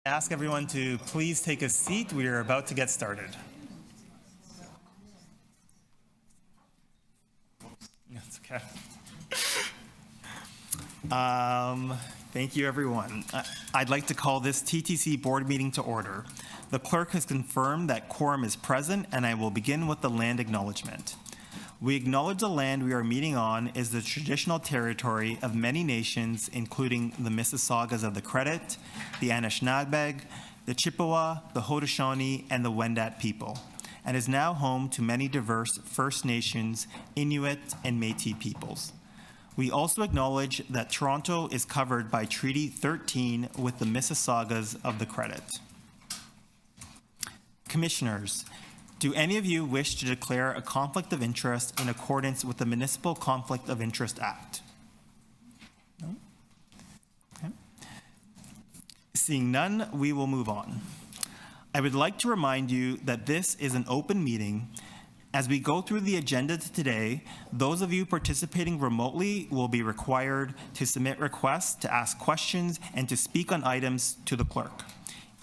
Ask everyone to please take a seat. We are about to get started. That's okay. Thank you, everyone. I'd like to call this TTC Board meeting to order. The clerk has confirmed that quorum is present, and I will begin with the land acknowledgement. We acknowledge the land we are meeting on is the traditional territory of many nations, including the Mississaugas of the Credit, the Anishinaabeg, the Chippewa, the Haudenosaunee, and the Wendat people, and is now home to many diverse First Nations, Inuit, and Métis peoples. We also acknowledge that Toronto is covered by Treaty 13 with the Mississaugas of the Credit. Commissioners, do any of you wish to declare a conflict of interest in accordance with the Municipal Conflict of Interest Act? No? Okay. Seeing none, we will move on. I would like to remind you that this is an open meeting. As we go through the agenda today, those of you participating remotely will be required to submit requests to ask questions and to speak on items to the clerk.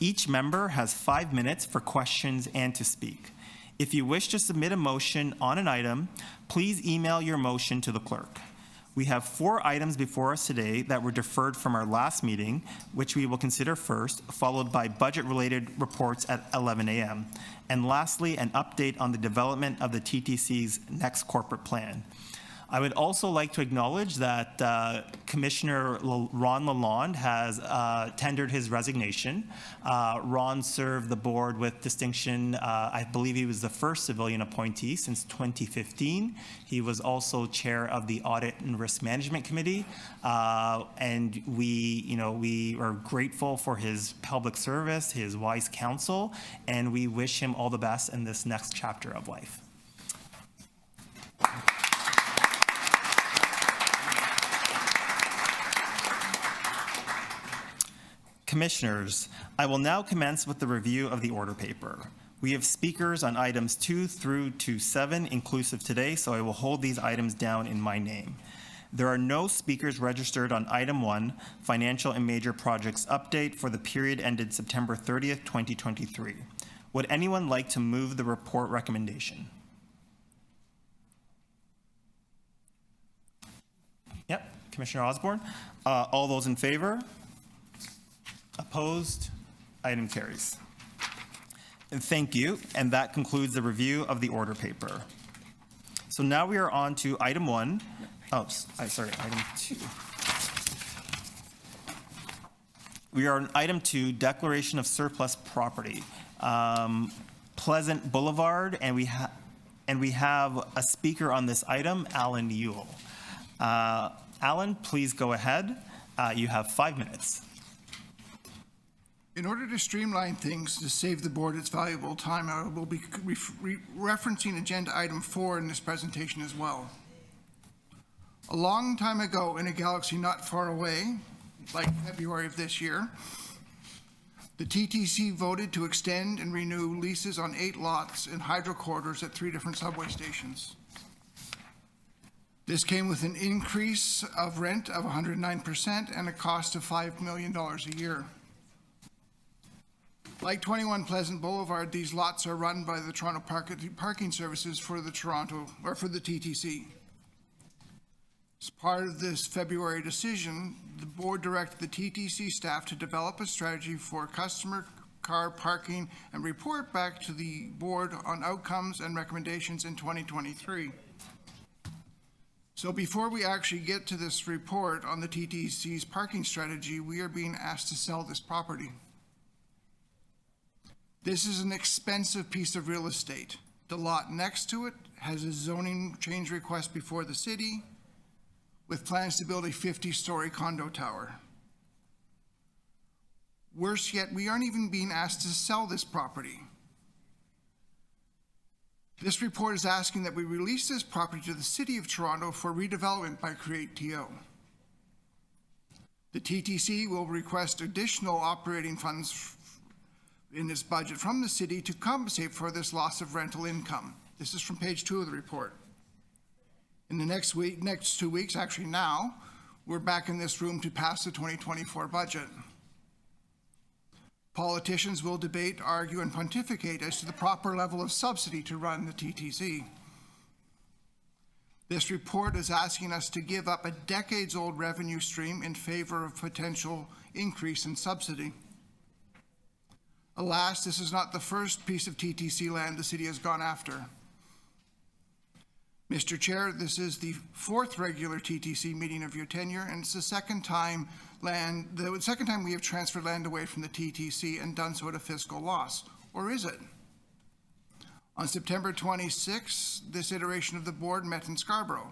Each member has 5 minutes for questions and to speak. If you wish to submit a motion on an item, please email your motion to the clerk. We have 4 items before us today that were deferred from our last meeting, which we will consider first, followed by budget-related reports at 11 a.m. And lastly, an update on the development of the TTC's next corporate plan. I would also like to acknowledge that Commissioner Ron Lalonde has tendered his resignation. Ron served the board with distinction. I believe he was the first civilian appointee since 2015. He was also chair of the Audit and Risk Management Committee. And we are grateful for his public service, his wise counsel, and we wish him all the best in this next chapter of life. Commissioners, I will now commence with the review of the order paper. We have speakers on items 2 through to 7 inclusive today, so I will hold these items down in my name. There are no speakers registered on item 1, Financial and Major Projects Update for the period ended September 30th, 2023. Would anyone like to move the report recommendation? Yep, Commissioner Osborne. All those in favor? Opposed? Item carries. And thank you, and that concludes the review of the order paper. So now we are on to item 1. Oh, sorry, item 2. We are on item 2, declaration of surplus property. Pleasant Boulevard, and we have a speaker on this item, Alan Ewell. Alan, please go ahead. You have 5 minutes. In order to streamline things to save the board its valuable time, I will be referencing agenda item 4 in this presentation as well. A long time ago in a galaxy not far away, like February of this year, the TTC voted to extend and renew leases on 8 lots in hydro corridors at 3 different subway stations. This came with an increase of rent of 109% and a cost of $5 million a year. Like 21 Pleasant Boulevard, these lots are run by the Toronto Parking Services for the TTC. As part of this February decision, the board directed the TTC staff to develop a strategy for customer car parking and report back to the board on outcomes and recommendations in 2023. So before we actually get to this report on the TTC's parking strategy, we are being asked to sell this property. This is an expensive piece of real estate. The lot next to it has a zoning change request before the city with plans to build a 50-story condo tower. Worse yet, we aren't even being asked to sell this property. This report is asking that we release this property to the City of Toronto for redevelopment by Create TO. The TTC will request additional operating funds in this budget from the city to compensate for this loss of rental income. This is from page 2 of the report. In the next 2 weeks, actually now, we're back in this room to pass the 2024 budget. Politicians will debate, argue, and pontificate as to the proper level of subsidy to run the TTC. This report is asking us to give up a decades-old revenue stream in favor of potential increase in subsidy. Alas, this is not the first piece of TTC land the city has gone after. Mr. Chair, this is the fourth regular TTC meeting of your tenure, and it's the second time we have transferred land away from the TTC and done so at a fiscal loss. Or is it? On September 26, this iteration of the board met in Scarborough.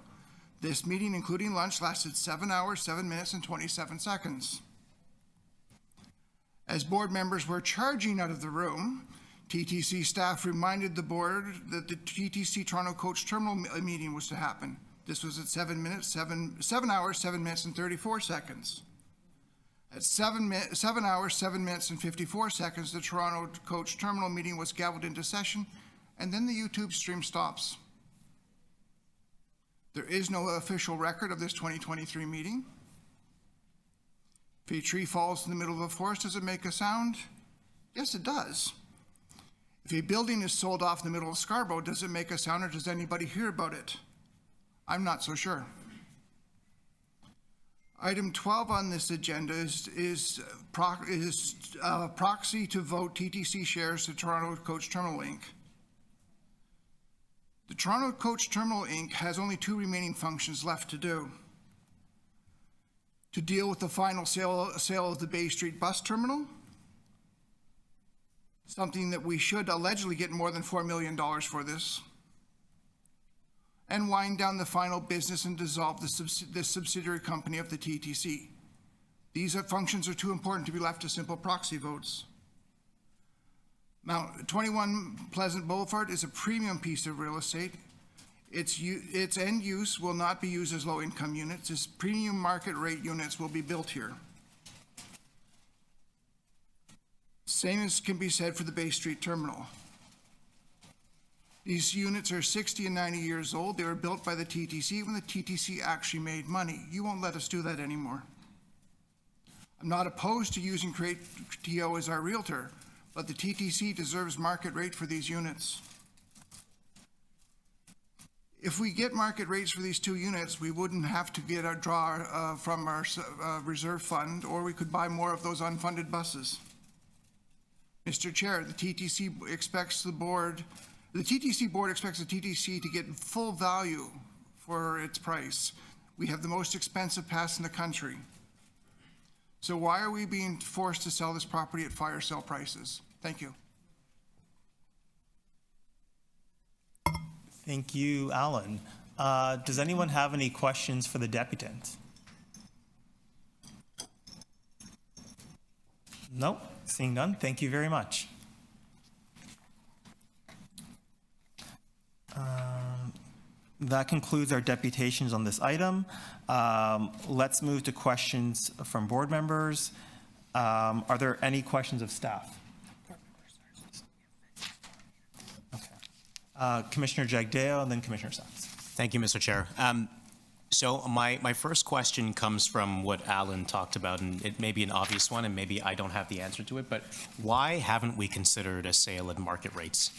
This meeting, including lunch, lasted 7 hours, 7 minutes, and 27 seconds. As board members were charging out of the room, TTC staff reminded the board that the TTC Toronto Coach Terminal meeting was to happen. This was at 7 hours, 7 minutes, and 34 seconds. At 7 hours, 7 minutes, and 54 seconds, the Toronto Coach Terminal meeting was gaveled into session, and then the YouTube stream stops. There is no official record of this 2023 meeting. If a tree falls in the middle of a forest, does it make a sound? Yes, it does. If a building is sold off in the middle of Scarborough, does it make a sound, or does anybody hear about it? I'm not so sure. Item 12 on this agenda is proxy to vote TTC shares to Toronto Coach Terminal Inc. The Toronto Coach Terminal Inc. has only two remaining functions left to do: to deal with the final sale of the Bay Street bus terminal, something that we should allegedly get more than $4 million for this, and wind down the final business and dissolve the subsidiary company of the TTC. These functions are too important to be left to simple proxy votes. Now, 21 Pleasant Boulevard is a premium piece of real estate. Its end use will not be used as low-income units. Its premium market rate units will be built here. Same as can be said for the Bay Street Terminal. These units are 60 and 90 years old. They were built by the TTC when the TTC actually made money. You won't let us do that anymore. I'm not opposed to using Create TO as our realtor, but the TTC deserves market rate for these units. If we get market rates for these two units, we wouldn't have to get our draw from our reserve fund, or we could buy more of those unfunded buses. Mr. Chair, the TTC board expects the TTC to get full value for its price. We have the most expensive pass in the country. So why are we being forced to sell this property at fire sale prices? Thank you. Thank you, Alan. Does anyone have any questions for the deputant? Nope, seeing none. Thank you very much. That concludes our deputations on this item. Let's move to questions from board members. Are there any questions of staff? Okay. Commissioner Jagdeo and then Commissioner Sachs. Thank you, Mr. Chair. So my first question comes from what Alan talked about, and it may be an obvious one, and maybe I don't have the answer to it, but why haven't we considered a sale at market rates?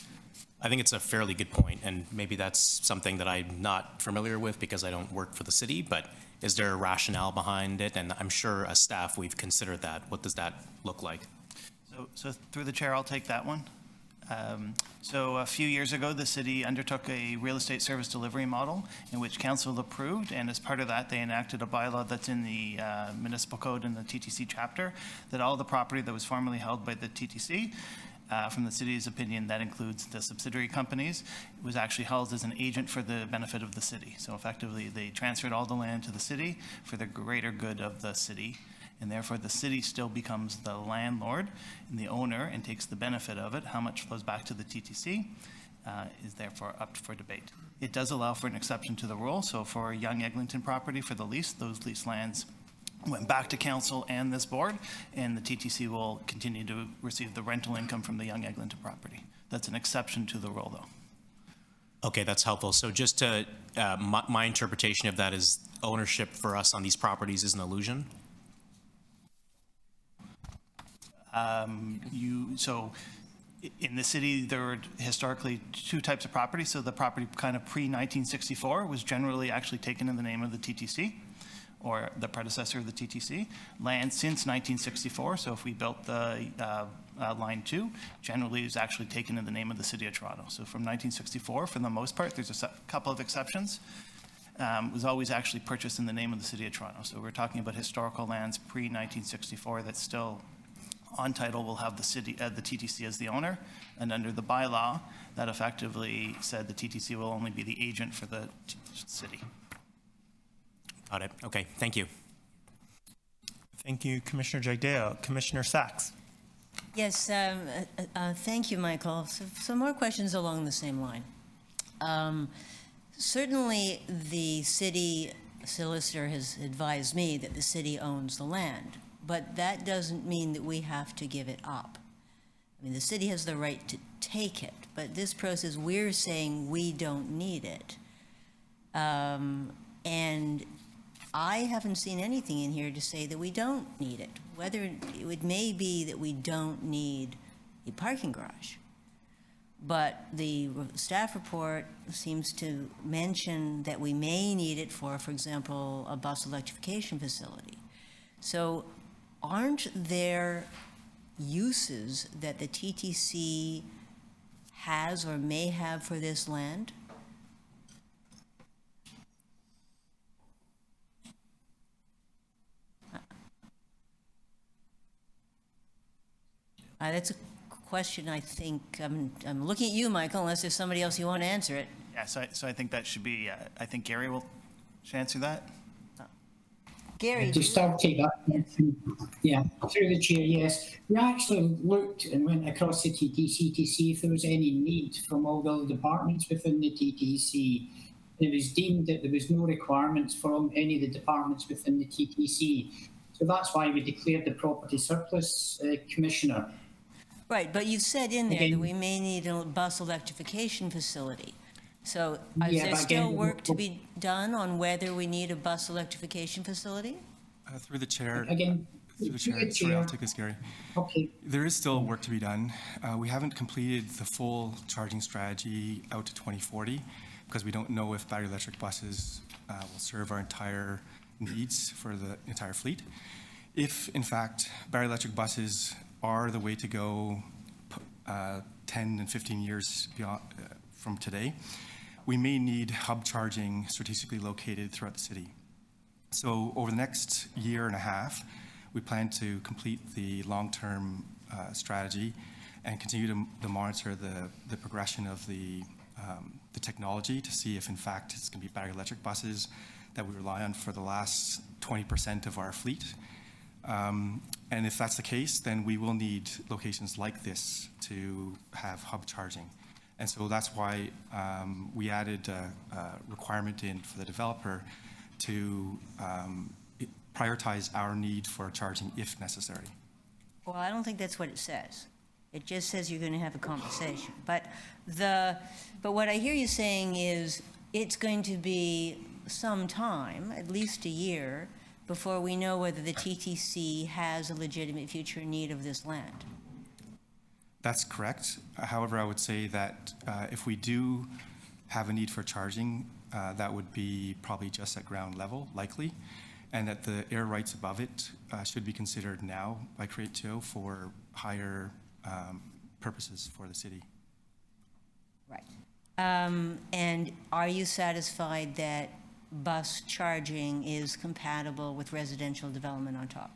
I think it's a fairly good point, and maybe that's something that I'm not familiar with because I don't work for the city, but is there a rationale behind it? And I'm sure as staff, we've considered that. What does that look like? So through the chair, I'll take that one. So a few years ago, the city undertook a real estate service delivery model in which council approved, and as part of that, they enacted a bylaw that's in the municipal code in the TTC chapter, that all the property that was formerly held by the TTC, from the city's opinion, that includes the subsidiary companies, was actually held as an agent for the benefit of the city. So effectively, they transferred all the land to the city for the greater good of the city, and therefore the city still becomes the landlord and the owner and takes the benefit of it. How much flows back to the TTC is therefore up for debate. It does allow for an exception to the rule. So for a Young Eglinton property, for the lease, those lease lands went back to council and this board, and the TTC will continue to receive the rental income from the Young Eglinton property. That's an exception to the rule, though. Okay, that's helpful. So just to, my interpretation of that is ownership for us on these properties is an illusion? In the city, there were historically two types of property. So the property kind of pre-1964 was generally actually taken in the name of the TTC, or the predecessor of the TTC. Land since 1964, so if we built the Line 2, generally is actually taken in the name of the City of Toronto. So from 1964, for the most part, there's a couple of exceptions, was always actually purchased in the name of the City of Toronto. So we're talking about historical lands pre-1964 that's still on title will have the TTC as the owner, and under the bylaw, that effectively said the TTC will only be the agent for the city. Got it. Okay, thank you. Thank you, Commissioner Jagdeo. Commissioner Sachs. Yes, thank you, Michael. So, some more questions along the same line. Certainly, the city solicitor has advised me that the city owns the land, but that doesn't mean that we have to give it up. I mean, the city has the right to take it, but this process, we're saying we don't need it. And I haven't seen anything in here to say that we don't need it. Whether it may be that we don't need a parking garage, but the staff report seems to mention that we may need it for example, a bus electrification facility. So aren't there uses that the TTC has or may have for this land? That's a question I think, I'm looking at you, Michael, unless there's somebody else you want to answer it. Yeah, so I think that should be, I think Gary should answer that. Gary, To start take that, yeah, through the chair, yes. We actually looked and went across the TTC to see if there was any need from all the other departments within the TTC. It was deemed that there was no requirements from any of the departments within the TTC. So that's why we declared the property surplus, Commissioner. right, but you've said in there that Again- we may need a bus electrification facility. So is Yeah, there but still again- work to be done on whether we need a bus electrification facility? Through the chair, Again, sorry, I'll take this, Gary. Okay. There is still work to be done. We haven't completed the full charging strategy out to 2040 because we don't know if battery electric buses will serve our entire needs for the entire fleet. If, in fact, battery electric buses are the way to go 10 and 15 years beyond, from today, we may need hub charging strategically located throughout the city. So over the next year and a half, we plan to complete the long-term strategy and continue to monitor the progression of the technology to see if, in fact, it's going to be battery electric buses that we rely on for the last 20% of our fleet. And if that's the case, then we will need locations like this to have hub charging. And so that's why we added a requirement in for the developer to prioritize our need for charging if necessary. Well, I don't think that's what it says. It just says you're going to have a conversation. But what I hear you saying is it's going to be some time, at least a year, before we know whether the TTC has a legitimate future need of this land. That's correct. However, I would say that if we do have a need for charging, that would be probably just at ground level, likely, and that the air rights above it should be considered now by Creatio for higher purposes for the city. Right. And are you satisfied that bus charging is compatible with residential development on top?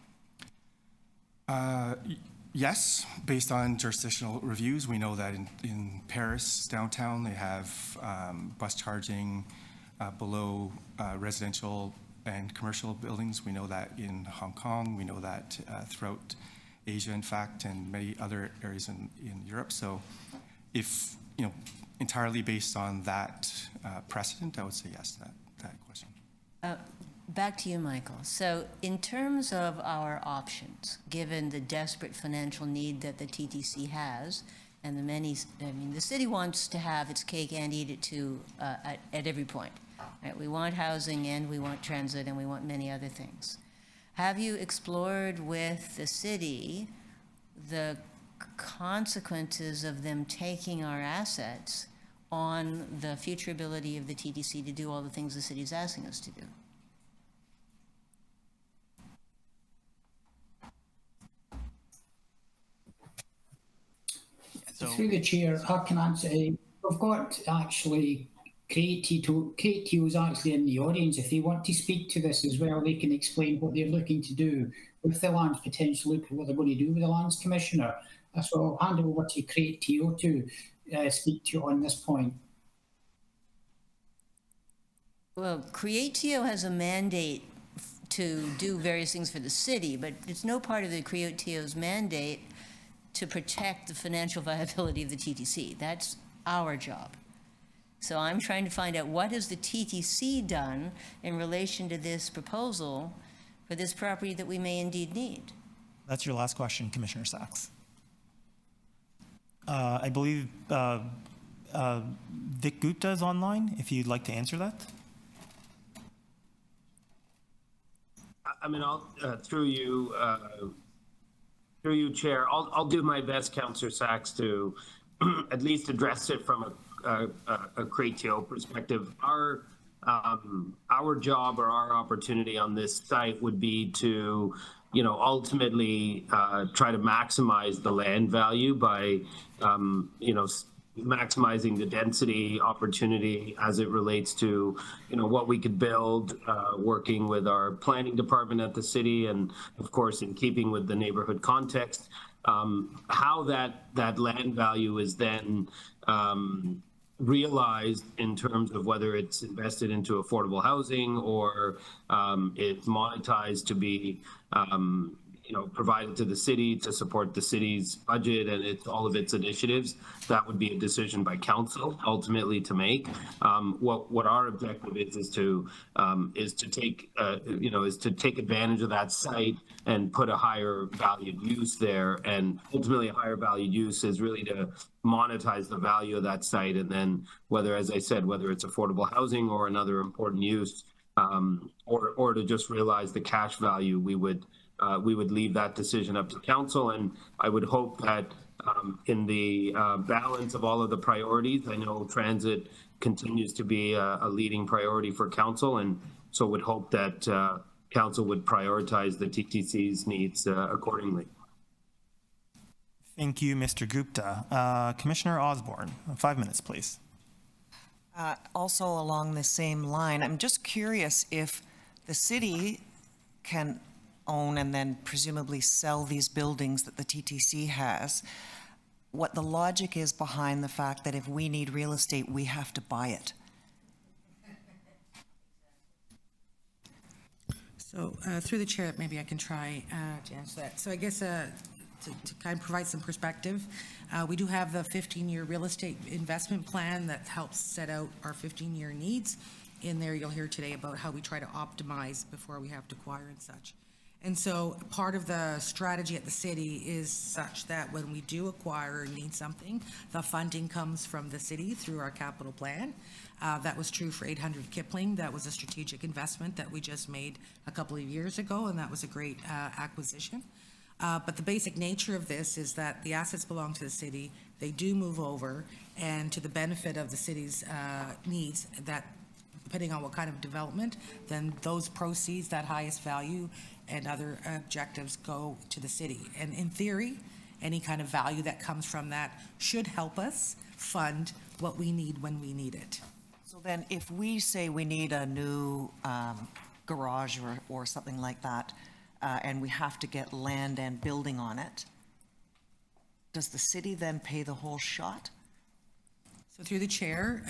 Yes, based on jurisdictional reviews, we know that in Paris downtown they have bus charging below residential and commercial buildings. We know that in Hong Kong. We know that throughout Asia, in fact, and many other areas in Europe. So if, entirely based on that precedent, I would say yes to that question. Back to you, Michael. So in terms of our options, given the desperate financial need that the TTC has, and the city wants to have its cake and eat it too at every point. Right? We want housing and we want transit and we want many other things. Have you explored with the city the consequences of them taking our assets on the future ability of the TTC to do all the things the city's asking us to do. So, Through the chair, I can answer. We've got actually Kate Teo's actually in the audience. If they want to speak to this as well, they can explain what they're looking to do with the lands, potentially what they're going to do with the lands commissioner. So I'll hand over to Kate Teo to speak to you on this point. Well, Creatio has a mandate to do various things for the city, but it's no part of the Creatio's mandate to protect the financial viability of the TTC. That's our job. So I'm trying to find out what has the TTC done in relation to this proposal for this property that we may indeed need. That's your last question, Commissioner Sachs. I believe Vic Gupta is online, if you'd like to answer that. I mean, I'll, through you, Chair, I'll do my best, Councillor Sachs, to at least address it from a Creatio perspective. Our job or our opportunity on this site would be to, ultimately try to maximize the land value by, maximizing the density opportunity as it relates to, what we could build, working with our planning department at the city, and of course, in keeping with the neighborhood context. How that land value is then realized in terms of whether it's invested into affordable housing or it's monetized to be provided to the city to support the city's budget and all of its initiatives. That would be a decision by council ultimately to make. What our objective is to take advantage of that site and put a higher valued use there. And ultimately, a higher valued use is really to monetize the value of that site. And then whether, as I said, whether it's affordable housing or another important use, or to just realize the cash value, we would leave that decision up to council. And I would hope that in the balance of all of the priorities, I know transit continues to be a leading priority for council, and so would hope that council would prioritize the TTC's needs accordingly. Thank you, Mr. Gupta. Commissioner Osborne, 5 minutes, please. Also along the same line, I'm just curious if the city can own and then presumably sell these buildings that the TTC has, what the logic is behind the fact that if we need real estate, we have to buy it. So through the chair, maybe I can try to answer that. So I guess to kind of provide some perspective, we do have the 15-year real estate investment plan that helps set out our 15-year needs. In there, you'll hear today about how we try to optimize before we have to acquire and such. And so part of the strategy at the city is such that when we do acquire or need something, the funding comes from the city through our capital plan. That was true for 800 Kipling. That was a strategic investment that we just made a couple of years ago, and that was a great acquisition. But the basic nature of this is that the assets belong to the city. They do move over, and to the benefit of the city's needs, that depending on what kind of development, then those proceeds, that highest value and other objectives go to the city. And in theory, any kind of value that comes from that should help us fund what we need when we need it. So then if we say we need a new garage or something like that, and we have to get land and building on it, does the city then pay the whole shot? So through the chair,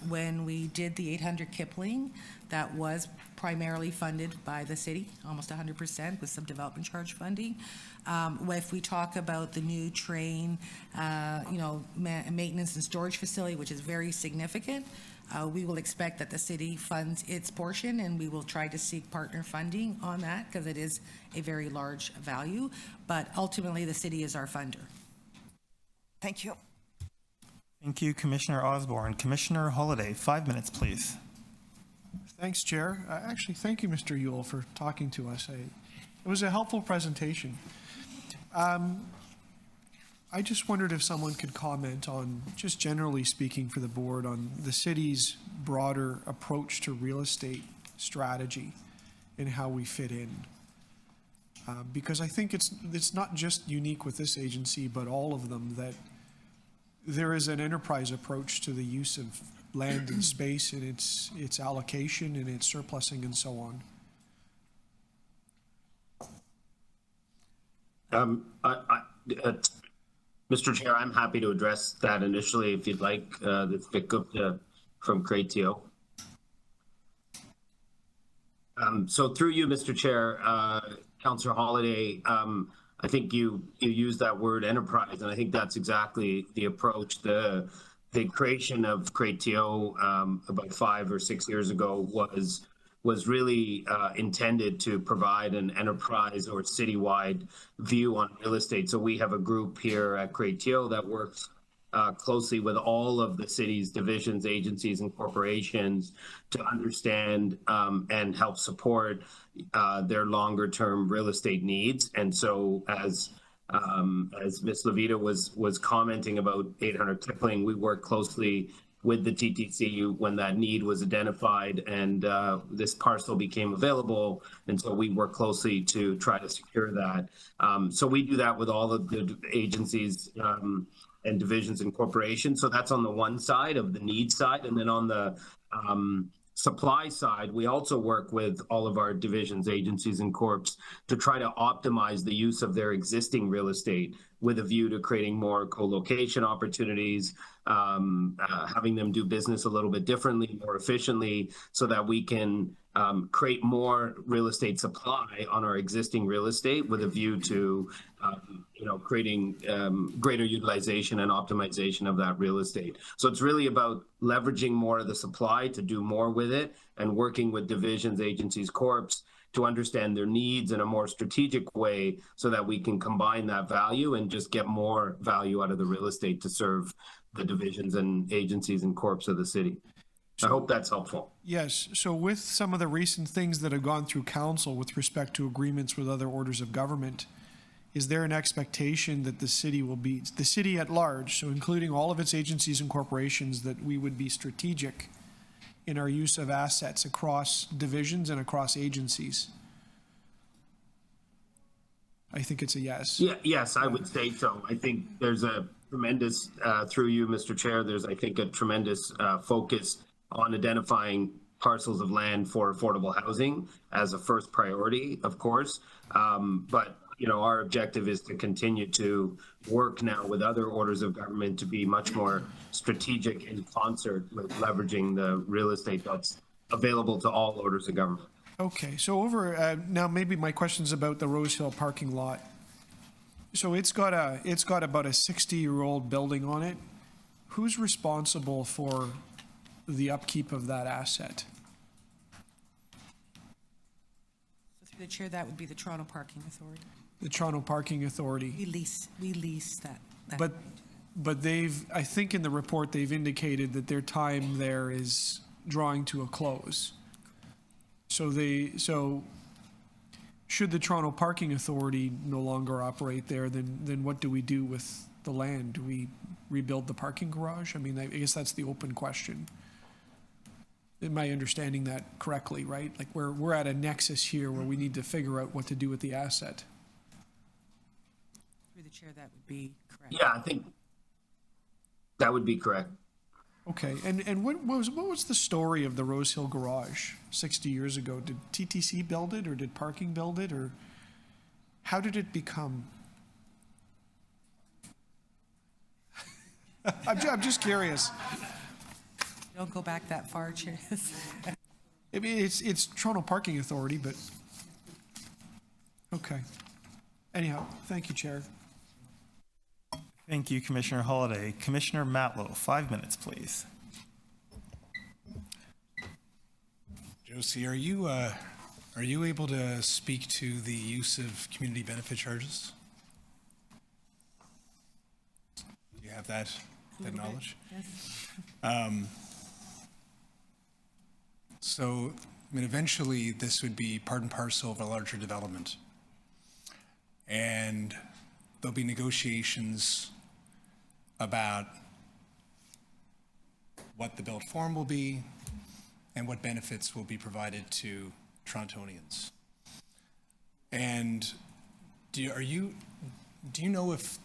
when we did the 800 Kipling, that was primarily funded by the city, almost 100% with some development charge funding. If we talk about the new train, maintenance and storage facility, which is very significant, we will expect that the city funds its portion, and we will try to seek partner funding on that because it is a very large value. But ultimately, the city is our funder. Thank you. Thank you, Commissioner Osborne. Commissioner Holliday, 5 minutes, please. Thanks, Chair. Actually, thank you, Mr. Ewell, for talking to us. It was a helpful presentation. I just wondered if someone could comment on, just generally speaking for the board, on the city's broader approach to real estate strategy and how we fit in. Because I think it's not just unique with this agency, but all of them, that there is an enterprise approach to the use of land and space and its allocation and its surplusing and so on. Mr. Chair, I'm happy to address that initially if you'd like. That's Vic Gupta from Cratio. So through you, Mr. Chair, Councillor Holiday, I think you used that word enterprise, and I think that's exactly the approach. The creation of Cratio about 5 or 6 years ago was really intended to provide an enterprise or citywide view on real estate. So we have a group here at Cratio that works closely with all of the city's divisions, agencies, and corporations to understand and help support their longer-term real estate needs. And so, as Ms. Levita was commenting about 800 Kipling, we work closely with the TTC when that need was identified and this parcel became available. And so we work closely to try to secure that. So we do that with all of the agencies and divisions and corporations. So that's on the one side of the need side. And then on the supply side, we also work with all of our divisions, agencies, and corps to try to optimize the use of their existing real estate with a view to creating more co-location opportunities, having them do business a little bit differently, more efficiently, so that we can create more real estate supply on our existing real estate with a view to creating greater utilization and optimization of that real estate. So it's really about leveraging more of the supply to do more with it and working with divisions, agencies, corps to understand their needs in a more strategic way so that we can combine that value and just get more value out of the real estate to serve the divisions and agencies and corps of the city. I hope that's helpful. Yes, so with some of the recent things that have gone through council with respect to agreements with other orders of government, is there an expectation that the city at large, so including all of its agencies and corporations, that we would be strategic in our use of assets across divisions and across agencies? I think it's a yes. Yeah, yes, I would say so. I think there's a tremendous, through you, Mr. Chair, there's, I think, a tremendous focus on identifying parcels of land for affordable housing as a first priority, of course. But our objective is to continue to work now with other orders of government to be much more strategic in concert with leveraging the real estate that's available to all orders of government. Okay, so now maybe my question's about the Rose Hill parking lot. So it's got about a 60-year-old building on it. Who's responsible for the upkeep of that asset? So through the chair, that would be the Toronto Parking Authority. The Toronto Parking Authority. We lease that. But I think in the report, they've indicated that their time there is drawing to a close. So should the Toronto Parking Authority no longer operate there, then what do we do with the land? Do we rebuild the parking garage? I mean, I guess that's the open question. Am I understanding that correctly, right? Like we're at a nexus here where we need to figure out what to do with the asset. Through the chair, that would be correct. Yeah, I think that would be correct. Okay, and what was the story of the Rose Hill garage 60 years ago? Did TTC build it, or did parking build it, or how did it become? I'm just curious. Don't go back that far, Chair. I mean, it's Toronto Parking Authority, but okay. Anyhow, thank you, Chair. Thank you, Commissioner Holiday. Commissioner Matlow, 5 minutes, please. Josie, are you able to speak to the use of community benefit charges? Do you have that knowledge? Yes. So, I mean, eventually this would be part and parcel of a larger development. And there'll be negotiations about what the built form will be and what benefits will be provided to Torontonians. And do you know if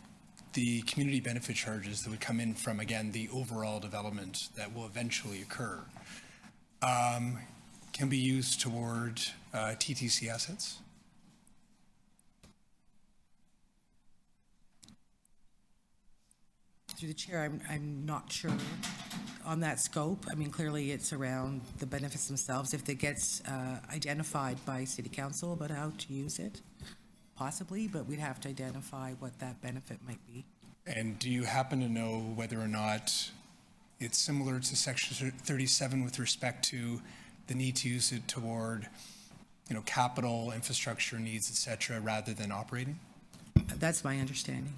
the community benefit charges that would come in from, again, the overall development that will eventually occur can be used toward TTC assets? Through the chair, I'm not sure on that scope. I mean, clearly it's around the benefits themselves. If it gets identified by City Council about how to use it, possibly, but we'd have to identify what that benefit might be. And do you happen to know whether or not it's similar to Section 37 with respect to the need to use it toward, capital, infrastructure needs, et cetera, rather than operating? That's my understanding.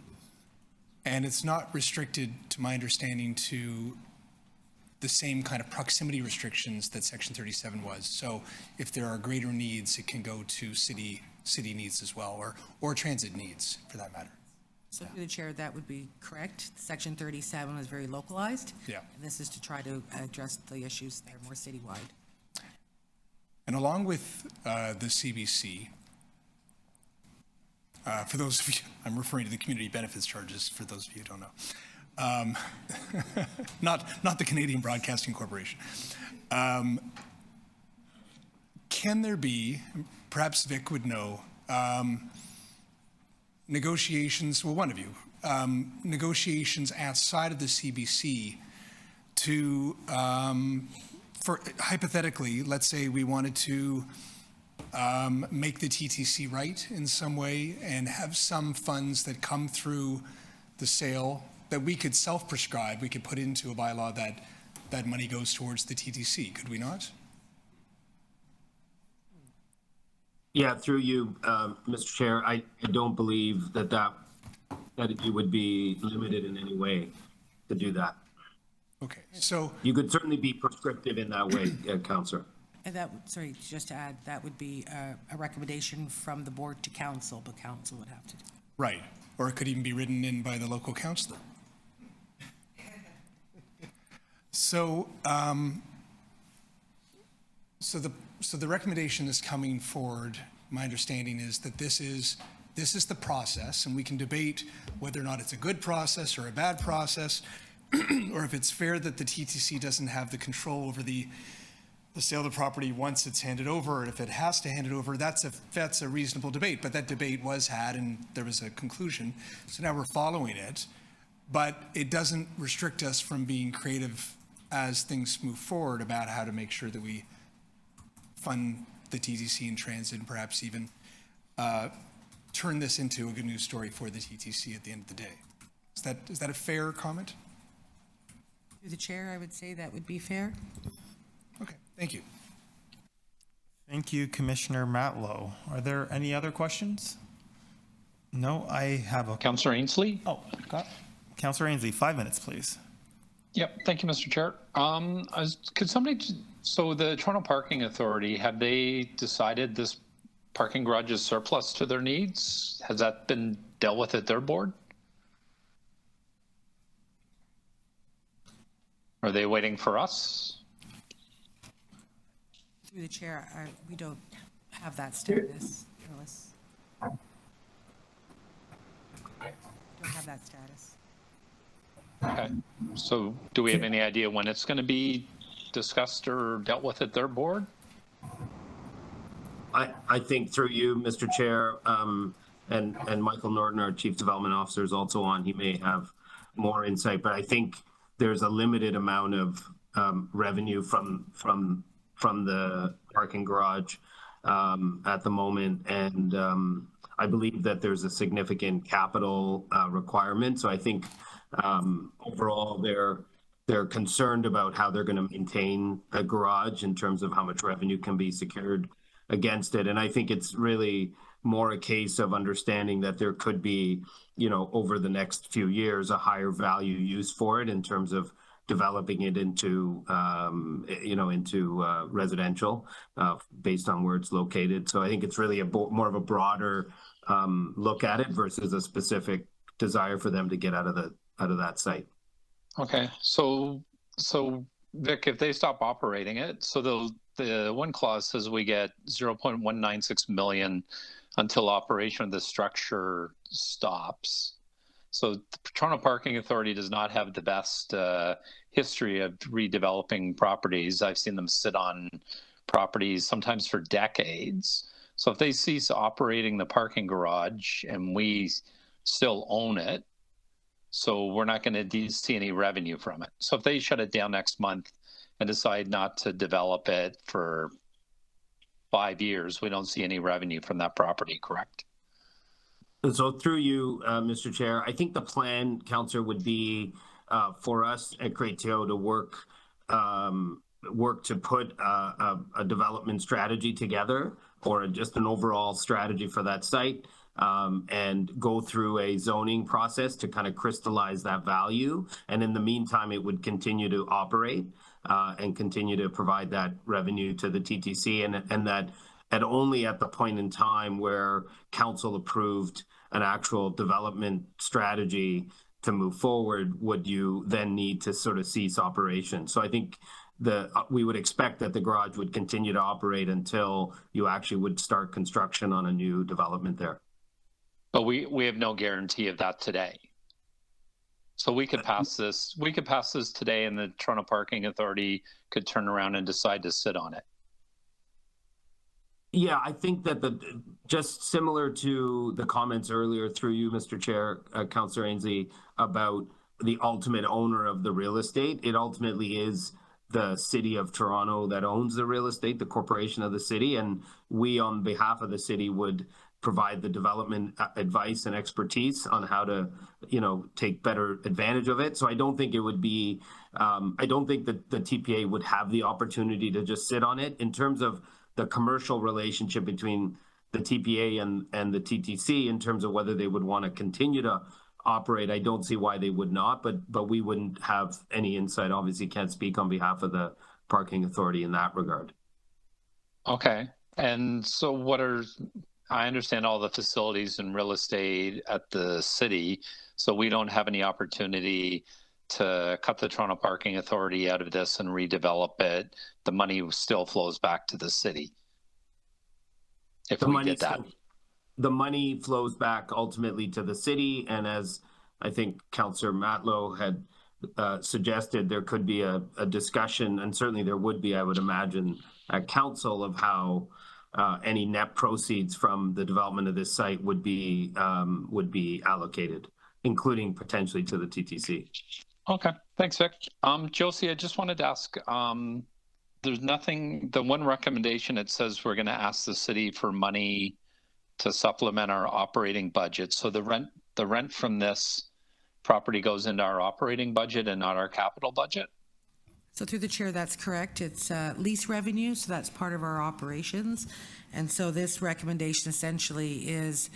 And it's not restricted, to my understanding, to the same kind of proximity restrictions that Section 37 was. So if there are greater needs, it can go to city needs as well, or transit needs, for that matter. So through the chair, that would be correct. Section 37 is very localized. Yeah. And this is to try to address the issues that are more citywide. And along with the CBC, for those of you, I'm referring to the community benefits charges, for those of you who don't know. Not the Canadian Broadcasting Corporation. Can there be, perhaps Vic would know, negotiations, well, one of you, negotiations outside of the CBC to, for hypothetically, let's say we wanted to make the TTC right in some way and have some funds that come through the sale that we could self-prescribe, we could put into a bylaw that money goes towards the TTC, could we not? Yeah, through you, Mr. Chair, I don't believe that you would be limited in any way to do that. Okay, so You could certainly be prescriptive in that way, Councillor. And that, sorry, just to add, that would be a recommendation from the board to council, but council would have to do it. right, or it could even be written in by the local councillor. So, so the recommendation that's coming forward, my understanding is that this is the process, and we can debate whether or not it's a good process or a bad process, or if it's fair that the TTC doesn't have the control over the sale of the property once it's handed over, and if it has to hand it over, that's a reasonable debate. But that debate was had, and there was a conclusion. So now we're following it, but it doesn't restrict us from being creative as things move forward about how to make sure that we fund the TTC and transit, and perhaps even turn this into a good news story for the TTC at the end of the day. Is that a fair comment? Through the chair, I would say that would be fair. Okay, thank you. Thank you, Commissioner Matlow. Are there any other questions? No, I have a. Councillor Ainsley? Oh, Councillor Ainsley, 5 minutes, please. Yep, thank you, Mr. Chair. Could somebody, so the Toronto Parking Authority, have they decided this parking garage is surplus to their needs? Has that been dealt with at their board? Are they waiting for us? Through the chair, we don't have that status, Phyllis. Don't have that status. Okay, so do we have any idea when it's going to be discussed or dealt with at their board? I think through you, Mr. Chair, and Michael Norton, our Chief Development Officer, is also on. He may have more insight, but I think there's a limited amount of revenue from the parking garage at the moment, and I believe that there's a significant capital requirement. So I think overall they're concerned about how they're going to maintain a garage in terms of how much revenue can be secured against it. And I think it's really more a case of understanding that there could be, over the next few years, a higher value use for it in terms of developing it into, residential based on where it's located. So I think it's really more of a broader look at it versus a specific desire for them to get out of that site. Okay, so Vic, if they stop operating it, so the one clause says we get 0.196 million until operation of the structure stops. So the Toronto Parking Authority does not have the best history of redeveloping properties. I've seen them sit on properties sometimes for decades. So if they cease operating the parking garage and we still own it, so we're not going to see any revenue from it. So if they shut it down next month and decide not to develop it for 5 years, we don't see any revenue from that property, correct? And so through you, Mr. Chair, I think the plan, Councillor, would be for us at Crateo to work to put a development strategy together, or just an overall strategy for that site, and go through a zoning process to kind of crystallize that value. And in the meantime, it would continue to operate and continue to provide that revenue to the TTC, and that only at the point in time where council approved an actual development strategy to move forward would you then need to sort of cease operation. So I think we would expect that the garage would continue to operate until you actually would start construction on a new development there. But we have no guarantee of that today. So we could pass this. We could pass this today, and the Toronto Parking Authority could turn around and decide to sit on it. Yeah, I think that just similar to the comments earlier through you, Mr. Chair, Councillor Ainsley, about the ultimate owner of the real estate, it ultimately is the City of Toronto that owns the real estate, the corporation of the city, and we on behalf of the city would provide the development advice and expertise on how to, take better advantage of it. So I don't think it would be, I don't think that the TPA would have the opportunity to just sit on it. In terms of the commercial relationship between the TPA and the TTC, in terms of whether they would want to continue to operate, I don't see why they would not, but we wouldn't have any insight. Obviously can't speak on behalf of the parking authority in that regard. Okay. And so I understand all the facilities and real estate at the city, so we don't have any opportunity to cut the Toronto Parking Authority out of this and redevelop it. The money still flows back to the city. If we did that. The money flows back ultimately to the city, and as I think Councillor Matlow had suggested, there could be a discussion, and certainly there would be, I would imagine, at council, of how any net proceeds from the development of this site would be allocated, including potentially to the TTC. Okay, thanks, Vic. Josie, I just wanted to ask, there's nothing, the one recommendation, it says we're going to ask the city for money to supplement our operating budget. So the rent from this property goes into our operating budget and not our capital budget? So through the chair, that's correct. It's lease revenue, so that's part of our operations. And so this recommendation essentially is,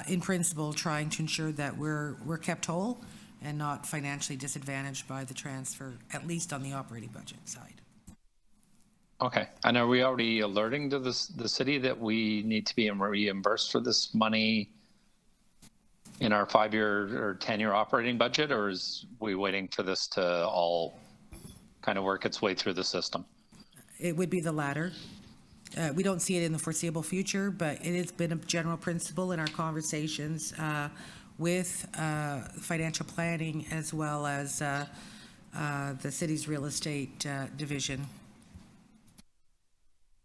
in principle, trying to ensure that we're kept whole and not financially disadvantaged by the transfer, at least on the operating budget side. Okay, and are we already alerting to the city that we need to be reimbursed for this money in our 5-year or 10-year operating budget, or is we waiting for this to all kind of work its way through the system? It would be the latter. We don't see it in the foreseeable future, but it has been a general principle in our conversations with financial planning as well as the city's real estate division.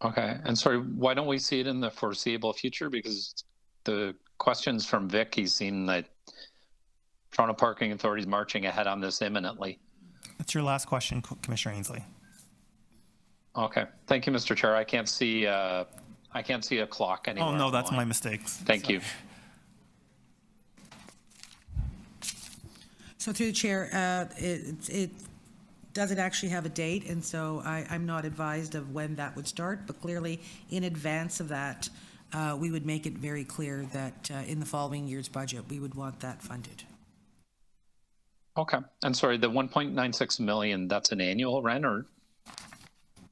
Okay, and sorry, why don't we see it in the foreseeable future? Because the questions from Vic, he's seen that Toronto Parking Authority is marching ahead on this imminently. That's your last question, Commissioner Ainsley. Okay, thank you, Mr. Chair. I can't see a clock anymore. Oh no, that's my mistakes. Thank you. So through the chair, it doesn't actually have a date, and so I'm not advised of when that would start, but clearly in advance of that, we would make it very clear that in the following year's budget, we would want that funded. Okay, and sorry, the 1.96 million, that's an annual rent, or?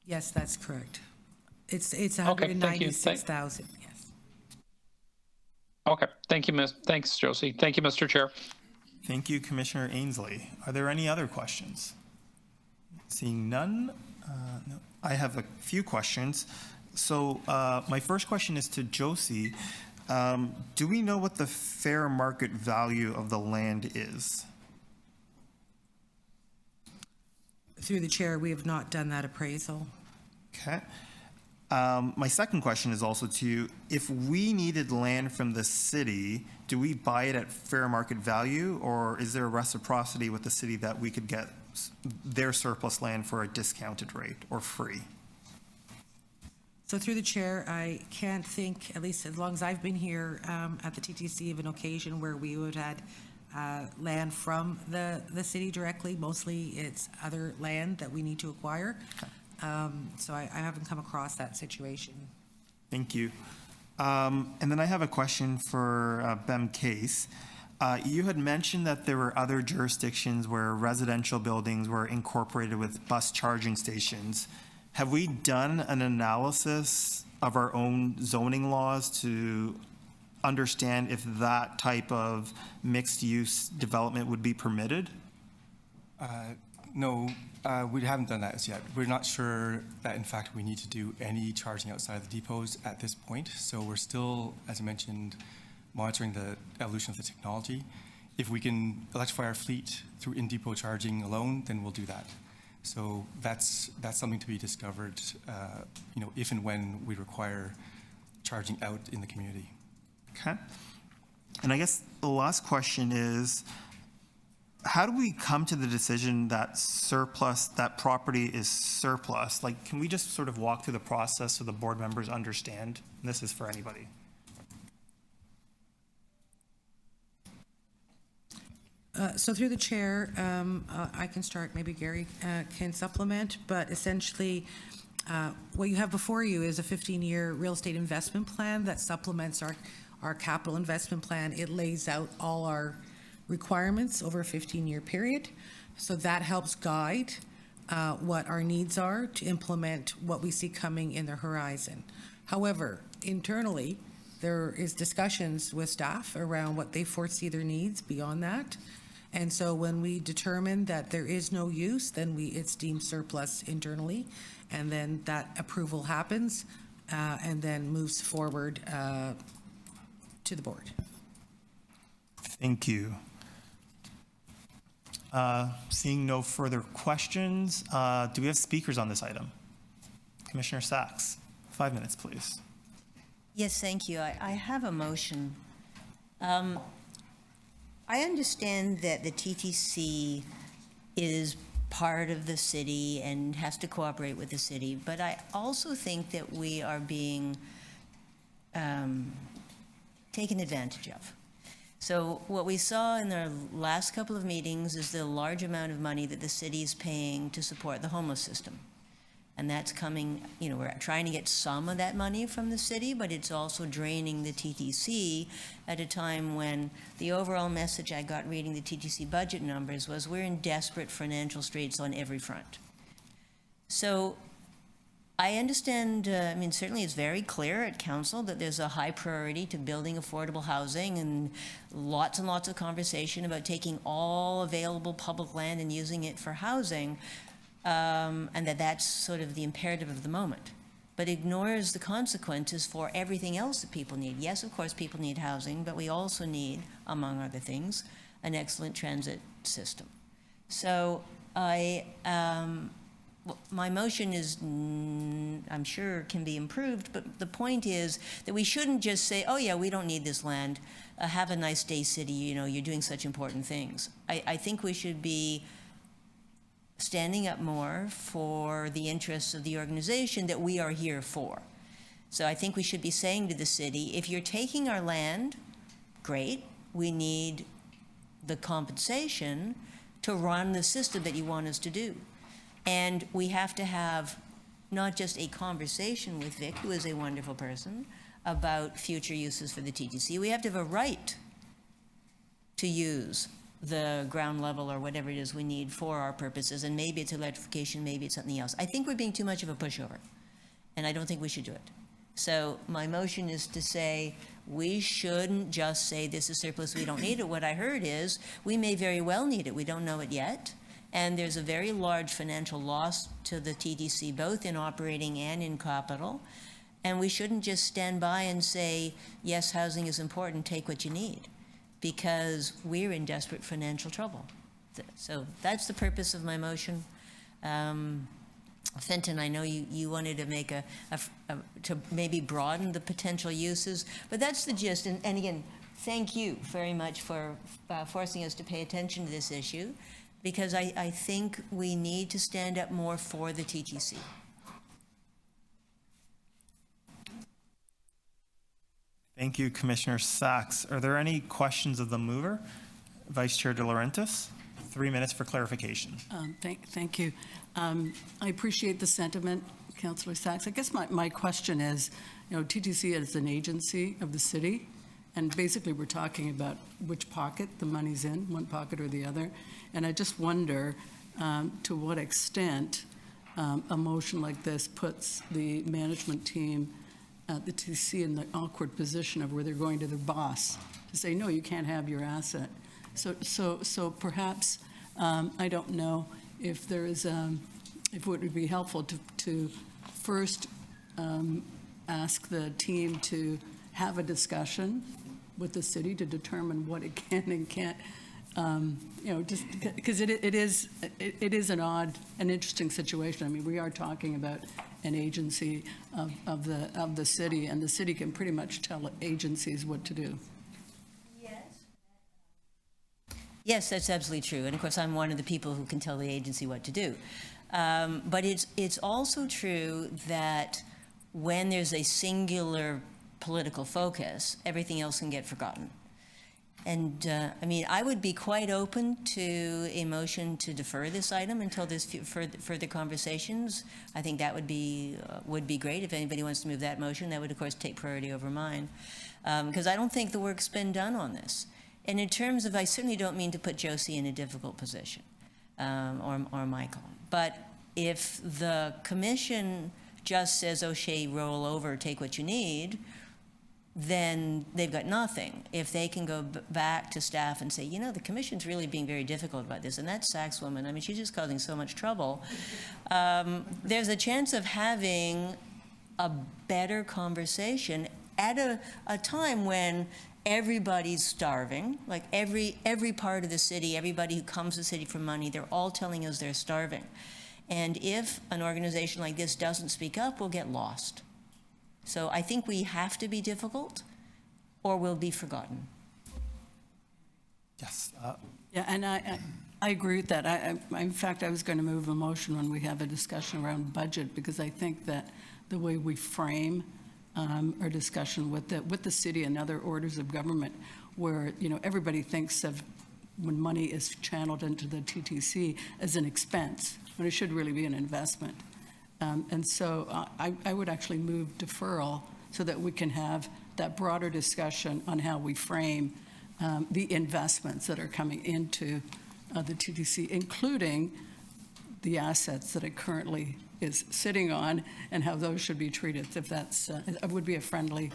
Yes, that's correct. It's 196,000, yes. Okay, thank you, thanks, Josie. Thank you, Mr. Chair. Thank you, Commissioner Ainsley. Are there any other questions? Seeing none, no. I have a few questions. So my first question is to Josie. Do we know what the fair market value of the land is? Through the chair, we have not done that appraisal. Okay. My second question is also to you. If we needed land from the city, do we buy it at fair market value, or is there a reciprocity with the city that we could get their surplus land for a discounted rate or free? So through the chair, I can't think, at least as long as I've been here at the TTC, of an occasion where we would have had land from the city directly. Mostly it's other land that we need to acquire. So I haven't come across that situation. Thank you. And then I have a question for Bem Case. You had mentioned that there were other jurisdictions where residential buildings were incorporated with bus charging stations. Have we done an analysis of our own zoning laws to understand if that type of mixed-use development would be permitted? No, we haven't done that as yet. We're not sure that, in fact, we need to do any charging outside of the depots at this point. So we're still, as I mentioned, monitoring the evolution of the technology. If we can electrify our fleet through in-depot charging alone, then we'll do that. So that's something to be discovered, if and when we require charging out in the community. Okay. And I guess the last question is, how do we come to the decision that that property is surplus? Like, can we just sort of walk through the process so the board members understand? And this is for anybody. So through the chair, I can start, maybe Gary can supplement, but essentially what you have before you is a 15-year real estate investment plan that supplements our capital investment plan. It lays out all our requirements over a 15-year period. So that helps guide what our needs are to implement what we see coming in the horizon. However, internally, there is discussions with staff around what they foresee their needs beyond that. And so when we determine that there is no use, then it's deemed surplus internally, and then that approval happens and then moves forward to the board. Thank you. Seeing no further questions, do we have speakers on this item? Commissioner Sachs, 5 minutes, please. Yes, thank you. I have a motion. I understand that the TTC is part of the city and has to cooperate with the city, but I also think that we are being taken advantage of. So what we saw in the last couple of meetings is the large amount of money that the city is paying to support the homeless system. And that's coming, we're trying to get some of that money from the city, but it's also draining the TTC at a time when the overall message I got reading the TTC budget numbers was we're in desperate financial straits on every front. So I understand, certainly it's very clear at council that there's a high priority to building affordable housing and lots of conversation about taking all available public land and using it for housing. And that's sort of the imperative of the moment, but ignores the consequences for everything else that people need. Yes, of course, people need housing, but we also need, among other things, an excellent transit system. So my motion is, I'm sure, can be improved, but the point is that we shouldn't just say, oh yeah, we don't need this land, have a nice day, city, you're doing such important things. I think we should be standing up more for the interests of the organization that we are here for. So I think we should be saying to the city, if you're taking our land, great, we need the compensation to run the system that you want us to do. And we have to have not just a conversation with Vic, who is a wonderful person, about future uses for the TTC. We have to have a right to use the ground level or whatever it is we need for our purposes, and maybe it's electrification, maybe it's something else. I think we're being too much of a pushover, and I don't think we should do it. So my motion is to say, we shouldn't just say this is surplus, we don't need it. What I heard is, we may very well need it, we don't know it yet. And there's a very large financial loss to the TTC, both in operating and in capital. And we shouldn't just stand by and say, yes, housing is important, take what you need, because we're in desperate financial trouble. So that's the purpose of my motion. Fenton, I know you wanted to make to maybe broaden the potential uses, but that's the gist. And again, thank you very much for forcing us to pay attention to this issue, because I think we need to stand up more for the TTC. Thank you, Commissioner Sachs. Are there any questions of the mover? Vice Chair De Laurentiis, 3 minutes for clarification. Thank you. I appreciate the sentiment, Councillor Sachs. I guess my question is, TTC is an agency of the city, and basically we're talking about which pocket the money's in, one pocket or the other. And I just wonder to what extent a motion like this puts the management team at the TTC in the awkward position of where they're going to their boss to say, no, you can't have your asset. So perhaps, I don't know if there is, if it would be helpful to first ask the team to have a discussion with the city to determine what it can and can't, just because it is an interesting situation. I mean, we are talking about an agency of the city, and the city can pretty much tell agencies what to do. Yes, that's absolutely true. And of course, I'm one of the people who can tell the agency what to do. But it's also true that when there's a singular political focus, everything else can get forgotten. And I mean, I would be quite open to a motion to defer this item until there's further conversations. I think that would be great. If anybody wants to move that motion, that would of course take priority over mine, because I don't think the work's been done on this. And in terms of, I certainly don't mean to put Josie in a difficult position, or Michael. But if the commission just says, O'Shea, roll over, take what you need, then they've got nothing. If they can go back to staff and say, the commission's really being very difficult about this, and that Sachs woman, I mean, she's just causing so much trouble, there's a chance of having a better conversation at a time when everybody's starving, like every part of the city, everybody who comes to the city for money, they're all telling us they're starving. And if an organization like this doesn't speak up, we'll get lost. So I think we have to be difficult, or we'll be forgotten. Yes. Yeah, and I agree with that. In fact, I was going to move a motion when we have a discussion around budget, because I think that the way we frame our discussion with the city and other orders of government, where everybody thinks of when money is channeled into the TTC as an expense, when it should really be an investment. And so I would actually move deferral so that we can have that broader discussion on how we frame the investments that are coming into the TTC, including the assets that it currently is sitting on and how those should be treated, if that's, it would be a friendly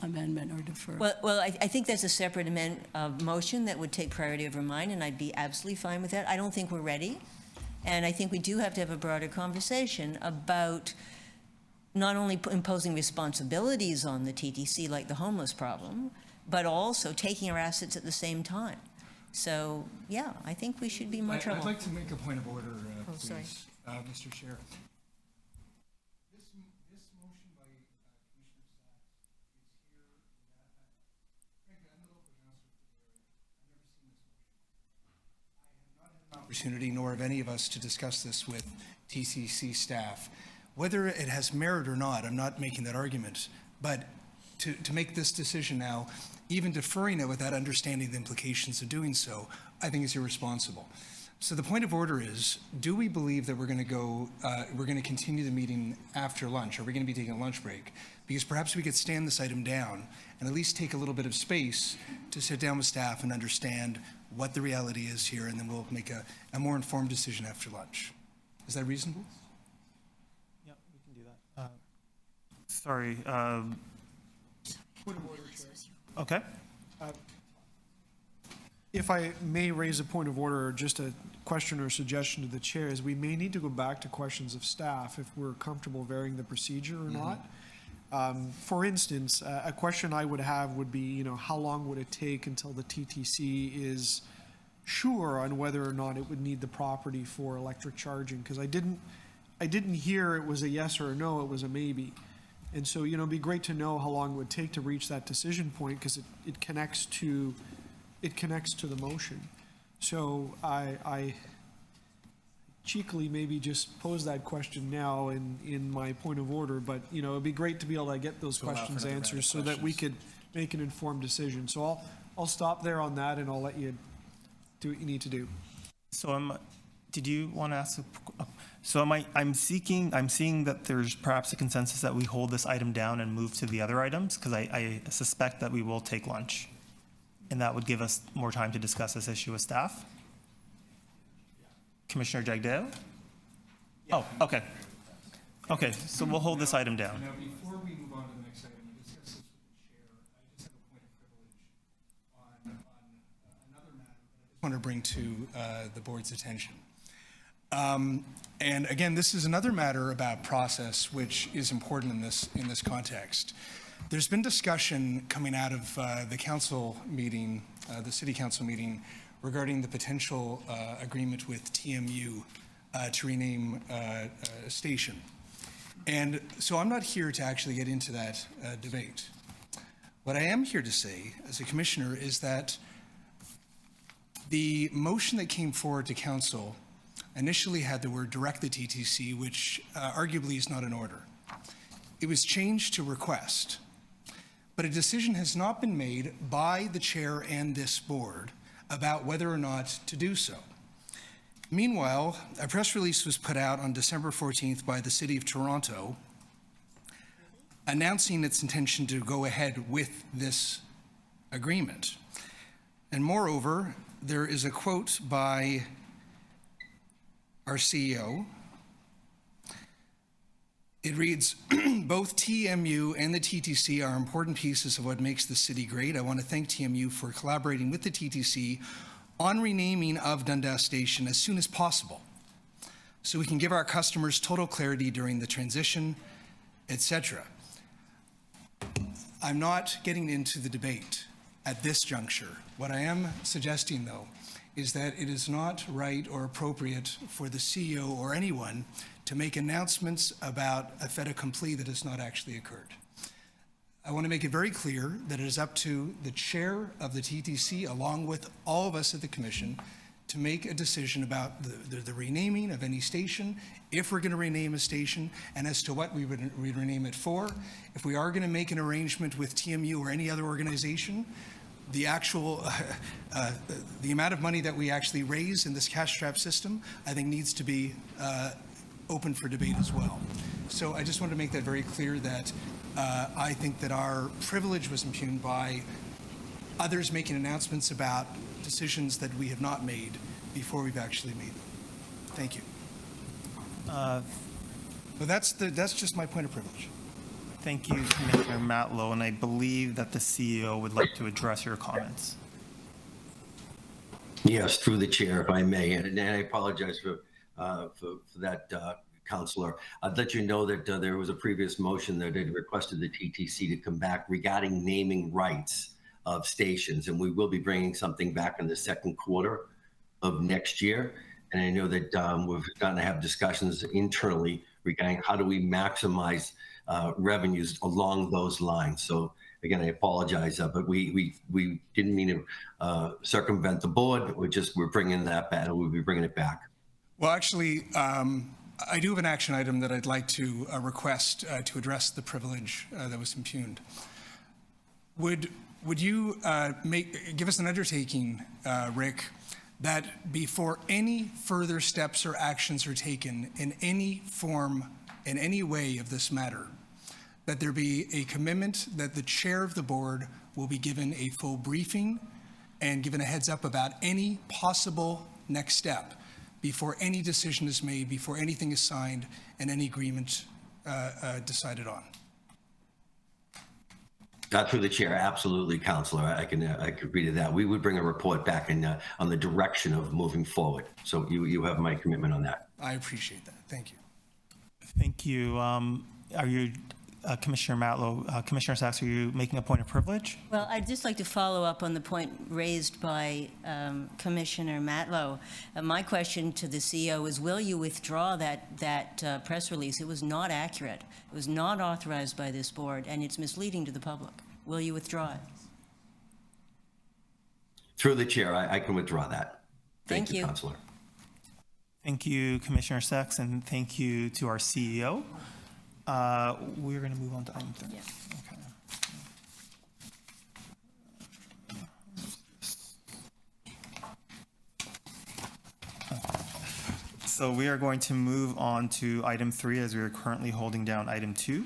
amendment or deferral. Well, I think that's a separate motion that would take priority over mine, and I'd be absolutely fine with that. I don't think we're ready. And I think we do have to have a broader conversation about not only imposing responsibilities on the TTC, like the homeless problem, but also taking our assets at the same time. So, yeah, I think we should be more trouble. I'd like to make a point of order, please, sorry. Mr. Chair. This motion by Commissioner Sachs is here. Frankly, I'm the local councillor for the area. I've never seen this motion. I have not had an opportunity, nor have any of us, to discuss this with TCC staff. Whether it has merit or not, I'm not making that argument, but to make this decision now, even deferring it without understanding the implications of doing so, I think is irresponsible. So the point of order is, do we believe that we're going to continue the meeting after lunch? Are we going to be taking a lunch break? Because perhaps we could stand this item down and at least take a little bit of space to sit down with staff and understand what the reality is here, and then we'll make a more informed decision after lunch. Is that reasonable? Yeah, we can do that. Sorry. Okay. If I may raise a point of order, or just a question or suggestion to the chair, is we may need to go back to questions of staff if we're comfortable varying the procedure or not. For instance, a question I would have would be, how long would it take until the TTC is sure on whether or not it would need the property for electric charging? Because I didn't hear it was a yes or a no, it was a maybe. And so, it'd be great to know how long it would take to reach that decision point, because it connects to the motion. So I cheekily maybe just pose that question now in my point of order, but, it'd be great to be able to get those questions answered so that we could make an informed decision. So I'll stop there on that, and I'll let you do what you need to do. So did you want to ask? I'm seeing that there's perhaps a consensus that we hold this item down and move to the other items, because I suspect that we will take lunch. And that would give us more time to discuss this issue with staff. Commissioner Jagdeo? Oh, okay. Okay, so we'll hold this item down. Now, before we move on to the next item and discuss this with the chair, I just have a point of privilege on another matter that I just want to bring to the board's attention. And again, this is another matter about process, which is important in this context. There's been discussion coming out of the council meeting, the city council meeting, regarding the potential agreement with TMU to rename a station. And so I'm not here to actually get into that debate. What I am here to say as a commissioner is that the motion that came forward to council initially had the word direct the TTC, which arguably is not in order. It was changed to request. But a decision has not been made by the chair and this board about whether or not to do so. Meanwhile, a press release was put out on December 14th by the City of Toronto announcing its intention to go ahead with this agreement. And moreover, there is a quote by our CEO. It reads, both TMU and the TTC are important pieces of what makes the city great. I want to thank TMU for collaborating with the TTC on renaming of Dundas Station as soon as possible, so we can give our customers total clarity during the transition, etc. I'm not getting into the debate at this juncture. What I am suggesting, though, is that it is not right or appropriate for the CEO or anyone to make announcements about a fait accompli that has not actually occurred. I want to make it very clear that it is up to the chair of the TTC, along with all of us at the commission, to make a decision about the renaming of any station, if we're going to rename a station, and as to what we would rename it for. If we are going to make an arrangement with TMU or any other organization, the actual, the amount of money that we actually raise in this cash trap system, I think needs to be open for debate as well. So I just wanted to make that very clear that I think that our privilege was impugned by others making announcements about decisions that we have not made before we've actually made them. Thank you. But that's just my point of privilege. Thank you, Commissioner Matlow, and I believe that the CEO would like to address your comments. Yes, through the chair, if I may, and I apologize for that, Councillor. I'd let you know that there was a previous motion that had requested the TTC to come back regarding naming rights of stations, and we will be bringing something back in the second quarter of next year. And I know that we've gotten to have discussions internally regarding how do we maximize revenues along those lines. So again, I apologize, but we didn't mean to circumvent the board. We're bringing that back. We'll be bringing it back. Well, actually, I do have an action item that I'd like to request to address the privilege that was impugned. Would you give us an undertaking, Rick, that before any further steps or actions are taken in any form, in any way of this matter, that there be a commitment that the chair of the board will be given a full briefing and given a heads up about any possible next step before any decision is made, before anything is signed and any agreement decided on? Through the chair, absolutely, Councillor. I can agree to that. We would bring a report back on the direction of moving forward. So you have my commitment on that. I appreciate that. Thank you. Thank you. Are you, Commissioner Matlow, Commissioner Sachs, are you making a point of privilege? Well, I'd just like to follow up on the point raised by Commissioner Matlow. My question to the CEO is, will you withdraw that press release? It was not accurate. It was not authorized by this board, and it's misleading to the public. Will you withdraw it? Through the chair, I can withdraw that. Thank you. Councillor. Thank you, Commissioner Sachs, and thank you to our CEO. We're going to move on to item 3. Yeah. Okay. So we are going to move on to item 3 as we are currently holding down item 2.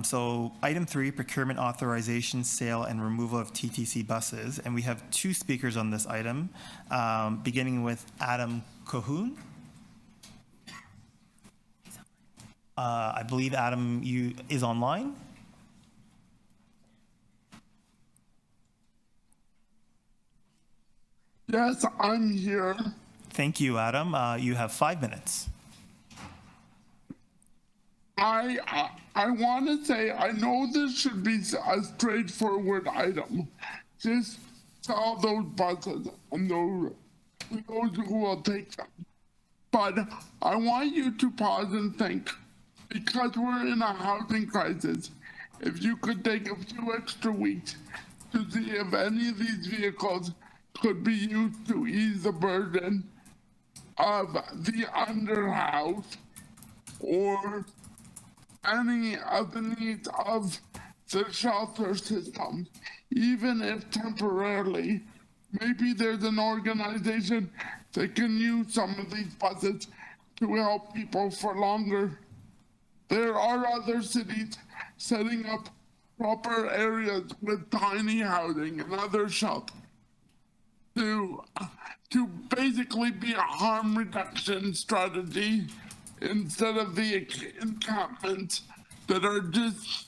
So item 3, procurement authorization, sale, and removal of TTC buses. And we have 2 speakers on this item, beginning with Adam Cahoon. I believe Adam is online. Yes, I'm here. Thank you, Adam. You have 5 minutes. I want to say, I know this should be a straightforward item. Just sell those buses and those who will take them. But I want you to pause and think, because we're in a housing crisis, if you could take a few extra weeks to see if any of these vehicles could be used to ease the burden of the underhoused or any of the needs of the shelter system, even if temporarily. Maybe there's an organization that can use some of these buses to help people for longer. There are other cities setting up proper areas with tiny housing and other shelters to basically be a harm reduction strategy instead of the encampments that are just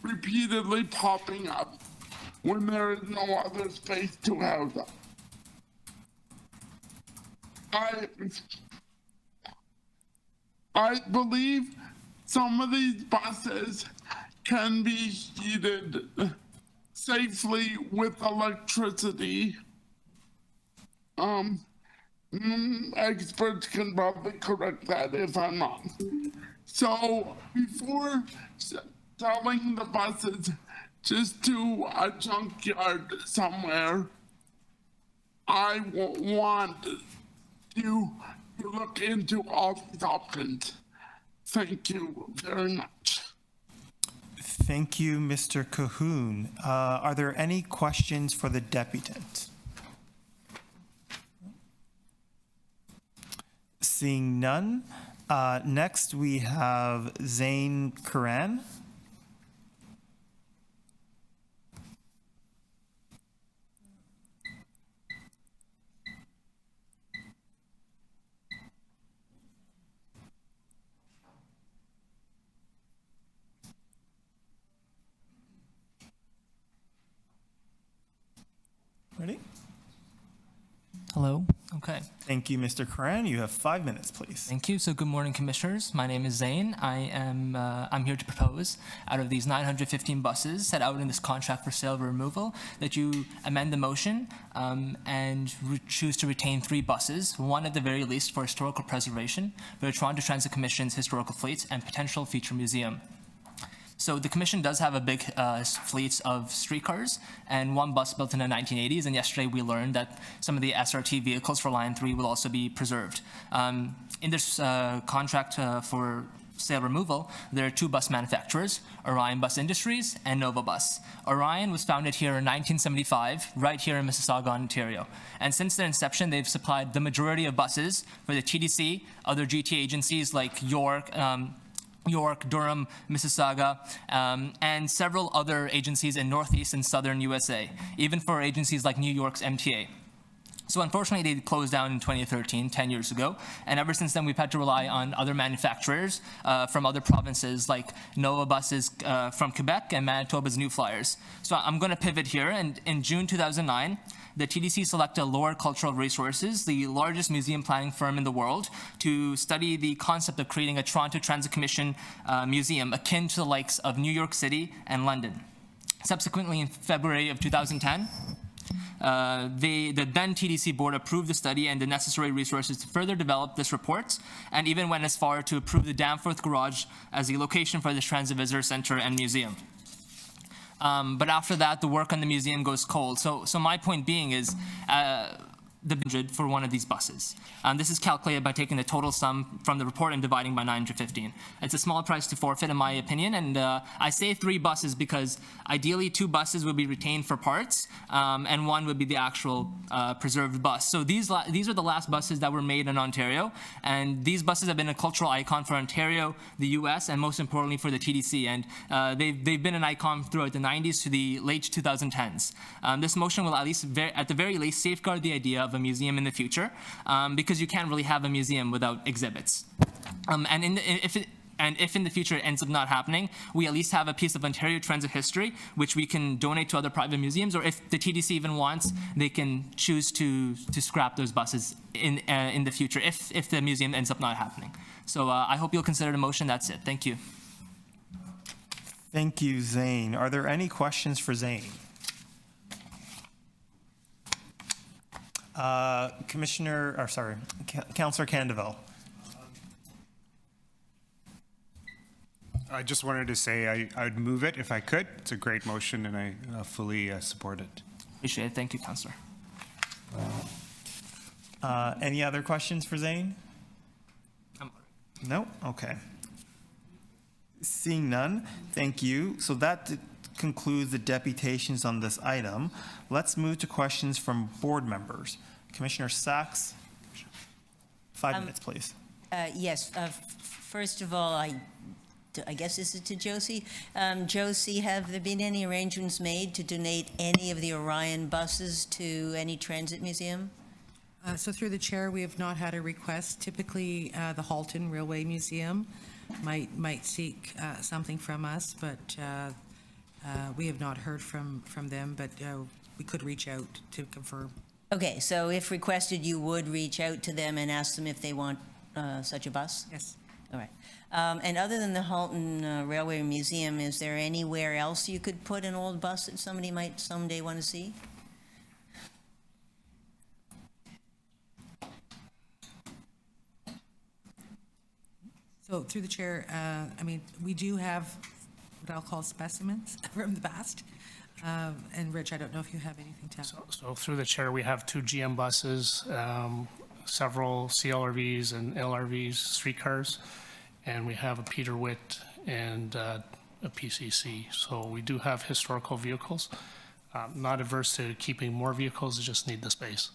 repeatedly popping up when there is no other space to house them. I believe some of these buses can be heated safely with electricity. Experts can probably correct that if I'm wrong. So before selling the buses just to a junkyard somewhere, I want you to look into all these options. Thank you very much. Thank you, Mr. Cahoon. Are there any questions for the deputant? Seeing none. Next, we have Zain Karan. Ready? Hello. Okay. Thank you, Mr. Karan. You have 5 minutes, please. Thank you. So good morning, commissioners. My name is Zain. I'm here to propose, out of these 915 buses set out in this contract for sale or removal, that you amend the motion and choose to retain 3 buses, one at the very least for historical preservation for the Toronto Transit Commission's historical fleets and potential future museum. So the commission does have a big fleet of streetcars and 1 bus built in the 1980s. And yesterday we learned that some of the SRT vehicles for Line 3 will also be preserved. In this contract for sale removal, there are 2 bus manufacturers, Orion Bus Industries and Nova Bus. Orion was founded here in 1975, right here in Mississauga, Ontario. And since their inception, they've supplied the majority of buses for the TTC, other GT agencies like York, Durham, Mississauga, and several other agencies in Northeast and Southern USA, even for agencies like New York's MTA. So unfortunately, they closed down in 2013, 10 years ago. And ever since then, we've had to rely on other manufacturers from other provinces like Nova Buses from Quebec and Manitoba's New Flyers. So I'm going to pivot here. And in June 2009, the TTC selected Lower Cultural Resources, the largest museum planning firm in the world, to study the concept of creating a Toronto Transit Commission museum akin to the likes of New York City and London. Subsequently, in February of 2010, the then TTC Board approved the study and the necessary resources to further develop this report, and even went as far to approve the Danforth Garage as the location for the Transit Visitor Center and museum. But after that, the work on the museum goes cold. So my point being is the budget for one of these buses. This is calculated by taking the total sum from the report and dividing by 915. It's a small price to forfeit, in my opinion, and I say 3 buses because ideally 2 buses would be retained for parts, and 1 would be the actual preserved bus. So these are the last buses that were made in Ontario, and these buses have been a cultural icon for Ontario, the U.S., and most importantly for the TTC, and they've been an icon throughout the 90s to the late 2010s. This motion will at the very least safeguard the idea of a museum in the future, because you can't really have a museum without exhibits. If in the future it ends up not happening, we at least have a piece of Ontario transit history which we can donate to other private museums, or if the TTC even wants, they can choose to scrap those buses in the future if the museum ends up not happening. So I hope you'll consider the motion. That's it. Thank you. Thank you, Zane. Are there any questions for Zane? Councillor Candeville. I just wanted to say I would move it if I could. It's a great motion, and I fully support it. Appreciate it. Thank you, Councillor. Any other questions for Zane? No? Okay. Seeing none, thank you. So that concludes the deputations on this item. Let's move to questions from board members. Commissioner Sachs, 5 minutes, please. Yes. First of all, I guess this is to Josie. Josie, have there been any arrangements made to donate any of the Orion buses to any transit museum? So through the chair, we have not had a request. Typically, the Halton Railway Museum might seek something from us, but we have not heard from them, but we could reach out to confirm. Okay, so if requested, you would reach out to them and ask them if they want such a bus? Yes. All right. And other than the Halton Railway Museum, is there anywhere else you could put an old bus that somebody might someday want to see? So through the chair, I mean, we do have what I'll call specimens from the past. And Rich, I don't know if you have anything to add. So through the chair, we have 2 GM buses, several CLRVs and LRVs, streetcars, and we have a Peter Witt and a PCC. So we do have historical vehicles. Not averse to keeping more vehicles, we just need the space.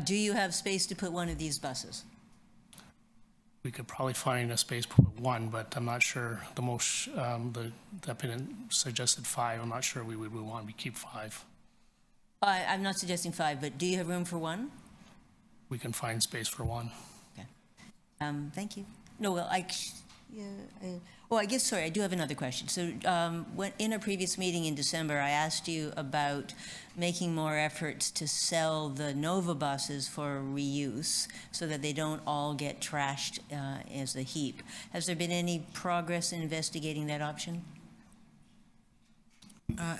Do you have space to put one of these buses? We could probably find a space to put 1, but I'm not sure. The applicant suggested 5. I'm not sure we would want to keep 5. I'm not suggesting 5, but do you have room for 1? We can find space for 1. Okay. Thank you. No, well, I guess, sorry, I do have another question. So when in a previous meeting in December, I asked you about making more efforts to sell the Nova buses for reuse so that they don't all get trashed as a heap. Has there been any progress in investigating that option?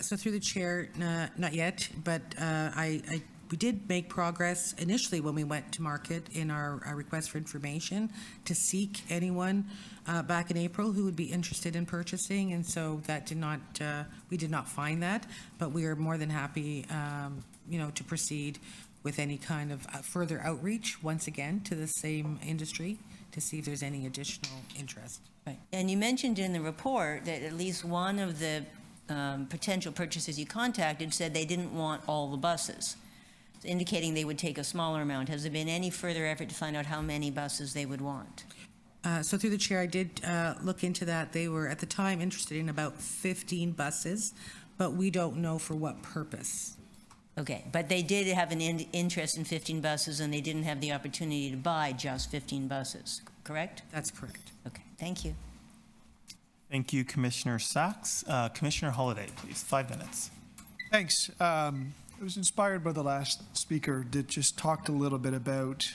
So through the chair, not yet, but we did make progress initially when we went to market in our request for information to seek anyone back in April who would be interested in purchasing, and so that did not, we did not find that, but we are more than happy, to proceed with any kind of further outreach once again to the same industry to see if there's any additional interest. Right. And you mentioned in the report that at least one of the potential purchasers you contacted said they didn't want all the buses, indicating they would take a smaller amount. Has there been any further effort to find out how many buses they would want? So through the chair, I did look into that. They were at the time interested in about 15 buses, but we don't know for what purpose. Okay, but they did have an interest in 15 buses, and they didn't have the opportunity to buy just 15 buses, correct? That's correct. Okay, thank you. Thank you, Commissioner Sachs. Commissioner Holiday, please, 5 minutes. Thanks. I was inspired by the last speaker that just talked a little bit about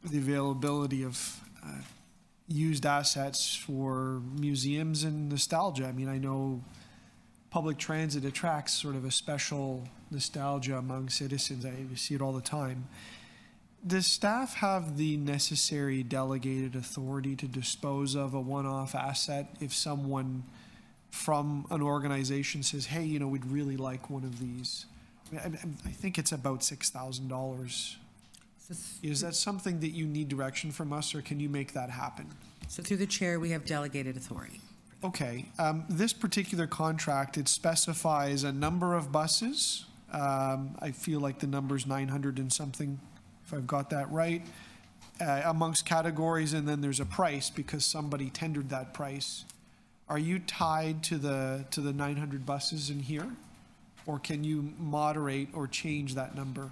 the availability of used assets for museums and nostalgia. I mean, I know public transit attracts sort of a special nostalgia among citizens. I see it all the time. Does staff have the necessary delegated authority to dispose of a one-off asset if someone from an organization says, hey, you know, we'd really like one of these? I think it's about $6,000. Is that something that you need direction from us, or can you make that happen? So through the chair, we have delegated authority. Okay. This particular contract, it specifies a number of buses. I feel like the number's 900 and something, if I've got that right, amongst categories, and then there's a price because somebody tendered that price. Are you tied to the 900 buses in here, or can you moderate or change that number?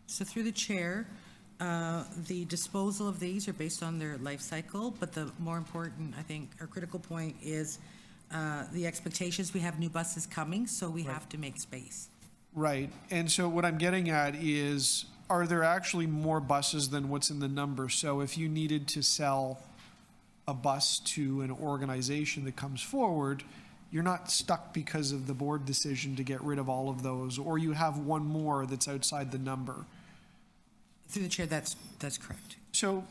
So through the chair, the disposal of these are based on their life cycle, but the more important, I think, or critical point is the expectations. We have new buses coming, so we have to make space. Right. And so what I'm getting at is, are there actually more buses than what's in the number? So if you needed to sell a bus to an organization that comes forward, you're not stuck because of the board decision to get rid of all of those, or you have one more that's outside the number. Through the chair, that's correct. So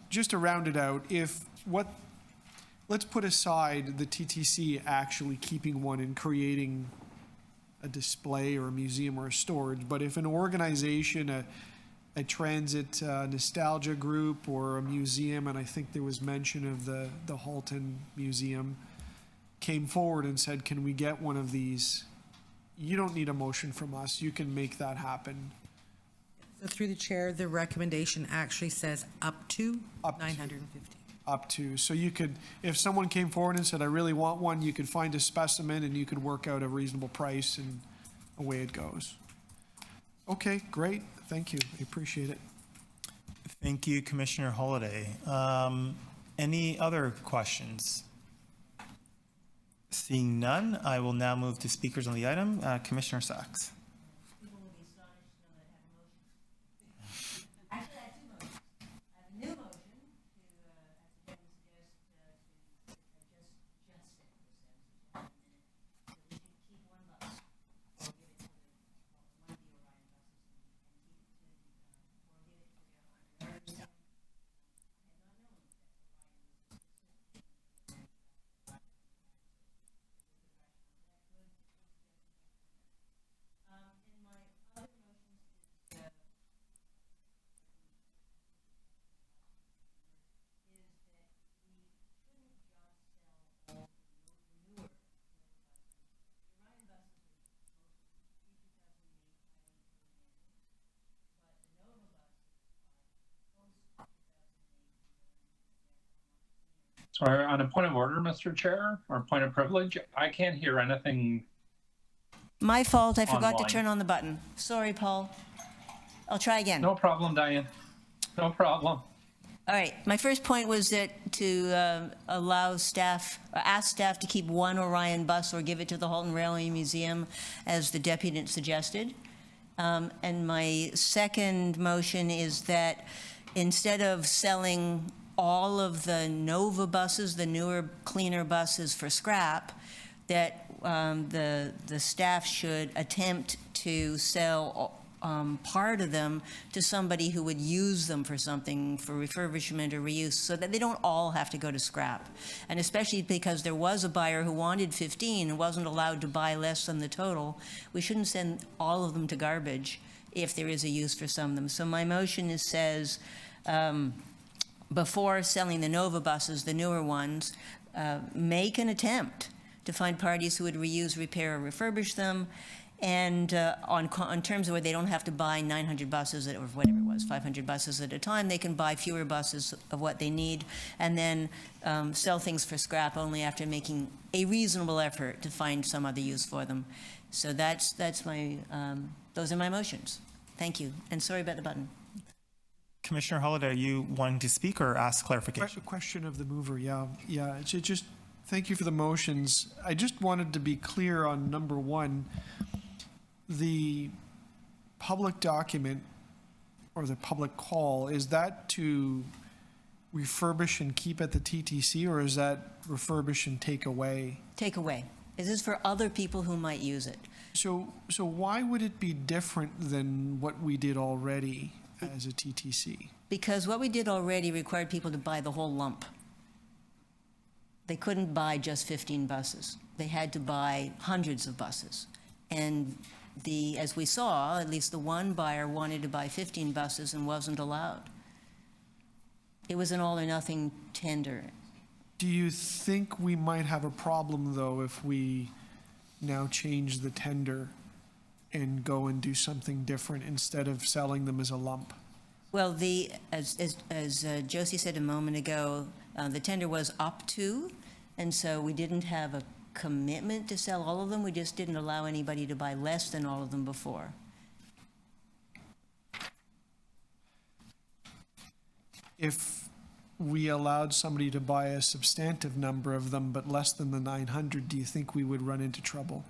just to round it out, let's put aside the TTC actually keeping one and creating a display or a museum or a storage, but if an organization, a transit nostalgia group or a museum, and I think there was mention of the Halton Museum, came forward and said, can we get one of these? You don't need a motion from us. You can make that happen. So through the chair, the recommendation actually says up to 950. Up to. So you could, if someone came forward and said, I really want one, you could find a specimen and you could work out a reasonable price, and away it goes. Okay, great. Thank you. I appreciate it. Thank you, Commissioner Holiday. Any other questions? Seeing none, I will now move to speakers on the item. Commissioner Sachs. Sorry, on a point of order, Mr. Chair, or point of privilege, I can't hear anything. My fault, I forgot to Online. turn on the button. Sorry, Paul. I'll try again. No problem, Diane. No problem. All right, my first point was that to allow staff, or ask staff to keep one Orion bus or give it to the Halton Railway Museum, as the deputant suggested. And my second motion is that instead of selling all of the Nova buses, the newer, cleaner buses for scrap, that the staff should attempt to sell part of them to somebody who would use them for something, for refurbishment or reuse, so that they don't all have to go to scrap. And especially because there was a buyer who wanted 15 and wasn't allowed to buy less than the total, we shouldn't send all of them to garbage if there is a use for some of them. So my motion says, before selling the Nova buses, the newer ones, make an attempt to find parties who would reuse, repair, or refurbish them, and on terms of where they don't have to buy 900 buses, or whatever it was, 500 buses at a time, they can buy fewer buses of what they need, and then sell things for scrap only after making a reasonable effort to find some other use for them. So that's my, those are my motions. Thank you, and sorry about the button. Commissioner Holiday, are you wanting to speak or ask clarification? Question of the mover, yeah. Just, thank you for the motions. I just wanted to be clear on number one, the public document or the public call, is that to refurbish and keep at the TTC, or is that refurbish and take away? Take away. This is for other people who might use it. So why would it be different than what we did already as a TTC? Because what we did already required people to buy the whole lump. They couldn't buy just 15 buses. They had to buy hundreds of buses. And as we saw, at least the one buyer wanted to buy 15 buses and wasn't allowed. It was an all or nothing tender. Do you think we might have a problem, though, if we now change the tender and go and do something different instead of selling them as a lump? Well, as Josie said a moment ago, the tender was up to, and so we didn't have a commitment to sell all of them. We just didn't allow anybody to buy less than all of them before. If we allowed somebody to buy a substantive number of them, but less than the 900, do you think we would run into trouble?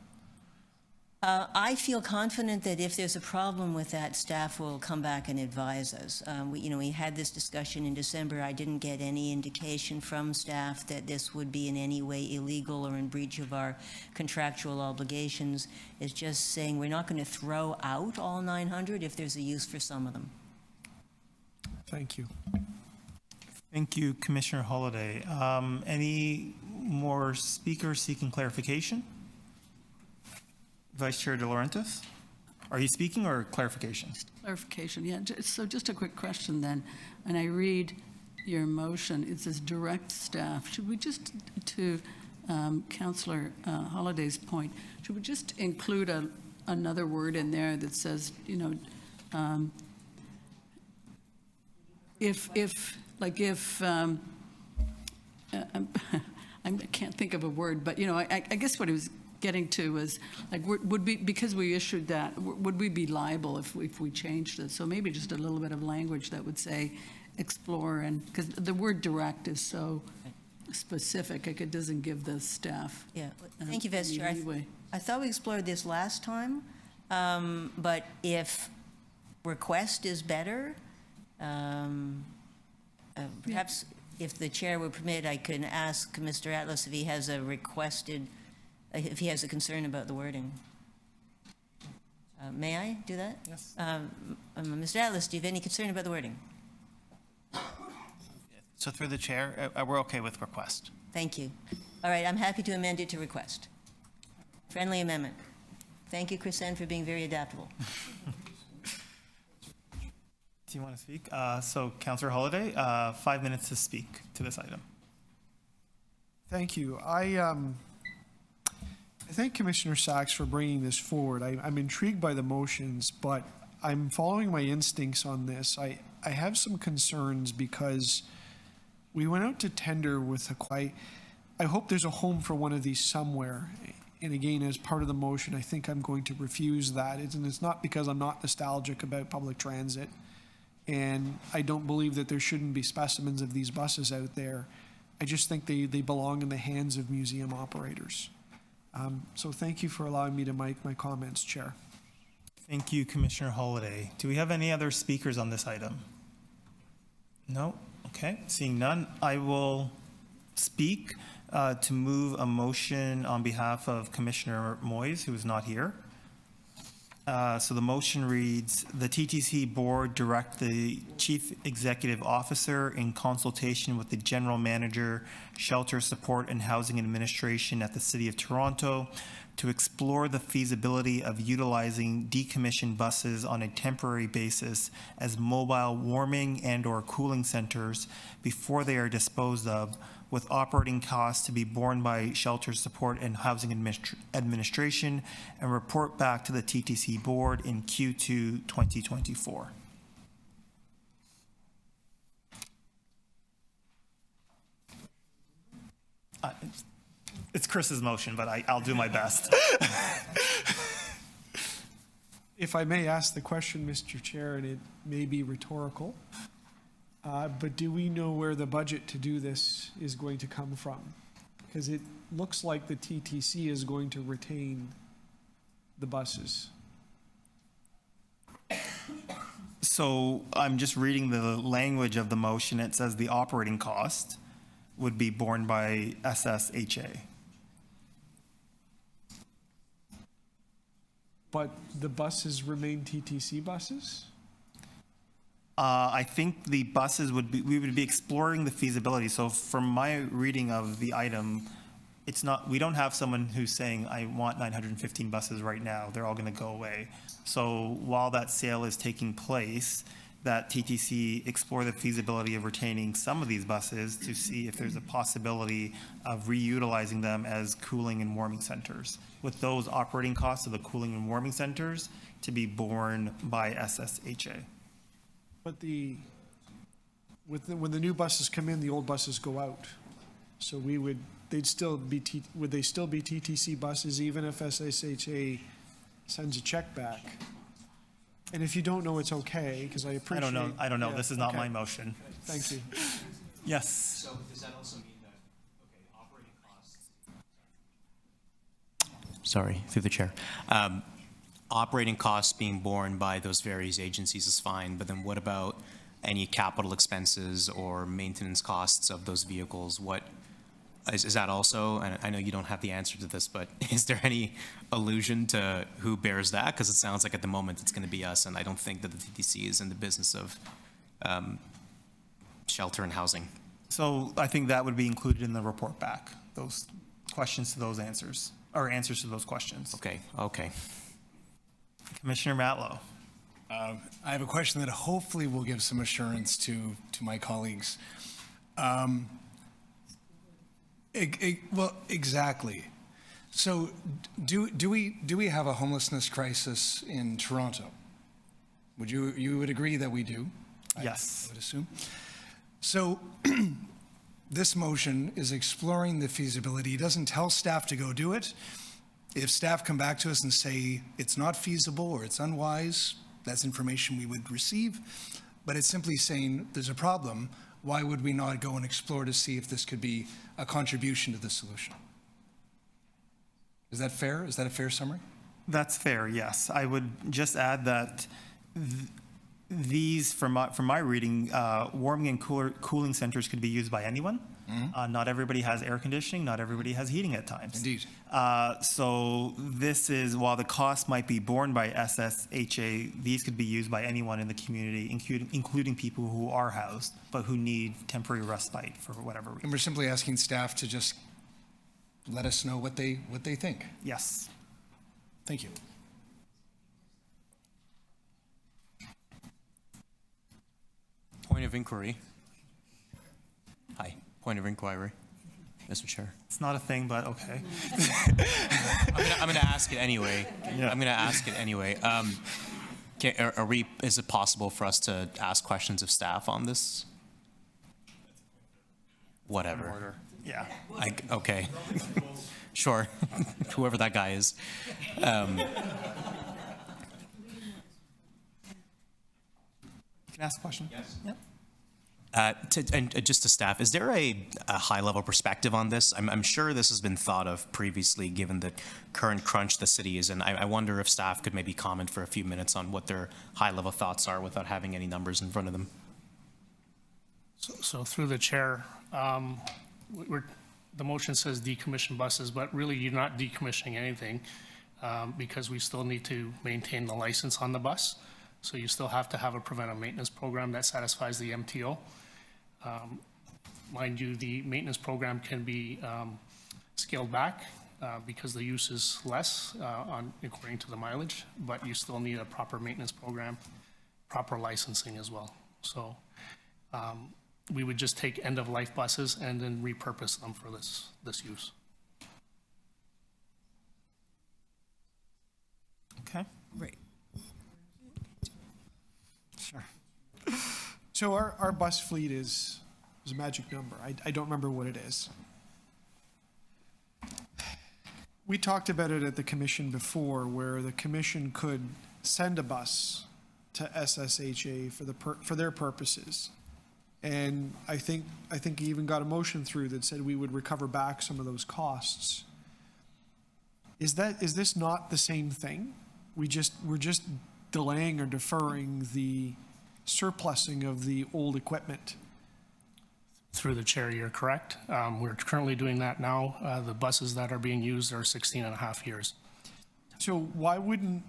I feel confident that if there's a problem with that, staff will come back and advise us. We had this discussion in December. I didn't get any indication from staff that this would be in any way illegal or in breach of our contractual obligations. It's just saying we're not going to throw out all 900 if there's a use for some of them. Thank you. Thank you, Commissioner Holiday. Any more speakers seeking clarification? Vice Chair De Laurentiis, are you speaking or clarification? Clarification, yeah. So just a quick question then. And I read your motion, it says direct staff. Should we just, to Councillor Holiday's point, should we just include another word in there that says, I can't think of a word, but, I guess what it was getting to is, like, would we, because we issued that, would we be liable if we changed it? So maybe just a little bit of language that would say explore, and because the word direct is so specific, it doesn't give the staff. Yeah, thank you, Vice Chair. Anyway. I thought we explored this last time, but if request is better, perhaps if the chair would permit, I can ask Mr. Atlas if he has if he has a concern about the wording. May I do that? Yes. Mr. Atlas, do you have any concern about the wording? So through the chair, we're okay with request. Thank you. All right, I'm happy to amend it to request. Friendly amendment. Thank you, Chrisanne, for being very adaptable. Do you want to speak? So, Councillor Holiday, 5 minutes to speak to this item. Thank you. I thank Commissioner Sachs for bringing this forward. I'm intrigued by the motions, but I'm following my instincts on this. I have some concerns because we went out to tender with I hope there's a home for one of these somewhere. And again, as part of the motion, I think I'm going to refuse that. And it's not because I'm not nostalgic about public transit. And I don't believe that there shouldn't be specimens of these buses out there. I just think they belong in the hands of museum operators. So thank you for allowing me to make my comments, Chair. Thank you, Commissioner Holiday. Do we have any other speakers on this item? No? Okay, seeing none, I will speak to move a motion on behalf of Commissioner Moyes, who is not here. So the motion reads, the TTC Board direct the Chief Executive Officer in consultation with the General Manager, Shelter Support and Housing Administration at the City of Toronto to explore the feasibility of utilizing decommissioned buses on a temporary basis as mobile warming and/or cooling centers before they are disposed of, with operating costs to be borne by Shelter Support and Housing Administration, and report back to the TTC Board in Q2 2024. It's Chris's motion, but I'll do my best. If I may ask the question, Mr. Chair, and it may be rhetorical, but do we know where the budget to do this is going to come from? Because it looks like the TTC is going to retain the buses. So I'm just reading the language of the motion. It says the operating cost would be borne by SSHA. But the buses remain TTC buses? I think the buses we would be exploring the feasibility. So from my reading of the item, it's not, we don't have someone who's saying, I want 915 buses right now. They're all going to go away. So while that sale is taking place, that TTC explore the feasibility of retaining some of these buses to see if there's a possibility of reutilizing them as cooling and warming centers, with those operating costs of the cooling and warming centers to be borne by SSHA. But when the new buses come in, the old buses go out. So would they still be TTC buses even if SSHA sends a check back? And if you don't know, it's okay, because I appreciate. I don't know. Yeah, This is not okay. my motion. Thank you. Yes. So does that also mean that, okay, operating costs? Sorry, through the chair. Operating costs being borne by those various agencies is fine, but then what about any capital expenses or maintenance costs of those vehicles? What is that also? And I know you don't have the answer to this, but is there any allusion to who bears that? Because it sounds like at the moment it's going to be us, and I don't think that the TTC is in the business of shelter and housing. So I think that would be included in the report back, those questions to those answers, or answers to those questions. Okay, okay. Commissioner Matlow. I have a question that hopefully will give some assurance to my colleagues. Well, exactly. So do we have a homelessness crisis in Toronto? You would agree that we do? Yes. I would assume. So this motion is exploring the feasibility. It doesn't tell staff to go do it. If staff come back to us and say it's not feasible or it's unwise, that's information we would receive. But it's simply saying there's a problem. Why would we not go and explore to see if this could be a contribution to the solution? Is that fair? Is that a fair summary? That's fair, yes. I would just add that these, from my reading, warming and cooling centers could be used by anyone. Not everybody has air conditioning, not everybody has heating at times. Indeed. So this is, while the cost might be borne by SSHA, these could be used by anyone in the community, including people who are housed, but who need temporary respite for whatever reason. And we're simply asking staff to just let us know what they think. Yes. Thank you. Point of inquiry. Hi, point of inquiry, Mr. Chair. It's not a thing, but okay. I'm going to ask it anyway. Yeah. I'm going to ask it anyway. Is it possible for us to ask questions of staff on this? Whatever. Order. Yeah. Okay. Sure. Whoever that guy is. You can ask a question. Yes. Yep. And just to staff, is there a high-level perspective on this? I'm sure this has been thought of previously, given the current crunch the city is in. I wonder if staff could maybe comment for a few minutes on what their high-level thoughts are without having any numbers in front of them. So through the chair, the motion says decommission buses, but really you're not decommissioning anything because we still need to maintain the license on the bus. So you still have to have a preventive maintenance program that satisfies the MTO. Mind you, the maintenance program can be scaled back because the use is less according to the mileage, but you still need a proper maintenance program, proper licensing as well. So we would just take end-of-life buses and then repurpose them for this use. Okay. Right. Sure. So our bus fleet is a magic number. I don't remember what it is. We talked about it at the commission before, where the commission could send a bus to SSHA for their purposes. And I think he even got a motion through that said we would recover back some of those costs. Is this not the same thing? We're just delaying or deferring the surplusing of the old equipment. Through the chair, you're correct. We're currently doing that now. The buses that are being used are 16 and a half years. So why would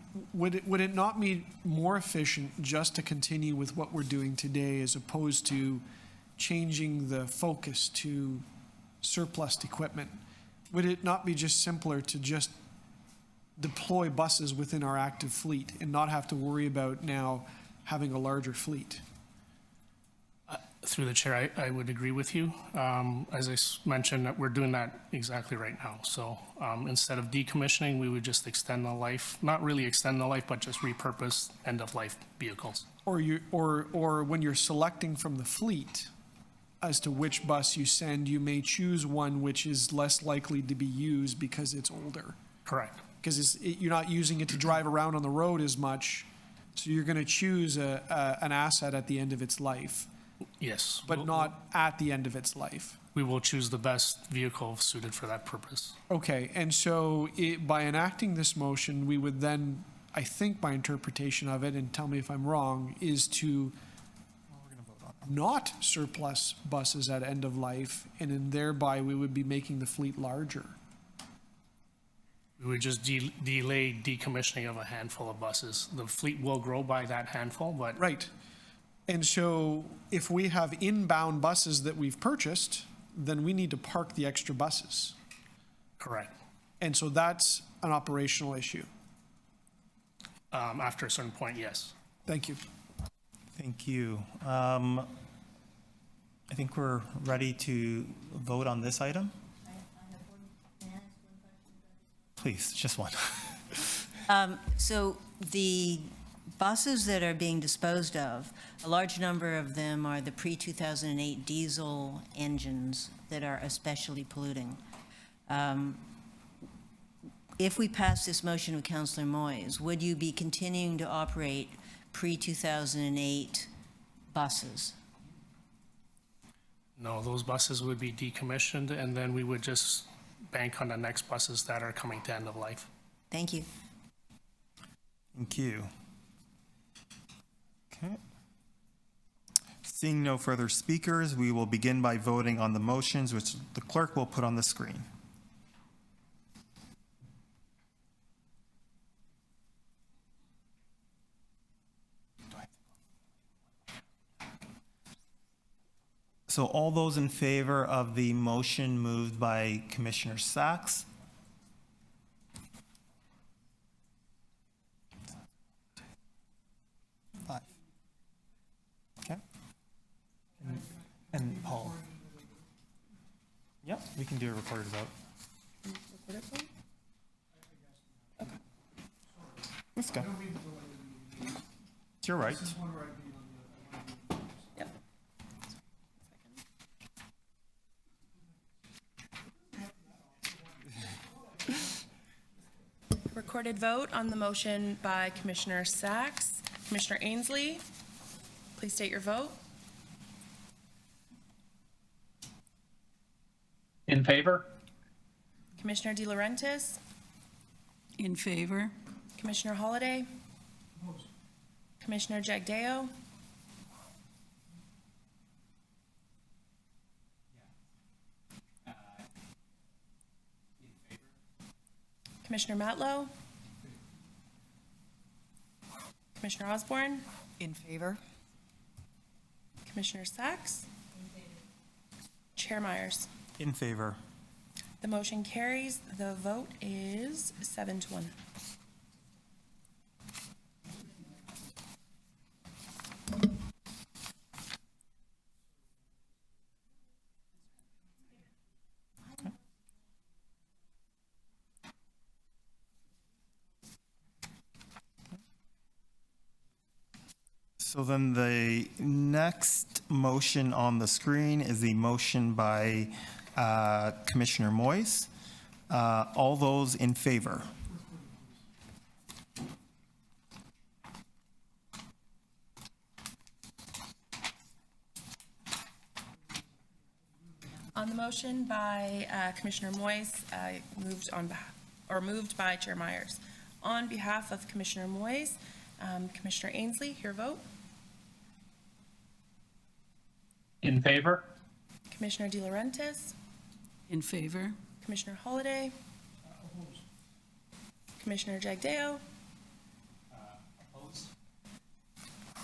it not be more efficient just to continue with what we're doing today as opposed to changing the focus to surplus equipment? Would it not be just simpler to just deploy buses within our active fleet and not have to worry about now having a larger fleet? Through the chair, I would agree with you. As I mentioned, we're doing that exactly right now. So instead of decommissioning, we would just extend the life, not really extend the life, but just repurpose end-of-life vehicles. Or when you're selecting from the fleet as to which bus you send, you may choose one which is less likely to be used because it's older. Correct. Because you're not using it to drive around on the road as much, so you're going to choose an asset at the end of its life. Yes. But not at the end of its life. We will choose the best vehicle suited for that purpose. Okay, and so by enacting this motion, we would then, I think my interpretation of it, and tell me if I'm wrong, is to not surplus buses at end of life, and then thereby we would be making the fleet larger. We would just delay decommissioning of a handful of buses. The fleet will grow by that handful, but. Right. And so if we have inbound buses that we've purchased, then we need to park the extra buses. Correct. And so that's an operational issue. After a certain point, yes. Thank you. Thank you. I think we're ready to vote on this item. Please, just one. So the buses that are being disposed of, a large number of them are the pre-2008 diesel engines that are especially polluting. If we pass this motion with Councillor Moyes, would you be continuing to operate pre-2008 buses? No, those buses would be decommissioned, and then we would just bank on the next buses that are coming to end of life. Thank you. Thank you. Okay. Seeing no further speakers, we will begin by voting on the motions, which the clerk will put on the screen. So all those in favor of the motion moved by Commissioner Sachs? Five. Okay. And Paul? Yep, we can do a recorded vote. Okay. Let's go. It's your right. Recorded vote on the motion by Commissioner Sachs. Commissioner Ainsley, please state your vote. In favor? Commissioner De Laurentiis? In favor. Commissioner Holliday? Commissioner Jagdeo? Commissioner Matlow? Commissioner Osborne? In favor. Commissioner Sachs? Chair Myers? In favor. The motion carries. The vote is 7-1. So then the next motion on the screen is the motion by Commissioner Moyes. All those in favor? On the motion by Commissioner Moyes, moved by Chair Myers. On behalf of Commissioner Moyes, Commissioner Ainsley, your vote. In favor? Commissioner De Laurentiis, In favor? Commissioner Holliday, Commissioner Jagdeo,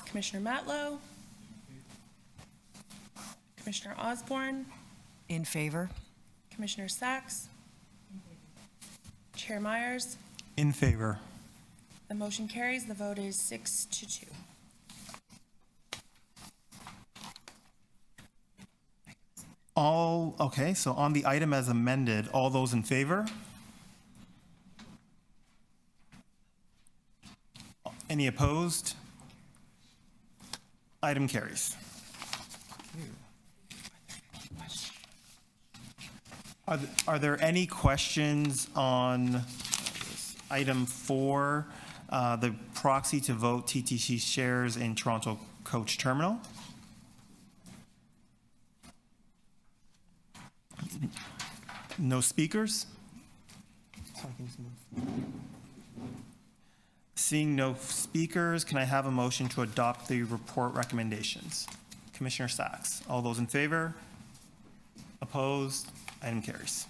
Commissioner Matlow, Commissioner Osborne, In favor? Commissioner Sachs, Chair Myers. In favor. The motion carries. The vote is 6-2. Okay, so on the item as amended, all those in favor? Any opposed? Item carries. Are there any questions on item 4, the proxy to vote TTC shares in Toronto Coach Terminal? No speakers? Seeing no speakers, can I have a motion to adopt the report recommendations? Commissioner Sachs, all those in favor? Opposed? Item carries.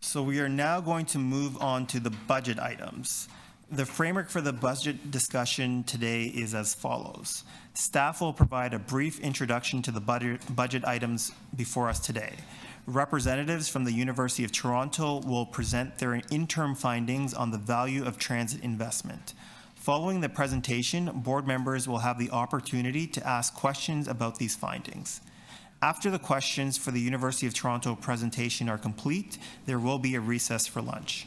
So we are now going to move on to the budget items. The framework for the budget discussion today is as follows. Staff will provide a brief introduction to the budget items before us today. Representatives from the University of Toronto will present their interim findings on the value of transit investment. Following the presentation, board members will have the opportunity to ask questions about these findings. After the questions for the University of Toronto presentation are complete, there will be a recess for lunch.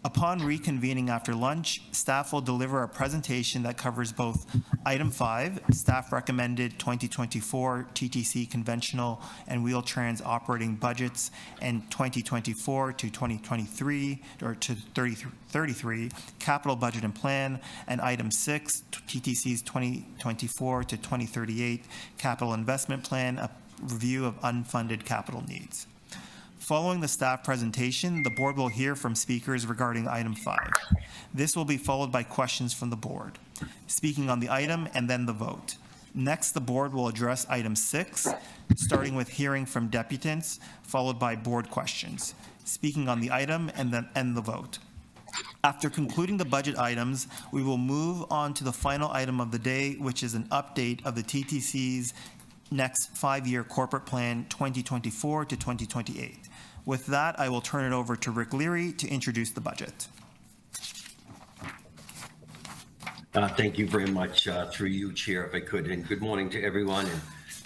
Upon reconvening after lunch, staff will deliver a presentation that covers both item 5, staff recommended 2024 TTC conventional and Wheel-Trans operating budgets, and 2024 to 2023 or to 33 capital budget and plan, and item 6, TTC's 2024 to 2038 capital investment plan, a review of unfunded capital needs. Following the staff presentation, the board will hear from speakers regarding item 5. This will be followed by questions from the board, speaking on the item and then the vote. Next, the board will address item 6, starting with hearing from deputants, followed by board questions, speaking on the item and then end the vote. After concluding the budget items, we will move on to the final item of the day, which is an update of the TTC's next 5-year corporate plan 2024 to 2028. With that, I will turn it over to Rick Leary to introduce the budget. Thank you very much, through you, Chair, if I could, and good morning to everyone, and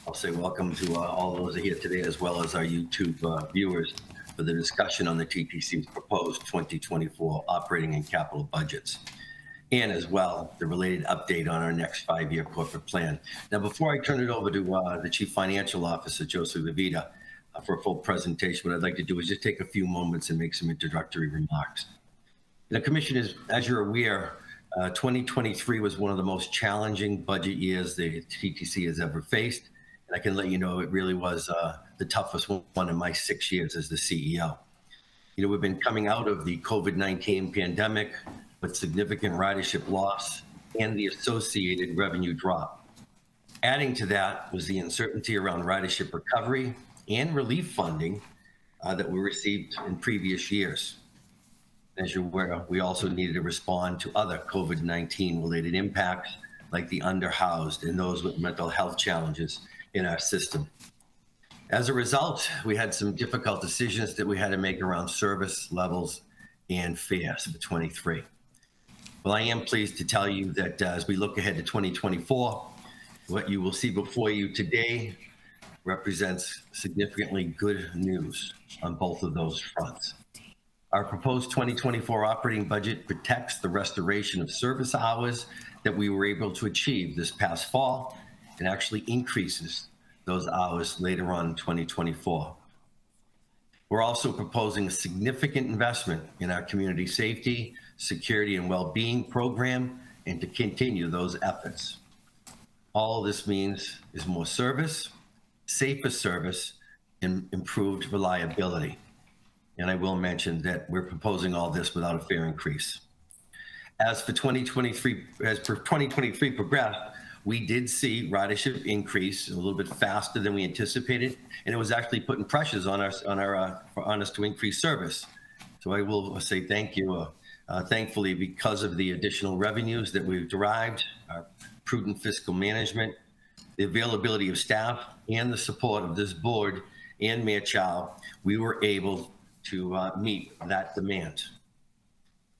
I'll say welcome to all those here today, as well as our YouTube viewers, for the discussion on the TTC's proposed 2024 operating and capital budgets, and as well, the related update on our next 5-year corporate plan. Now, before I turn it over to the Chief Financial Officer, Josie Levita, for a full presentation, what I'd like to do is just take a few moments and make some introductory remarks. The Commission, as you're aware, 2023 was one of the most challenging budget years the TTC has ever faced. And I can let you know it really was the toughest one in my 6 years as the CEO. You know, we've been coming out of the COVID-19 pandemic with significant ridership loss and the associated revenue drop. Adding to that was the uncertainty around ridership recovery and relief funding that we received in previous years. As you're aware, we also needed to respond to other COVID-19 related impacts like the underhoused and those with mental health challenges in our system. As a result, we had some difficult decisions that we had to make around service levels and fares for 23. Well, I am pleased to tell you that as we look ahead to 2024, what you will see before you today represents significantly good news on both of those fronts. Our proposed 2024 operating budget protects the restoration of service hours that we were able to achieve this past fall and actually increases those hours later on in 2024. We're also proposing a significant investment in our community safety, security, and well-being program, and to continue those efforts. All this means is more service, safer service, and improved reliability. And I will mention that we're proposing all this without a fare increase. As for 2023 progressed, we did see ridership increase a little bit faster than we anticipated, and it was actually putting pressures on us to increase service. So I will say thank you. Thankfully, because of the additional revenues that we've derived, our prudent fiscal management, the availability of staff, and the support of this board and Mayor Chow, we were able to meet that demand.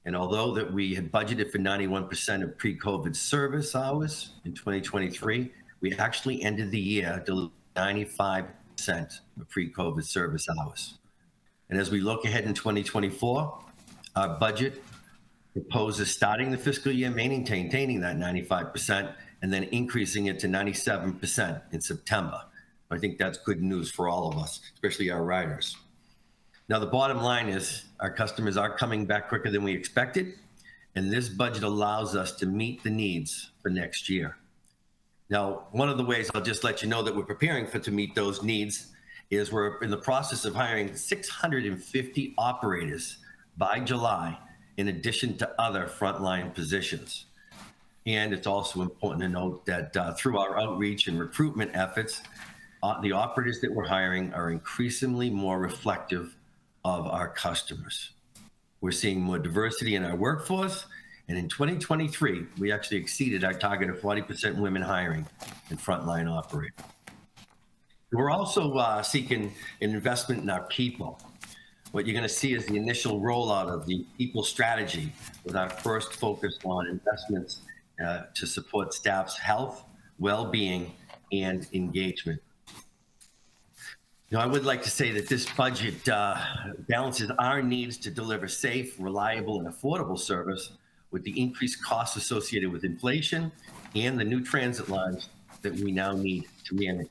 And although that we had budgeted for 91% of pre-COVID service hours in 2023, we actually ended the year delivering 95% of pre-COVID service hours. And as we look ahead in 2024, our budget proposes starting the fiscal year maintaining that 95% and then increasing it to 97% in September. I think that's good news for all of us, especially our riders. Now, the bottom line is our customers are coming back quicker than we expected, and this budget allows us to meet the needs for next year. Now, one of the ways I'll just let you know that we're preparing to meet those needs is we're in the process of hiring 650 operators by July, in addition to other frontline positions. And it's also important to note that through our outreach and recruitment efforts, the operators that we're hiring are increasingly more reflective of our customers. We're seeing more diversity in our workforce, and in 2023, we actually exceeded our target of 40% women hiring in frontline operators. We're also seeking an investment in our people. What you're going to see is the initial rollout of the people strategy, with our first focus on investments to support staff's health, well-being, and engagement. Now, I would like to say that this budget balances our needs to deliver safe, reliable, and affordable service with the increased costs associated with inflation and the new transit lines that we now need to manage.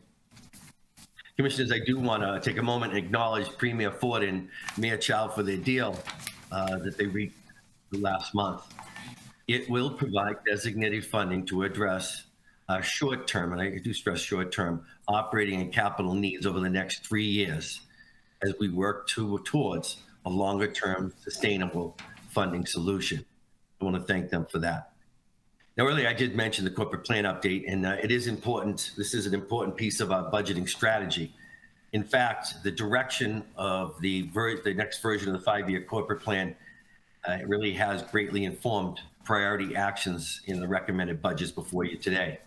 Commissioners, I do want to take a moment and acknowledge Premier Ford and Mayor Chow for their deal that they reached last month. It will provide designated funding to address short-term, and I do stress short-term, operating and capital needs over the next 3 years as we work towards a longer-term sustainable funding solution. I want to thank them for that. Now, earlier I did mention the corporate plan update, and it is important. This is an important piece of our budgeting strategy. In fact, the direction of the next version of the 5-year corporate plan really has greatly informed priority actions in the recommended budgets before you today.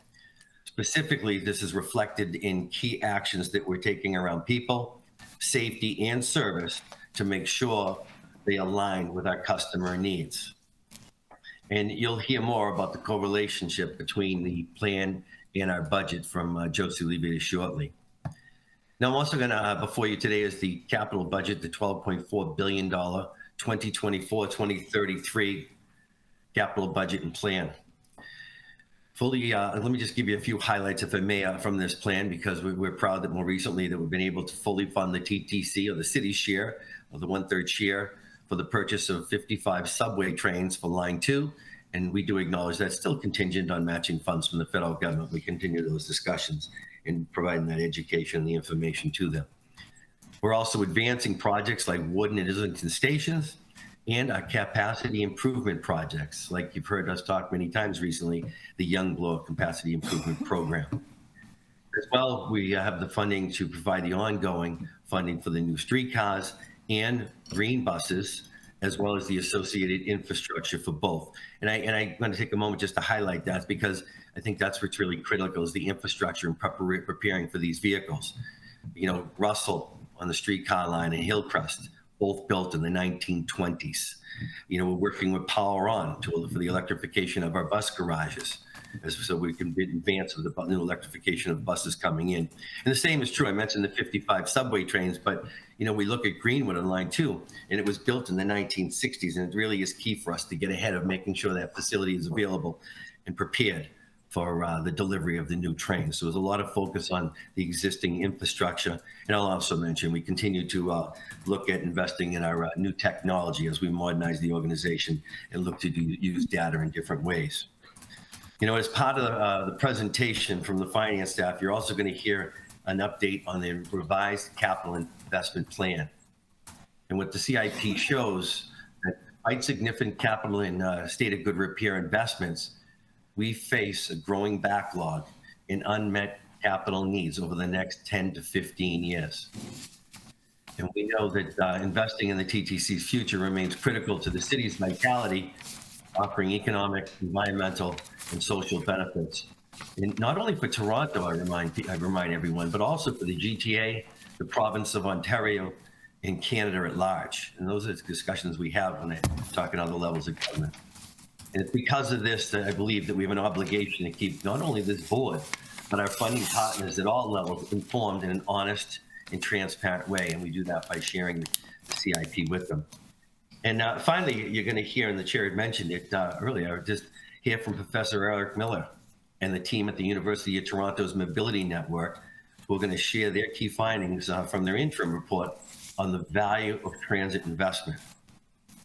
Specifically, this is reflected in key actions that we're taking around people, safety, and service to make sure they align with our customer needs. And you'll hear more about the correlationship between the plan and our budget from Josie Olivier shortly. Now, I'm also going to, before you today, is the capital budget, the $12.4 billion 2024-2033 capital budget and plan. Let me just give you a few highlights, if I may, from this plan, because we're proud that more recently that we've been able to fully fund the TTC, or the city's share, or the 1/3 share, for the purchase of 55 subway trains for Line 2. And we do acknowledge that's still contingent on matching funds from the federal government. We continue those discussions and providing that education and the information to them. We're also advancing projects like Woodin and Islington stations, and our capacity improvement projects, like you've heard us talk many times recently, the Young Bloor Capacity Improvement Program. As well, we have the funding to provide the ongoing funding for the new streetcars and green buses, as well as the associated infrastructure for both. And I'm going to take a moment just to highlight that, because I think that's what's really critical, is the infrastructure and preparing for these vehicles. You know, Russell on the streetcar line and Hillcrest, both built in the 1920s. You know, we're working with Power On for the electrification of our bus garages, so we can advance with the new electrification of buses coming in. And the same is true. I mentioned the 55 subway trains, but you know, we look at Greenwood on Line 2, and it was built in the 1960s, and it really is key for us to get ahead of making sure that facility is available and prepared for the delivery of the new trains. So there's a lot of focus on the existing infrastructure. And I'll also mention we continue to look at investing in our new technology as we modernize the organization and look to use data in different ways. You know, as part of the presentation from the finance staff, you're also going to hear an update on the revised capital investment plan. And what the CIP shows, that despite significant capital in state of good repair investments, we face a growing backlog in unmet capital needs over the next 10 to 15 years. And we know that investing in the TTC's future remains critical to the city's vitality, offering economic, environmental, and social benefits. And not only for Toronto, I remind everyone, but also for the GTA, the province of Ontario, and Canada at large. And those are the discussions we have when we're talking other levels of government. And it's because of this that I believe that we have an obligation to keep not only this board, but our funding partners at all levels informed in an honest and transparent way. And we do that by sharing the CIP with them. And finally, you're going to hear, and the chair had mentioned it earlier, just hear from Professor Eric Miller and the team at the University of Toronto's Mobility Network, who are going to share their key findings from their interim report on the value of transit investment.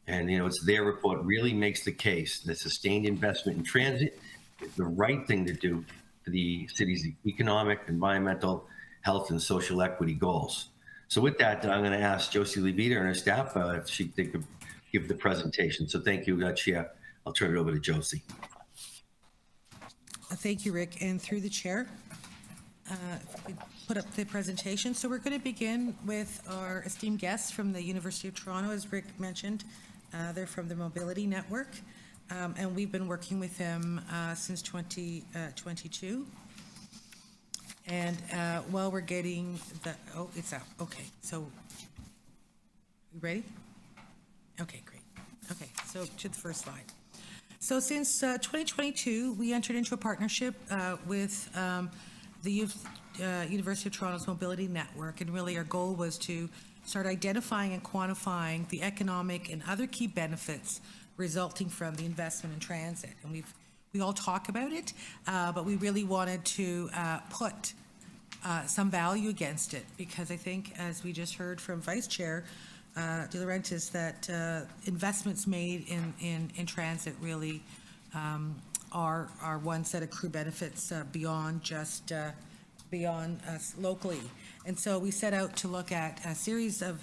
And, it's their report really makes the case that sustained investment in transit is the right thing to do for the city's economic, environmental, health, and social equity goals. So with that, I'm going to ask Josie Levita and her staff if they could give the presentation. So thank you, Chair. I'll turn it over to Josie. Thank you, Rick. And through the chair, if we could put up the presentation. So we're going to begin with our esteemed guests from the University of Toronto, as Rick mentioned. They're from the Mobility Network, and we've been working with them since 2022. And while we're getting the, it's out. Okay, so you ready? Okay, great. Okay, so to the first slide. So since 2022, we entered into a partnership with the University of Toronto's Mobility Network, and really our goal was to start identifying and quantifying the economic and other key benefits resulting from the investment in transit. And we all talk about it, but we really wanted to put some value against it, because I think, as we just heard from Vice Chair De Laurentiis, that investments made in transit really are ones that accrue benefits beyond just beyond us locally. And so we set out to look at a series of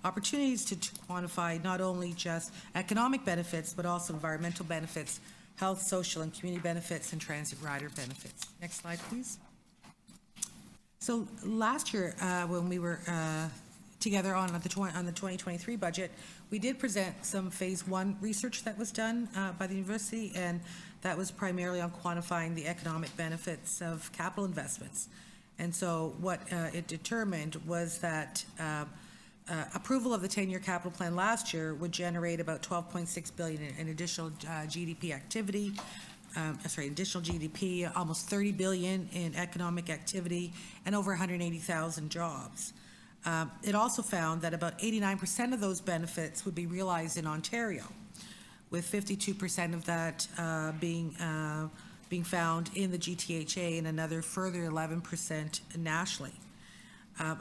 opportunities to quantify not only just economic benefits, but also environmental benefits, health, social, and community benefits, and transit rider benefits. Next slide, please. So last year, when we were together on the 2023 budget, we did present some phase 1 research that was done by the university, and that was primarily on quantifying the economic benefits of capital investments. And so what it determined was that approval of the 10-year capital plan last year would generate about $12.6 billion in additional GDP activity, additional GDP, almost $30 billion in economic activity, and over 180,000 jobs. It also found that about 89% of those benefits would be realized in Ontario, with 52% of that being found in the GTHA and another further 11% nationally.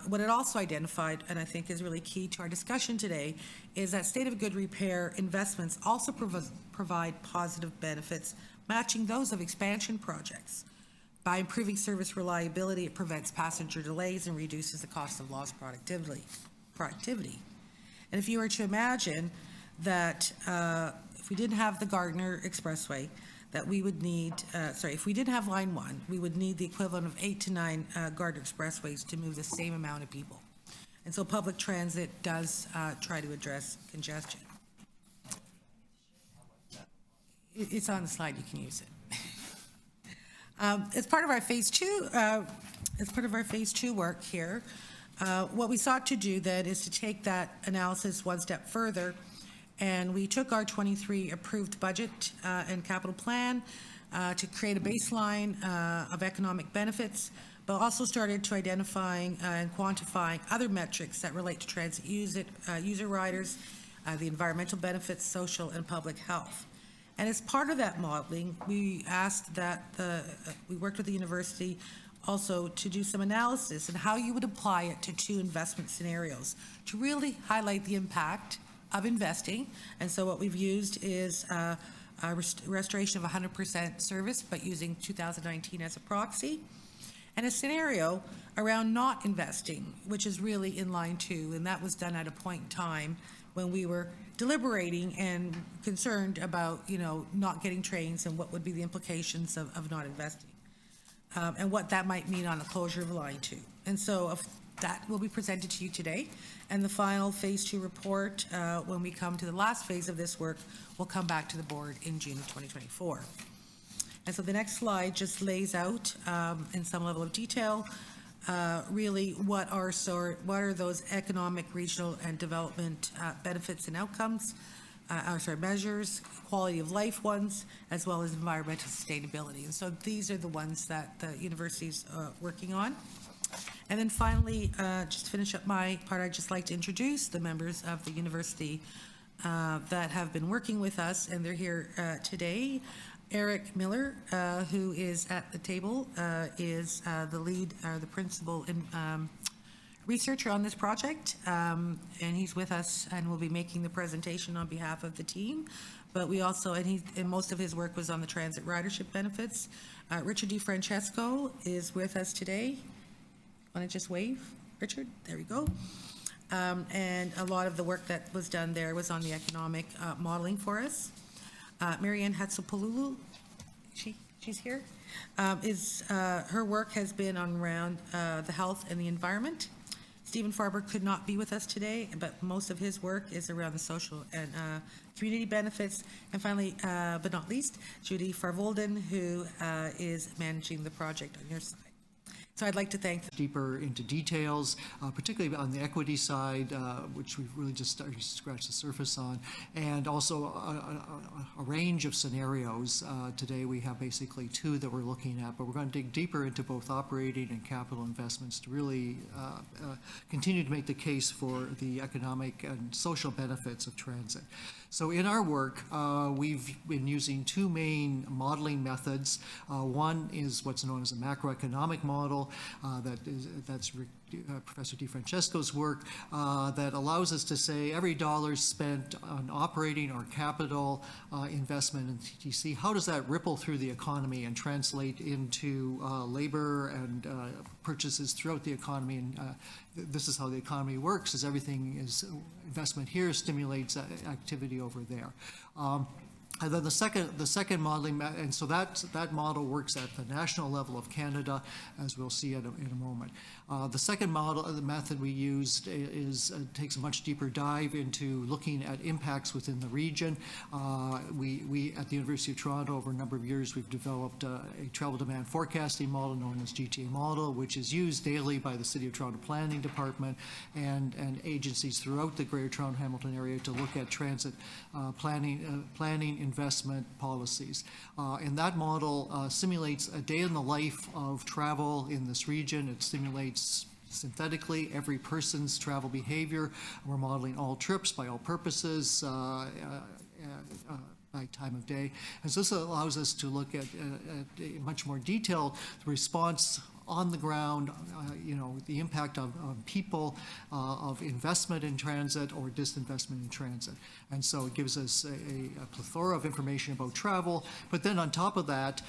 What it also identified, and I think is really key to our discussion today, is that state of good repair investments also provide positive benefits matching those of expansion projects. By improving service reliability, it prevents passenger delays and reduces the cost of lost productivity. And if you were to imagine that if we didn't have the Gardiner Expressway, that we would need, if we didn't have Line 1, we would need the equivalent of 8 to 9 Gardiner Expressways to move the same amount of people. And so public transit does try to address congestion. It's on the slide, you can use it. As part of our phase 2 work here, what we sought to do then is to take that analysis one step further, and we took our 23 approved budget and capital plan to create a baseline of economic benefits, but also started to identifying and quantifying other metrics that relate to transit user riders, the environmental benefits, social, and public health. And as part of that modeling, we asked that we worked with the university also to do some analysis and how you would apply it to 2 investment scenarios to really highlight the impact of investing. And so what we've used is a restoration of 100% service, but using 2019 as a proxy. and a scenario around not investing, which is really in line too, and that was done at a point in time when we were deliberating and concerned about, not getting trains and what would be the implications of not investing, and what that might mean on the closure of Line 2. And so that will be presented to you today, and the final Phase 2 report, when we come to the last phase of this work, will come back to the board in June of 2024. And so the next slide just lays out in some level of detail really what are those economic, regional, and development benefits and outcomes, measures, quality of life ones, as well as environmental sustainability. And so these are the ones that the university's working on. And then finally, just to finish up my part, I'd just like to introduce the members of the university that have been working with us, and they're here today. Eric Miller, who is at the table, is the lead, the principal researcher on this project, and he's with us and will be making the presentation on behalf of the team. But we also, and most of his work was on the transit ridership benefits. Richard DiFrancesco is with us today. Want to just wave, Richard? There we go. And a lot of the work that was done there was on the economic modeling for us. Marianne Hatsopouloulou, she's here. Her work has been on around the health and the environment. Stephen Farber could not be with us today, but most of his work is around the social and community benefits. And finally, but not least, Judy Farvolden, who is managing the project on your side. So I'd like to thank deeper into details, particularly on the equity side, which we've really just started to scratch the surface on, and also a range of scenarios. Today we have basically 2 that we're looking at, but we're going to dig deeper into both operating and capital investments to really continue to make the case for the economic and social benefits of transit. So in our work, we've been using 2 main modeling methods. One is what's known as a macroeconomic model. That's Professor DiFrancesco's work that allows us to say every dollar spent on operating or capital investment in TTC, how does that ripple through the economy and translate into labor and purchases throughout the economy? And this is how the economy works, is everything is investment here stimulates activity over there. And then the second modeling, and so that model works at the national level of Canada, as we'll see in a moment. The second model, the method we used takes a much deeper dive into looking at impacts within the region. We at the University of Toronto, over a number of years, we've developed a travel demand forecasting model known as GTA model, which is used daily by the City of Toronto Planning Department and agencies throughout the Greater Toronto Hamilton area to look at transit planning investment policies. And that model simulates a day in the life of travel in this region. It simulates synthetically every person's travel behavior. We're modeling all trips by all purposes, by time of day. And so this allows us to look at much more detailed response on the ground, the impact on people, of investment in transit or disinvestment in transit. And so it gives us a plethora of information about travel. But then on top of that,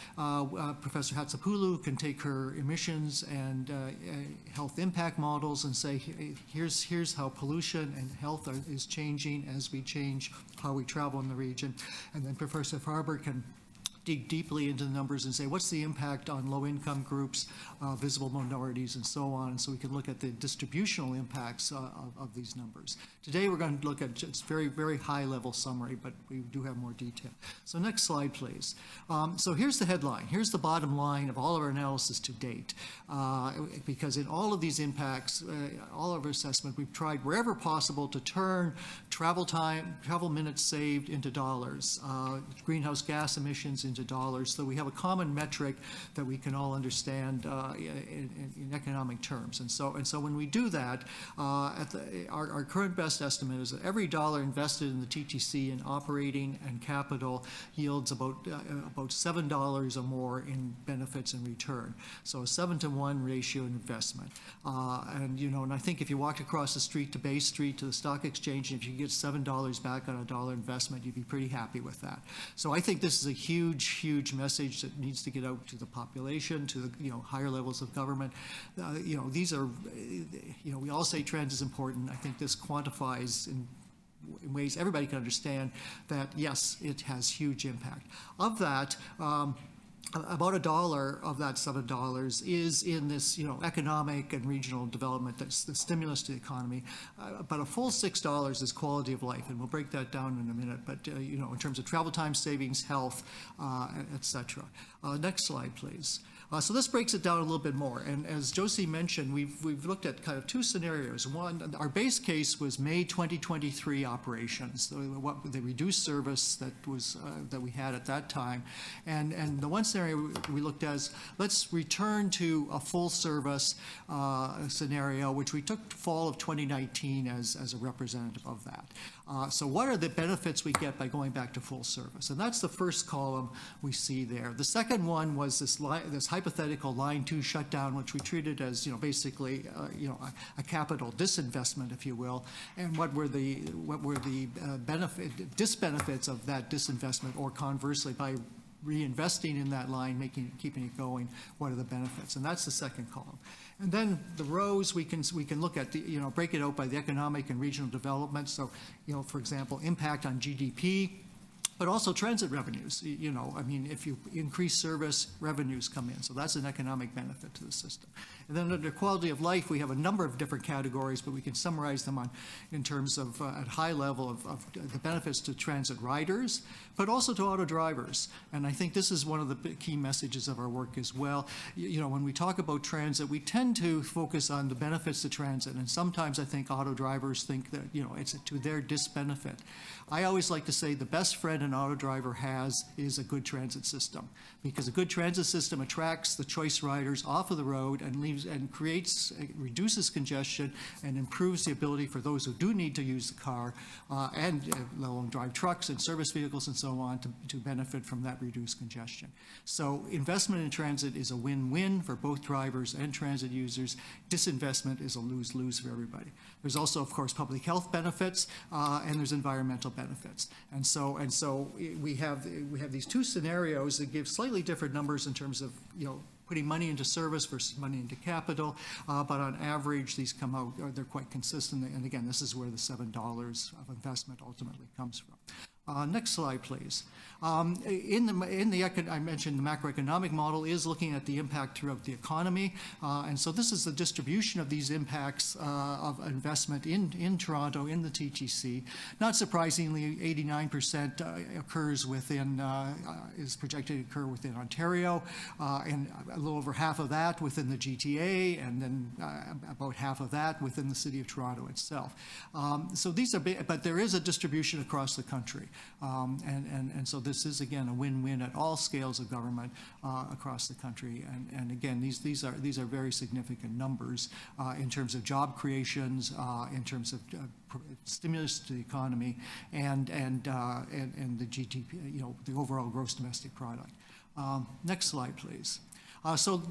Professor Hatzopoulou can take her emissions and health impact models and say, here's how pollution and health is changing as we change how we travel in the region. And then Professor Farber can dig deeply into the numbers and say, what's the impact on low-income groups, visible minorities, and so on, so we can look at the distributional impacts of these numbers. Today, we're going to look at just very, very high-level summary, but we do have more detail. So next slide, please. So here's the headline. Here's the bottom line of all of our analysis to date, because in all of these impacts, all of our assessment, we've tried wherever possible to turn travel time, travel minutes saved into dollars, greenhouse gas emissions into dollars, so we have a common metric that we can all understand in economic terms. And so when we do that, our current best estimate is that every dollar invested in the TTC in operating and capital yields about $7 or more in benefits and return. So a 7-to-1 ratio in investment. And I think if you walked across the street to Bay Street to the stock exchange, and if you get $7 back on a dollar investment, you'd be pretty happy with that. So I think this is a huge huge message that needs to get out to the population, to the, higher levels of government. These are, we all say transit is important. I think this quantifies in ways everybody can understand that, yes, it has huge impact. Of that, about $1 of that $7 is in this, economic and regional development, that's the stimulus to the economy. But a full $6 is quality of life, and we'll break that down in a minute. But in terms of travel time savings, health, et cetera. Next slide, please. So this breaks it down a little bit more. And as Josie mentioned, we've looked at kind of two scenarios. One, our base case was May 2023 operations, the reduced service that we had at that time. And the one scenario we looked at is, let's return to a full service scenario, which we took fall of 2019 as a representative of that. So what are the benefits we get by going back to full service? And that's the first column we see there. The second one was this hypothetical line 2 shutdown, which we treated as basically a capital disinvestment, if you will. And what were the disbenefits of that disinvestment, or conversely, by reinvesting in that line, keeping it going, what are the benefits? And that's the second column. And then the rows, we can look at, break it out by the economic and regional development. So, for example, impact on GDP, but also transit revenues. If you increase service, revenues come in. So that's an economic benefit to the system. And then under quality of life, we have a number of different categories, but we can summarize them in terms of, at high level, of the benefits to transit riders, but also to auto drivers. And I think this is one of the key messages of our work as well. When we talk about transit, we tend to focus on the benefits to transit, and sometimes I think auto drivers think that, it's to their disbenefit. I always like to say the best friend an auto driver has is a good transit system, because a good transit system attracts the choice riders off of the road and reduces congestion and improves the ability for those who do need to use the car and let-alone drive trucks and service vehicles and so on to benefit from that reduced congestion. So investment in transit is a win-win for both drivers and transit users. Disinvestment is a lose-lose for everybody. There's also, of course, public health benefits and there's environmental benefits. And so we have these two scenarios that give slightly different numbers in terms of putting money into service versus money into capital, but on average these come out, they're quite consistent. And again, this is where the $7 of investment ultimately comes from. Next slide, please. I mentioned the macroeconomic model is looking at the impact throughout the economy. And so this is the distribution of these impacts of investment in Toronto, in the TTC. Not surprisingly, 89% occurs within, is projected to occur within Ontario, and a little over half of that within the GTA, and then about half of that within the City of Toronto itself. So these are big, but there is a distribution across the country. And so this is, again, a win-win at all scales of government across the country. And again, these are very significant numbers in terms of job creations, in terms of stimulus to the economy, and the GDP, the overall gross domestic product. Next slide, please. So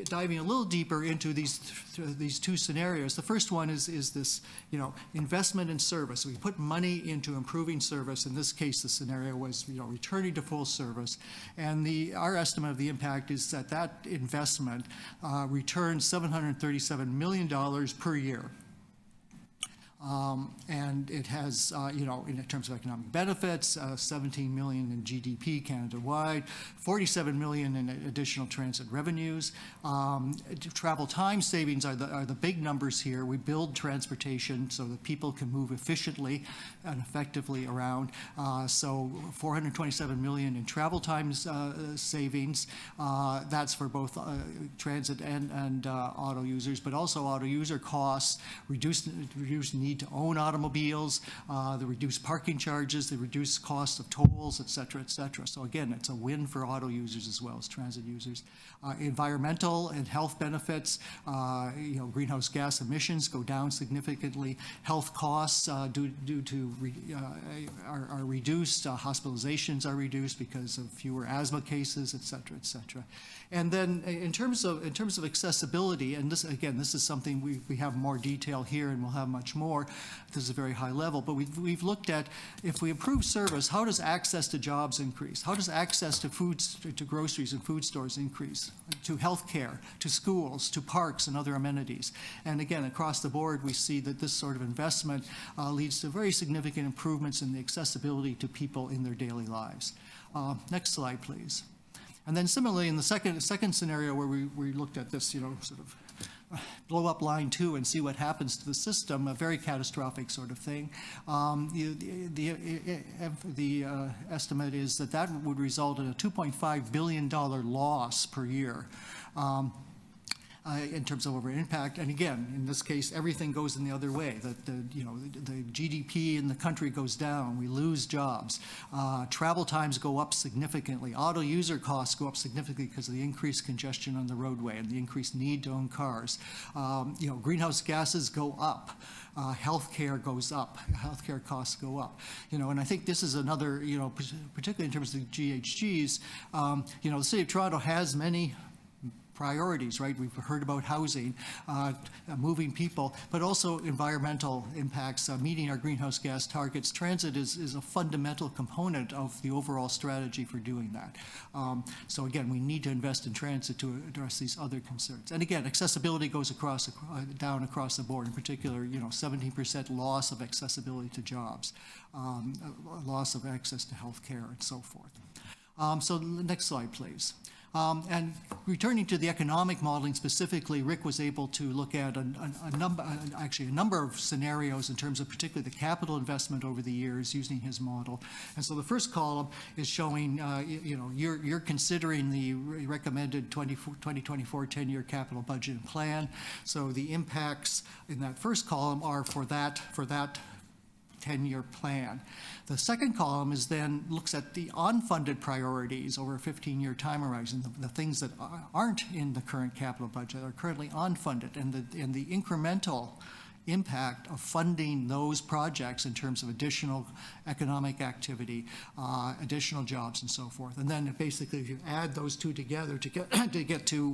diving a little deeper into these two scenarios, the first one is this, investment in service. We put money into improving service. In this case, the scenario was, returning to full service. And our estimate of the impact is that investment returns $737 million per year. And it has, in terms of economic benefits, 17 million in GDP Canada-wide, 47 million in additional transit revenues. Travel time savings are the big numbers here. We build transportation so that people can move efficiently and effectively around. So 427 million in travel times savings. That's for both transit and auto users, but also auto user costs, reduced need to own automobiles, the reduced parking charges, the reduced cost of tolls, et cetera, et cetera. So again, it's a win for auto users as well as transit users. Environmental and health benefits, greenhouse gas emissions go down significantly. Health costs are reduced. Hospitalizations are reduced because of fewer asthma cases, et cetera, et cetera. And then in terms of accessibility, and this is something we have more detail here and we'll have much more. more. This is a very high level, but we've looked at, if we improve service, how does access to jobs increase? How does access to foods, to groceries and food stores increase? To healthcare, to schools, to parks and other amenities. And again, across the board, we see that this sort of investment leads to very significant improvements in the accessibility to people in their daily lives. Next slide, please. And then similarly, in the second scenario where we looked at this, sort of blow up line 2 and see what happens to the system, a very catastrophic sort of thing. The estimate is that would result in a $2.5 billion loss per year. In terms of over impact, and again, in this case, everything goes in the other way. That the GDP in the country goes down. We lose jobs. Travel times go up significantly. Auto user costs go up significantly because of the increased congestion on the roadway and the increased need to own cars. Greenhouse gases go up. Healthcare goes up. Healthcare costs go up. And I think this is another. Particularly in terms of the GHGs. The City of Toronto has many priorities, right? We've heard about housing, moving people, but also environmental impacts, meeting our greenhouse gas targets. Transit is a fundamental component of the overall strategy for doing that. So again, we need to invest in transit to address these other concerns. And again, accessibility goes down across the board. In particular, 17% loss of accessibility to jobs, loss of access to health care, and so forth. So next slide, please. And returning to the economic modeling specifically, Rick was able to look at a number of scenarios in terms of particularly the capital investment over the years using his model. And so the first column is showing, you're considering the recommended 2024 10-year capital budget and plan. So the impacts in that first column are for that 10-year plan. The second column looks at the unfunded priorities over a 15-year time horizon, the things that aren't in the current capital budget are currently unfunded, and the incremental impact of funding those projects in terms of additional economic activity, additional jobs, and so forth. And then basically, if you add those two together to get to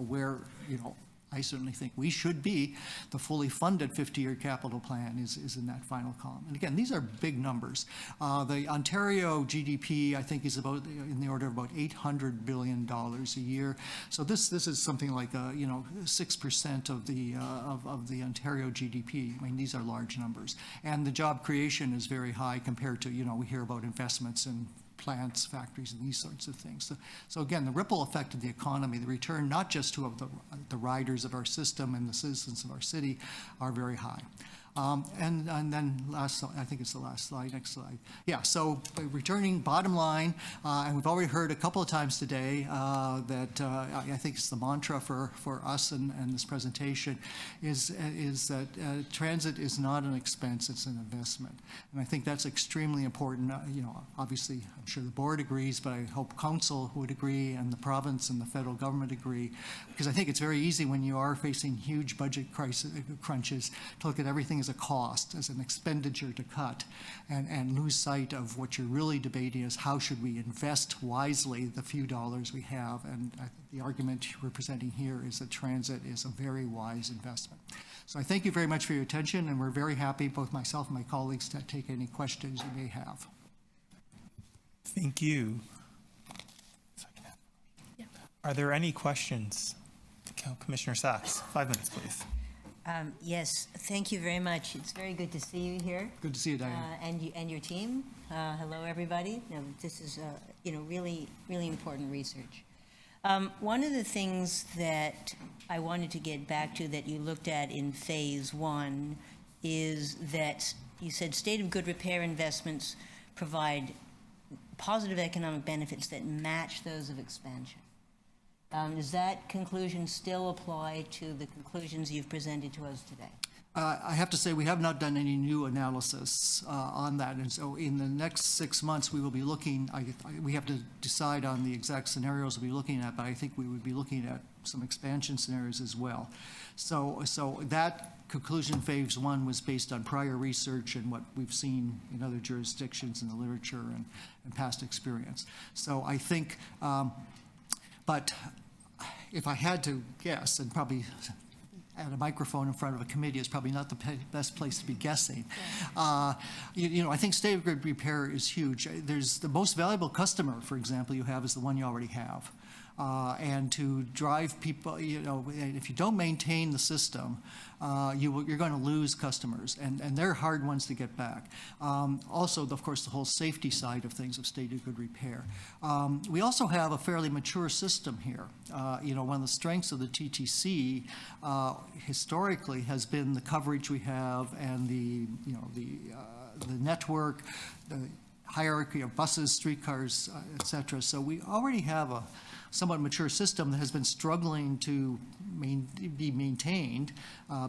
where I certainly think we should be, the fully funded 50-year capital plan is in that final column. And again, these are big numbers. The Ontario GDP, I think, is about in the order of about $800 billion a year. So this is something like 6% of the Ontario GDP. I mean, these are large numbers. And the job creation is very high compared to, we hear about investments in plants, factories, and these sorts of things. So again, the ripple effect of the economy, the return not just to the riders of our system and the citizens of our city are very high. And then last, I think it's the last slide, next slide. Yeah, so returning bottom line, and we've already heard a couple of times today that I think it's the mantra for us and this presentation is that transit is not an expense, it's an investment. And I think that's extremely important. Obviously, I'm sure the board agrees, but I hope council would agree and the province and the federal government agree, because I think it's very easy when you are facing huge budget crunches to look at everything as a cost, as an expenditure to cut, and lose sight of what you're really debating is how should we invest wisely the few dollars we have. And I think the argument we're presenting here is that transit is a very wise investment. So I thank you very much for your attention, and we're very happy, both myself and my colleagues, to take any questions you may have. Thank you. Are there any questions? Commissioner Sachs, 5 minutes, please. Yes, thank you very much. It's very good to see you here. Good to see you, Diane. And your team. Hello, everybody. This is really, really important research. One of the things that I wanted to get back to that you looked at in phase 1 is that you said state of good repair investments provide positive economic benefits that match those of expansion. Does that conclusion still apply to the conclusions you've presented to us today? I have to say we have not done any new analysis on that, and so in the next 6 months we will be looking. We have to decide on the exact scenarios we'll be looking at, but I think we would be looking at some expansion scenarios as well. So that conclusion phase 1 was based on prior research and what we've seen in other jurisdictions in the literature and past experience. So I think, but if I had to guess, and probably at a microphone in front of a committee is probably not the best place to be guessing. I think state of good repair is huge. There's the most valuable customer, for example, you have is the one you already have. And to drive people, if you don't maintain the system, you're going to lose customers, and they're hard ones to get back. Also, of course, the whole safety side of things of state of good repair. We also have a fairly mature system here. One of the strengths of the TTC historically has been the coverage we have and the network, the hierarchy of buses, streetcars, et cetera. So we already have a somewhat mature system that has been struggling to be maintained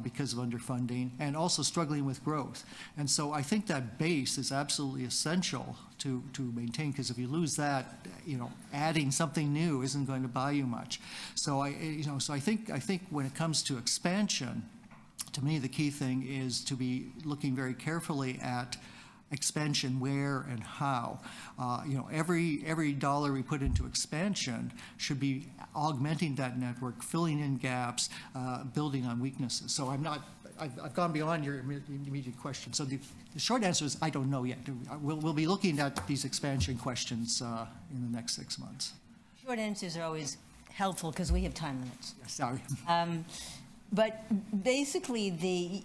because of underfunding and also struggling with growth. And so I think that base is absolutely essential to maintain, because if you lose that, adding something new isn't going to buy you much. So I think when it comes to expansion, to me the key thing is to be looking very carefully at expansion, where and how. Every dollar we put into expansion should be augmenting that network, filling in gaps, building on weaknesses. So I've gone beyond your immediate question. So the short answer is I don't know yet. We'll be looking at these expansion questions in the next 6 months. Short answers are always helpful because we have time limits. Sorry. But basically,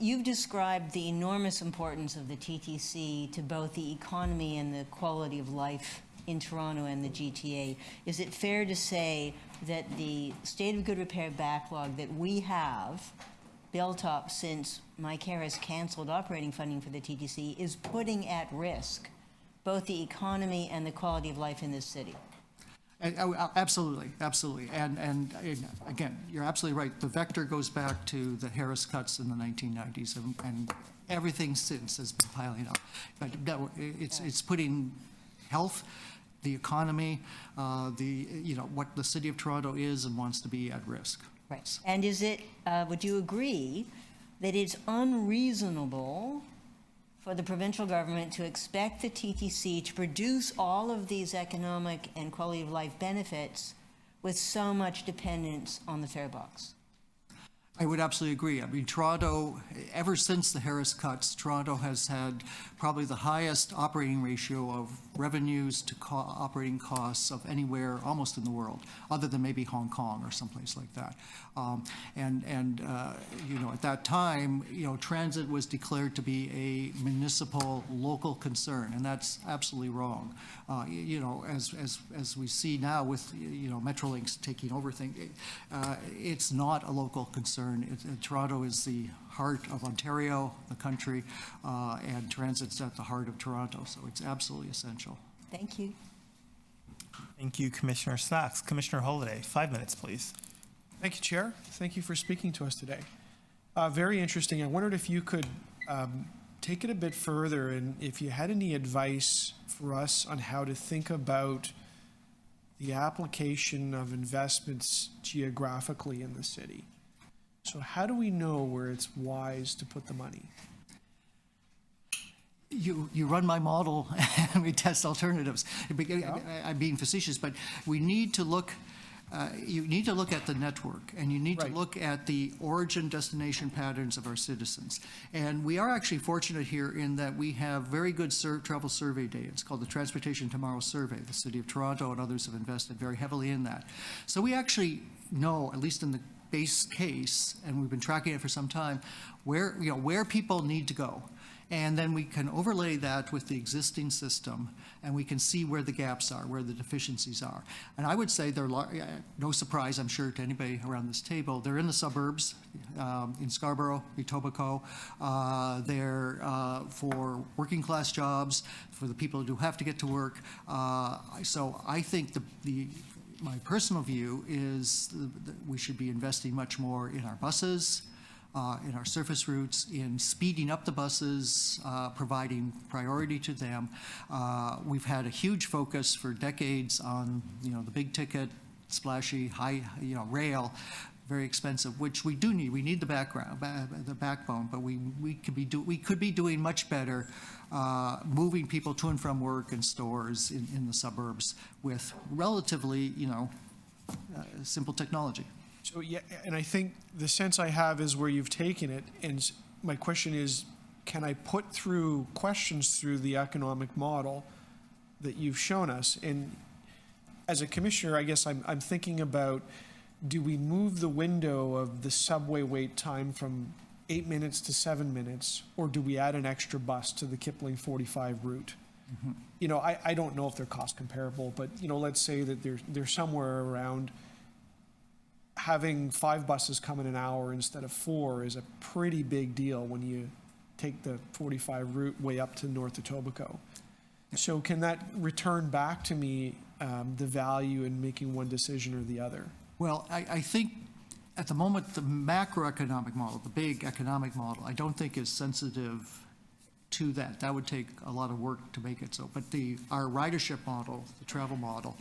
you've described the enormous importance of the TTC to both the economy and the quality of life in Toronto and the GTA. Is it fair to say that the state of good repair backlog that we have built up since Mike Harris canceled operating funding for the TTC is putting at risk both the economy and the quality of life in this city? Absolutely. And again, you're absolutely right. The vector goes back to the Harris cuts in the 1990s, and everything since has been piling up. But no, it's putting health, the economy, what the city of Toronto is and wants to be at risk. Right. And is it, would you agree that it's unreasonable for the provincial government to expect the TTC to produce all of these economic and quality of life benefits with so much dependence on the fare box? I would absolutely agree. I mean, Toronto, ever since the Harris cuts, Toronto has had probably the highest operating ratio of revenues to operating costs of anywhere almost in the world, other than maybe Hong Kong or someplace like that. At that time, transit was declared to be a municipal local concern, and that's absolutely wrong. As we see now with Metrolinx taking over things, it's not a local concern. Toronto is the heart of Ontario, the country, and transit's at the heart of Toronto, so it's absolutely essential. Thank you. Thank you, Commissioner Sachs. Commissioner Holliday, 5 minutes, please. Thank you, Chair. Thank you for speaking to us today. Very interesting. I wondered if you could take it a bit further and if you had any advice for us on how to think about the application of investments geographically in the city. So how do we know where it's wise to put the money? You run my model and we test alternatives. I'm being facetious, but we need to look. You need to look at the network, and you need to look at the origin destination patterns of our citizens. And we are actually fortunate here in that we have very good travel survey data. It's called the Transportation Tomorrow Survey. The City of Toronto and others have invested very heavily in that. So we actually know, at least in the base case, and we've been tracking it for some time, where people need to go. And then we can overlay that with the existing system, and we can see where the gaps are, where the deficiencies are. And I would say they're, no surprise, I'm sure, to anybody around this table, they're in the suburbs, in Scarborough, Etobicoke. They're for working class jobs, for the people who have to get to work. So I think my personal view is that we should be investing much more in our buses, in our surface routes, in speeding up the buses, providing priority to them. We've had a huge focus for decades on, the big ticket, splashy, high, rail, very expensive, which we do need. We need the backbone, but we could be doing much better moving people to and from work and stores in the suburbs with relatively, simple technology. So, yeah, and I think the sense I have is where you've taken it, and my question is, can I put through questions through the economic model that you've shown us? And as a commissioner, I guess I'm thinking about, do we move the window of the subway wait time from 8 minutes to 7 minutes, or do we add an extra bus to the Kipling 45 route? You know, I don't know if they're cost comparable, but, you know, let's say that they're somewhere around. Having 5 buses come in an hour instead of 4 is a pretty big deal when you take the 45 route way up to north of Etobicoke. So can that return back to me the value in making one decision or the other? Well, I think at the moment, the macroeconomic model, the big economic model, I don't think is sensitive to that. That would take a lot of work to make it so. But our ridership model, the travel model,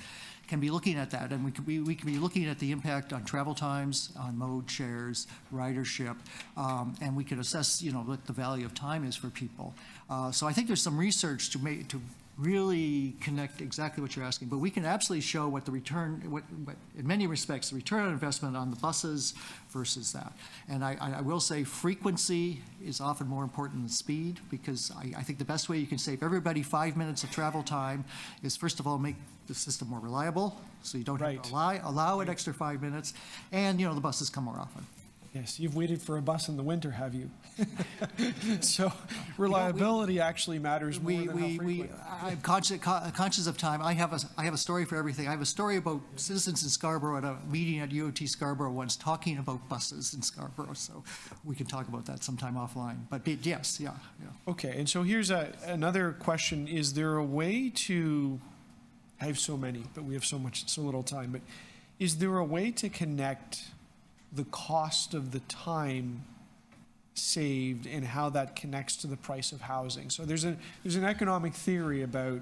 can be looking at that, and we can be looking at the impact on travel times, on mode shares, ridership, and we can assess, you know, what the value of time is for people. So I think there's some research to really connect exactly what you're asking, but we can absolutely show what the return, what in many respects, the return on investment on the buses versus that. And I will say frequency is often more important than speed, because I think the best way you can save everybody 5 minutes of travel time is, first of all, make the system more reliable, so you don't have to allow an extra 5 minutes, and, you know, the buses come more often. Yes, you've waited for a bus in the winter, have you? So reliability actually matters more than how frequent. I'm conscious of time. I have a story for everything. I have a story about citizens in Scarborough at a meeting at UOT Scarborough once talking about buses in Scarborough, so we can talk about that sometime offline. But yes, yeah. Okay, and so here's another question. Is there a way to, I have so many, but we have so little time, but is there a way to connect the cost of the time saved and how that connects to the price of housing? So there's an economic theory about,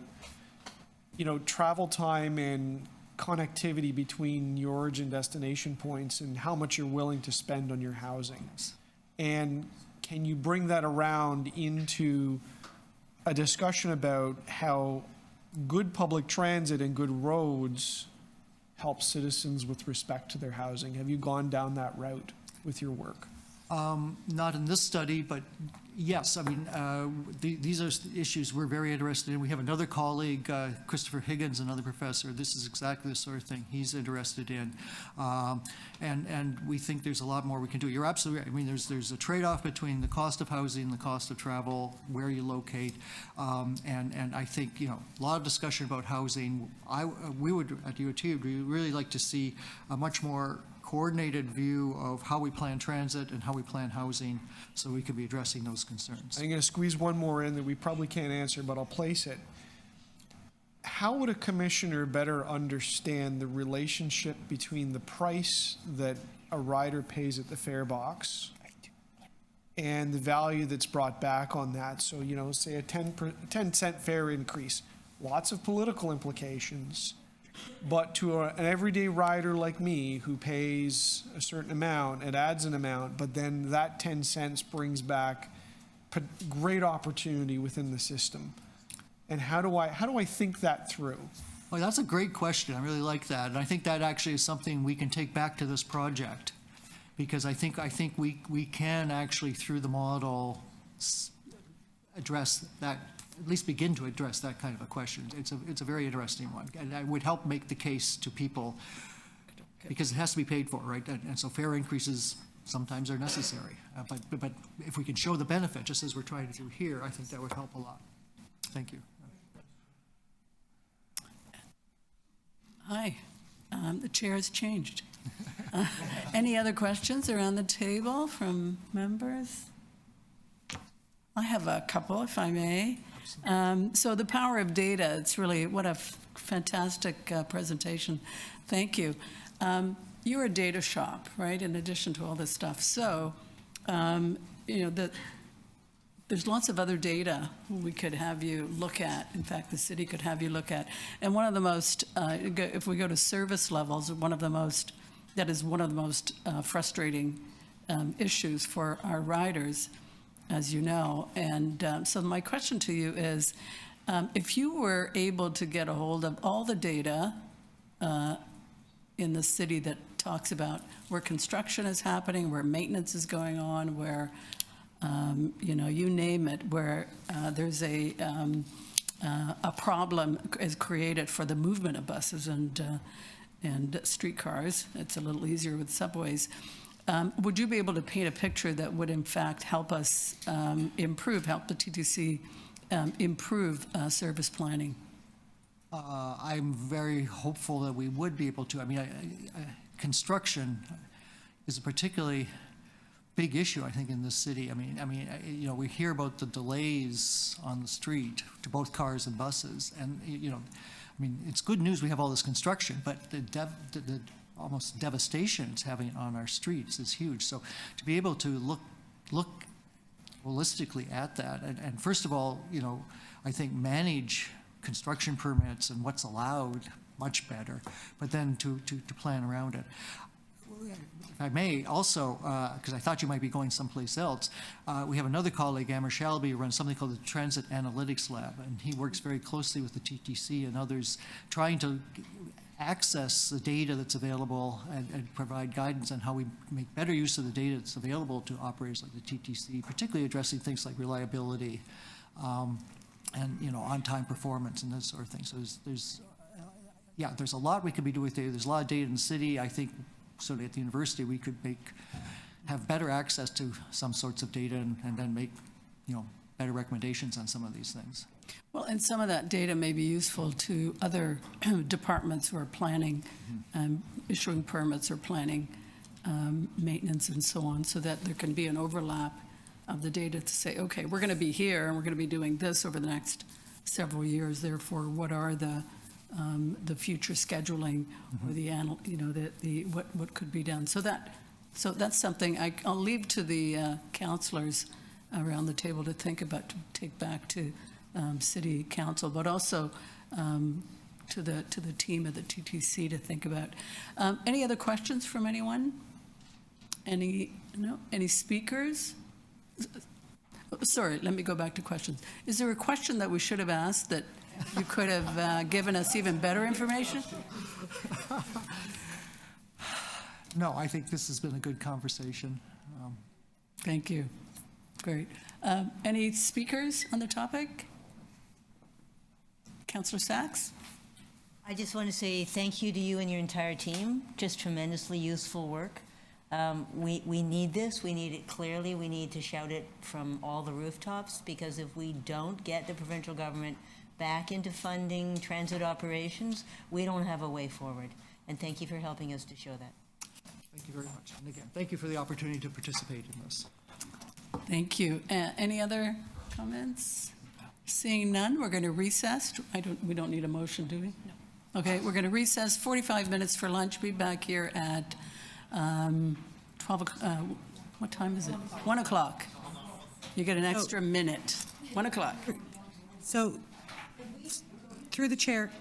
you know, travel time and connectivity between your origin destination points and how much you're willing to spend on your housing. And can you bring that around into a discussion about how good public transit and good roads help citizens with respect to their housing? Have you gone down that route with your work? Not in this study, but yes, I mean, these are issues we're very interested in. We have another colleague, Christopher Higgins, another professor. This is exactly the sort of thing he's interested in. And we think there's a lot more we can do. You're absolutely right. I mean, there's a trade-off between the cost of housing, the cost of travel, where you locate. And I think, you know, a lot of discussion about housing. We would, at UOT, we'd really like to see a much more coordinated view of how we plan transit and how we plan housing, so we could be addressing those concerns. I'm going to squeeze one more in that we probably can't answer, but I'll place it. How would a commissioner better understand the relationship between the price that a rider pays at the fare box and the value that's brought back on that? So, you know, say a 10-cent fare increase, lots of political implications. But to an everyday rider like me who pays a certain amount, it adds an amount, but then that 10 cents brings back great opportunity within the system. And how do I think that through? Well, that's a great question. I really like that. And I think that actually is something we can take back to this project, because I think we can actually, through the model, address that, at least begin to address that kind of a question. It's a very interesting one, and it would help make the case to people, because it has to be paid for, right? And so fare increases sometimes are necessary. But if we can show the benefit, just as we're trying to do here, I think that would help a lot. Thank you. Hi, the chair has changed. Any other questions around the table from members? I have a couple, if I may. So the power of data, it's really, what a fantastic presentation. Thank you. You're a data shop, right, in addition to all this stuff. So, you know, there's lots of other data we could have you look at. In fact, the city could have you look at. And one of the most, if we go to service levels, one of the most frustrating issues for our riders, as you know. And so my question to you is, if you were able to get a hold of all the data in the city that talks about where construction is happening, where maintenance is going on, where, you name it, where there's a problem is created for the movement of buses and streetcars. It's a little easier with subways. Would you be able to paint a picture that would in fact help us help the TTC improve service planning? I'm very hopeful that we would be able to. I mean, construction is a particularly big issue, I think, in this city. I mean, we hear about the delays on the street to both cars and buses, and I mean, it's good news we have all this construction, but the almost devastation it's having on our streets is huge. So to be able to look holistically at that, and first of all, I think manage construction permits and what's allowed much better, but then to plan around it. If I may also, because I thought you might be going someplace else, we have another colleague, Amber Shalby, who runs something called the Transit Analytics Lab, and he works very closely with the TTC and others, trying to access the data that's available and provide guidance on how we make better use of the data that's available to operators like the TTC, particularly addressing things like reliability and on-time performance and that sort of thing. So there's a lot we could be doing with data. There's a lot of data in the city. I think certainly at the university we could have better access to some sorts of data and then make better recommendations on some of these things. Well, and some of that data may be useful to other departments who are planning, issuing permits or planning maintenance and so on, so that there can be an overlap of the data to say, okay, we're going to be here and we're going to be doing this over the next several years. Therefore, what are the future scheduling or what could be done? So that's something I'll leave to the councillors around the table to think about, to take back to City Council, but also to the team at the TTC to think about. Any other questions from anyone? Any speakers? Sorry, let me go back to questions. Is there a question that we should have asked that you could have given us even better information? No, I think this has been a good conversation. Thank you. Great. Any speakers on the topic? Councillor Sachs? I just want to say thank you to you and your entire team. Just tremendously useful work. We need this. We need it clearly. We need to shout it from all the rooftops, because if we don't get the provincial government back into funding transit operations, we don't have a way forward. And thank you for helping us to show that. Thank you very much. And again, thank you for the opportunity to participate in this. Thank you. Any other comments? Seeing none, we're going to recess. We don't need a motion, do we? No. Okay, we're going to recess 45 minutes for lunch. Be back here at 12 o'clock. What time is it? 1 o'clock. You get an extra minute. 1 o'clock. So, through the chair,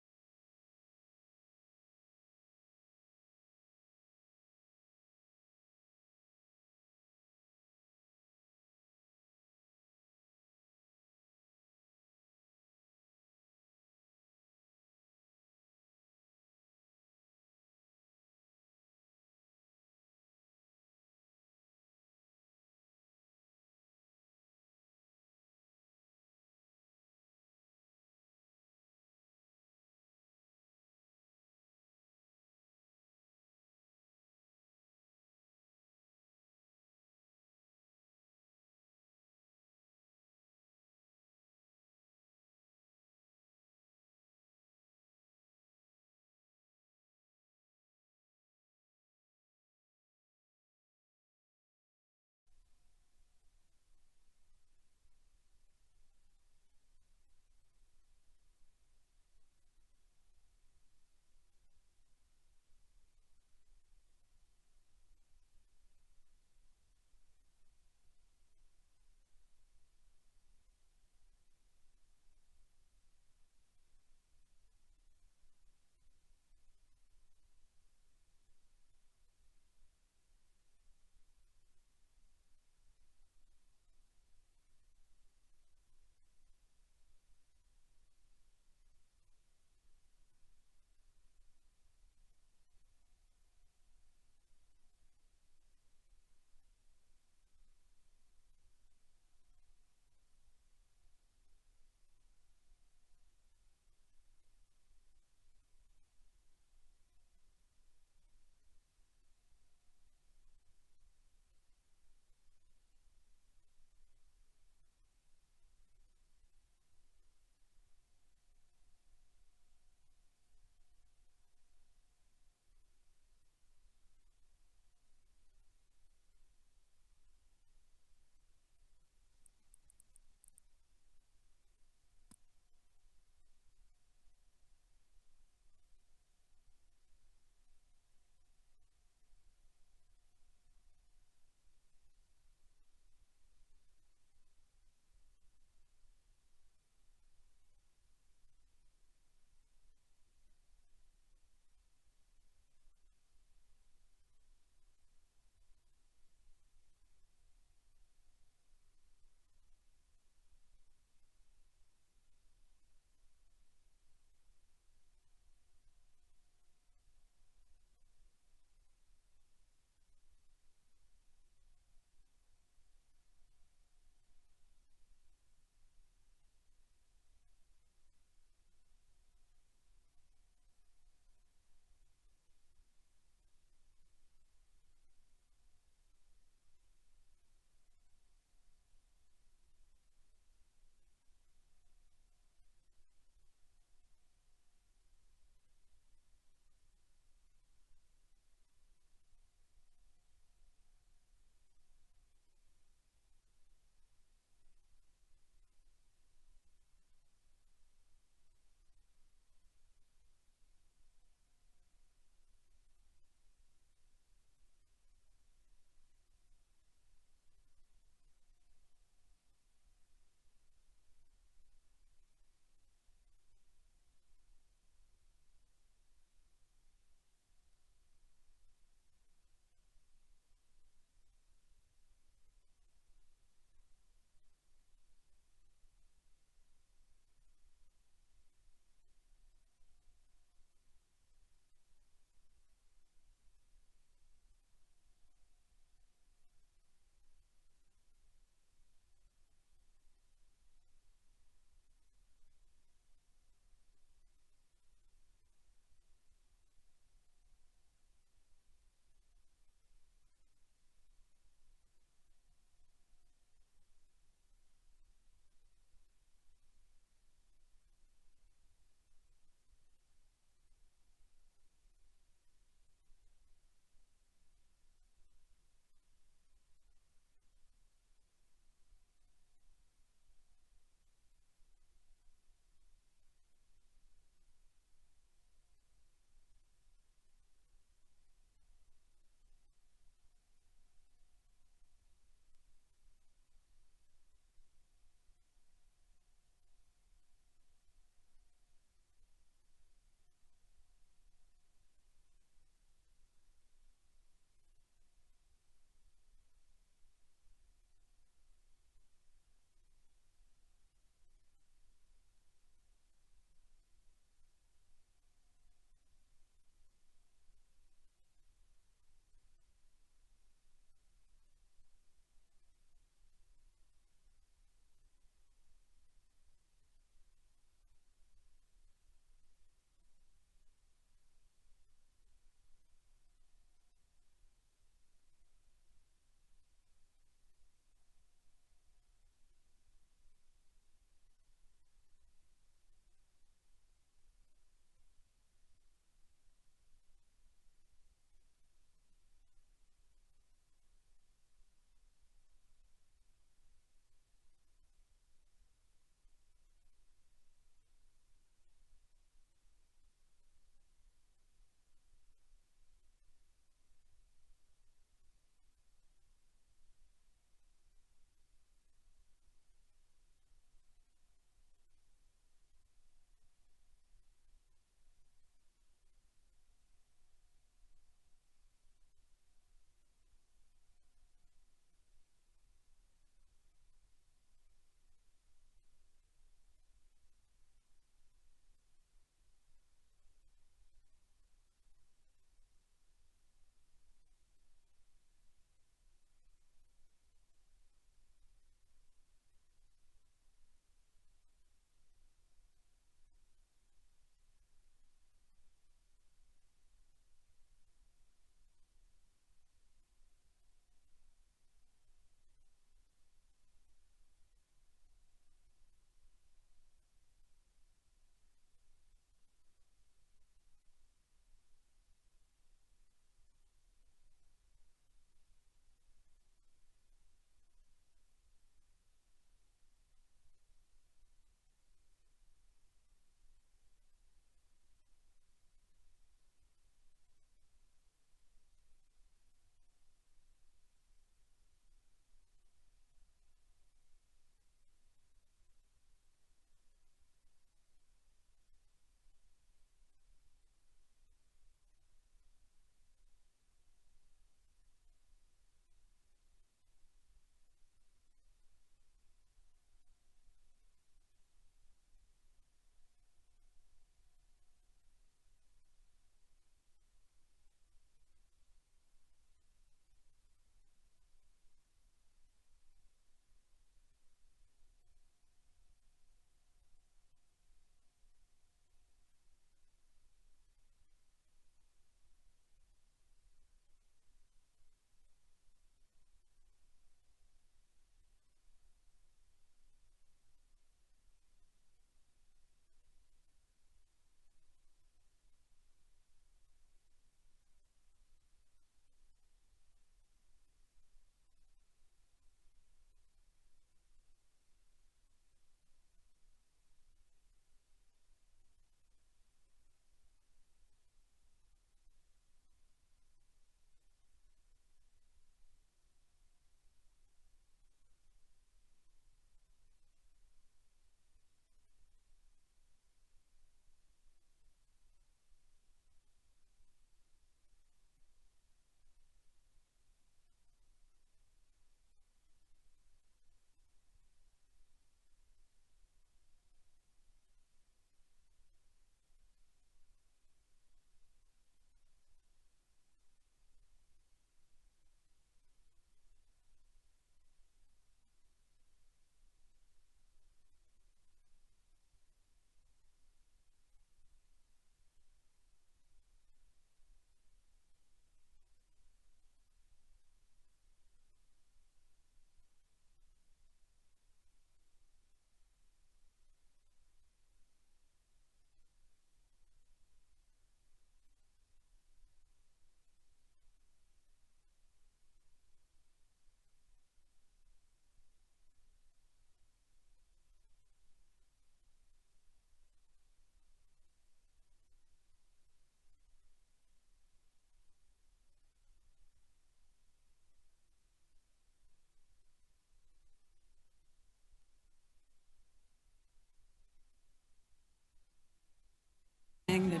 saying that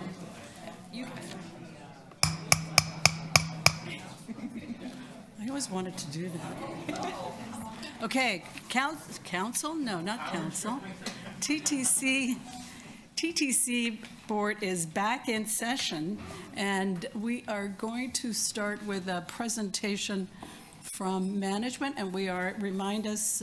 you. I always wanted to do that. Okay, council? No, not council. TTC Board is back in session, and we are going to start with a presentation from management, and remind us,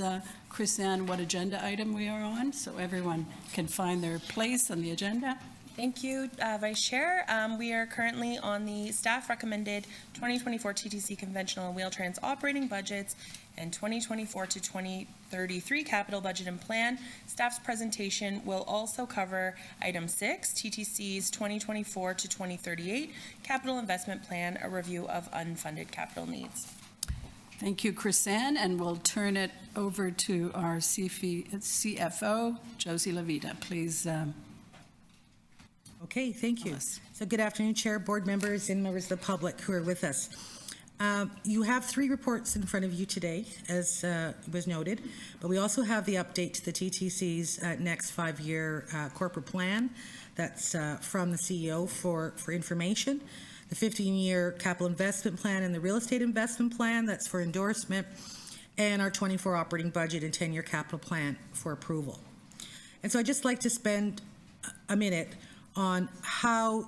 Chris Ann, what agenda item we are on, so everyone can find their place on the agenda. Thank you, Vice Chair. We are currently on the staff recommended 2024 TTC conventional and Wheel-Trans operating budgets and 2024 to 2033 capital budget and plan. Staff's presentation will also cover item 6, TTC's 2024 to 2038 capital investment plan, a review of unfunded capital needs. Thank you, Chris Ann, and we'll turn it over to our CFO, Josie Levita. Please. Okay, thank you. So good afternoon, Chair, board members, and members of the public who are with us. You have 3 reports in front of you today, as was noted, but we also have the update to the TTC's next 5-year corporate plan. That's from the CEO for information. The 15-year capital investment plan and the real estate investment plan, that's for endorsement, and our 24 operating budget and 10-year capital plan for approval. And so I'd just like to spend a minute on how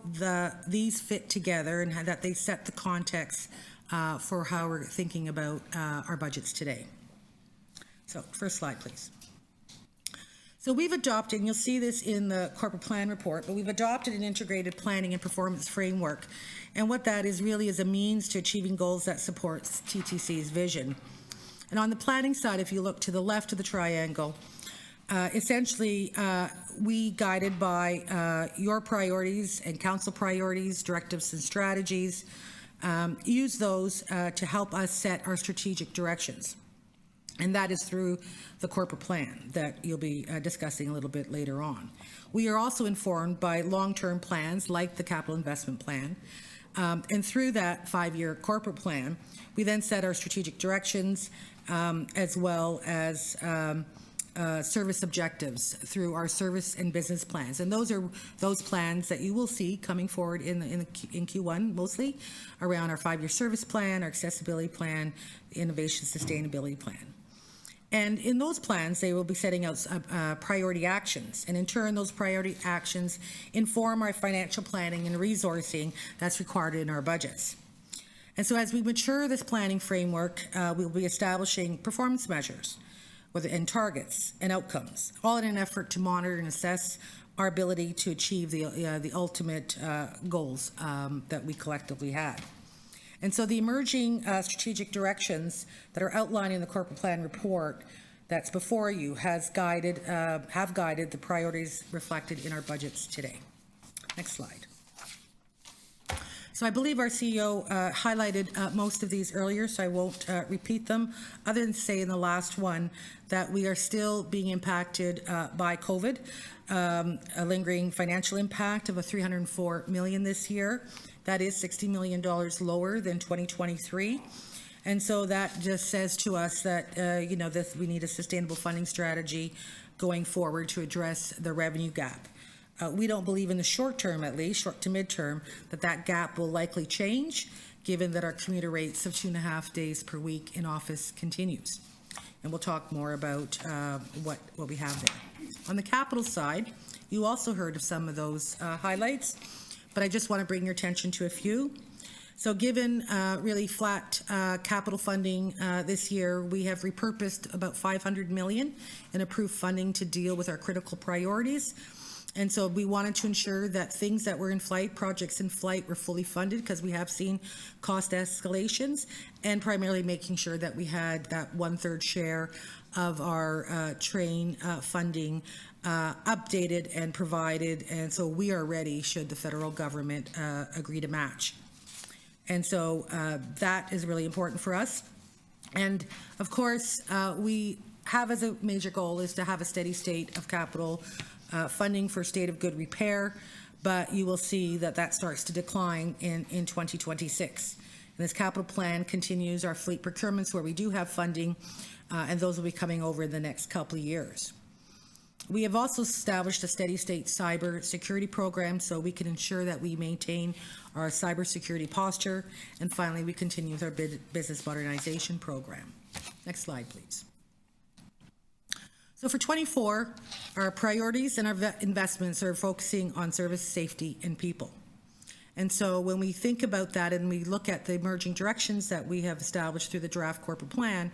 these fit together and how that they set the context for how we're thinking about our budgets today. So first slide, please. So we've adopted, and you'll see this in the corporate plan report, but we've adopted an integrated planning and performance framework. And what that is really is a means to achieving goals that supports TTC's vision. And on the planning side, if you look to the left of the triangle, essentially, we, guided by your priorities and council priorities, directives and strategies, use those to help us set our strategic directions. And that is through the corporate plan that you'll be discussing a little bit later on. We are also informed by long-term plans like the capital investment plan. And through that 5-year corporate plan, we then set our strategic directions as well as service objectives through our service and business plans. And those are those plans that you will see coming forward in Q1 mostly around our 5-year service plan, our accessibility plan, the innovation sustainability plan. And in those plans, they will be setting out priority actions. And in turn, those priority actions inform our financial planning and resourcing that's required in our budgets. And so as we mature this planning framework, we'll be establishing performance measures and targets and outcomes, all in an effort to monitor and assess our ability to achieve the ultimate goals that we collectively had. And so the emerging strategic directions that are outlined in the corporate plan report that's before you have guided the priorities reflected in our budgets today. Next slide. So I believe our CEO highlighted most of these earlier, so I won't repeat them, other than say in the last one that we are still being impacted by COVID, a lingering financial impact of $304 million this year. That is $60 million lower than 2023. And so that just says to us that, we need a sustainable funding strategy going forward to address the revenue gap. We don't believe in the short term, at least, short to midterm, that gap will likely change, given that our commuter rates of 2.5 days per week in office continues. And we'll talk more about what we have there. On the capital side, you also heard of some of those highlights, but I just want to bring your attention to a few. So given really flat capital funding this year, we have repurposed about $500 million in approved funding to deal with our critical priorities. And so we wanted to ensure that things that were in flight, projects in flight, were fully funded because we have seen cost escalations, and primarily making sure that we had that 1/3 share of our train funding updated and provided. And so we are ready should the federal government agree to match. And so that is really important for us. And of course, we have as a major goal is to have a steady state of capital funding for state of good repair, but you will see that starts to decline in 2026. And this capital plan continues our fleet procurements where we do have funding, and those will be coming over in the next couple of years. We have also established a steady state cyber security program so we can ensure that we maintain our cybersecurity posture. And finally, we continue with our business modernization program. Next slide, please. So for 24, our priorities and our investments are focusing on service, safety, and people. And so when we think about that and we look at the emerging directions that we have established through the draft corporate plan,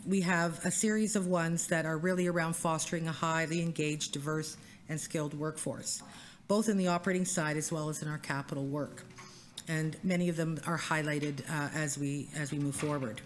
we have a series of ones that are really around fostering a highly engaged, diverse, and skilled workforce, both in the operating side as well as in our capital work. And many of them are highlighted as we move forward.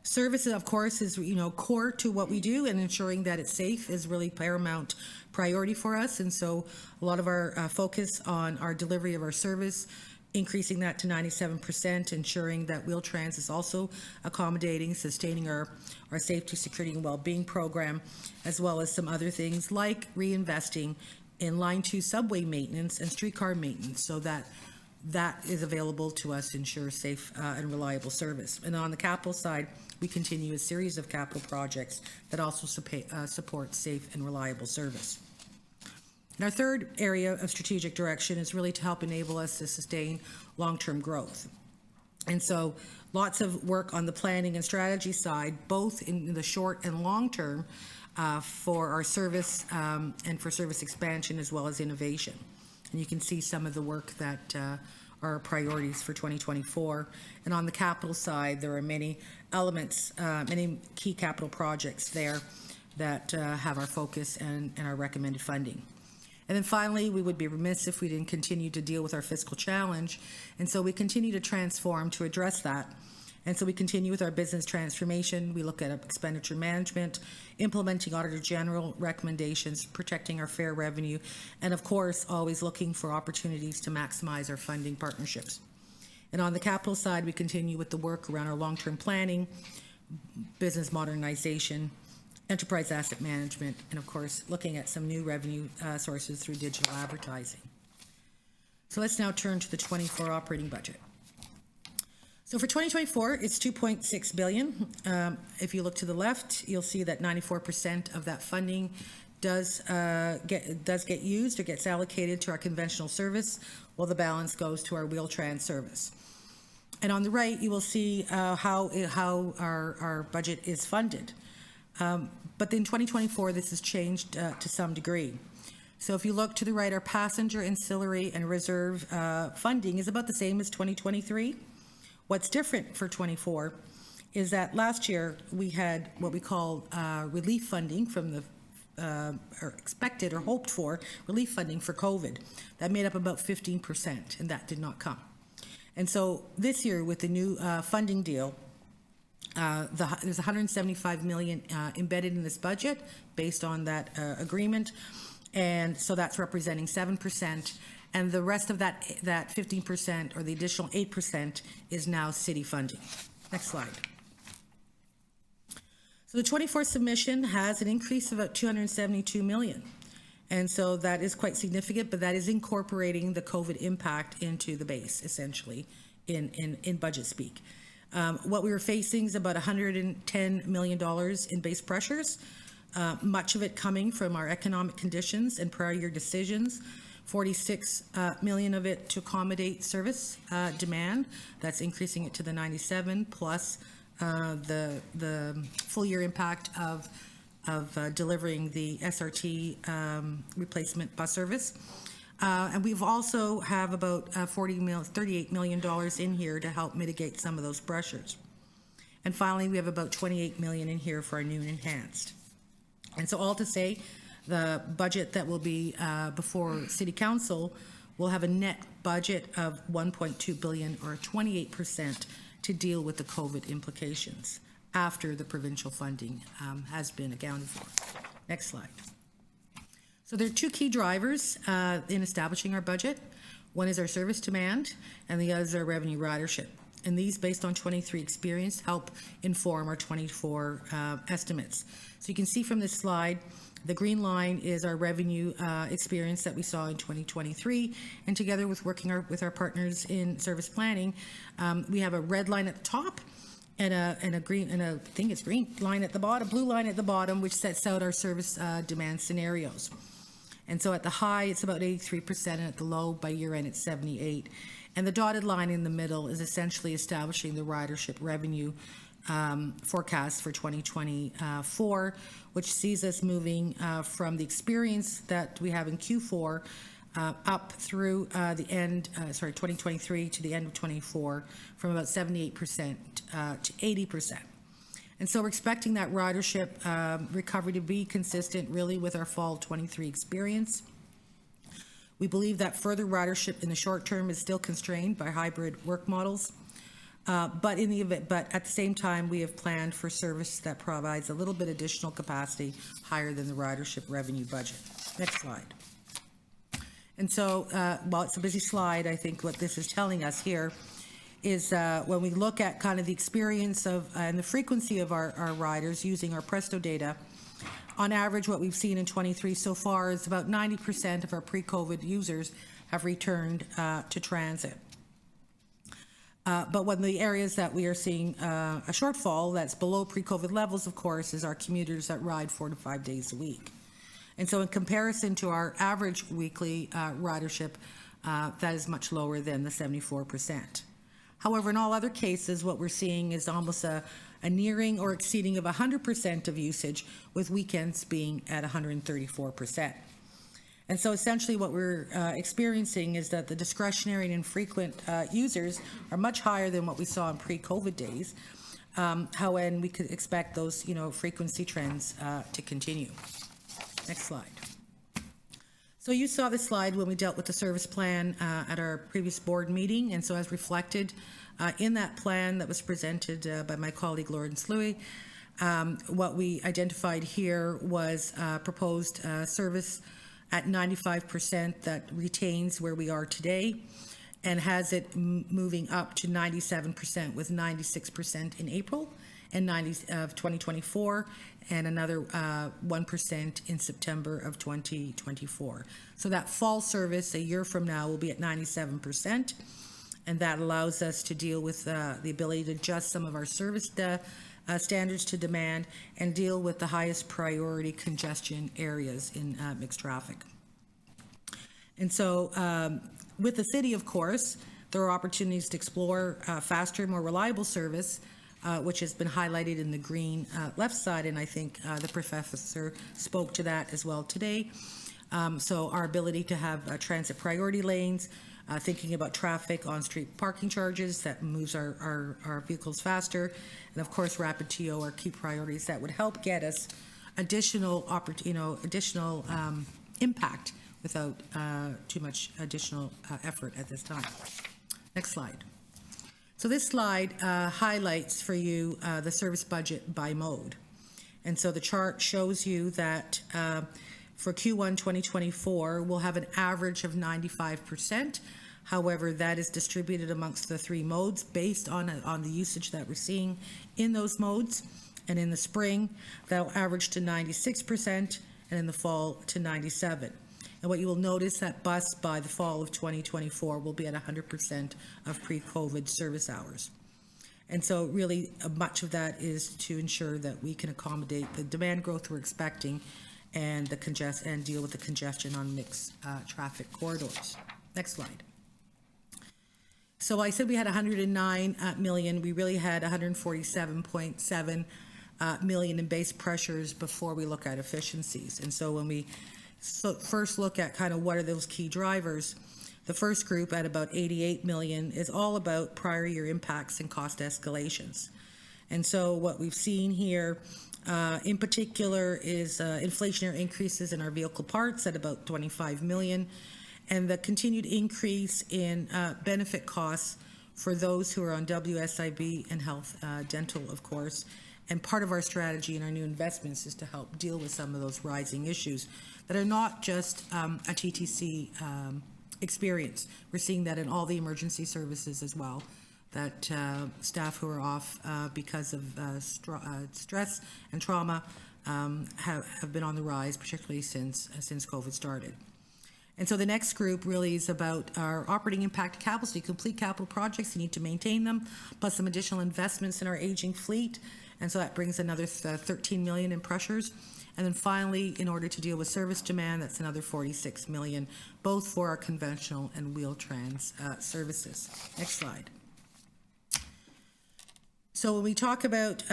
Service, of course, is core to what we do, and ensuring that it's safe is really paramount priority for us. And so a lot of our focus on our delivery of our service, increasing that to 97%, ensuring that Wheel-Trans is also accommodating, sustaining our safety, security, and well-being program, as well as some other things like reinvesting in Line 2 subway maintenance and streetcar maintenance, so that is available to us to ensure safe and reliable service. And on the capital side, we continue a series of capital projects that also support safe and reliable service. And our third area of strategic direction is really to help enable us to sustain long-term growth. And so lots of work on the planning and strategy side, both in the short and long term, for our service and for service expansion as well as innovation. And you can see some of the work that are priorities for 2024. And on the capital side, there are many elements, many key capital projects there that have our focus and our recommended funding. And then finally, we would be remiss if we didn't continue to deal with our fiscal challenge. And so we continue to transform to address that. And so we continue with our business transformation. We look at expenditure management, implementing Auditor General recommendations, protecting our fair revenue, and of course, always looking for opportunities to maximize our funding partnerships. And on the capital side, we continue with the work around our long-term planning, business modernization, enterprise asset management, and of course, looking at some new revenue sources through digital advertising. So let's now turn to the 24 operating budget. So for 2024, it's $2.6 billion. If you look to the left, you'll see that 94% of that funding does get used or gets allocated to our conventional service, while the balance goes to our Wheel-Trans service. And on the right, you will see how our budget is funded. But in 2024, this has changed to some degree. So if you look to the right, our passenger, ancillary, and reserve funding is about the same as 2023. What's different for 24 is that last year we had what we call relief funding from the or expected or hoped for relief funding for COVID. That made up about 15%, and that did not come. And so this year with the new funding deal, there's $175 million embedded in this budget based on that agreement, and so that's representing 7%. And the rest of that 15% or the additional 8% is now city funding. Next slide. So the 24 submission has an increase of about $272 million. And so that is quite significant, but that is incorporating the COVID impact into the base, essentially, in budget speak. What we were facing is about $110 million in base pressures, much of it coming from our economic conditions and prior year decisions. $46 million of it to accommodate service demand. That's increasing it to the 97, plus the full year impact of delivering the SRT replacement bus service. And we've also have about $38 million in here to help mitigate some of those pressures. And finally, we have about $28 million in here for our new and enhanced. And so all to say, the budget that will be before City Council will have a net budget of $1.2 billion, or 28%, to deal with the COVID implications after the provincial funding has been accounted for. Next slide. So there are two key drivers in establishing our budget. One is our service demand, and the other is our revenue ridership. And these, based on 23 experience, help inform our 24 estimates. So you can see from this slide, the green line is our revenue experience that we saw in 2023, and together with working with our partners in service planning, we have a red line at the top, and a green, and I think it's green line at the bottom, blue line at the bottom, which sets out our service demand scenarios. And so at the high, it's about 83%, and at the low, by year end, it's 78%. And the dotted line in the middle is essentially establishing the ridership revenue forecast for 2024, which sees us moving from the experience that we have in Q4 up through the end, 2023 to the end of 24, from about 78% to 80%. And so we're expecting that ridership recovery to be consistent really with our fall 23 experience. We believe that further ridership in the short term is still constrained by hybrid work models. But at the same time, we have planned for service that provides a little bit additional capacity higher than the ridership revenue budget. Next slide. And so, while it's a busy slide, I think what this is telling us here is when we look at kind of the experience of and the frequency of our riders using our Presto data, on average, what we've seen in 23 so far is about 90% of our pre-COVID users have returned to transit. But one of the areas that we are seeing a shortfall that's below pre-COVID levels, of course, is our commuters that ride 4 to 5 days a week. And so in comparison to our average weekly ridership, that is much lower than the 74%. However, in all other cases, what we're seeing is almost a nearing or exceeding of 100% of usage, with weekends being at 134%. And so essentially what we're experiencing is that the discretionary and infrequent users are much higher than what we saw in pre-COVID days. However, we could expect those, frequency trends to continue. Next slide. So you saw this slide when we dealt with the service plan at our previous board meeting, and so as reflected in that plan that was presented by my colleague Lawrence Louie, what we identified here was proposed service at 95% that retains where we are today and has it moving up to 97%, with 96% in April and 90 of 2024, and another 1% in September of 2024. So that fall service a year from now will be at 97%, and that allows us to deal with the ability to adjust some of our service standards to demand and deal with the highest priority congestion areas in mixed traffic. And so with the city, of course, there are opportunities to explore faster, more reliable service, which has been highlighted in the green left side, and I think the professor spoke to that as well today. So our ability to have transit priority lanes, thinking about traffic on-street parking charges that moves our vehicles faster, and of course rapid TO are key priorities that would help get us additional impact without too much additional effort at this time. Next slide. So this slide highlights for you the service budget by mode. And so the chart shows you that for Q1 2024, we'll have an average of 95%. However, that is distributed amongst the three modes based on the usage that we're seeing in those modes. And in the spring, that'll average to 96%, and in the fall to 97%. And what you will notice that bus by the fall of 2024 will be at 100% of pre-COVID service hours. And so really much of that is to ensure that we can accommodate the demand growth we're expecting and deal with the congestion on mixed traffic corridors. Next slide. So I said we had 109 million. We really had 147.7 million in base pressures before we look at efficiencies. And so when we first look at kind of what are those key drivers, the first group at about 88 million is all about prior year impacts and cost escalations. And so what we've seen here in particular is inflationary increases in our vehicle parts at about 25 million, and the continued increase in benefit costs for those who are on WSIB and health dental, of course. And part of our strategy and our new investments is to help deal with some of those rising issues that are not just a TTC experience. We're seeing that in all the emergency services as well, that staff who are off because of stress and trauma have been on the rise, particularly since COVID started. And so the next group really is about our operating impact capital. So you complete capital projects, you need to maintain them, plus some additional investments in our aging fleet. And so that brings another 13 million in pressures. And then finally, in order to deal with service demand, that's another 46 million, both for our conventional and wheel trans services. Next slide. So when we talk about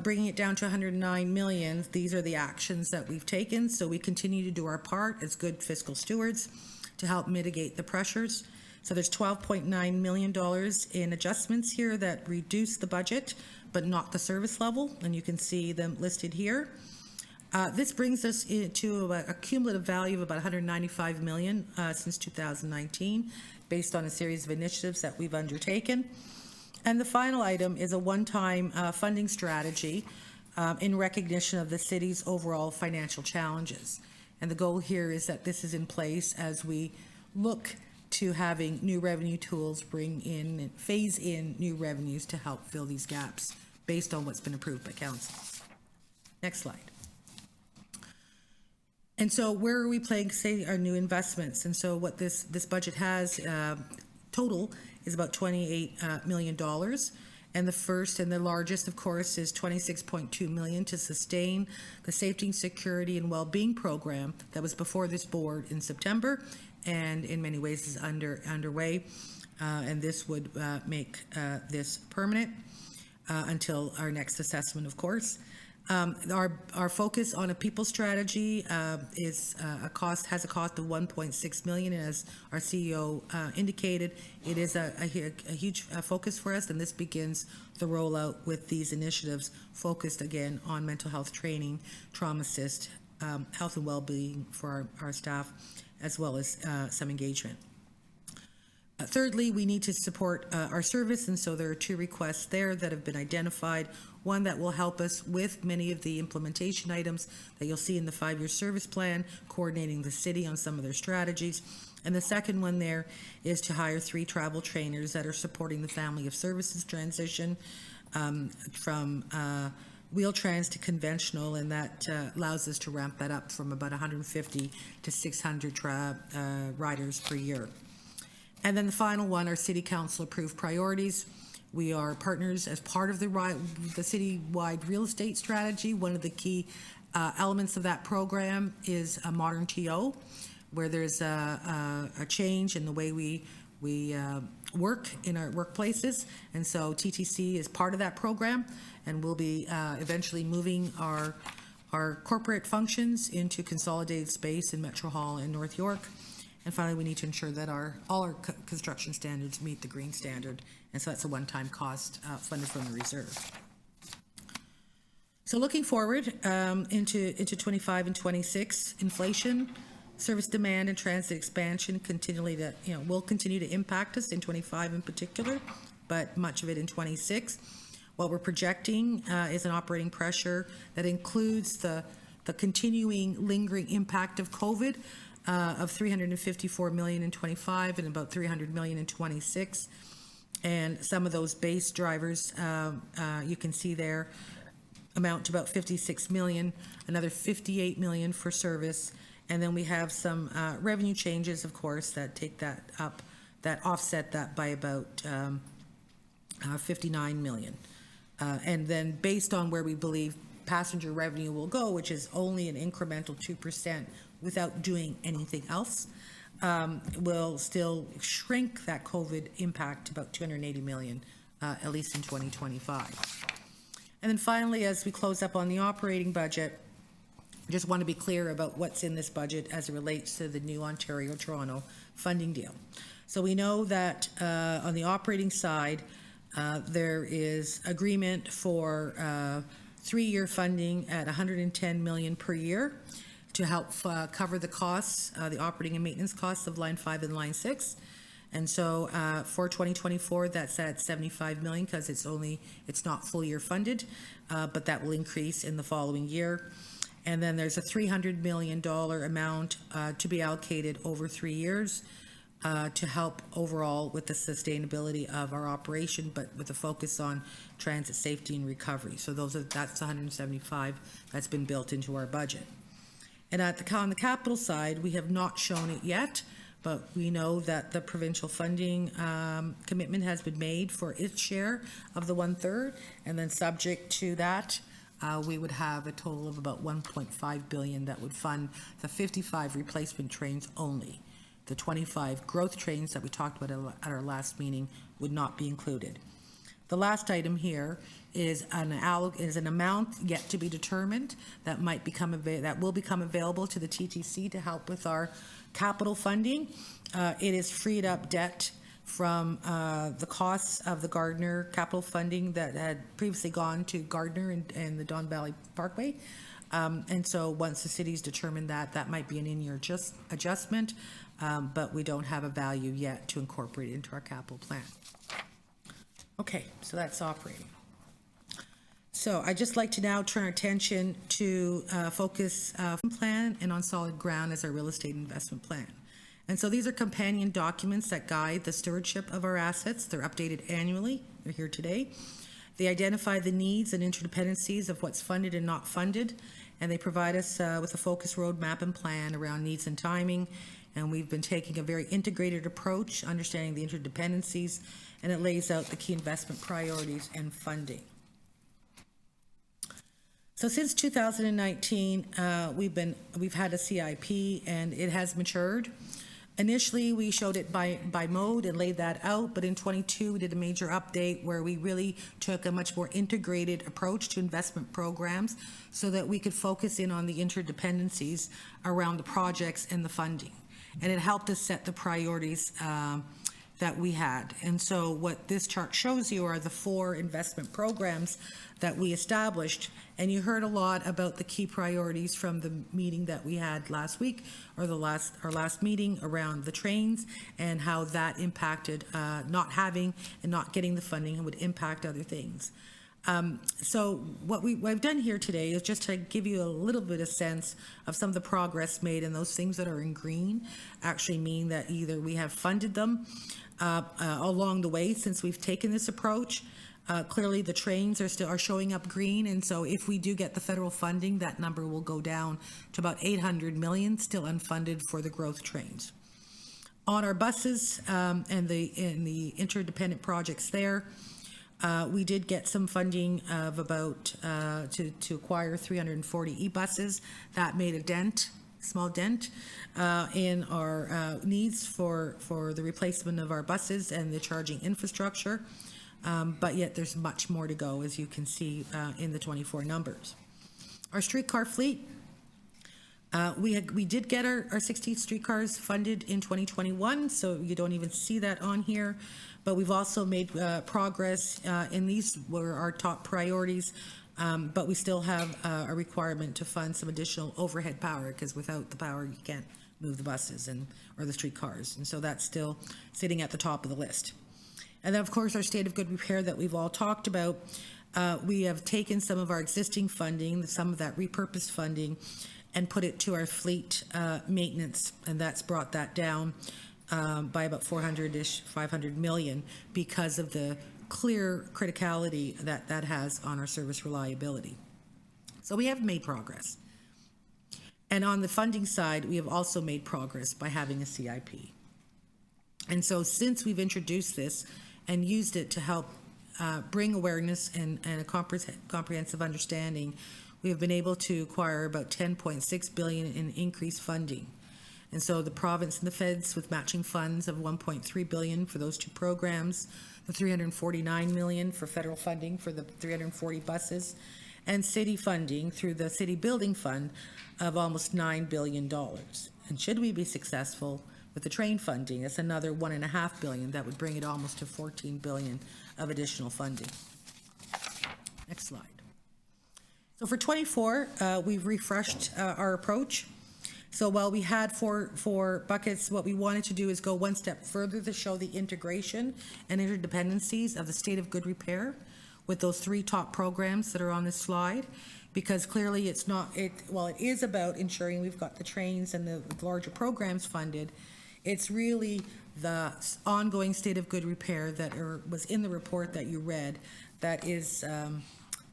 bringing it down to 109 million, these are the actions that we've taken. So we continue to do our part as good fiscal stewards to help mitigate the pressures. So there's $12.9 million in adjustments here that reduce the budget, but not the service level, and you can see them listed here. This brings us to a cumulative value of about 195 million since 2019, based on a series of initiatives that we've undertaken. And the final item is a one-time funding strategy in recognition of the city's overall financial challenges. And the goal here is that this is in place as we look to having new revenue tools bring in and phase in new revenues to help fill these gaps based on what's been approved by council. Next slide. And so where are we playing, say, our new investments? And so what this budget has total is about $28 million. And the first and the largest, of course, is $26.2 million to sustain the safety and security and well-being program that was before this board in September and in many ways is underway. And this would make this permanent until our next assessment, of course. Our focus on a people strategy has a cost of $1.6 million, and as our CEO indicated, it is a huge focus for us, and this begins the rollout with these initiatives focused again on mental health training, trauma assist, health and well-being for our staff, as well as some engagement. Thirdly, we need to support our service, and so there are two requests there that have been identified. One that will help us with many of the implementation items that you'll see in the 5-year service plan, coordinating the city on some of their strategies. And the second one there is to hire 3 travel trainers that are supporting the family of services transition from wheel trans to conventional, and that allows us to ramp that up from about 150 to 600 riders per year. And then the final one, our city council approved priorities. We are partners as part of the city-wide real estate strategy. One of the key elements of that program is a modern TO, where there's a change in the way we work in our workplaces. And so TTC is part of that program, and we'll be eventually moving our corporate functions into consolidated space in Metro Hall and North York. And finally, we need to ensure that all our construction standards meet the green standard. And so that's a one-time cost funded from the reserve. So looking forward into 25 and 26, inflation, service demand, and transit expansion will continue to impact us in 25 in particular, but much of it in 26. What we're projecting is an operating pressure that includes the continuing lingering impact of COVID, of $354 million in 25 and about $300 million in 26. And some of those base drivers you can see there amount to about $56 million, another $58 million for service. And then we have some revenue changes, of course, that take that up, that offset that by about $59 million. And then based on where we believe passenger revenue will go, which is only an incremental 2%, without doing anything else, will still shrink that COVID impact to about $280 million, at least in 2025. And then finally, as we close up on the operating budget, I just want to be clear about what's in this budget as it relates to the new Ontario-Toronto funding deal. So we know that on the operating side, there is agreement for 3-year funding at $110 million per year to help cover the costs, the operating and maintenance costs of Line 5 and Line 6. And so for 2024, that's at $75 million because it's not full year funded, but that will increase in the following year. And then there's a $300 million amount to be allocated over 3 years to help overall with the sustainability of our operation, but with a focus on transit safety and recovery. So that's 175 that's been built into our budget. And on the capital side, we have not shown it yet, but we know that the provincial funding commitment has been made for its share of the 1/3, and then subject to that, we would have a total of about 1.5 billion that would fund the 55 replacement trains only. The 25 growth trains that we talked about at our last meeting would not be included. The last item here is an amount yet to be determined that will become available to the TTC to help with our capital funding. It is freed up debt from the costs of the Gardner capital funding that had previously gone to Gardner and the Don Valley Parkway. And so once the city's determined that might be an in-year adjustment, but we don't have a value yet to incorporate into our capital plan. Okay, so that's operating. So I'd just like to now turn our attention to focus plan and on solid ground as our real estate investment plan. And so these are companion documents that guide the stewardship of our assets. They're updated annually. They're here today. They identify the needs and interdependencies of what's funded and not funded, and they provide us with a focus roadmap and plan around needs and timing. And we've been taking a very integrated approach, understanding the interdependencies, and it lays out the key investment priorities and funding. So since 2019, we've had a CIP, and it has matured. Initially, we showed it by mode and laid that out, but in 22, we did a major update where we really took a much more integrated approach to investment programs so that we could focus in on the interdependencies around the projects and the funding. And it helped us set the priorities that we had. And so what this chart shows you are the 4 investment programs that we established. And you heard a lot about the key priorities from the meeting that we had last week, or our last meeting around the trains, and how that impacted not having and not getting the funding and would impact other things. So what I've done here today is just to give you a little bit of sense of some of the progress made, and those things that are in green actually mean that either we have funded them along the way since we've taken this approach. Clearly the trains are showing up green, and so if we do get the federal funding, that number will go down to about 800 million, still unfunded for the growth trains. On our buses and the interdependent projects there, we did get some funding of about to acquire 340 e-buses. That made a small dent in our needs for the replacement of our buses and the charging infrastructure. But yet there's much more to go, as you can see in the 24 numbers. Our streetcar fleet, we did get our 60 streetcars funded in 2021, so you don't even see that on here. But we've also made progress in these were our top priorities, but we still have a requirement to fund some additional overhead power, because without the power you can't move the buses or the streetcars, and so that's still sitting at the top of the list. And then, of course, our state of good repair that we've all talked about. We have taken some of our existing funding, some of that repurposed funding, and put it to our fleet maintenance, and that's brought that down by about 500 million, because of the clear criticality that has on our service reliability. So we have made progress. And on the funding side, we have also made progress by having a CIP. And so since we've introduced this and used it to help bring awareness and a comprehensive understanding, we have been able to acquire about 10.6 billion in increased funding. And so the province and the feds with matching funds of 1.3 billion for those 2 programs, the 349 million for federal funding for the 340 buses, and city funding through the city building fund of almost $9 billion. And should we be successful with the train funding, it's another $1.5 billion. That would bring it almost to 14 billion of additional funding. Next slide. So for 24, we've refreshed our approach. So while we had four buckets, what we wanted to do is go one step further to show the integration and interdependencies of the state of good repair with those 3 top programs that are on this slide. Because clearly it is about ensuring we've got the trains and the larger programs funded. It's really the ongoing state of good repair that was in the report that you read that is,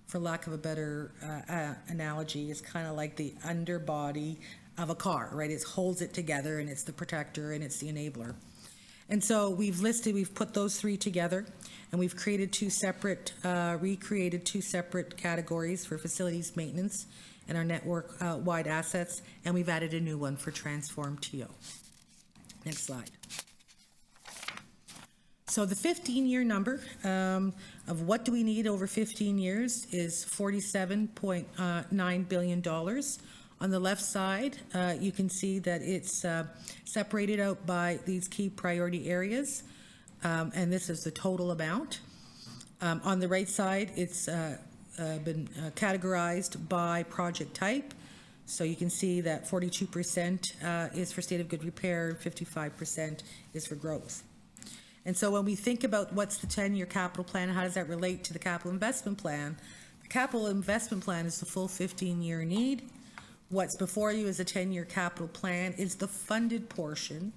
for lack of a better analogy, is kind of like the underbody of a car, right? It holds it together, and it's the protector, and it's the enabler. And so we've put those three together, and we've recreated two separate categories for facilities maintenance and our network-wide assets, and we've added a new one for transform TO. Next slide. So the 15-year number of what do we need over 15 years is $47.9 billion. On the left side, you can see that it's separated out by these key priority areas, and this is the total amount. On the right side, it's been categorized by project type. So you can see that 42% is for state of good repair, 55% is for growth. And so when we think about what's the 10-year capital plan, how does that relate to the capital investment plan? The capital investment plan is the full 15-year need. What's before you is a 10-year capital plan is the funded portion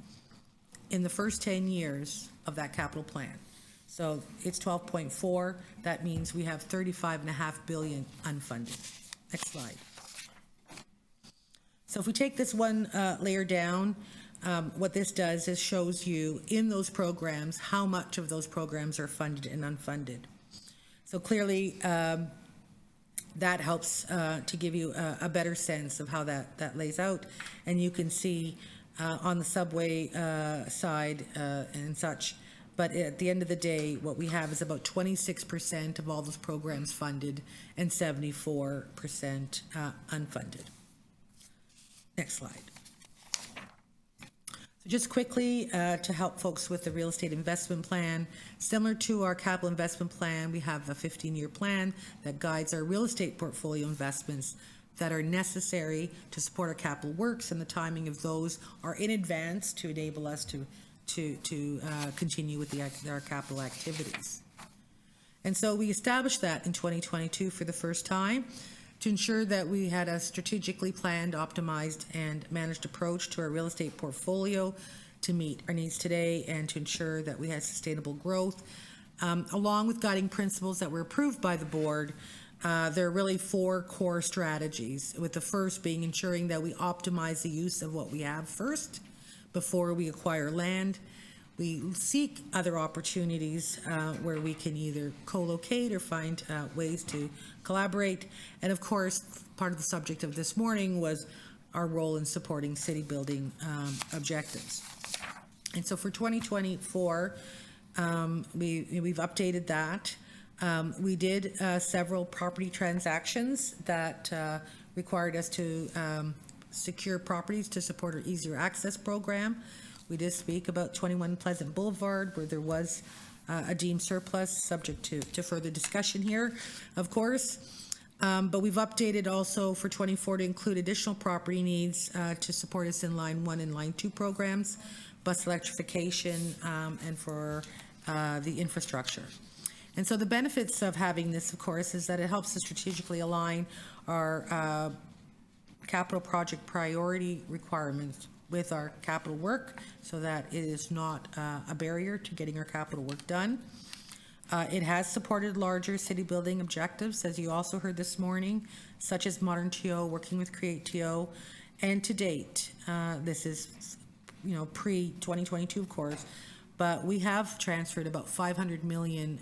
in the first 10 years of that capital plan. So it's 12.4. That means we have $35.5 billion unfunded. Next slide. So if we take this one layer down, what this does is shows you in those programs how much of those programs are funded and unfunded. So clearly, that helps to give you a better sense of how that lays out. And you can see on the subway side and such, but at the end of the day, what we have is about 26% of all those programs funded and 74% unfunded. Next slide. Just quickly, to help folks with the real estate investment plan, similar to our capital investment plan, we have a 15-year plan that guides our real estate portfolio investments that are necessary to support our capital works, and the timing of those are in advance to enable us to continue with our capital activities. And so we established that in 2022 for the first time, to ensure that we had a strategically planned, optimized, and managed approach to our real estate portfolio to meet our needs today and to ensure that we had sustainable growth. Along with guiding principles that were approved by the board, there are really four core strategies, with the first being ensuring that we optimize the use of what we have first before we acquire land. We seek other opportunities where we can either co-locate or find ways to collaborate. And of course, part of the subject of this morning was our role in supporting city building objectives. And so for 2024, we've updated that. We did several property transactions that required us to secure properties to support our easier access program. We did speak about 21 Pleasant Boulevard, where there was a deemed surplus, subject to further discussion here, of course. But we've updated also for 24 to include additional property needs to support us in Line 1 and Line 2 programs, bus electrification, and for the infrastructure. And so the benefits of having this, of course, is that it helps us strategically align our capital project priority requirements with our capital work so that it is not a barrier to getting our capital work done. It has supported larger city building objectives, as you also heard this morning, such as Modern TO, working with Create TO. And to date, this is, pre-2022, of course, but we have transferred about $500 million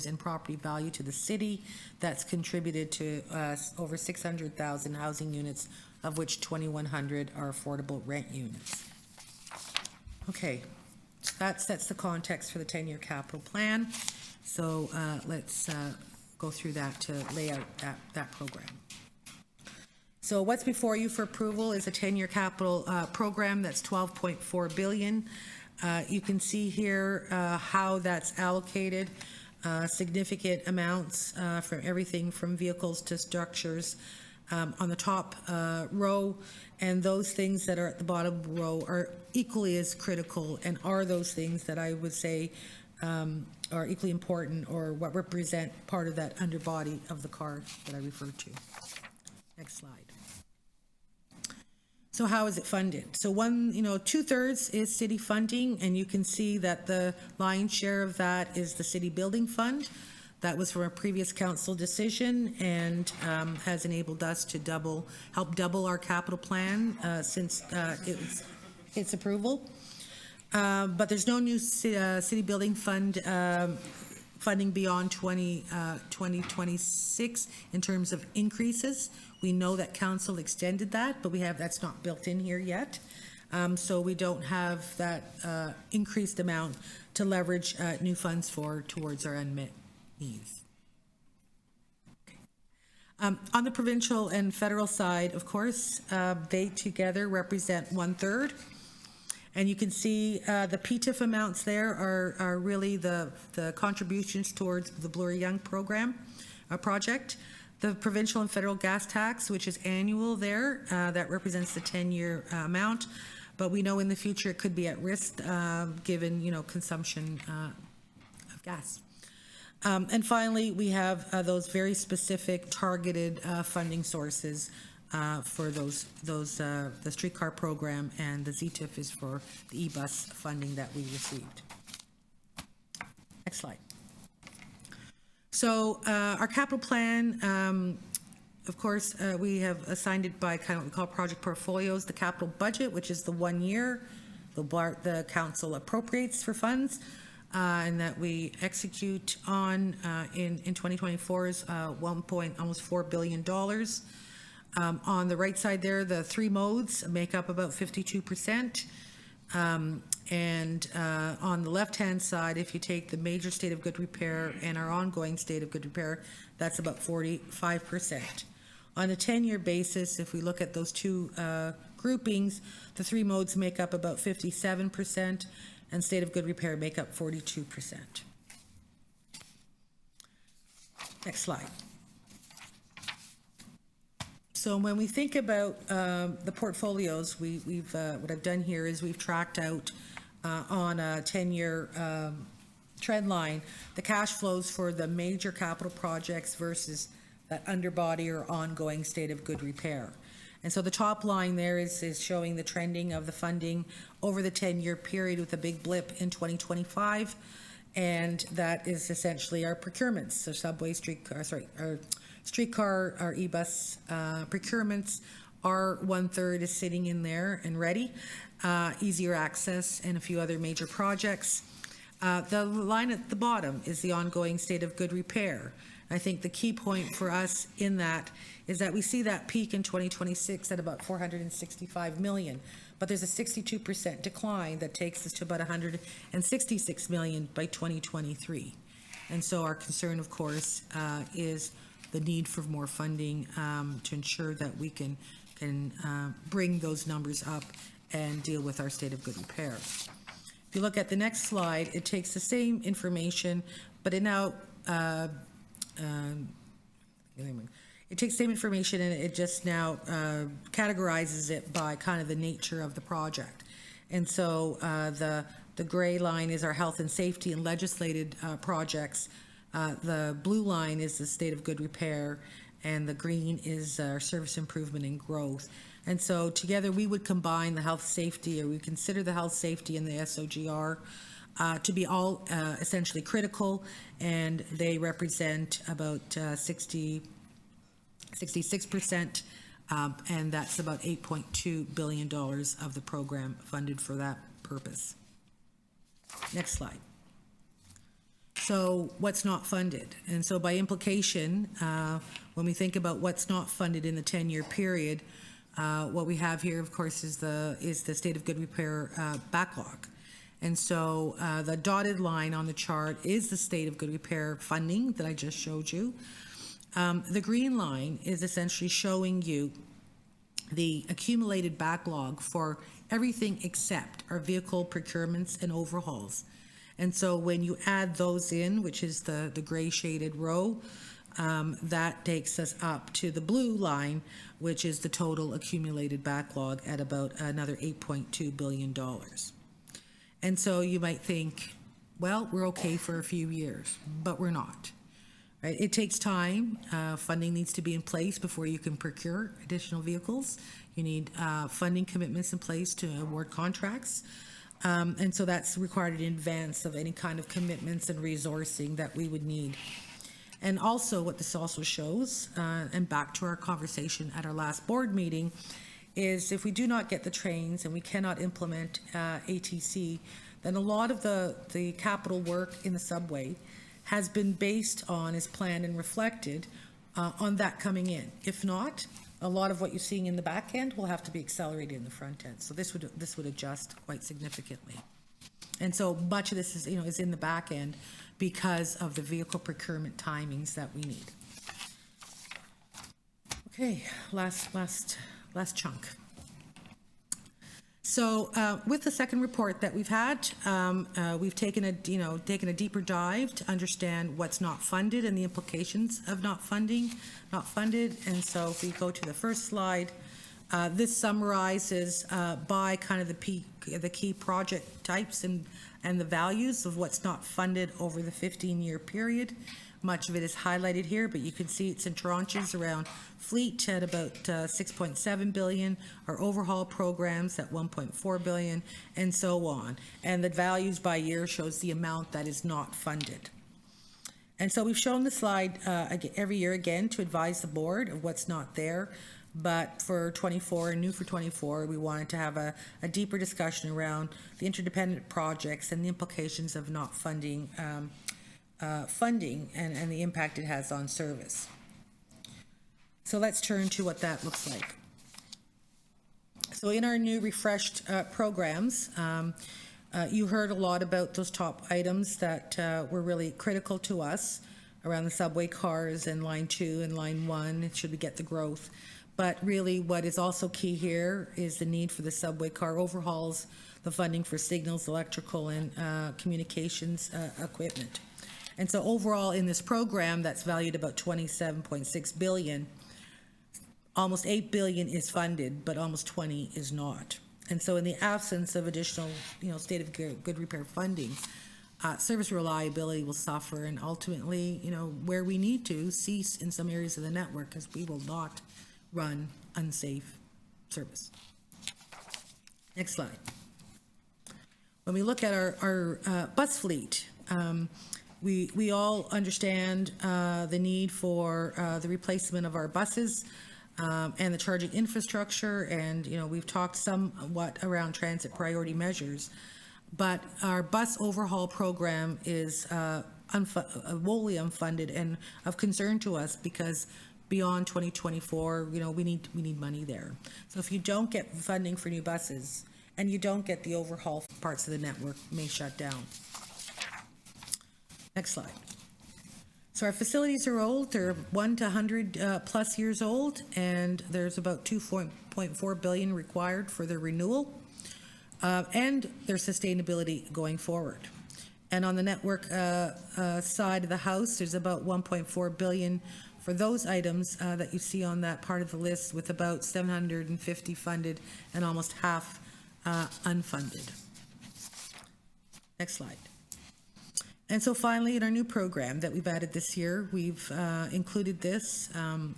in property value to the city. That's contributed to over 600,000 housing units, of which 2,100 are affordable rent units. Okay, so that sets the context for the 10-year capital plan. So let's go through that to lay out that program. So what's before you for approval is a 10-year capital program that's $12.4 billion. You can see here how that's allocated, significant amounts for everything from vehicles to structures on the top row, and those things that are at the bottom row are equally as critical and are those things that I would say are equally important or what represent part of that underbody of the car that I referred to. Next slide. So how is it funded? So 2/3 is city funding, and you can see that the lion's share of that is the city building fund. That was from a previous council decision and has enabled us to help double our capital plan since its approval. But there's no new city building fund funding beyond 2026 in terms of increases. We know that council extended that, but that's not built in here yet. So we don't have that increased amount to leverage new funds towards our unmet needs. On the provincial and federal side, of course, they together represent 1/3. And you can see the PTIF amounts there are really the contributions towards the Bloor-Young program project. The provincial and federal gas tax, which is annual there, that represents the 10-year amount. But we know in the future it could be at risk given, consumption of gas. And finally, we have those very specific targeted funding sources for the streetcar program, and the ZTIF is for the e-bus funding that we received. Next slide. So our capital plan, of course, we have assigned it by kind of what we call project portfolios. The capital budget, which is the 1 year, the council appropriates for funds, and that we execute on in 2024 is almost $4 billion. On the right side there, the three modes make up about 52%. And on the left-hand side, if you take the major state of good repair and our ongoing state of good repair, that's about 45%. On a 10-year basis, if we look at those two groupings, the three modes make up about 57%, and state of good repair make up 42%. Next slide. So when we think about the portfolios, we've what I've done here is we've tracked out on a 10-year trend line the cash flows for the major capital projects versus that underbody or ongoing state of good repair. And so the top line there is showing the trending of the funding over the 10-year period with a big blip in 2025. And that is essentially our procurements. So subway, our streetcar, our e-bus procurements, our 1/3 is sitting in there and ready. Easier access and a few other major projects. The line at the bottom is the ongoing state of good repair. I think the key point for us in that is that we see that peak in 2026 at about $465 million, but there's a 62% decline that takes us to about $166 million by 2023. And so our concern, of course, is the need for more funding to ensure that we can bring those numbers up and deal with our state of good repair. If you look at the next slide, it takes the same information, but it now it takes the same information and it just now categorizes it by kind of the nature of the project. And so the gray line is our health and safety and legislated projects. The blue line is the state of good repair, and the green is our service improvement and growth. And so together we would combine the health safety, or we consider the health safety and the SOGR to be all essentially critical, and they represent about 66%, and that's about $8.2 billion of the program funded for that purpose. Next slide. So what's not funded? And so by implication, when we think about what's not funded in the 10-year period, what we have here, of course, is the state of good repair backlog. And so the dotted line on the chart is the state of good repair funding that I just showed you. The green line is essentially showing you the accumulated backlog for everything except our vehicle procurements and overhauls. And so when you add those in, which is the gray shaded row, that takes us up to the blue line, which is the total accumulated backlog at about another $8.2 billion. And so you might think, well, we're okay for a few years, but we're not. Right? It takes time. Funding needs to be in place before you can procure additional vehicles. You need funding commitments in place to award contracts. And so that's required in advance of any kind of commitments and resourcing that we would need. And also what this also shows, and back to our conversation at our last board meeting, is if we do not get the trains and we cannot implement ATC, then a lot of the capital work in the subway has been based on, is planned and reflected on that coming in. If not, a lot of what you're seeing in the back end will have to be accelerated in the front end. So this would adjust quite significantly. And so much of this is, is in the back end because of the vehicle procurement timings that we need. Okay, last chunk. So with the second report that we've had, we've taken a deeper dive to understand what's not funded and the implications of not funded. And so if we go to the first slide, this summarizes by kind of the key project types and the values of what's not funded over the 15-year period. Much of it is highlighted here, but you can see it's in tranches around fleet at about 6.7 billion, our overhaul programs at 1.4 billion, and so on. And the values by year shows the amount that is not funded. And so we've shown the slide every year again to advise the board of what's not there. But for 24 and new for 24, we wanted to have a deeper discussion around the interdependent projects and the implications of not funding funding and the impact it has on service. So let's turn to what that looks like. So in our new refreshed programs, you heard a lot about those top items that were really critical to us around the subway cars and line 2 and line 1, should we get the growth. But really what is also key here is the need for the subway car overhauls, the funding for signals, electrical, and communications equipment. And so overall in this program that's valued about 27.6 billion, almost 8 billion is funded, but almost 20 is not. And so in the absence of additional, state of good repair funding, service reliability will suffer and ultimately, where we need to, cease in some areas of the network because we will not run unsafe service. Next slide. When we look at our bus fleet, we all understand the need for the replacement of our buses and the charging infrastructure, and we've talked somewhat around transit priority measures, but our bus overhaul program is wholly unfunded and of concern to us because beyond 2024, we need money there. So if you don't get funding for new buses and you don't get the overhaul parts of the network, may shut down. Next slide. So our facilities are old. They're 1 to 100 plus years old, and there's about 2.4 billion required for their renewal and their sustainability going forward. And on the network side of the house, there's about 1.4 billion for those items that you see on that part of the list, with about 750 funded and almost half unfunded. Next slide. And so finally, in our new program that we've added this year, we've included this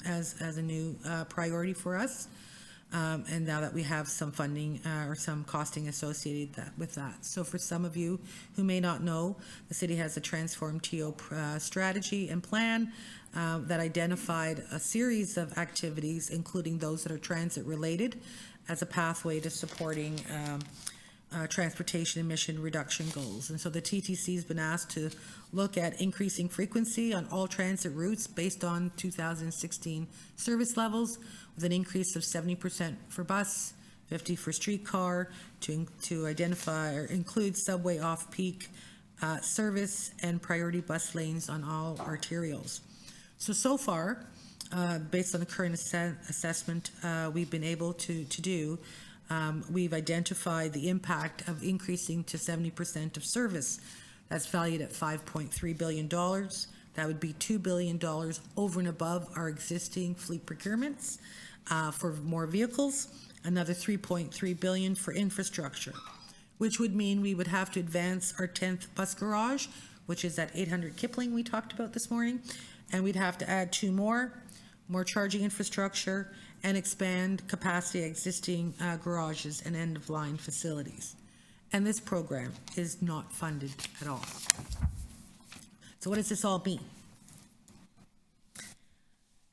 as a new priority for us. And now that we have some funding or some costing associated with that. So for some of you who may not know, the city has a Transform TO strategy and plan that identified a series of activities, including those that are transit related, as a pathway to supporting transportation emission reduction goals. And so the TTC has been asked to look at increasing frequency on all transit routes based on 2016 service levels, with an increase of 70% for bus, 50 for streetcar, to identify or include subway off-peak service and priority bus lanes on all arterials. So far, based on the current assessment we've been able to do, we've identified the impact of increasing to 70% of service. That's valued at $5.3 billion. That would be $2 billion over and above our existing fleet procurements for more vehicles, another $3.3 billion for infrastructure, which would mean we would have to advance our 10th bus garage, which is at 800 Kipling we talked about this morning, and we'd have to add 2 more charging infrastructure, and expand capacity at existing garages and end-of-line facilities. And this program is not funded at all. So what does this all mean?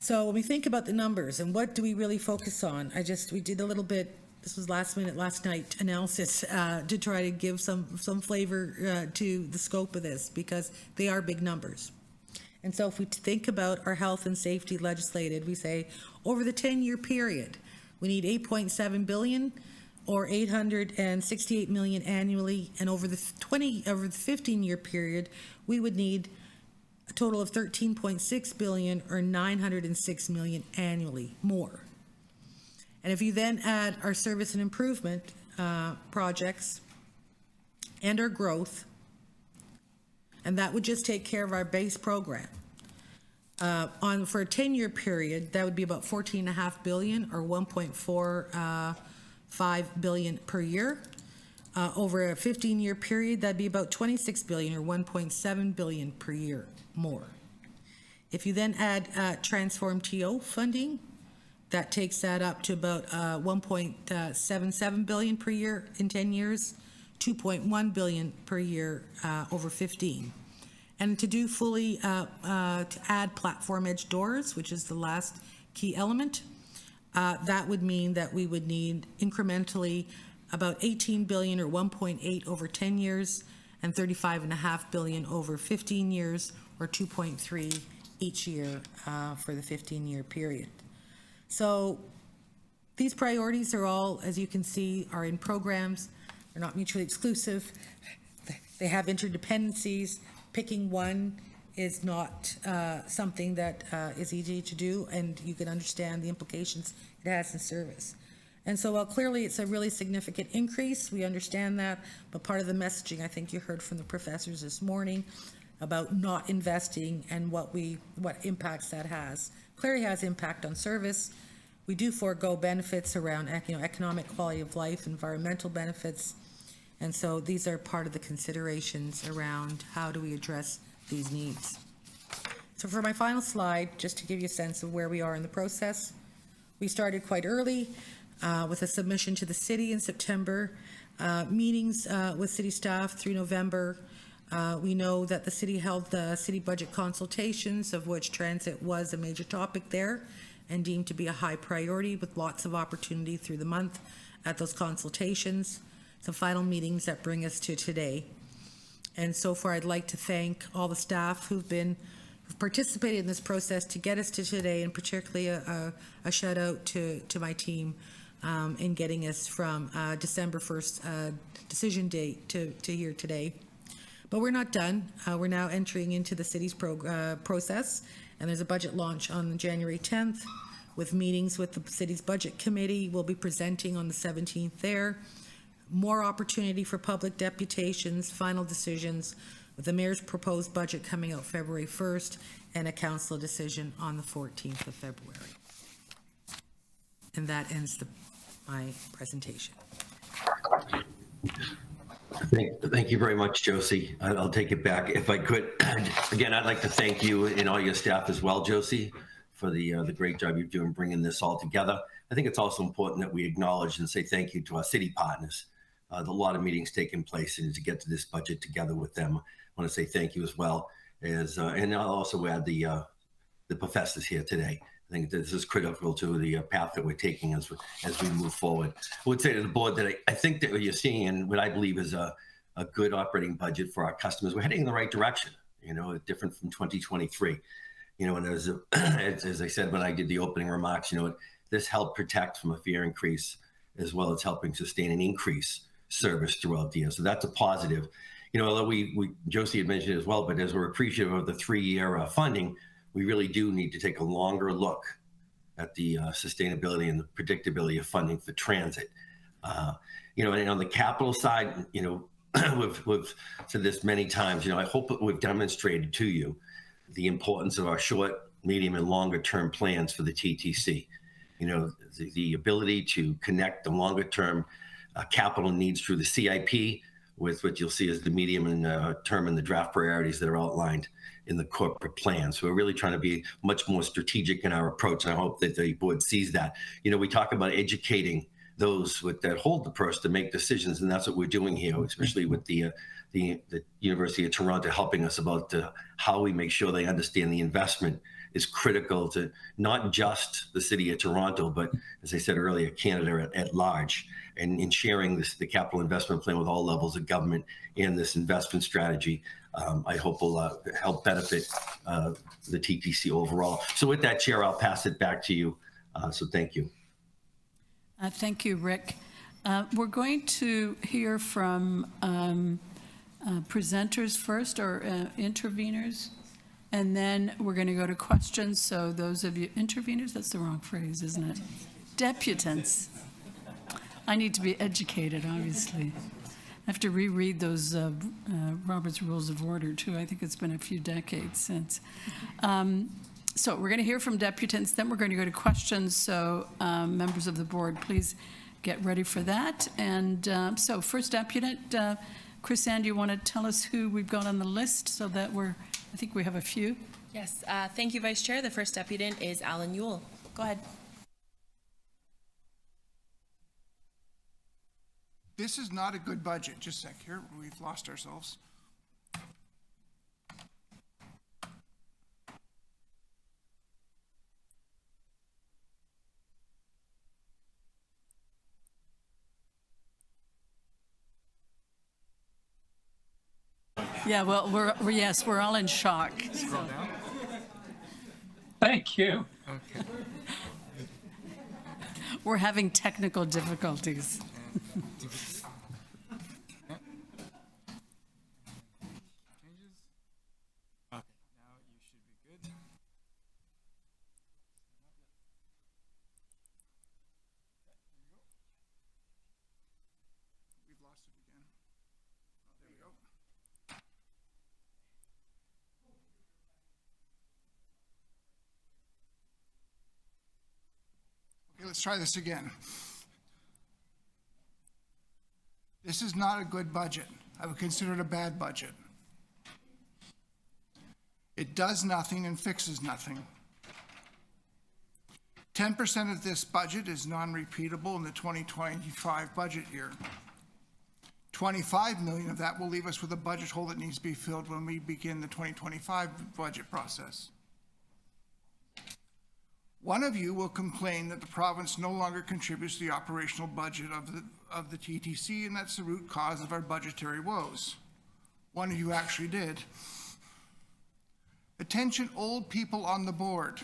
So when we think about the numbers and what do we really focus on, we did a little bit, this was last night analysis to try to give some flavor to the scope of this, because they are big numbers. And so if we think about our health and safety legislated, we say over the 10-year period, we need 8.7 billion or 868 million annually, and over the 15-year period, we would need a total of 13.6 billion or 906 million annually more. And if you then add our service and improvement projects and our growth, and that would just take care of our base program. For a 10-year period, that would be about 14.5 billion or 1.45 billion per year. Over a 15-year period, that'd be about 26 billion or 1.7 billion per year more. If you then add Transform TO funding, that takes that up to about 1.77 billion per year in 10 years, 2.1 billion per year over 15. And to do fully, to add platform edge doors, which is the last key element, that would mean that we would need incrementally about 18 billion or 1.8 over 10 years and 35.5 billion over 15 years, or 2.3 each year for the 15-year period. So these priorities are all, as you can see, are in programs. They're not mutually exclusive. They have interdependencies. Picking one is not something that is easy to do, and you can understand the implications it has in service. And so while clearly it's a really significant increase, we understand that, but part of the messaging I think you heard from the professors this morning about not investing and what impacts that has. Clearly has impact on service. We do forego benefits around economic quality of life, environmental benefits, and so these are part of the considerations around how do we address these needs. So for my final slide, just to give you a sense of where we are in the process, we started quite early with a submission to the city in September, meetings with city staff through November. We know that the city held the city budget consultations, of which transit was a major topic there and deemed to be a high priority, with lots of opportunity through the month at those consultations. Some final meetings that bring us to today. And so far, I'd like to thank all the staff who've participated in this process to get us to today, and particularly a shout out to my team in getting us from December 1st decision date to here today. But we're not done. We're now entering into the city's process, and there's a budget launch on January 10th with meetings with the city's budget committee. We'll be presenting on the 17th there. More opportunity for public deputations, final decisions, with the mayor's proposed budget coming out February 1st and a council decision on the 14th of February. And that ends my presentation. Thank you very much, Josie. I'll take it back. If I could, again, I'd like to thank you and all your staff as well, Josie, for the great job you're doing bringing this all together. I think it's also important that we acknowledge and say thank you to our city partners. There's a lot of meetings taking place, and to get to this budget together with them, I want to say thank you as well. And I'll also add the professors here today. I think this is critical to the path that we're taking as we move forward. I would say to the board that I think that what you're seeing, and what I believe is a good operating budget for our customers, we're heading in the right direction, different from 2023. And as I said when I did the opening remarks, this helped protect from a fare increase, as well as helping sustain an increase service throughout the year. So that's a positive. Although Josie had mentioned it as well, but as we're appreciative of the 3-year funding, we really do need to take a longer look at the sustainability and the predictability of funding for transit. And on the capital side, we've said this many times, I hope that we've demonstrated to you the importance of our short, medium, and longer term plans for the TTC. The ability to connect the longer term capital needs through the CIP with what you'll see as the medium and term and the draft priorities that are outlined in the corporate plan. So we're really trying to be much more strategic in our approach, and I hope that the board sees that. We talk about educating those that hold the purse to make decisions, and that's what we're doing here, especially with the University of Toronto helping us about how we make sure they understand the investment is critical to not just the City of Toronto, but as I said earlier, Canada at large, and in sharing the capital investment plan with all levels of government and this investment strategy, I hope will help benefit the TTC overall. So with that, Chair, I'll pass it back to you. So thank you. Thank you, Rick. We're going to hear from presenters first, or interveners, and then we're going to go to questions. So those of you, interveners, that's the wrong phrase, isn't it? Deputants. I need to be educated, obviously. I have to reread those Robert's Rules of Order, too. I think it's been a few decades since. So we're going to hear from deputants, then we're going to go to questions. So members of the board, please get ready for that. And so first deputant, Chris Ann, do you want to tell us who we've got on the list so that I think we have a few. Yes, thank you, Vice Chair. The first deputant is Alan Yule. Go ahead. This is not a good budget. Just a sec here. We've lost ourselves. Yeah, well, we're all in shock. Scroll down. Thank you. Okay. We're having technical difficulties. Let's try this again. This is not a good budget. I would consider it a bad budget. It does nothing and fixes nothing. 10% of this budget is non-repeatable in the 2025 budget year. 25 million of that will leave us with a budget hole that needs to be filled when we begin the 2025 budget process. One of you will complain that the province no longer contributes to the operational budget of the TTC, and that's the root cause of our budgetary woes. One of you actually did. Attention, old people on the board.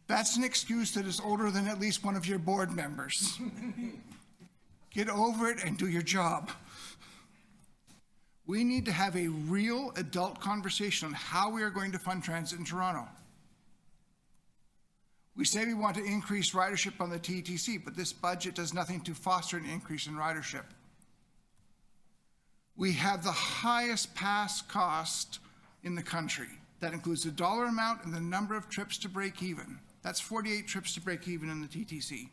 That's an excuse that is older than at least one of your board members. Get over it and do your job. We need to have a real adult conversation on how we are going to fund transit in Toronto. We say we want to increase ridership on the TTC, but this budget does nothing to foster an increase in ridership. We have the highest pass cost in the country. That includes the dollar amount and the number of trips to break even. That's 48 trips to break even in the TTC.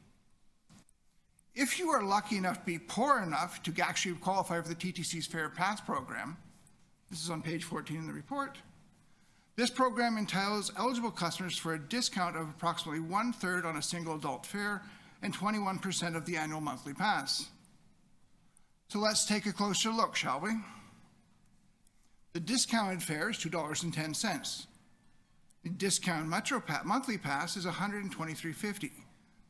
If you are lucky enough to be poor enough to actually qualify for the TTC's Fair Pass program, this is on page 14 in the report, this program entitles eligible customers for a discount of approximately 1/3 on a single adult fare and 21% of the annual monthly pass. So let's take a closer look, shall we? The discounted fare is $2.10. The discounted monthly pass is $123.50.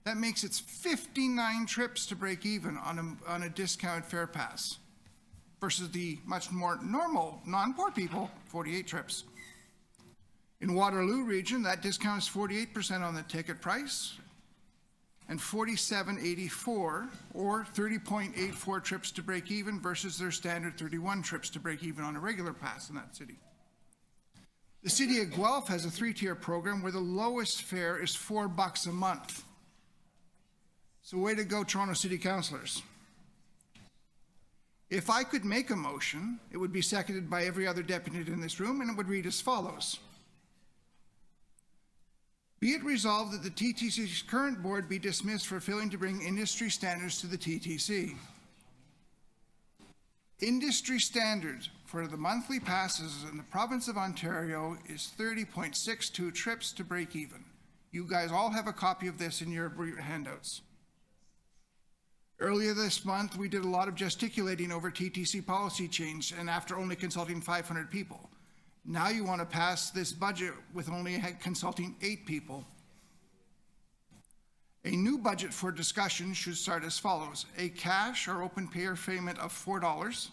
That makes it 59 trips to break even on a discounted fare pass versus the much more normal non-poor people, 48 trips. In Waterloo region, that discount is 48% on the ticket price and $47.84 or 30.84 trips to break even versus their standard 31 trips to break even on a regular pass in that city. The city of Guelph has a 3-tier program where the lowest fare is $4 a month. So way to go, Toronto City Councillors. If I could make a motion, it would be seconded by every other deputy in this room, and it would read as follows. Be it resolved that the TTC's current board be dismissed for failing to bring industry standards to the TTC. Industry standard for the monthly passes in the province of Ontario is 30.62 trips to break even. You guys all have a copy of this in your handouts. Earlier this month, we did a lot of gesticulating over TTC policy change, and after only consulting 500 people. Now you want to pass this budget with only consulting 8 people. A new budget for discussion should start as follows. A cash or open payer payment of $4.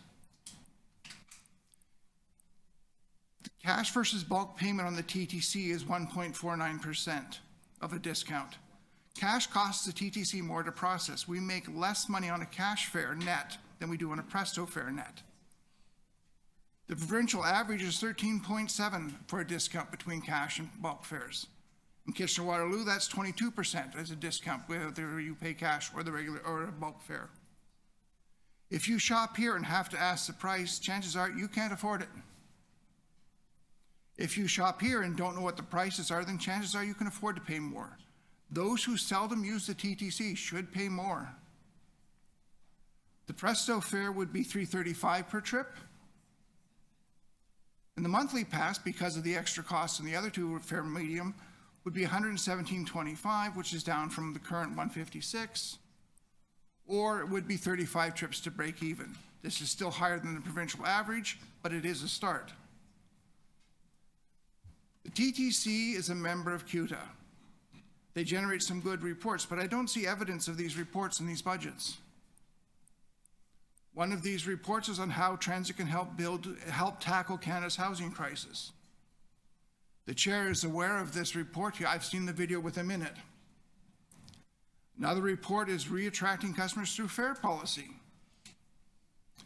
The cash versus bulk payment on the TTC is 1.49% of a discount. Cash costs the TTC more to process. We make less money on a cash fare net than we do on a Presto fare net. The provincial average is 13.7 for a discount between cash and bulk fares. In Kitchener-Waterloo, that's 22% as a discount, whether you pay cash or the regular or a bulk fare. If you shop here and have to ask the price, chances are you can't afford it. If you shop here and don't know what the prices are, then chances are you can afford to pay more. Those who seldom use the TTC should pay more. The Presto fare would be $335 per trip. And the monthly pass, because of the extra costs in the other two fare medium, would be $117.25, which is down from the current $156, or it would be 35 trips to break even. This is still higher than the provincial average, but it is a start. The TTC is a member of CUTA. They generate some good reports, but I don't see evidence of these reports in these budgets. One of these reports is on how transit can help tackle Canada's housing crisis. The chair is aware of this report. I've seen the video with him in it. Another report is re-attracting customers through fare policy.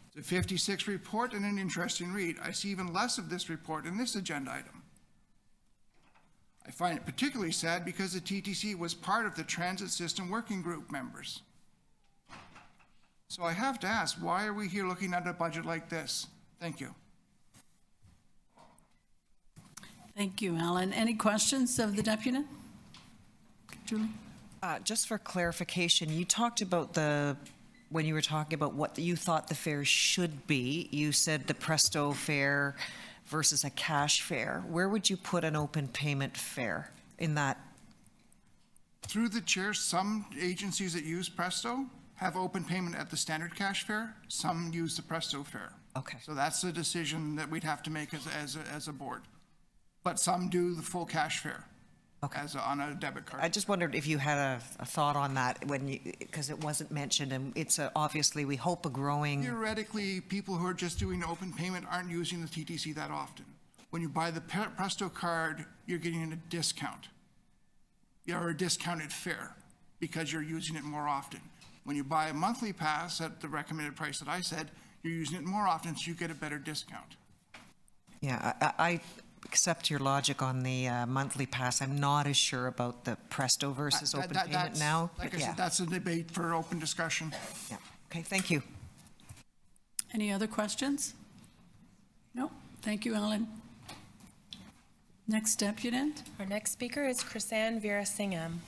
It's a 56 report and an interesting read. I see even less of this report in this agenda item. I find it particularly sad because the TTC was part of the Transit System Working Group members. So I have to ask, why are we here looking at a budget like this? Thank you. Thank you, Alan. Any questions of the deputy? Julie? Just for clarification, you talked about when you were talking about what you thought the fare should be, you said the Presto fare versus a cash fare. Where would you put an open payment fare in that? Through the chair, some agencies that use Presto have open payment at the standard cash fare. Some use the Presto fare. Okay. So that's the decision that we'd have to make as a board. But some do the full cash fare on a debit card. I just wondered if you had a thought on that because it wasn't mentioned, and it's obviously, we hope, a growing. Theoretically, people who are just doing open payment aren't using the TTC that often. When you buy the Presto card, you're getting a discount, or a discounted fare, because you're using it more often. When you buy a monthly pass at the recommended price that I said, you're using it more often, so you get a better discount. Yeah, I accept your logic on the monthly pass. I'm not as sure about the Presto versus open payment now. Like I said, that's a debate for open discussion. Yeah. Okay, thank you. Any other questions? No. Thank you, Alan. Next deputy. Our next speaker is Krisan Veerasingham.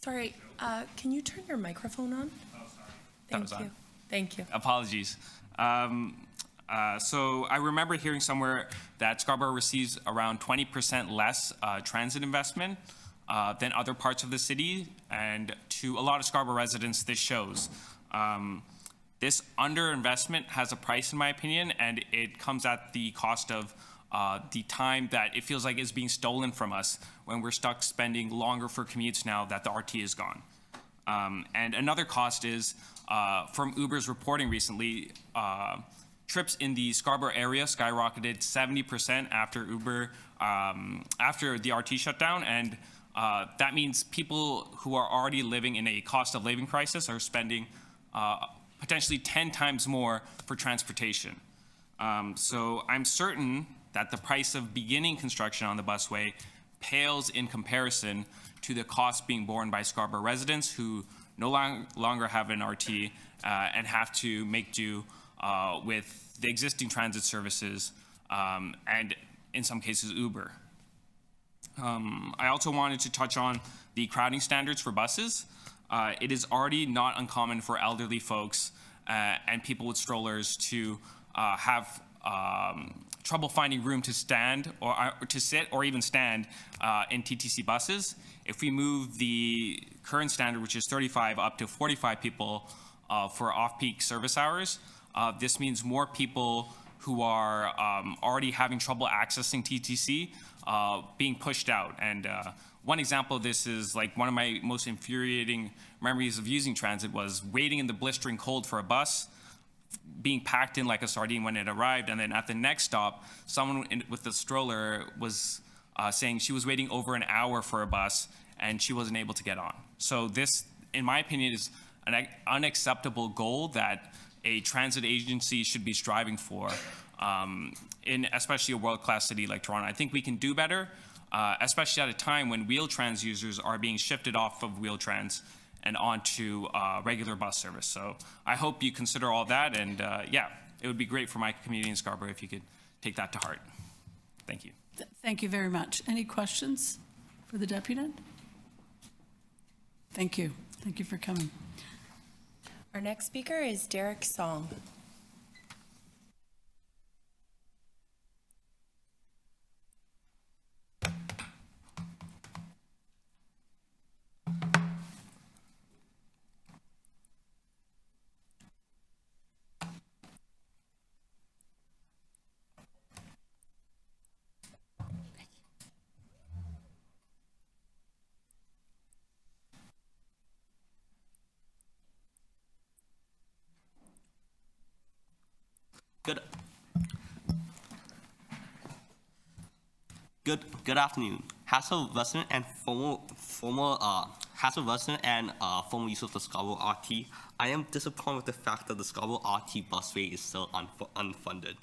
Sorry, can you turn your microphone on? Oh, sorry. Thank you. Thank you. Apologies. So I remember hearing somewhere that Scarborough receives around 20% less transit investment than other parts of the city, and to a lot of Scarborough residents, this shows. This underinvestment has a price, in my opinion, and it comes at the cost of the time that it feels like is being stolen from us when we're stuck spending longer for commutes now that the RT is gone. And another cost is from Uber's reporting recently, trips in the Scarborough area skyrocketed 70% after Uber, after the RT shutdown, and that means people who are already living in a cost of living crisis are spending potentially 10 times more for transportation. So I'm certain that the price of beginning construction on the busway pales in comparison to the cost being borne by Scarborough residents who no longer have an RT and have to make do with the existing transit services and in some cases Uber. I also wanted to touch on the crowding standards for buses. It is already not uncommon for elderly folks and people with strollers to have trouble finding room to stand or to sit or even stand in TTC buses. If we move the current standard, which is 35, up to 45 people for off-peak service hours, this means more people who are already having trouble accessing TTC being pushed out. And one example of this is, like, one of my most infuriating memories of using transit was waiting in the blistering cold for a bus, being packed in like a sardine when it arrived, and then at the next stop, someone with a stroller was saying she was waiting over an hour for a bus and she wasn't able to get on. So this, in my opinion, is an unacceptable goal that a transit agency should be striving for, in especially a world-class city like Toronto. I think we can do better, especially at a time when Wheel-Trans users are being shifted off of Wheel-Trans and onto regular bus service. So I hope you consider all that, and yeah, it would be great for my community in Scarborough if you could take that to heart. Thank you. Thank you very much. Any questions for the deputy? Thank you. Thank you for coming. Our next speaker is Derek Song. Good afternoon. As a resident and former user of the Scarborough RT, I am disappointed with the fact that the Scarborough RT busway is still unfunded.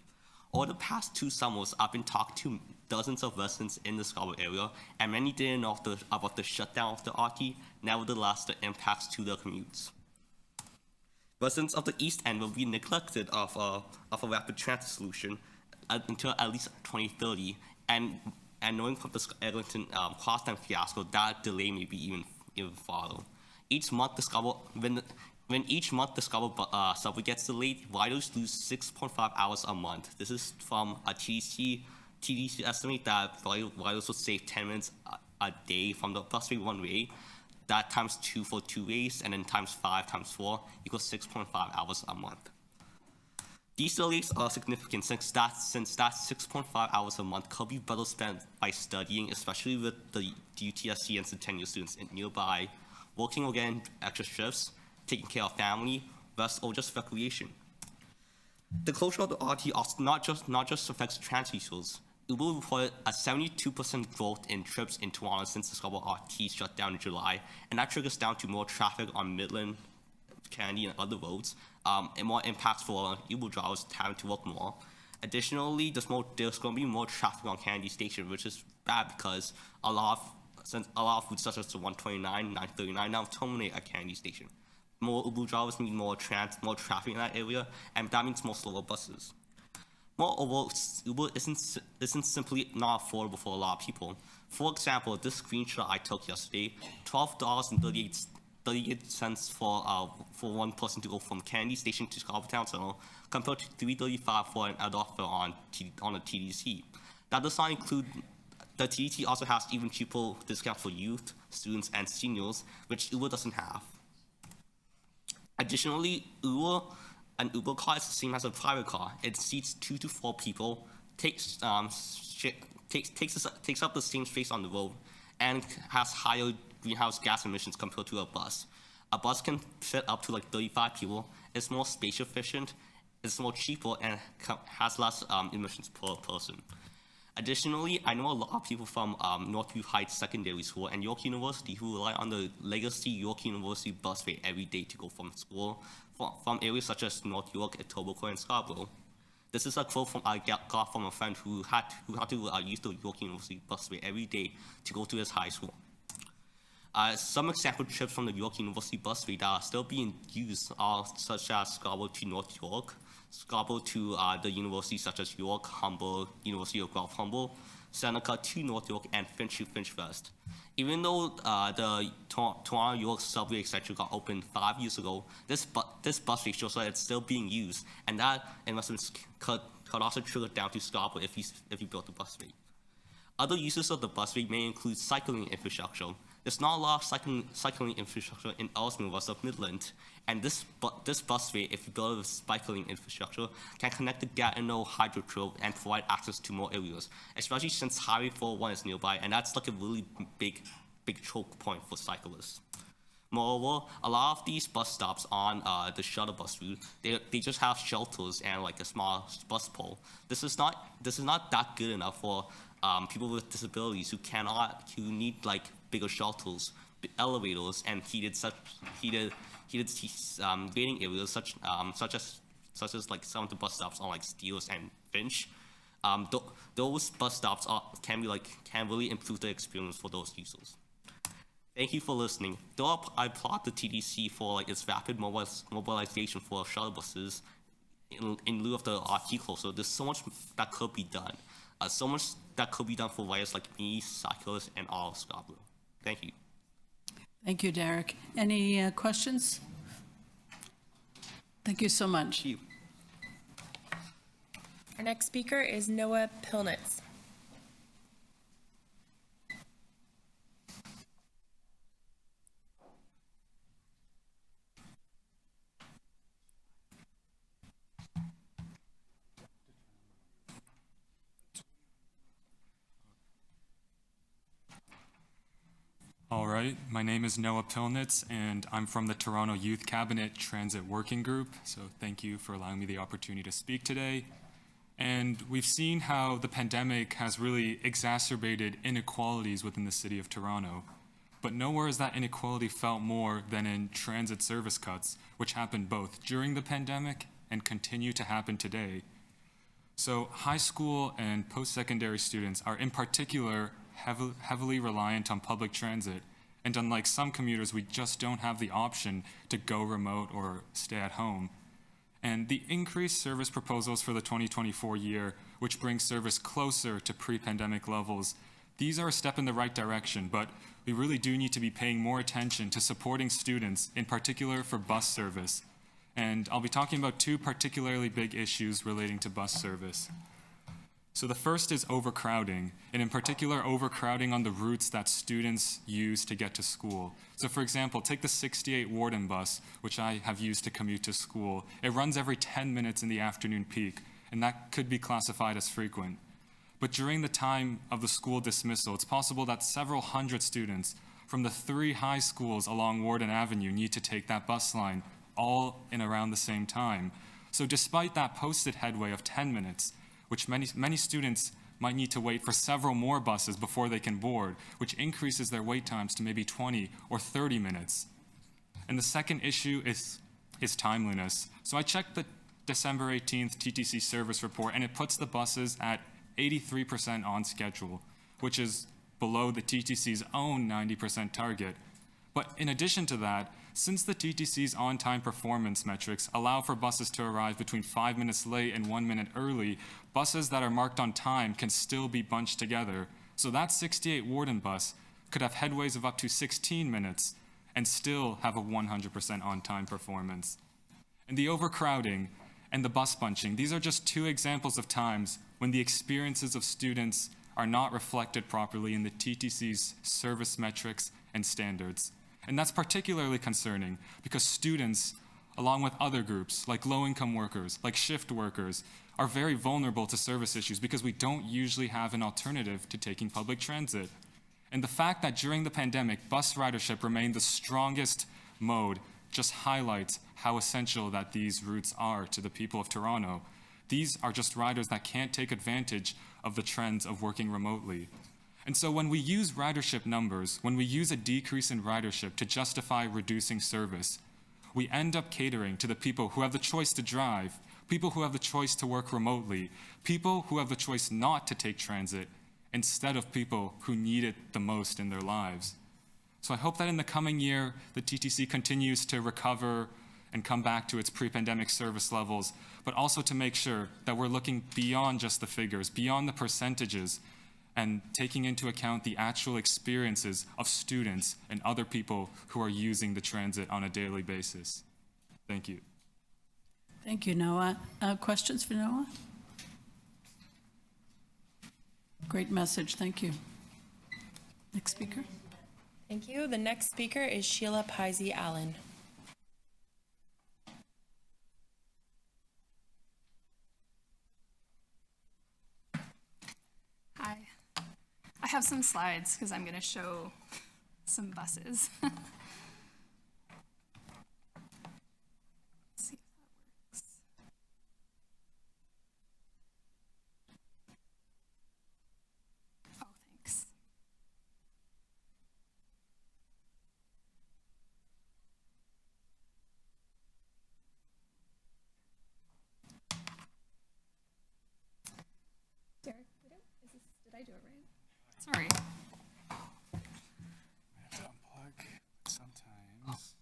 Over the past 2 summers, I've been talking to dozens of residents in the Scarborough area, and many didn't know about the shutdown of the RT, nevertheless the impacts to their commutes. Residents of the East End will be neglected of a rapid transit solution until at least 2030, and knowing from the Eglinton crosstown fiasco, that delay may be even farther. Each month, when each month the Scarborough subway gets delayed, riders lose 6.5 hours a month. This is from a TTC estimate that riders would save 10 minutes a day from the busway one way. That times 2 for 2 ways, and then times 5 times 4 equals 6.5 hours a month. These delays are significant since that 6.5 hours a month could be better spent by studying, especially with the UTSC and Centennial students nearby, working or getting extra shifts, taking care of family, rest, or just recreation. The closure of the RT also not just affects transit users. Uber reported a 72% growth in trips in Toronto since the Scarborough RT shut down in July, and that triggers down to more traffic on Midland, Kennedy, and other roads, and more impacts for Uber drivers having to work more. Additionally, there's going to be more traffic on Kennedy Station, which is bad because a lot of routes such as the 129, 939 now terminate at Kennedy Station. More Uber drivers mean more traffic in that area, and that means more slower buses. Moreover, Uber isn't simply not affordable for a lot of people. For example, this screenshot I took yesterday, $12.38 for one person to go from Kennedy Station to Scarborough Town Center, compared to $3.35 for an adult fare on a TTC. That does not include, the TTC also has even cheaper discounts for youth, students, and seniors, which Uber doesn't have. Additionally, an Uber car is the same as a private car. It seats 2 to 4 people, takes up the same space on the road, and has higher greenhouse gas emissions compared to a bus. A bus can fit up to like 35 people, it's more space efficient, it's more cheaper and has less emissions per person. Additionally, I know a lot of people from Northview Heights Secondary School and York University who rely on the legacy York University busway every day to go from school from areas such as North York, Etobicoke, and Scarborough. This is a quote I got from a friend who had to use the York University busway every day to go to his high school. Some example trips from the York University busway that are still being used are such as Scarborough to North York, Scarborough to the universities such as York, Humboldt, University of Guelph Humboldt, Seneca to North York, and Finch to Finch West. Even though the Toronto York subway extension got opened 5 years ago, this busway shows that it's still being used, and that investment could also trickle down to Scarborough if you built the busway. Other uses of the busway may include cycling infrastructure. There's not a lot of cycling infrastructure in Ellesmere west of Midland, and this busway, if you build a cycling infrastructure, can connect the Gatineau Hydro Trail and provide access to more areas, especially since Highway 401 is nearby, and that's like a really big choke point for cyclists. Moreover, a lot of these bus stops on the shuttle bus route, they just have shelters and like a small bus pole. This is not that good enough for people with disabilities who need like bigger shelters, elevators, and heated waiting areas such as like some of the bus stops on like Steeles and Finch. Those bus stops can really improve the experience for those users. Thank you for listening. Though I applaud the TTC for like its rapid mobilization for shuttle buses in lieu of the RT closer, there's so much that could be done. So much that could be done for riders like me, cyclists, and all of Scarborough. Thank you. Thank you, Derek. Any questions? Thank you so much. Thank you. Our next speaker is Noah Pilnitz. All right, my name is Noah Pilnitz, and I'm from the Toronto Youth Cabinet Transit Working Group, so thank you for allowing me the opportunity to speak today. And we've seen how the pandemic has really exacerbated inequalities within the city of Toronto. But nowhere is that inequality felt more than in transit service cuts, which happened both during the pandemic and continue to happen today. So high school and post-secondary students are in particular heavily reliant on public transit, and unlike some commuters, we just don't have the option to go remote or stay at home. And the increased service proposals for the 2024 year, which brings service closer to pre-pandemic levels, these are a step in the right direction, but we really do need to be paying more attention to supporting students, in particular for bus service. And I'll be talking about two particularly big issues relating to bus service. So the first is overcrowding, and in particular overcrowding on the routes that students use to get to school. So for example, take the 68 Warden bus, which I have used to commute to school. It runs every 10 minutes in the afternoon peak, and that could be classified as frequent. But during the time of the school dismissal, it's possible that several hundred students from the 3 high schools along Warden Avenue need to take that bus line, all in around the same time. So despite that posted headway of 10 minutes, which many students might need to wait for several more buses before they can board, which increases their wait times to maybe 20 or 30 minutes. And the second issue is timeliness. So I checked the December 18th TTC service report, and it puts the buses at 83% on schedule, which is below the TTC's own 90% target. But in addition to that, since the TTC's on-time performance metrics allow for buses to arrive between 5 minutes late and 1 minute early, buses that are marked on time can still be bunched together. So that 68 Warden bus could have headways of up to 16 minutes and still have a 100% on-time performance. And the overcrowding and the bus bunching, these are just two examples of times when the experiences of students are not reflected properly in the TTC's service metrics and standards. And that's particularly concerning because students, along with other groups like low-income workers, like shift workers, are very vulnerable to service issues because we don't usually have an alternative to taking public transit. And the fact that during the pandemic, bus ridership remained the strongest mode just highlights how essential that these routes are to the people of Toronto. These are just riders that can't take advantage of the trends of working remotely. And so when we use ridership numbers, when we use a decrease in ridership to justify reducing service, we end up catering to the people who have the choice to drive, people who have the choice to work remotely, people who have the choice not to take transit, instead of people who need it the most in their lives. So I hope that in the coming year, the TTC continues to recover and come back to its pre-pandemic service levels, but also to make sure that we're looking beyond just the figures, beyond the percentages, and taking into account the actual experiences of students and other people who are using the transit on a daily basis. Thank you. Thank you, Noah. Questions for Noah? Great message, thank you. Next speaker. Thank you. The next speaker is Sheila Pisey Allen. Hi. I have some slides because I'm going to show some buses. Let's see if that works. Oh, thanks. Derek, did I do it right? Sorry. I have to unplug sometimes.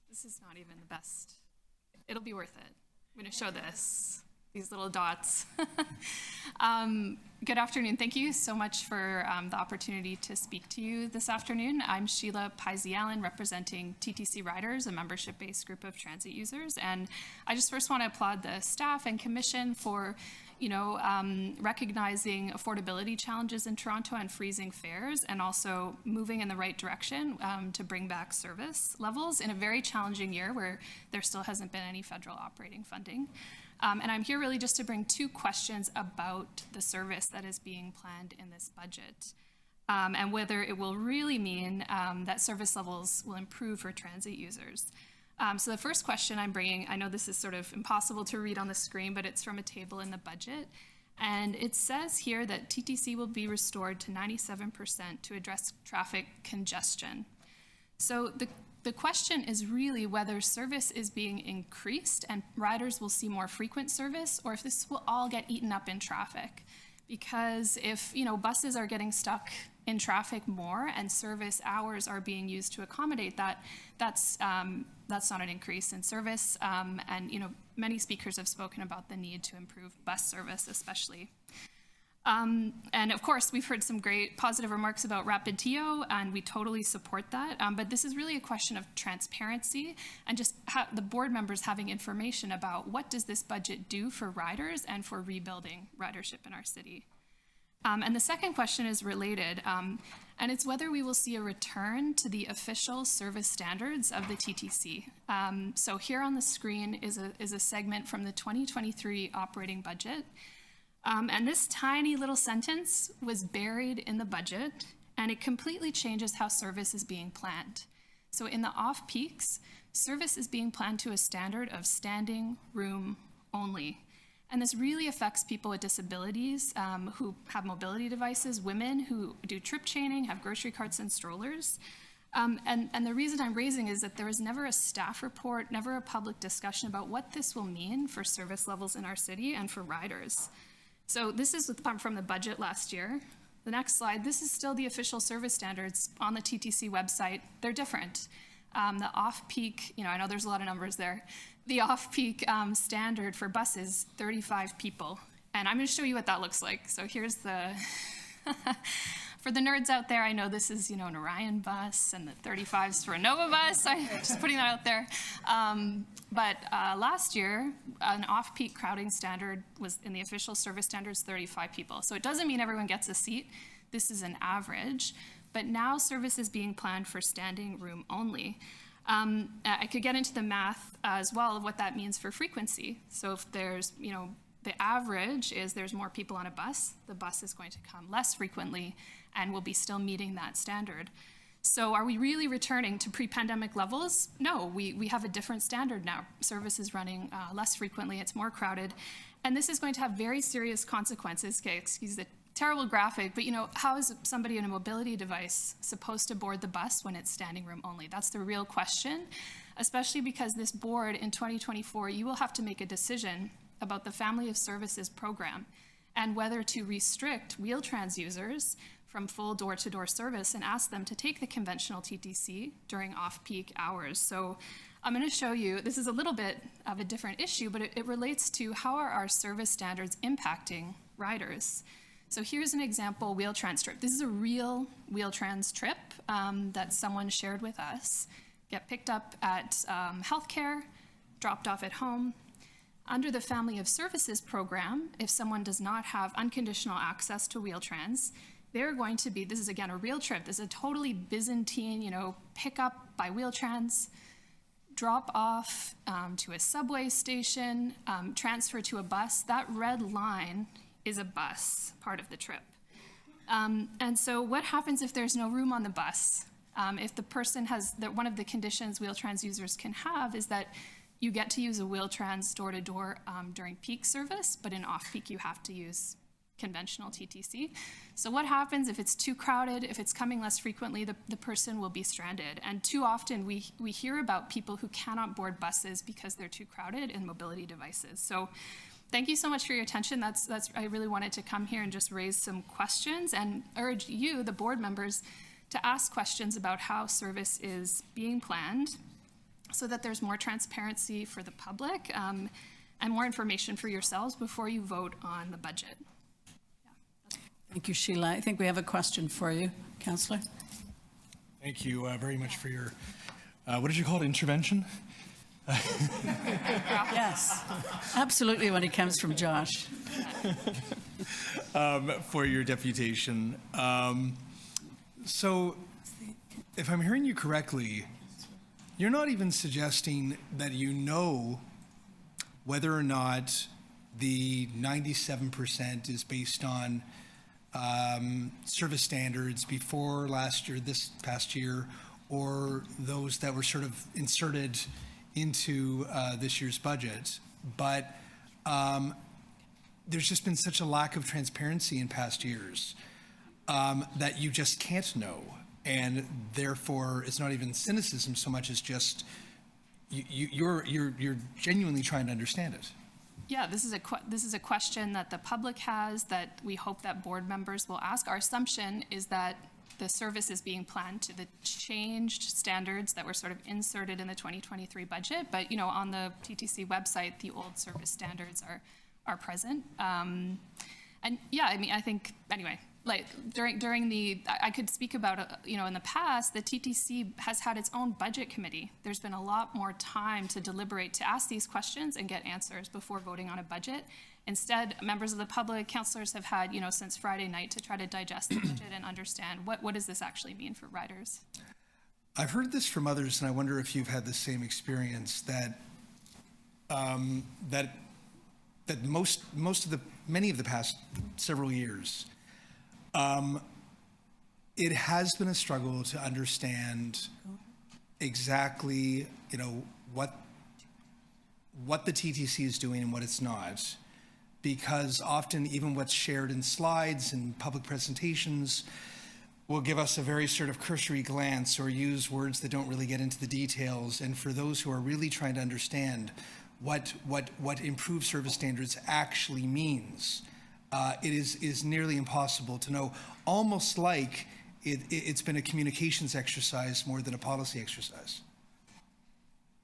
This is not even the best. It'll be worth it. I'm going to show these little dots. Good afternoon. Thank you so much for the opportunity to speak to you this afternoon. I'm Sheila Pisey Allen, representing TTC Riders, a membership-based group of transit users. And I just first want to applaud the staff and commission for recognizing affordability challenges in Toronto and freezing fares, and also moving in the right direction to bring back service levels in a very challenging year where there still hasn't been any federal operating funding. And I'm here really just to bring two questions about the service that is being planned in this budget, and whether it will really mean that service levels will improve for transit users. So the first question I'm bringing, I know this is sort of impossible to read on the screen, but it's from a table in the budget. And it says here that TTC will be restored to 97% to address traffic congestion. So the question is really whether service is being increased and riders will see more frequent service, or if this will all get eaten up in traffic. Because if buses are getting stuck in traffic more and service hours are being used to accommodate that, that's not an increase in service. And many speakers have spoken about the need to improve bus service, especially. And of course, we've heard some great positive remarks about Rapid TO, and we totally support that. But this is really a question of transparency and just the board members having information about what does this budget do for riders and for rebuilding ridership in our city. And the second question is related, and it's whether we will see a return to the official service standards of the TTC. So here on the screen is a segment from the 2023 operating budget. And this tiny little sentence was buried in the budget, and it completely changes how service is being planned. So in the off-peaks, service is being planned to a standard of standing room only. And this really affects people with disabilities who have mobility devices, women who do trip chaining, have grocery carts and strollers. And the reason I'm raising is that there was never a staff report, never a public discussion about what this will mean for service levels in our city and for riders. So this is from the budget last year. The next slide, this is still the official service standards on the TTC website. They're different. The off-peak, I know there's a lot of numbers there. The off-peak standard for buses, 35 people. And I'm going to show you what that looks like. So here's the, for the nerds out there, I know this is, an Orion bus, and the 35's for a Nova bus. I'm just putting that out there. But last year, an off-peak crowding standard was in the official service standards, 35 people. So it doesn't mean everyone gets a seat. This is an average. but now service is being planned for standing room only. I could get into the math as well of what that means for frequency. So if there's, the average is there's more people on a bus, the bus is going to come less frequently and will be still meeting that standard. So are we really returning to pre-pandemic levels? No, we have a different standard now. Service is running less frequently, it's more crowded, and this is going to have very serious consequences. Okay, excuse the terrible graphic, but how is somebody in a mobility device supposed to board the bus when it's standing room only? That's the real question, especially because this board in 2024, you will have to make a decision about the Family of Services program and whether to restrict Wheel-Trans users from full door-to-door service and ask them to take the conventional TTC during off-peak hours. So I'm going to show you, this is a little bit of a different issue, but it relates to how are our service standards impacting riders. So here's an example Wheel-Trans trip. This is a real Wheel-Trans trip that someone shared with us. Get picked up at healthcare, dropped off at home. Under the Family of Services program, if someone does not have unconditional access to Wheel-Trans, they're going to be, this is again a real trip, this is a totally Byzantine, pick up by Wheel-Trans, drop off to a subway station, transfer to a bus. That red line is a bus, part of the trip. And so what happens if there's no room on the bus? If the person has, one of the conditions Wheel-Trans users can have is that you get to use a Wheel-Trans door-to-door during peak service, but in off-peak you have to use conventional TTC. So what happens if it's too crowded, if it's coming less frequently, the person will be stranded. And too often we hear about people who cannot board buses because they're too crowded in mobility devices. So thank you so much for your attention. I really wanted to come here and just raise some questions and urge you, the board members, to ask questions about how service is being planned so that there's more transparency for the public and more information for yourselves before you vote on the budget. Thank you, Sheila. I think we have a question for you, Councillor. Thank you very much for your, what did you call it, intervention? Yes, absolutely, when it comes from Josh. For your deputation. So if I'm hearing you correctly, you're not even suggesting that you know whether or not the 97% is based on service standards before last year, this past year, or those that were sort of inserted into this year's budget. But there's just been such a lack of transparency in past years that you just can't know. And therefore, it's not even cynicism so much as just you're genuinely trying to understand it. Yeah, this is a question that the public has that we hope that board members will ask. Our assumption is that the service is being planned to the changed standards that were sort of inserted in the 2023 budget. But on the TTC website, the old service standards are present. And yeah, I think anyway. Like during the, I could speak about, in the past, the TTC has had its own budget committee. There's been a lot more time to deliberate, to ask these questions and get answers before voting on a budget. Instead, members of the public, councillors have had, since Friday night to try to digest the budget and understand what does this actually mean for riders. I've heard this from others, and I wonder if you've had the same experience that many of the past several years, it has been a struggle to understand exactly, what the TTC is doing and what it's not, because often even what's shared in slides and public presentations will give us a very sort of cursory glance or use words that don't really get into the details. And for those who are really trying to understand what improved service standards actually means, it is nearly impossible to know, almost like it's been a communications exercise more than a policy exercise.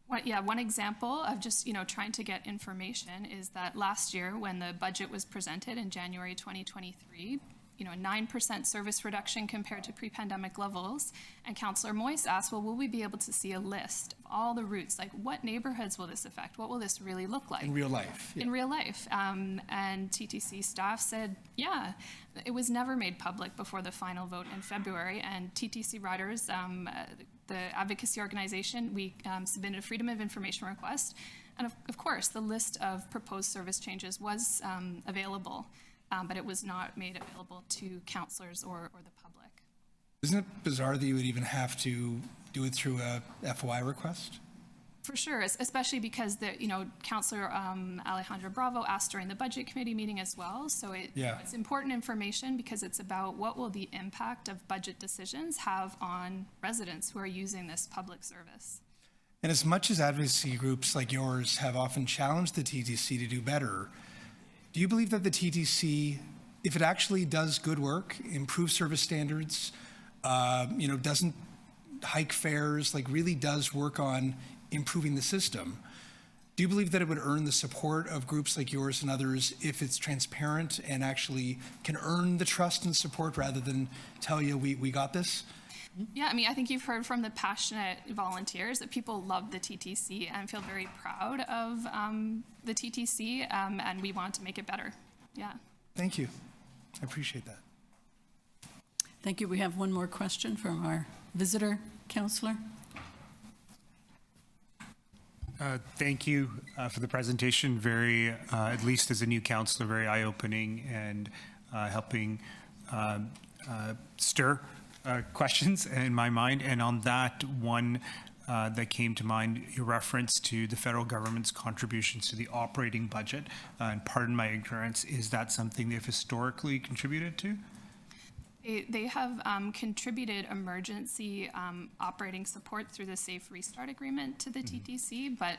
One example of just, trying to get information is that last year when the budget was presented in January 2023, a 9% service reduction compared to pre-pandemic levels. And Councillor Moyse asked, well, will we be able to see a list of all the routes? Like, what neighborhoods will this affect? What will this really look like? In real life. In real life. And TTC staff said, yeah, it was never made public before the final vote in February. And TTC riders, the advocacy organization, we submitted a Freedom of Information request. And of course, the list of proposed service changes was available, but it was not made available to councillors or the public. Isn't it bizarre that you would even have to do it through a FOI request? For sure, especially because Councillor Alejandro Bravo asked during the Budget Committee meeting as well. So it's important information because it's about what will the impact of budget decisions have on residents who are using this public service. And as much as advocacy groups like yours have often challenged the TTC to do better, do you believe that the TTC, if it actually does good work, improves service standards, doesn't hike fares, like really does work on improving the system, do you believe that it would earn the support of groups like yours and others if it's transparent and actually can earn the trust and support rather than tell you we got this? Yeah, I mean, I think you've heard from the passionate volunteers that people love the TTC and feel very proud of the TTC, and we want to make it better. Yeah. Thank you. I appreciate that. Thank you. We have one more question from our visitor councillor. Thank you for the presentation. Very, at least as a new councillor, very eye-opening and helping stir questions in my mind. And on that one that came to mind, your reference to the federal government's contributions to the operating budget, and pardon my ignorance, is that something they've historically contributed to? They have contributed emergency operating support through the Safe Restart Agreement to the TTC, but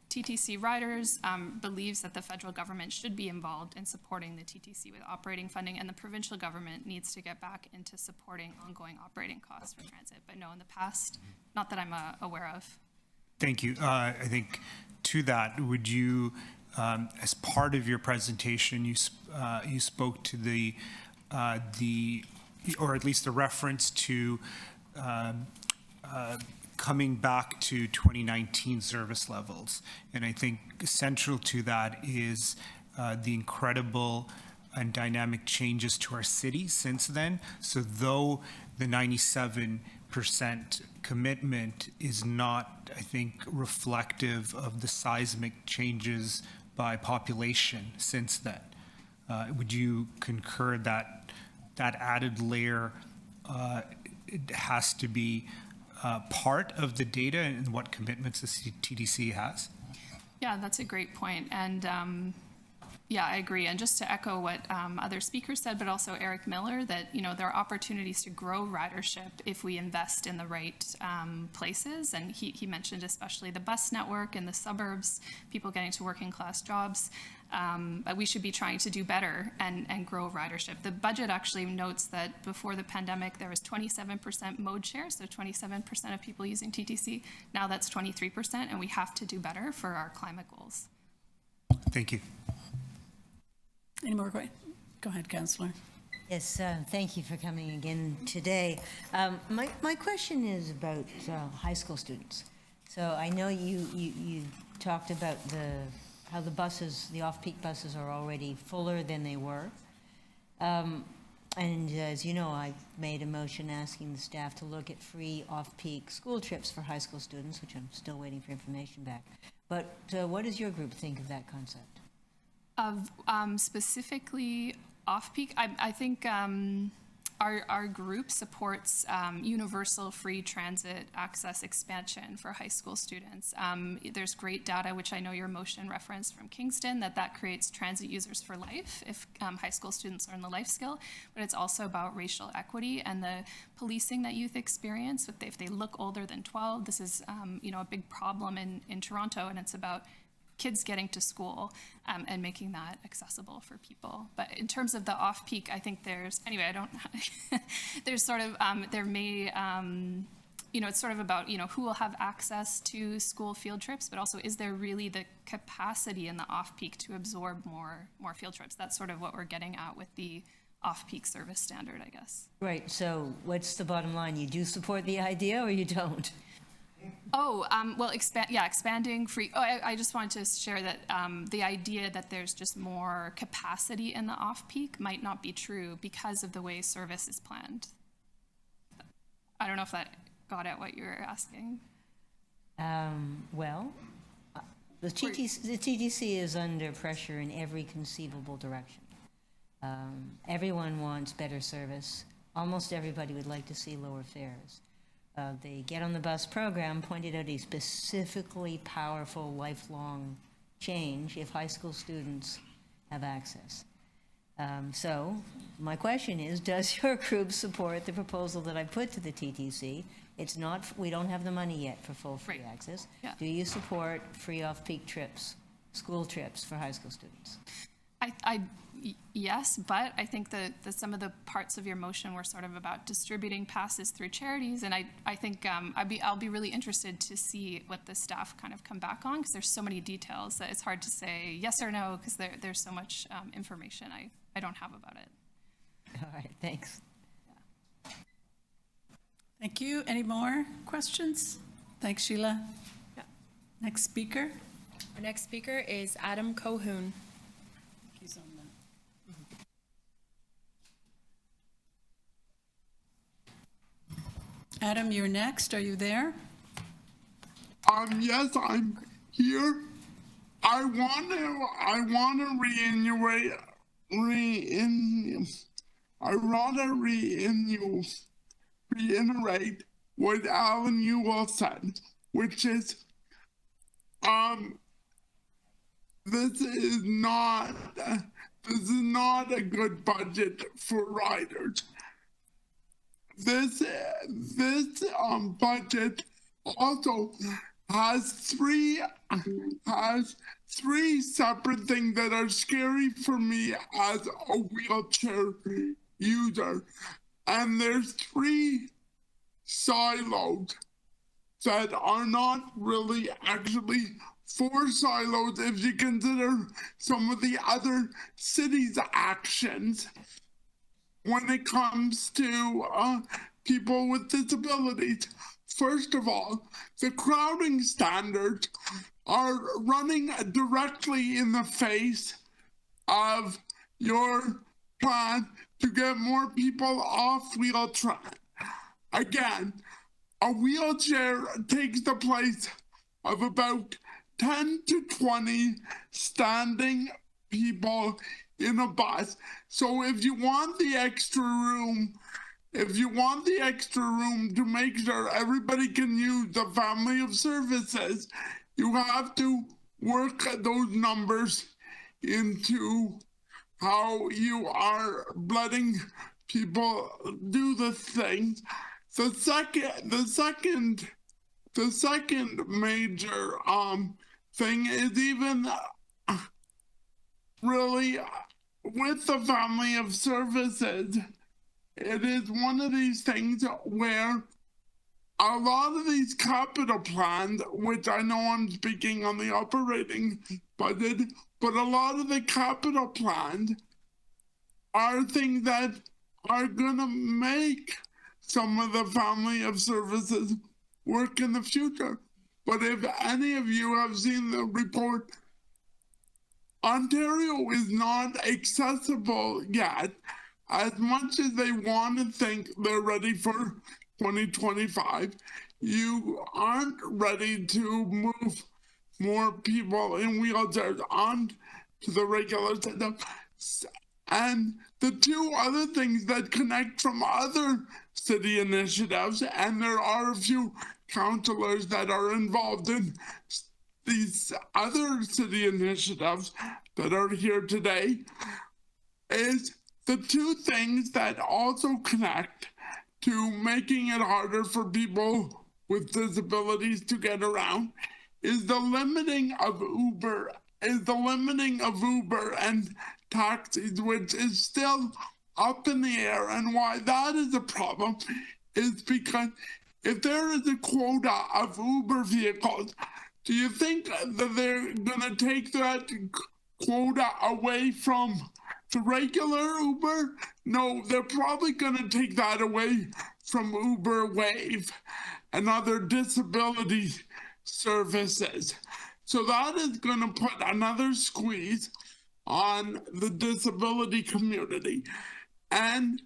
TTC Riders believes that the federal government should be involved in supporting the TTC with operating funding, and the provincial government needs to get back into supporting ongoing operating costs for transit. But no, in the past, not that I'm aware of. Thank you. I think to that, would you, as part of your presentation, you spoke to the or at least the reference to coming back to 2019 service levels. And I think central to that is the incredible and dynamic changes to our city since then. So though the 97% commitment is not, I think, reflective of the seismic changes by population since then, would you concur that that added layer it has to be part of the data and what commitments the TTC has? Yeah, that's a great point. And yeah, I agree. And just to echo what other speakers said, but also Eric Miller, that there are opportunities to grow ridership if we invest in the right places. And he mentioned especially the bus network in the suburbs, people getting to working class jobs. But we should be trying to do better and grow ridership. The budget actually notes that before the pandemic, there was 27% mode share, so 27% of people using TTC. Now that's 23%, and we have to do better for our climate goals. Thank you. Any more questions? Go ahead, Councillor. Yes, thank you for coming again today. My question is about high school students. So I know you talked about how the buses, the off-peak buses, are already fuller than they were. And as you know, I made a motion asking the staff to look at free off-peak school trips for high school students, which I'm still waiting for information back. But what does your group think of that concept? Of specifically off-peak, I think our group supports universal free transit access expansion for high school students. There's great data, which I know your motion referenced from Kingston, that creates transit users for life if high school students learn the life skill. But it's also about racial equity and the policing that youth experience if they look older than 12. This is a big problem in Toronto, and it's about kids getting to school and making that accessible for people. But in terms of the off-peak, I think there's sort of, there may, it's sort of about, who will have access to school field trips, but also is there really the capacity in the off-peak to absorb more field trips? That's sort of what we're getting at with the off-peak service standard, I guess. Right, so what's the bottom line? You do support the idea or you don't? Oh, well, expanding free. Oh, I just wanted to share that the idea that there's just more capacity in the off-peak might not be true because of the way service is planned. I don't know if that got at what you were asking. Well, the TTC is under pressure in every conceivable direction. Everyone wants better service. Almost everybody would like to see lower fares. The Get on the Bus program pointed out a specifically powerful lifelong change if high school students have access. So my question is, does your group support the proposal that I put to the TTC? It's not, we don't have the money yet for full free access. Yeah. Do you support free off-peak trips, school trips for high school students? Yes, but I think that some of the parts of your motion were sort of about distributing passes through charities, and I think I'll be really interested to see what the staff kind of come back on, because there's so many details that it's hard to say yes or no, because there's so much information I don't have about it. All right, thanks. Thank you. Any more questions? Thanks, Sheila. Yeah. Next speaker. Our next speaker is Adam Cohoon. He's on that. Adam, you're next. Are you there? Yes, I'm here. I want to reiterate what Alan Ewell said, which is, this is not a good budget for riders. This budget also has three separate things that are scary for me as a wheelchair user. And there's three silos that are not really actually four silos if you consider some of the other cities' actions when it comes to people with disabilities. First of all, the crowding standards are running directly in the face of your plan to get more people off wheelchair. Again, a wheelchair takes the place of about 10 to 20 standing people in a bus. So if you want the extra room, to make sure everybody can use the family of services, you have to work those numbers into how you are letting people do the things. The second major thing is even really with the family of services. It is one of these things where a lot of these capital plans, which I know I'm speaking on the operating budget, but a lot of the capital plans are things that are going to make some of the family of services work in the future. But if any of you have seen the report, Ontario is not accessible yet. As much as they want to think they're ready for 2025, you aren't ready to move more people in wheelchairs on to the regular system. And the two other things that connect from other city initiatives, and there are a few councillors that are involved in these other city initiatives that are here today, is the two things that also connect to making it harder for people with disabilities to get around is the limiting of Uber and taxis, which is still up in the air. And why that is a problem is because if there is a quota of Uber vehicles, do you think that they're going to take that quota away from The regular Uber, no, they're probably going to take that away from Uber Wave and other disability services. So that is going to put another squeeze on the disability community. And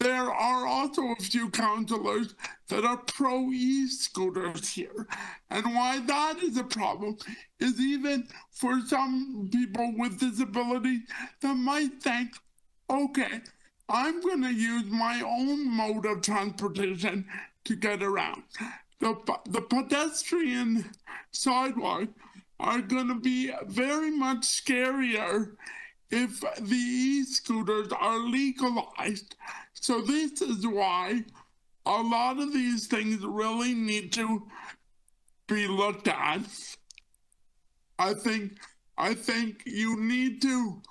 there are also a few councillors that are pro e-scooters here. And why that is a problem is even for some people with disability that might think, okay, I'm going to use my own mode of transportation to get around. The pedestrian sidewalk are going to be very much scarier if the e-scooters are legalized. So this is why a lot of these things really need to be looked at. I think you need to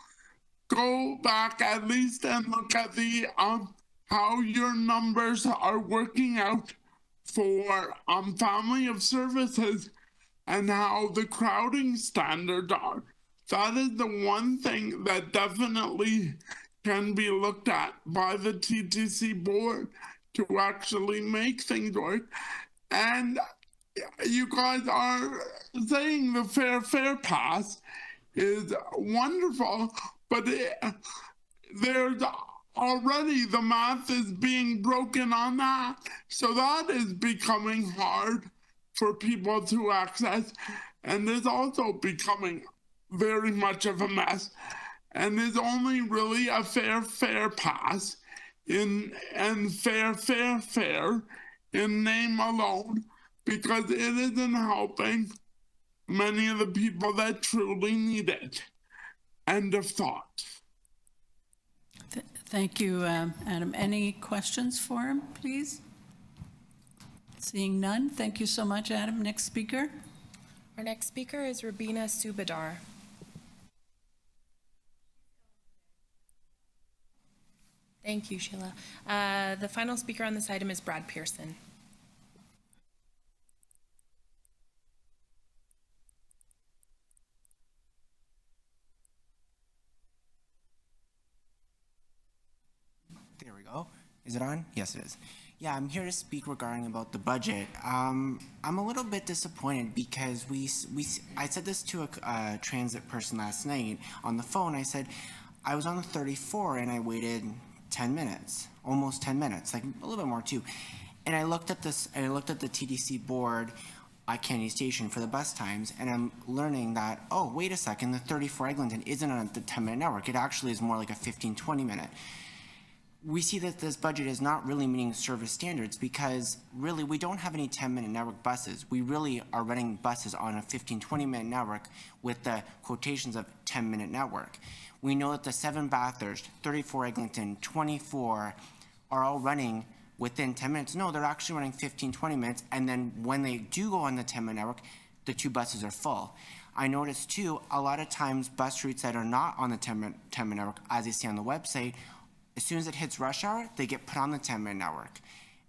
go back at least and look at the how your numbers are working out for family of services and how the crowding standards are. That is the one thing that definitely can be looked at by the TTC board to actually make things work. And you guys are saying the fair pass is wonderful, but there's already the math is being broken on that. So that is becoming hard for people to access, and is also becoming very much of a mess, and is only really a fair pass and fair in name alone, because it isn't helping many of the people that truly need it. End of thought. Thank you, Adam. Any questions for him, please? Seeing none, thank you so much, Adam. Next speaker. Our next speaker is Rabina Subadar. Thank you, Sheila. The final speaker on this item is Brad Pearson. There we go. Is it on? Yes, it is. Yeah, I'm here to speak regarding about the budget. I'm a little bit disappointed because I said this to a transit person last night on the phone. I said I was on the 34 and I waited 10 minutes, almost 10 minutes, like a little bit more too. And I looked at this, and I looked at the TTC board at Kennedy Station for the bus times, and I'm learning that, oh, wait a second, the 34 Eglinton isn't on the 10-minute network. It actually is more like a 15-20 minute. We see that this budget is not really meeting service standards because really we don't have any 10-minute network buses. We really are running buses on a 15-20 minute network with the quotations of 10-minute network. We know that the 7 Bathurst, 34 Eglinton, 24 are all running within 10 minutes. No, they're actually running 15-20 minutes, and then when they do go on the 10-minute network, the 2 buses are full. I noticed too, a lot of times bus routes that are not on the 10-minute network, as they say on the website, as soon as it hits rush hour, they get put on the 10-minute network.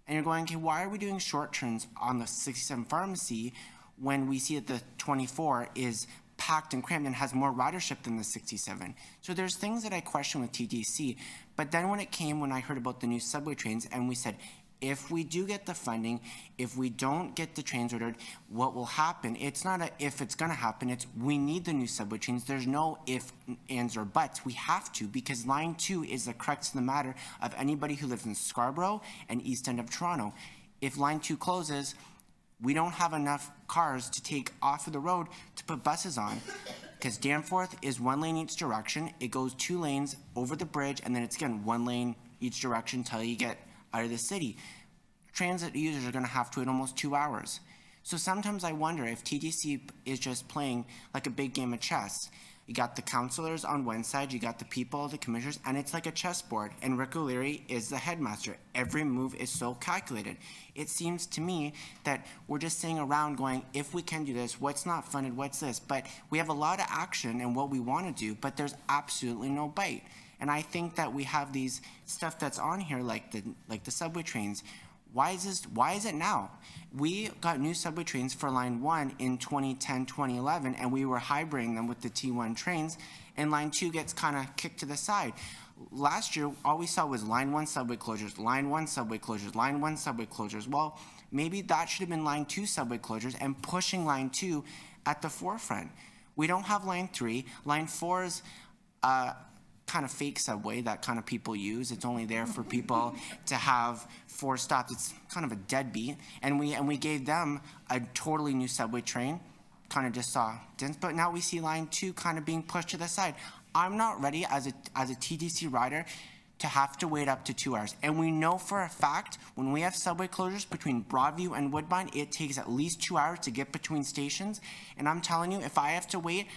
And you're going, okay, why are we doing short turns on the 67 pharmacy when we see that the 24 is packed and crammed and has more ridership than the 67? So there's things that I question with TTC. But then when I heard about the new subway trains and we said, if we do get the funding, if we don't get the trains ordered, what will happen? It's not a if it's going to happen, it's we need the new subway trains. There's no if, ands, or buts. We have to, because Line 2 is the crux of the matter of anybody who lives in Scarborough and East End of Toronto. If Line 2 closes, we don't have enough cars to take off of the road to put buses on, because Danforth is 1 lane each direction. It goes 2 lanes over the bridge, and then it's again 1 lane each direction until you get out of the city. Transit users are going to have to wait almost 2 hours. So sometimes I wonder if TTC is just playing like a big game of chess. You got the councillors on one side, you got the people, the commissioners, and it's like a chessboard, and Rick O'Leary is the headmaster. Every move is so calculated. It seems to me that we're just sitting around going, if we can do this, what's not funded, what's this? But we have a lot of action and what we want to do, but there's absolutely no bite. And I think that we have these stuff that's on here, like the subway trains. Why is it now? We got new subway trains for Line 1 in 2010, 2011, and we were hybriding them with the T1 trains, and Line 2 gets kind of kicked to the side. Last year, all we saw was Line 1 subway closures, Line 1 subway closures, Line 1 subway closures. Well, maybe that should have been Line 2 subway closures and pushing Line 2 at the forefront. We don't have Line 3. Line 4 is kind of fake subway that kind of people use. It's only there for people to have 4 stops. It's kind of a deadbeat. And we gave them a totally new subway train, kind of just saw dents, but now we see Line 2 kind of being pushed to the side. I'm not ready as a TTC rider to have to wait up to 2 hours. And we know for a fact when we have subway closures between Broadview and Woodbine, it takes at least 2 hours to get between stations. And I'm telling you, if I have to wait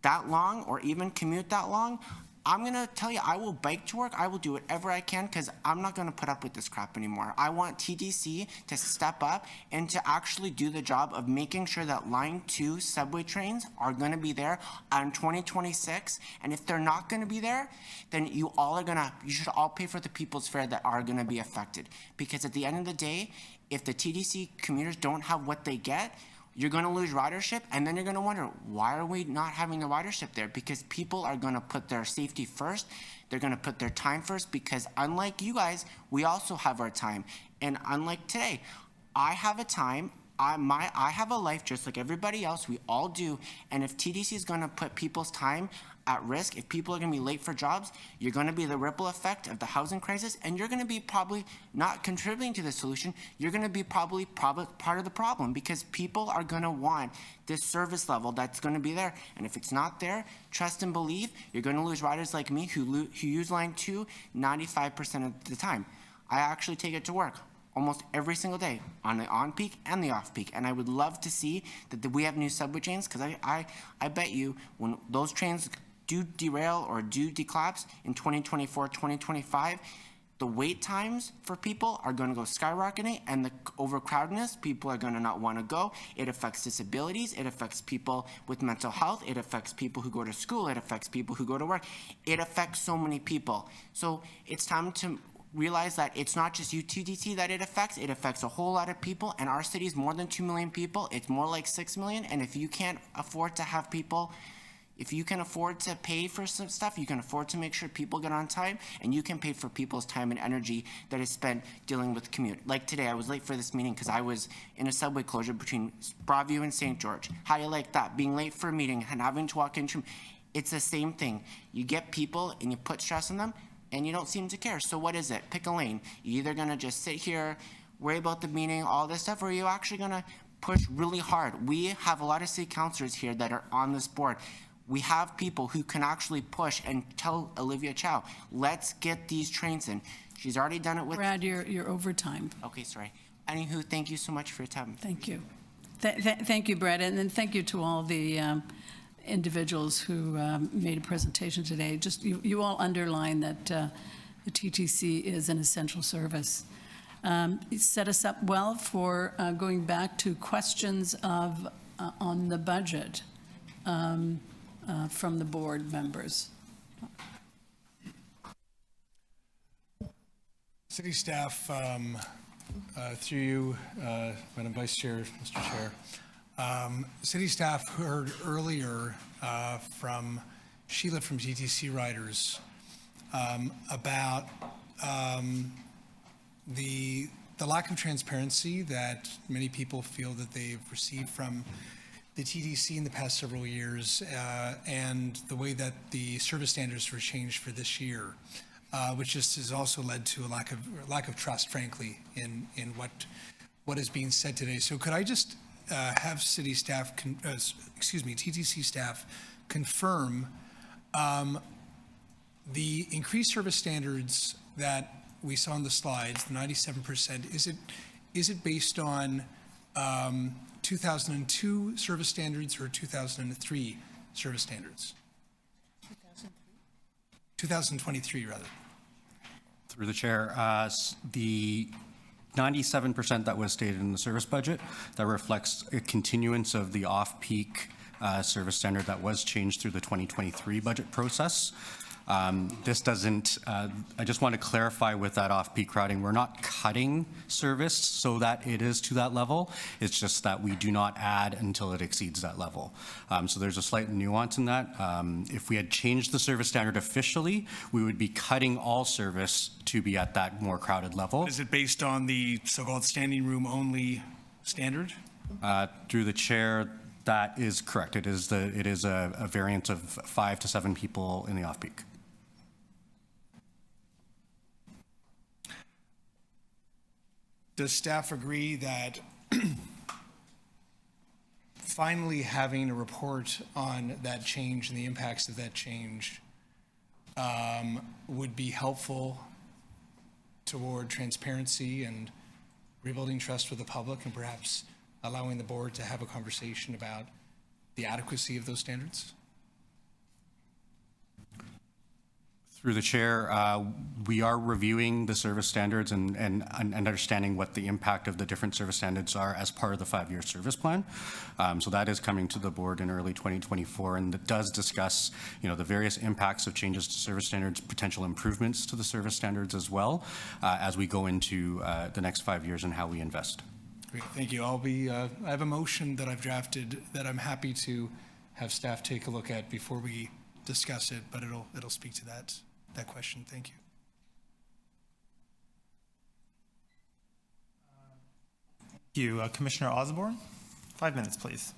that long or even commute that long, I'm going to tell you, I will bike to work. I will do whatever I can because I'm not going to put up with this crap anymore. I want TTC to step up and to actually do the job of making sure that Line 2 subway trains are going to be there on 2026. And if they're not going to be there, then you should all pay for the people's fare that are going to be affected. Because at the end of the day, if the TTC commuters don't have what they get, you're going to lose ridership, and then you're going to wonder, why are we not having the ridership there? Because people are going to put their safety first. They're going to put their time first, because unlike you guys, we also have our time. And unlike today, I have a time. I have a life just like everybody else. We all do. And if TTC is going to put people's time at risk, if people are going to be late for jobs, you're going to be the ripple effect of the housing crisis, and you're going to be probably not contributing to the solution. You're going to be probably part of the problem, because people are going to want this service level that's going to be there. And if it's not there, trust and believe, you're going to lose riders like me who use Line 2 95% of the time. I actually take it to work almost every single day on the on-peak and the off-peak. And I would love to see that we have new subway trains, because I bet you when those trains do derail or do decollapse in 2024, 2025, the wait times for people are going to go skyrocketing, and the overcrowdedness, people are going to not want to go. It affects disabilities. It affects people with mental health. It affects people who go to school. It affects people who go to work. It affects so many people. So it's time to realize that it's not just UTDC that it affects a whole lot of people, and our city is more than 2 million people. It's more like 6 million, and if you can't afford to have people, if you can afford to pay for some stuff, you can afford to make sure people get on time, and you can pay for people's time and energy that is spent dealing with commute. Like today, I was late for this meeting because I was in a subway closure between Broadview and St. George. How do you like that? Being late for a meeting and having to walk into, it's the same thing. You get people and you put stress on them, and you don't seem to care. So what is it? Pick a lane. You're either going to just sit here, worry about the meeting, all this stuff, or are you actually going to push really hard? We have a lot of city councilors here that are on this board. We have people who can actually push and tell Olivia Chow, let's get these trains in. She's already done it with— Brad, you're overtime. Okay, sorry. Anywho, thank you so much for your time. Thank you. Thank you, Brad, and then thank you to all the individuals who made a presentation today. Just you all underline that the TTC is an essential service. It set us up well for going back to questions on the budget from the board members. City staff, through you, Madam Vice Chair, Mr. Chair. City staff heard earlier from Sheila from TTC Riders about the lack of transparency that many people feel that they've received from the TTC in the past several years, and the way that the service standards were changed for this year, which just has also led to a lack of trust, frankly, in what is being said today. So could I just have city staff, TTC staff confirm the increased service standards that we saw on the slides, the 97%, is it based on 2002 service standards or 2003 service standards? 2023, rather. Through the chair, the 97% that was stated in the service budget, that reflects a continuance of the off-peak service standard that was changed through the 2023 budget process. This doesn't, I just want to clarify with that off-peak routing, we're not cutting service so that it is to that level. It's just that we do not add until it exceeds that level. So there's a slight nuance in that. If we had changed the service standard officially, we would be cutting all service to be at that more crowded level. Is it based on the so-called standing room only standard? Through the chair, that is correct. It is a variance of 5 to 7 people in the off-peak. Does staff agree that finally having a report on that change and the impacts of that change would be helpful toward transparency and rebuilding trust with the public, and perhaps allowing the board to have a conversation about the adequacy of those standards? Through the chair, we are reviewing the service standards and understanding what the impact of the different service standards are as part of the 5-year service plan. So that is coming to the board in early 2024, and it does discuss, the various impacts of changes to service standards, potential improvements to the service standards as well, as we go into the next 5 years and how we invest. Great, thank you. I have a motion that I've drafted that I'm happy to have staff take a look at before we discuss it, but it'll speak to that question. Thank you. Thank you. Commissioner Osborne, 5 minutes, please.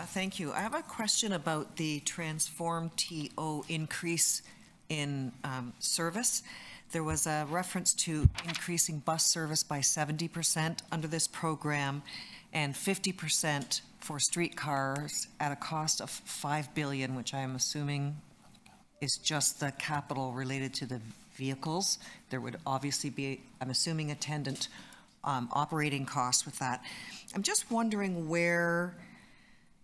Thank you. I have a question about the Transform TO increase in service. There was a reference to increasing bus service by 70% under this program and 50% for streetcars at a cost of $5 billion, which I am assuming is just the capital related to the vehicles. There would obviously be, I'm assuming, attendant operating costs with that. I'm just wondering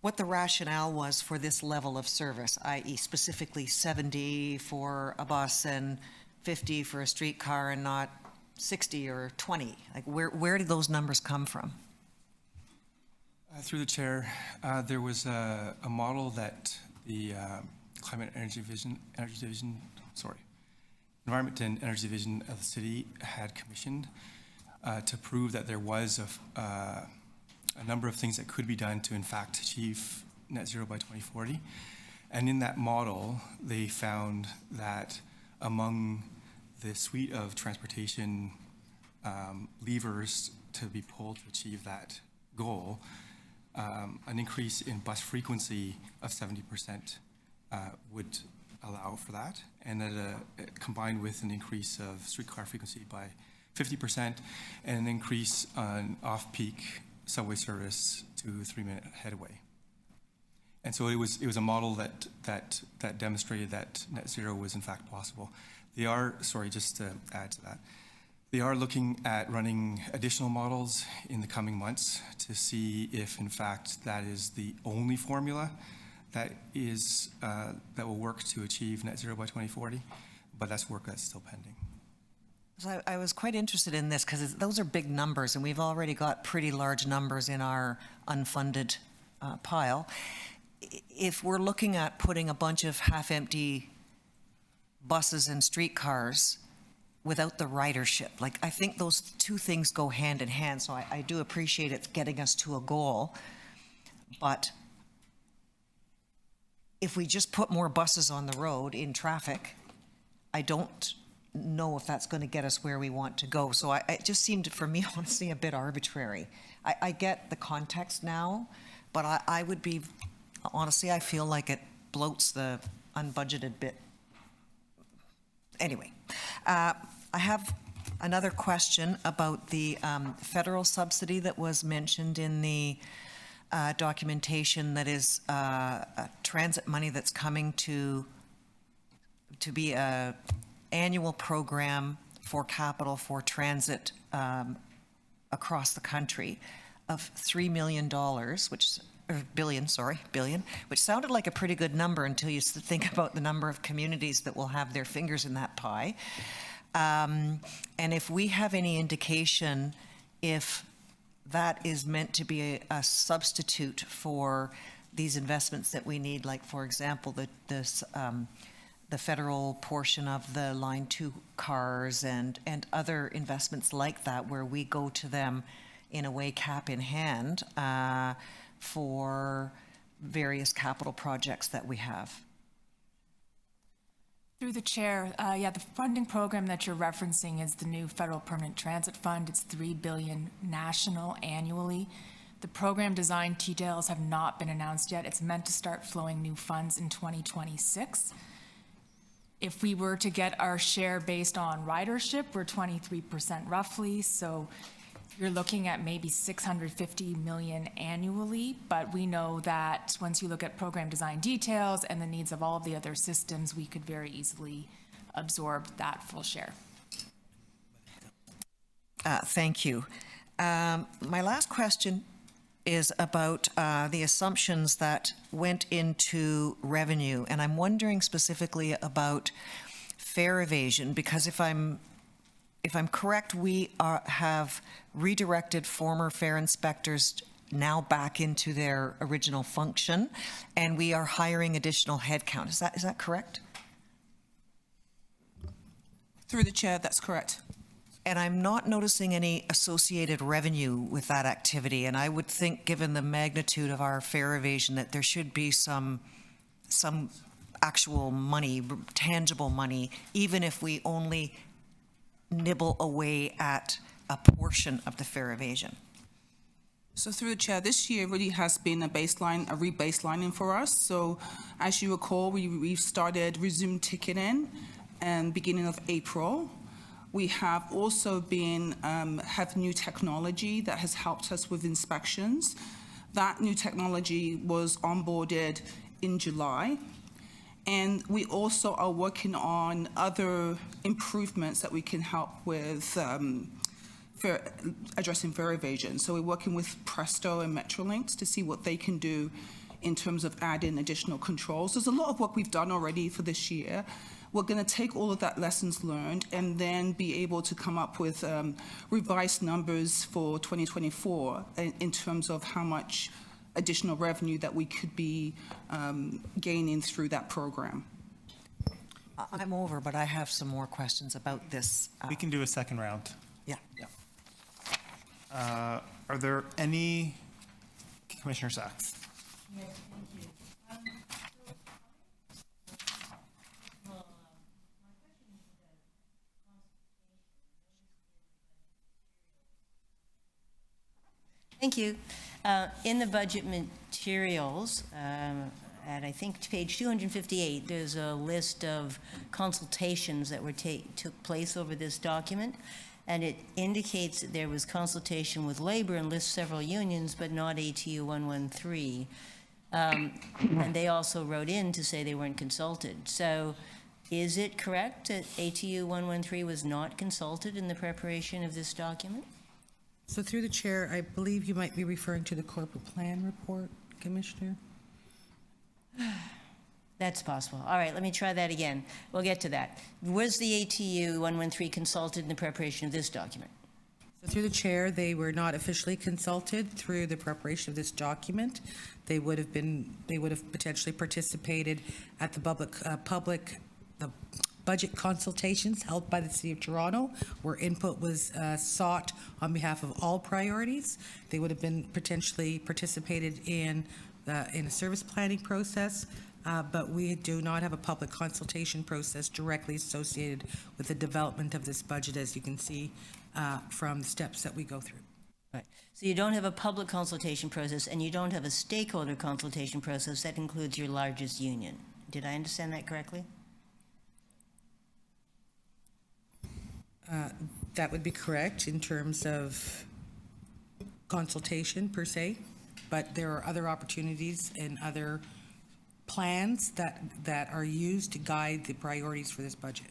what the rationale was for this level of service, i.e. specifically 70 for a bus and 50 for a streetcar and not 60 or 20? Like, where did those numbers come from? Through the chair, there was a model that the Environment and Energy Division of the city had commissioned to prove that there was a number of things that could be done to, in fact, achieve net zero by 2040. And in that model, they found that among the suite of transportation levers to be pulled to achieve that goal, an increase in bus frequency of 70% would allow for that, and that combined with an increase of streetcar frequency by 50% and an increase on off-peak subway service to 3-minute headway. And so it was a model that demonstrated that net zero was in fact possible. They are, just to add to that, they are looking at running additional models in the coming months to see if in fact that is the only formula that will work to achieve net zero by 2040, but that's work that's still pending. So I was quite interested in this because those are big numbers, and we've already got pretty large numbers in our unfunded pile. If we're looking at putting a bunch of half-empty buses and streetcars without the ridership, I think those two things go hand in hand, so I do appreciate it getting us to a goal, but if we just put more buses on the road in traffic, I don't know if that's going to get us where we want to go. So it just seemed, for me, honestly, a bit arbitrary. I get the context now, but I would be, honestly, I feel like it bloats the unbudgeted bit. Anyway, I have another question about the federal subsidy that was mentioned in the documentation, that is transit money that's coming to be a annual program for capital for transit across the country of $3 million, billion, which sounded like a pretty good number until you think about the number of communities that will have their fingers in that pie. And if we have any indication if that is meant to be a substitute for these investments that we need, like, for example, this the federal portion of the Line 2 cars and other investments like that, where we go to them in a way cap in hand for various capital projects that we have. Through the chair, the funding program that you're referencing is the new Federal Permanent Transit Fund. It's $3 billion national annually. The program design details have not been announced yet. It's meant to start flowing new funds in 2026. If we were to get our share based on ridership, we're 23% roughly, so you're looking at maybe $650 million annually, but we know that once you look at program design details and the needs of all of the other systems, we could very easily absorb that full share. Thank you. My last question is about the assumptions that went into revenue, and I'm wondering specifically about fare evasion, because if I'm correct, we have redirected former fare inspectors now back into their original function, and we are hiring additional headcount. Is that correct? Through the chair, that's correct. And I'm not noticing any associated revenue with that activity, and I would think, given the magnitude of our fare evasion, that there should be some actual money, tangible money, even if we only nibble away at a portion of the fare evasion. So through the chair, this year really has been a rebaselining for us. So as you recall, we've started resumed ticketing beginning of April. We have also have new technology that has helped us with inspections. That new technology was onboarded in July. And we also are working on other improvements that we can help with addressing fare evasion. So we're working with Presto and Metrolinx to see what they can do in terms of adding additional controls. There's a lot of work we've done already for this year. We're going to take all of that lessons learned and then be able to come up with revised numbers for 2024 in terms of how much additional revenue that we could be gaining through that program. I'm over, but I have some more questions about this. We can do a second round. Yeah. Are there any, Commissioner Sachs? Yes, thank you. Thank you. In the budget materials, at I think page 258, there's a list of consultations that took place over this document, and it indicates that there was consultation with labor and lists several unions, but not ATU 113. And they also wrote in to say they weren't consulted. So is it correct that ATU 113 was not consulted in the preparation of this document? So through the chair, I believe you might be referring to the corporate plan report, Commissioner. That's possible. All right, let me try that again. We'll get to that. Was the ATU 113 consulted in the preparation of this document? So through the chair, they were not officially consulted through the preparation of this document. They would have potentially participated at the the budget consultations held by the City of Toronto, where input was sought on behalf of all priorities. They would have been potentially participated in a service planning process, but we do not have a public consultation process directly associated with the development of this budget, as you can see from the steps that we go through. Right. So you don't have a public consultation process, and you don't have a stakeholder consultation process that includes your largest union. Did I understand that correctly? That would be correct in terms of consultation per se, but there are other opportunities and other plans that are used to guide the priorities for this budget.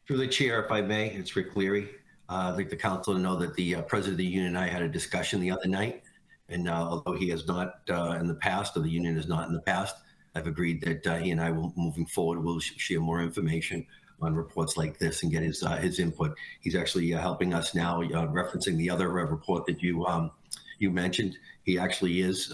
Through the chair, if I may, it's Rick Leary. I'd like the council to know that the president of the union and I had a discussion the other night, and although he has not in the past, or the union has not in the past, I've agreed that he and I will, moving forward, will share more information on reports like this and get his input. He's actually helping us now, referencing the other report that you you mentioned. He actually is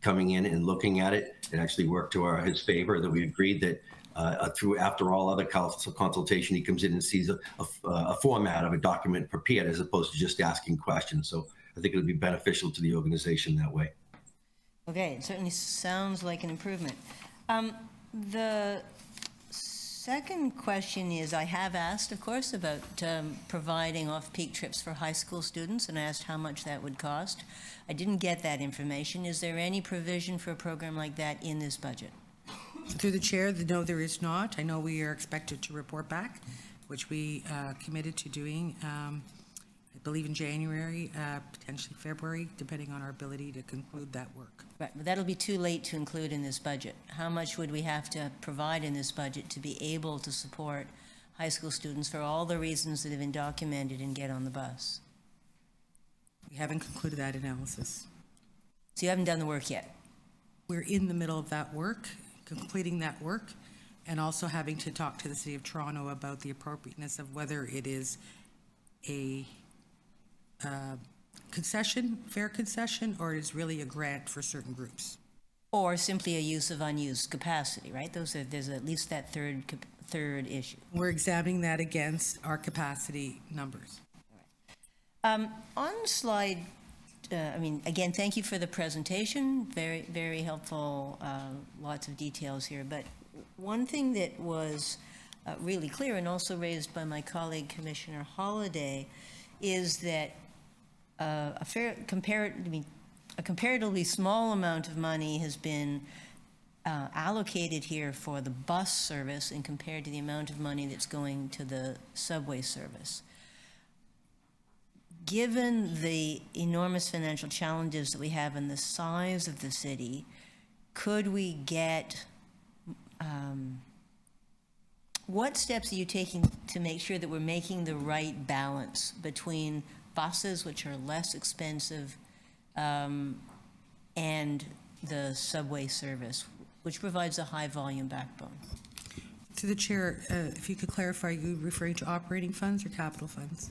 coming in and looking at it. It actually worked to his favor that we agreed that after all other consultation, he comes in and sees a format of a document prepared as opposed to just asking questions. So I think it would be beneficial to the organization that way. Okay, it certainly sounds like an improvement. The second question is, I have asked, of course, about providing off-peak trips for high school students, and I asked how much that would cost. I didn't get that information. Is there any provision for a program like that in this budget? Through the chair, no, there is not. I know we are expected to report back, which we committed to doing, I believe in January, potentially February, depending on our ability to conclude that work. Right, but that'll be too late to include in this budget. How much would we have to provide in this budget to be able to support high school students for all the reasons that have been documented and get on the bus? We haven't concluded that analysis. So you haven't done the work yet? We're in the middle of that work, completing that work, and also having to talk to the City of Toronto about the appropriateness of whether it is a concession, fair concession, or it is really a grant for certain groups. Or simply a use of unused capacity, right? There's at least that third issue. We're examining that against our capacity numbers. On slide, again, thank you for the presentation. Very, very helpful, lots of details here. But one thing that was really clear and also raised by my colleague, Commissioner Holliday, is that a comparatively small amount of money has been allocated here for the bus service and compared to the amount of money that's going to the subway service. Given the enormous financial challenges that we have and the size of the city, could we get, what steps are you taking to make sure that we're making the right balance between buses, which are less expensive, and the subway service, which provides a high volume backbone? To the chair, if you could clarify, are you referring to operating funds or capital funds?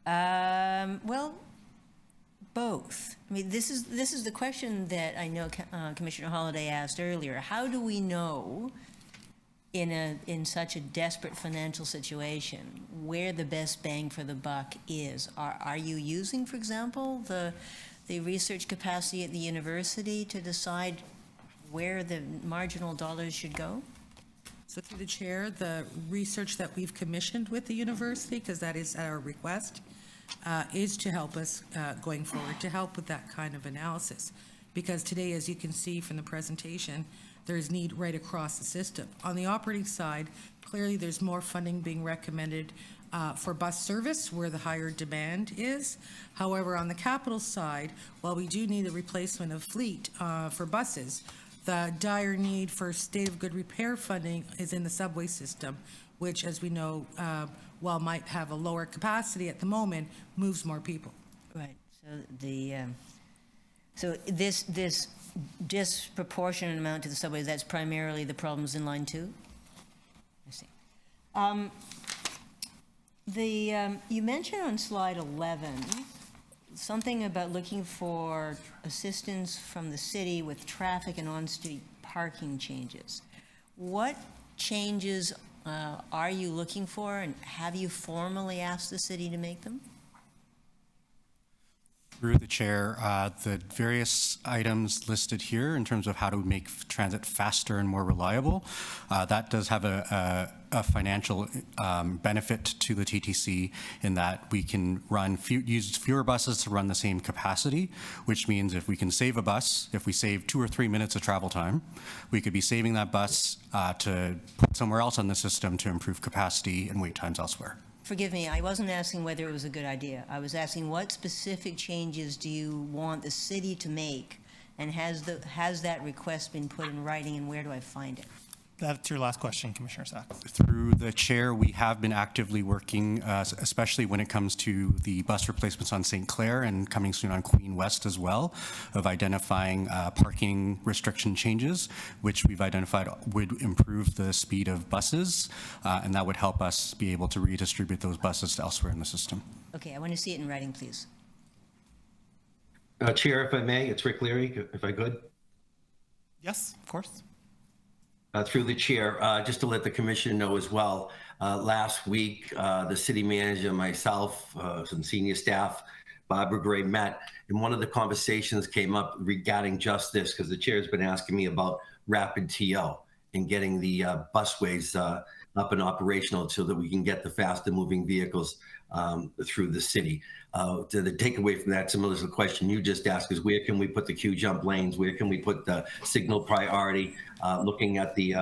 Well, both. I mean, this is the question that I know Commissioner Holliday asked earlier. How do we know in such a desperate financial situation where the best bang for the buck is? Are you using, for example, the research capacity at the university to decide where the marginal dollars should go? So through the chair, the research that we've commissioned with the university, because that is our request, is to help us going forward, to help with that kind of analysis. Because today, as you can see from the presentation, there's need right across the system. On the operating side, clearly there's more funding being recommended for bus service where the higher demand is. However, on the capital side, while we do need a replacement of fleet for buses, the dire need for state of good repair funding is in the subway system, which, as we know, while might have a lower capacity at the moment, moves more people. Right. So this disproportionate amount to the subways, that's primarily the problems in line 2? I see. You mentioned on slide 11 something about looking for assistance from the city with traffic and on-street parking changes. What changes are you looking for, and have you formally asked the city to make them? Through the chair, the various items listed here in terms of how to make transit faster and more reliable, that does have a financial benefit to the TTC in that we can use fewer buses to run the same capacity, which means if we can save a bus, if we save 2 or 3 minutes of travel time, we could be saving that bus to put somewhere else on the system to improve capacity and wait times elsewhere. Forgive me, I wasn't asking whether it was a good idea. I was asking what specific changes do you want the city to make, and has that request been put in writing, and where do I find it? That's your last question, Commissioner Sachs. Through the chair, we have been actively working, especially when it comes to the bus replacements on St. Clair and coming soon on Queen West as well, of identifying parking restriction changes, which we've identified would improve the speed of buses, and that would help us be able to redistribute those buses to elsewhere in the system. Okay, I want to see it in writing, please. Chair, if I may, it's Rick Leary, if I could. Yes, of course. Through the chair, just to let the commission know as well, last week, the city manager, myself, some senior staff, Barbara Gray met, and one of the conversations came up regarding just this, because the chair's been asking me about rapid TO and getting the busways up and operational so that we can get the faster moving vehicles through the city. The takeaway from that, similar to the question you just asked, is where can we put the queue jump lanes? Where can we put the signal priority? Looking at the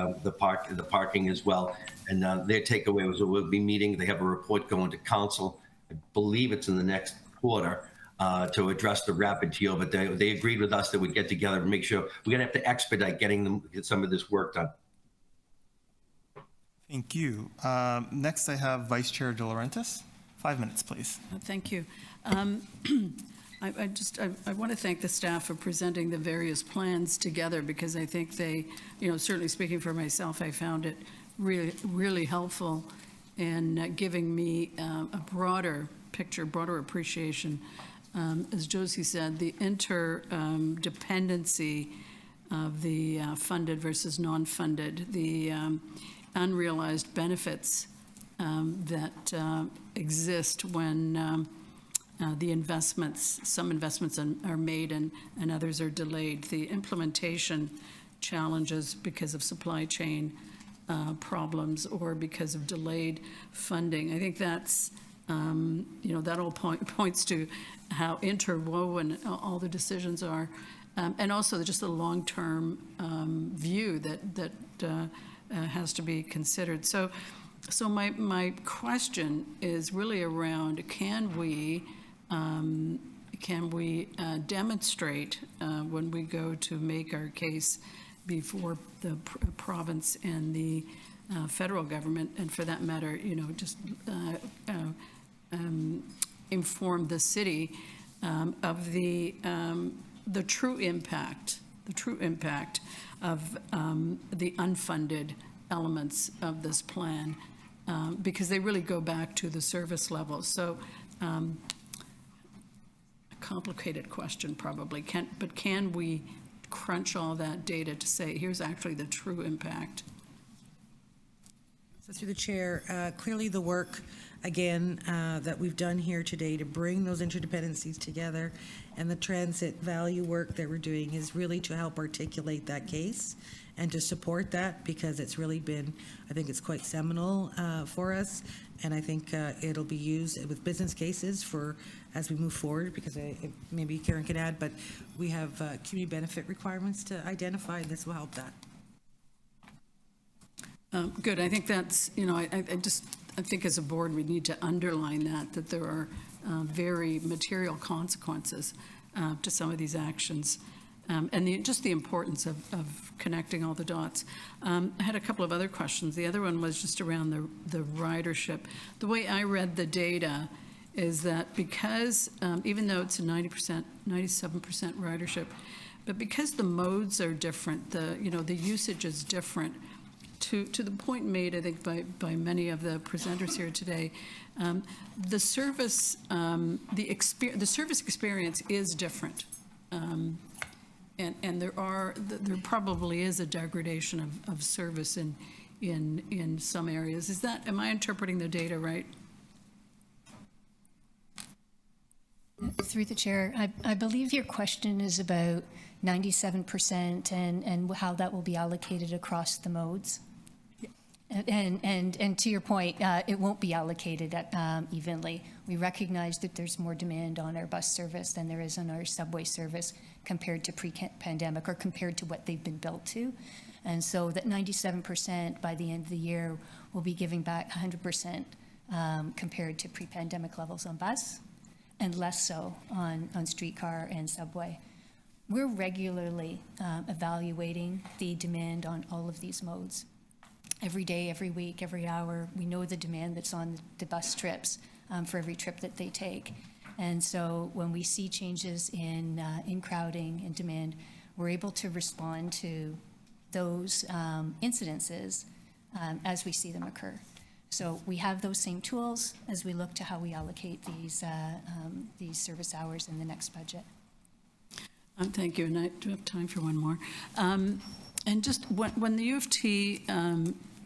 parking as well. And their takeaway was that we'll be meeting. They have a report going to council. I believe it's in the next quarter to address the rapid TO. But they agreed with us that we'd get together and make sure we're gonna have to expedite get some of this work done. Thank you. Next, I have Vice Chair De Laurentiis. 5 minutes, please. Thank you. I want to thank the staff for presenting the various plans together, because I think they, certainly speaking for myself, I found it really, really helpful in giving me a broader picture, broader appreciation. As Josie said, the interdependency of the funded versus non-funded, the unrealized benefits that exist when some investments are made and others are delayed. The implementation challenges because of supply chain problems or because of delayed funding. I think that's, that all points to how interwoven all the decisions are. And also just the long-term view that has to be considered. So my question is really around, can we demonstrate when we go to make our case before the province and the federal government, and for that matter, just inform the city of the true impact of the unfunded elements of this plan, because they really go back to the service levels. So a complicated question probably, but can we crunch all that data to say, here's actually the true impact? So through the chair, clearly the work, again, that we've done here today to bring those interdependencies together and the transit value work that we're doing is really to help articulate that case and to support that, because it's really been, I think it's quite seminal for us. And I think it'll be used with business cases for as we move forward, because maybe Karen can add, but we have community benefit requirements to identify, and this will help that. Good. I think that's, I think as a board, we need to underline that there are very material consequences to some of these actions. And just the importance of connecting all the dots. I had a couple of other questions. The other one was just around the ridership. The way I read the data is that because, even though it's a 97% ridership, but because the modes are different, the usage is different, to the point made, I think, by many of the presenters here today, the service experience is different. And there probably is a degradation of service in some areas. Am I interpreting the data right? Through the chair, I believe your question is about 97% and how that will be allocated across the modes. And to your point, it won't be allocated evenly. We recognize that there's more demand on our bus service than there is on our subway service compared to pre-pandemic or compared to what they've been built to. And so that 97% by the end of the year will be giving back 100% compared to pre-pandemic levels on bus and less so on streetcar and subway. We're regularly evaluating the demand on all of these modes. Every day, every week, every hour, we know the demand that's on the bus trips for every trip that they take. And so when we see changes in crowding and demand, we're able to respond to those incidences as we see them occur. So we have those same tools as we look to how we allocate these service hours in the next budget. Thank you, and I do have time for one more. And just when the U of T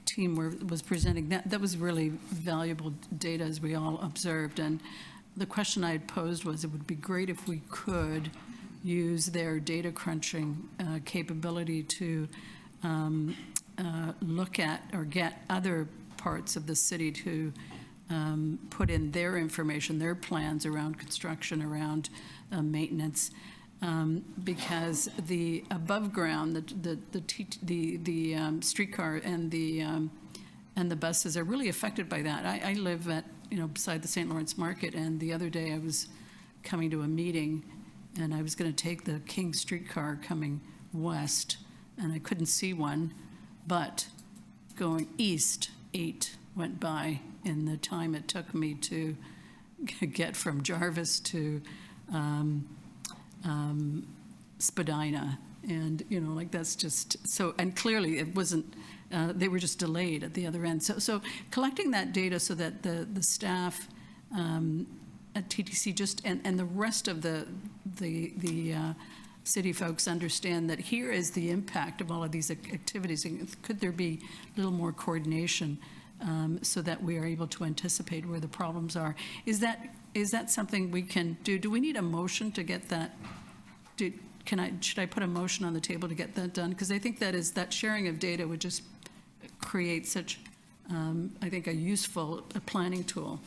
team was presenting, that was really valuable data, as we all observed. And the question I had posed was, it would be great if we could use their data crunching capability to look at or get other parts of the city to put in their information, their plans around construction, around maintenance. Because the above ground, the streetcar and the buses are really affected by that. I live at, beside the St. Lawrence Market, and the other day I was coming to a meeting, and I was going to take the King streetcar coming west, and I couldn't see one, but going east, 8 went by in the time it took me to get from Jarvis to Spadina, and that's just so. And clearly, it wasn't. They were just delayed at the other end. So collecting that data so that the staff at TTC and the rest of the city folks understand that here is the impact of all of these activities. And could there be a little more coordination so that we are able to anticipate where the problems are? Is that something we can do? Do we need a motion to get that? Should I put a motion on the table to get that done? Because I think that sharing of data would just create such, I think, a useful planning tool.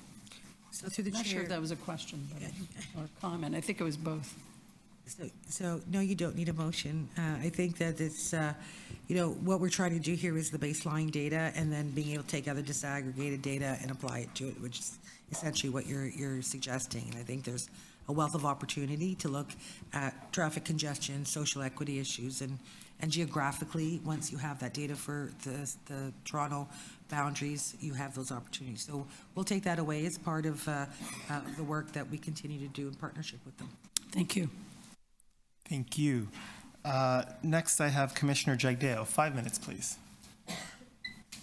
So through the I'm not chair. sure if that was a question or a comment. I think it was both. So no, you don't need a motion. I think that it's, what we're trying to do here is the baseline data, and then being able to take other disaggregated data and apply it to it, which is essentially what you're suggesting. And I think there's a wealth of opportunity to look at traffic congestion, social equity issues, and geographically, once you have that data for the Toronto boundaries, you have those opportunities. So we'll take that away as part of the work that we continue to do in partnership with them. Thank you. Thank you. Next, I have Commissioner Jagdeo. 5 minutes, please.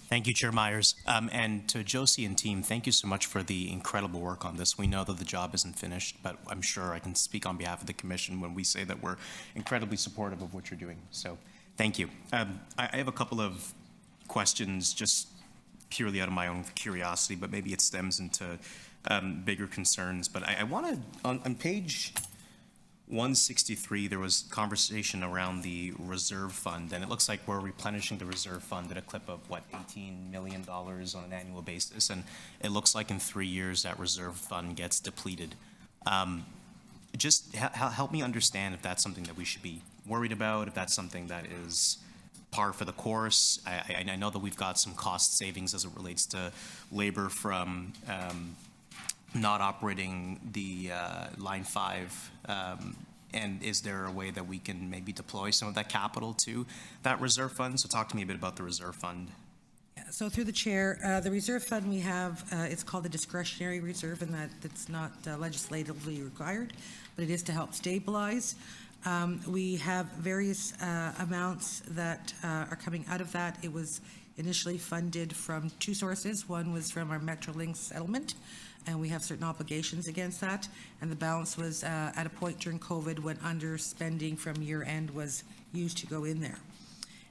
Thank you, Chair Myers. And to Josie and team, thank you so much for the incredible work on this. We know that the job isn't finished, but I'm sure I can speak on behalf of the Commission when we say that we're incredibly supportive of what you're doing. So thank you. I have a couple of questions just purely out of my own curiosity, but maybe it stems into bigger concerns. But I want to, on page 163, there was conversation around the reserve fund, and it looks like we're replenishing the reserve fund at a clip of, $18 million on an annual basis, and it looks like in 3 years that reserve fund gets depleted. Just help me understand if that's something that we should be worried about, if that's something that is par for the course. I know that we've got some cost savings as it relates to labor from not operating the Line 5, and is there a way that we can maybe deploy some of that capital to that reserve fund? So talk to me a bit about the reserve fund. So through the chair, the reserve fund we have, it's called a discretionary reserve, and that's not legislatively required, but it is to help stabilize. We have various amounts that are coming out of that. It was initially funded from 2 sources. One was from our Metrolink settlement, and we have certain obligations against that. And the balance was at a point during COVID when underspending from year end was used to go in there.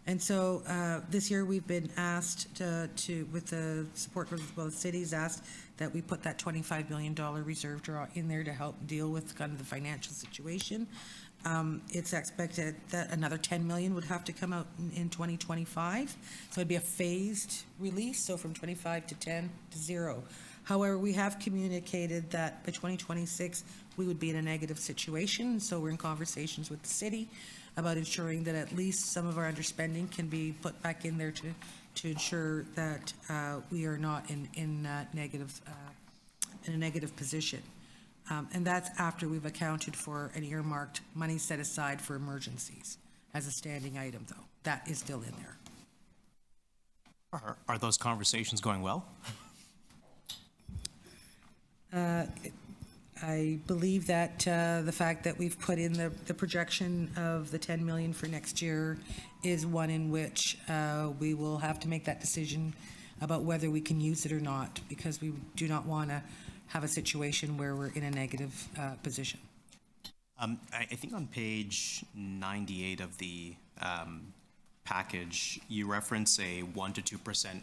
And so this year we've been asked with the support of both cities, asked that we put that $25 million reserve draw in there to help deal with kind of the financial situation. It's expected that another $10 million would have to come out in 2025. So it'd be a phased release, so from 25 to 10 to 0. However, we have communicated that by 2026, we would be in a negative situation. So we're in conversations with the city about ensuring that at least some of our underspending can be put back in there to ensure that we are not in a negative position. And that's after we've accounted for an earmarked money set aside for emergencies as a standing item, though. That is still in there. Are those conversations going well? I believe that the fact that we've put in the projection of the 10 million for next year is one in which we will have to make that decision about whether we can use it or not, because we do not want to have a situation where we're in a negative position. I think on page 98 of the package, you reference a 1 to 2%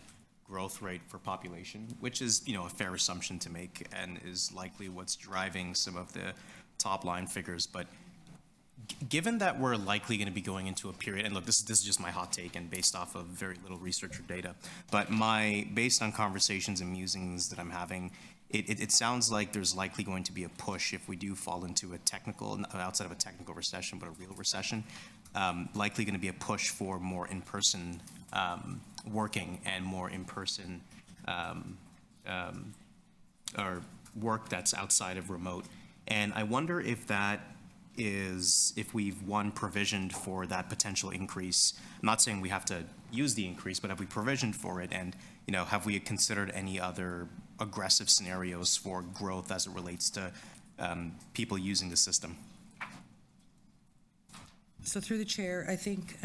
growth rate for population, which is, a fair assumption to make and is likely what's driving some of the top line figures. But given that we're likely going to be going into a period, and look, this is just my hot take and based off of very little research or data, but based on conversations and musings that I'm having, it sounds like there's likely going to be a push if we do fall into a technical, outside of a technical recession, but a real recession, likely going to be a push for more in-person working and more in-person or work that's outside of remote. And I wonder if if we've provisioned for that potential increase. I'm not saying we have to use the increase, but have we provisioned for it? And, have we considered any other aggressive scenarios for growth as it relates to people using the system? So through the chair, I think,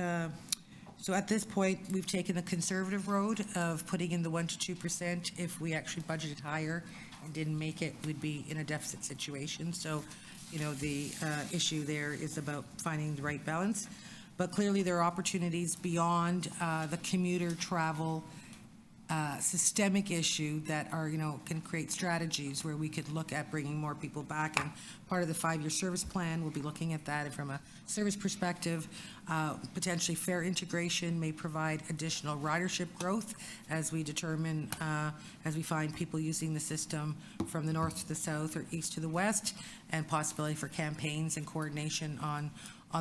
so at this point, we've taken the conservative road of putting in the 1 to 2%. If we actually budgeted higher and didn't make it, we'd be in a deficit situation. So, the issue there is about finding the right balance. But clearly, there are opportunities beyond the commuter travel systemic issue that are, can create strategies where we could look at bringing more people back. And part of the 5-year service plan, we'll be looking at that from a service perspective. Potentially fare integration may provide additional ridership growth as we determine, as we find people using the system from the north to the south or east to the west, and possibility for campaigns and coordination on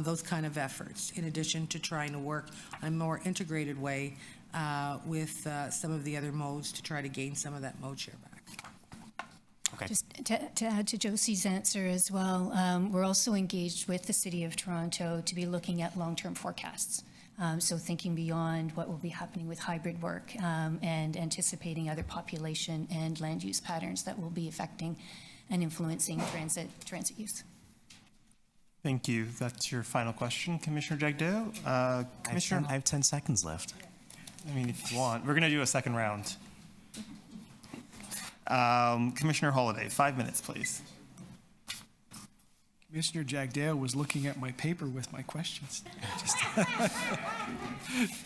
those kind of efforts, in addition to trying to work in a more integrated way with some of the other modes to try to gain some of that mode share back. Okay. Just to add to Josie's answer as well, we're also engaged with the City of Toronto to be looking at long-term forecasts. So thinking beyond what will be happening with hybrid work and anticipating other population and land use patterns that will be affecting and influencing transit use. Thank you. That's your final question, Commissioner Jagdeo. Commissioner, I have 10 seconds left. I mean, if you want, we're going to do a second round. Commissioner Holiday, 5 minutes, please. Commissioner Jagdeo was looking at my paper with my questions.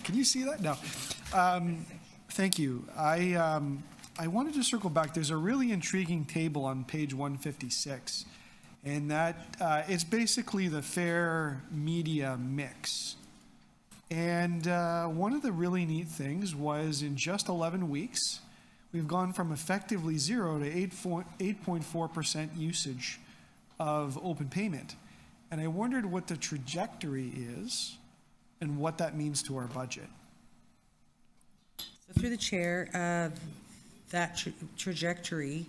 Can you see that? No. Thank you. I wanted to circle back. There's a really intriguing table on page 156, and that it's basically the fare media mix. And one of the really neat things was in just 11 weeks, we've gone from effectively 0 to 8.4% usage of open payment. And I wondered what the trajectory is and what that means to our budget. So through the chair, that trajectory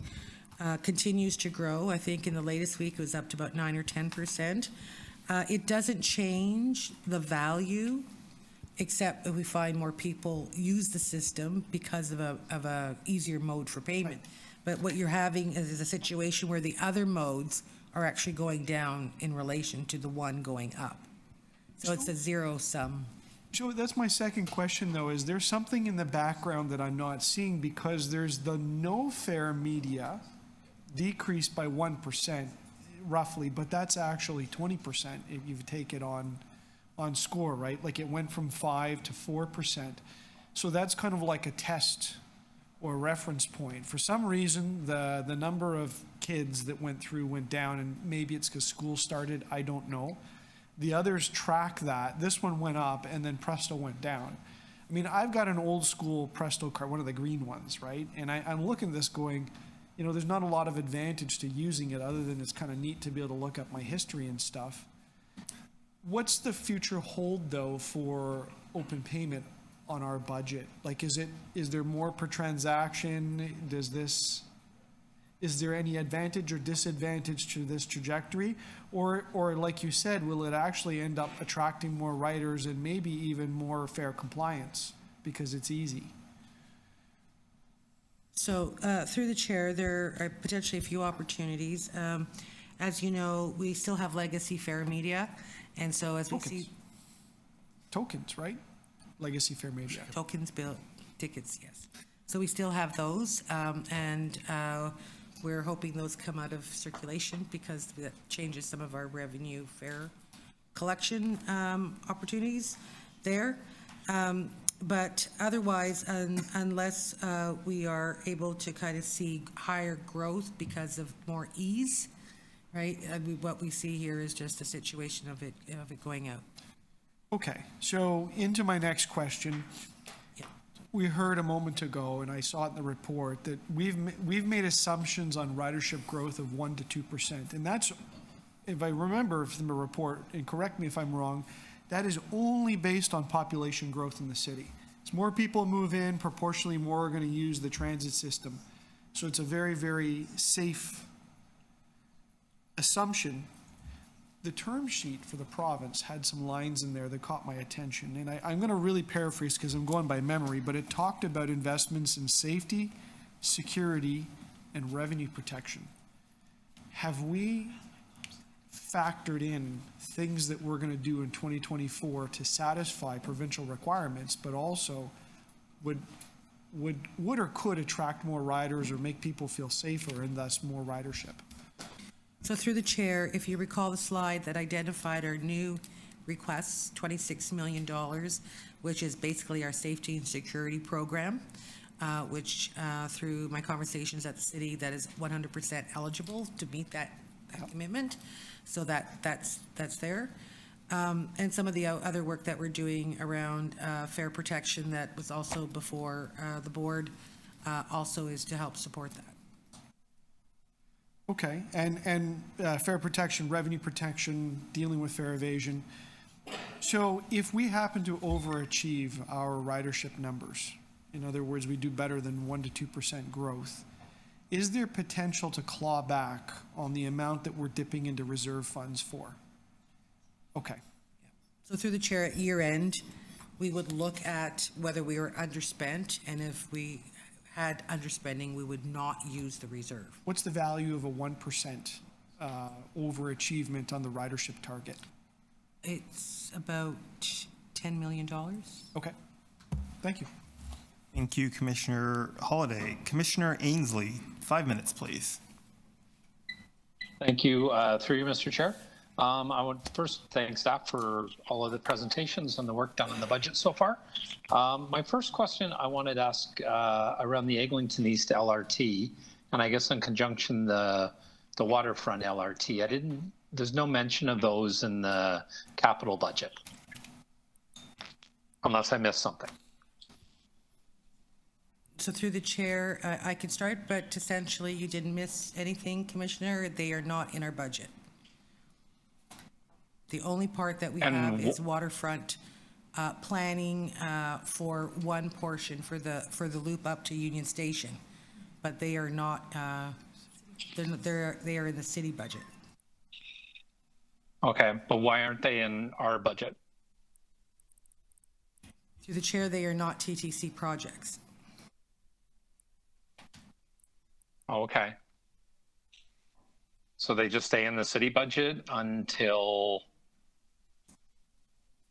continues to grow. I think in the latest week it was up to about 9 or 10%. It doesn't change the value, except that we find more people use the system because of a easier mode for payment. But what you're having is a situation where the other modes are actually going down in relation to the one going up. So it's a zero sum. Joe, that's my second question, though. Is there something in the background that I'm not seeing? Because there's the no fare media decreased by 1%, roughly, but that's actually 20% if you take it on score, right? Like it went from 5 to 4%. So that's kind of like a test or reference point. For some reason, the number of kids that went through went down, and maybe it's because school started, I don't know. The others track that. This one went up, and then Presto went down. I mean, I've got an old school Presto card, one of the green ones, right? And I'm looking at this going, there's not a lot of advantage to using it other than it's kind of neat to be able to look up my history and stuff. What's the future hold, though, for open payment on our budget? Like, is there more per transaction? Is there any advantage or disadvantage to this trajectory? Or like you said, will it actually end up attracting more riders and maybe even more fare compliance because it's easy? So through the chair, there are potentially a few opportunities. As you know, we still have legacy fare media. And so as we see... Tokens, right? Legacy fare media. Tokens, bill, tickets, yes. So we still have those. And we're hoping those come out of circulation because that changes some of our revenue fare collection opportunities there. But otherwise, unless we are able to kind of see higher growth because of more ease, right? I mean, what we see here is just a situation of it going out. Okay, so into my next question. We heard a moment ago, and I saw it in the report, that we've made assumptions on ridership growth of 1% to 2%. And that's, if I remember from the report, and correct me if I'm wrong, that is only based on population growth in the city. As more people move in, proportionally more are going to use the transit system. So it's a very, very safe assumption. The term sheet for the province had some lines in there that caught my attention. And I'm going to really paraphrase because I'm going by memory, but it talked about investments in safety, security, and revenue protection. Have we factored in things that we're going to do in 2024 to satisfy provincial requirements, but also would or could attract more riders or make people feel safer and thus more ridership? So through the chair, if you recall the slide that identified our new requests, $26 million, which is basically our safety and security program, which through my conversations at the city, that is 100% eligible to meet that commitment. So that's there. And some of the other work that we're doing around fare protection that was also before the board also is to help support that. Okay, and fare protection, revenue protection, dealing with fare evasion. So if we happen to overachieve our ridership numbers, in other words, we do better than 1% to 2% growth, is there potential to claw back on the amount that we're dipping into reserve funds for? Okay. So through the chair, at year end, we would look at whether we were underspent, and if we had underspending, we would not use the reserve. What's the value of a 1% overachievement on the ridership target? It's about $10 million. Okay, thank you. Thank you, Commissioner Holiday. Commissioner Ainsley, 5 minutes, please. Thank you. Through you, Mr. Chair. I want to first thank staff for all of the presentations and the work done on the budget so far. My first question I wanted to ask around the Eglinton East LRT, and I guess in conjunction the waterfront LRT. There's no mention of those in the capital budget, unless I missed something. So through the chair, I can start, but essentially you didn't miss anything, Commissioner. They are not in our budget. The only part that we have is waterfront planning for one portion for the loop up to Union Station, but they are not. They are in the city budget. Okay, but why aren't they in our budget? Through the chair, they are not TTC projects. Okay. So they just stay in the city budget until...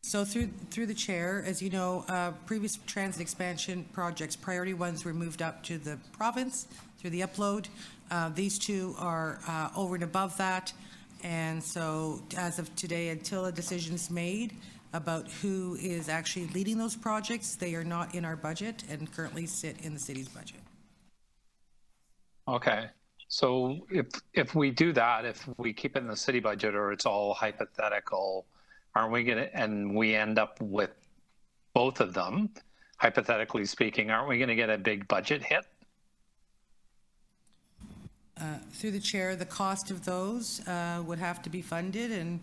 So through the chair, as you know, previous transit expansion projects, priority ones were moved up to the province through the upload. These two are over and above that. And so as of today, until a decision is made about who is actually leading those projects, they are not in our budget and currently sit in the city's budget. Okay. So if we do that, if we keep it in the city budget or it's all hypothetical, aren't we going to, and we end up with both of them, hypothetically speaking, aren't we going to get a big budget hit? Through the chair, the cost of those would have to be funded and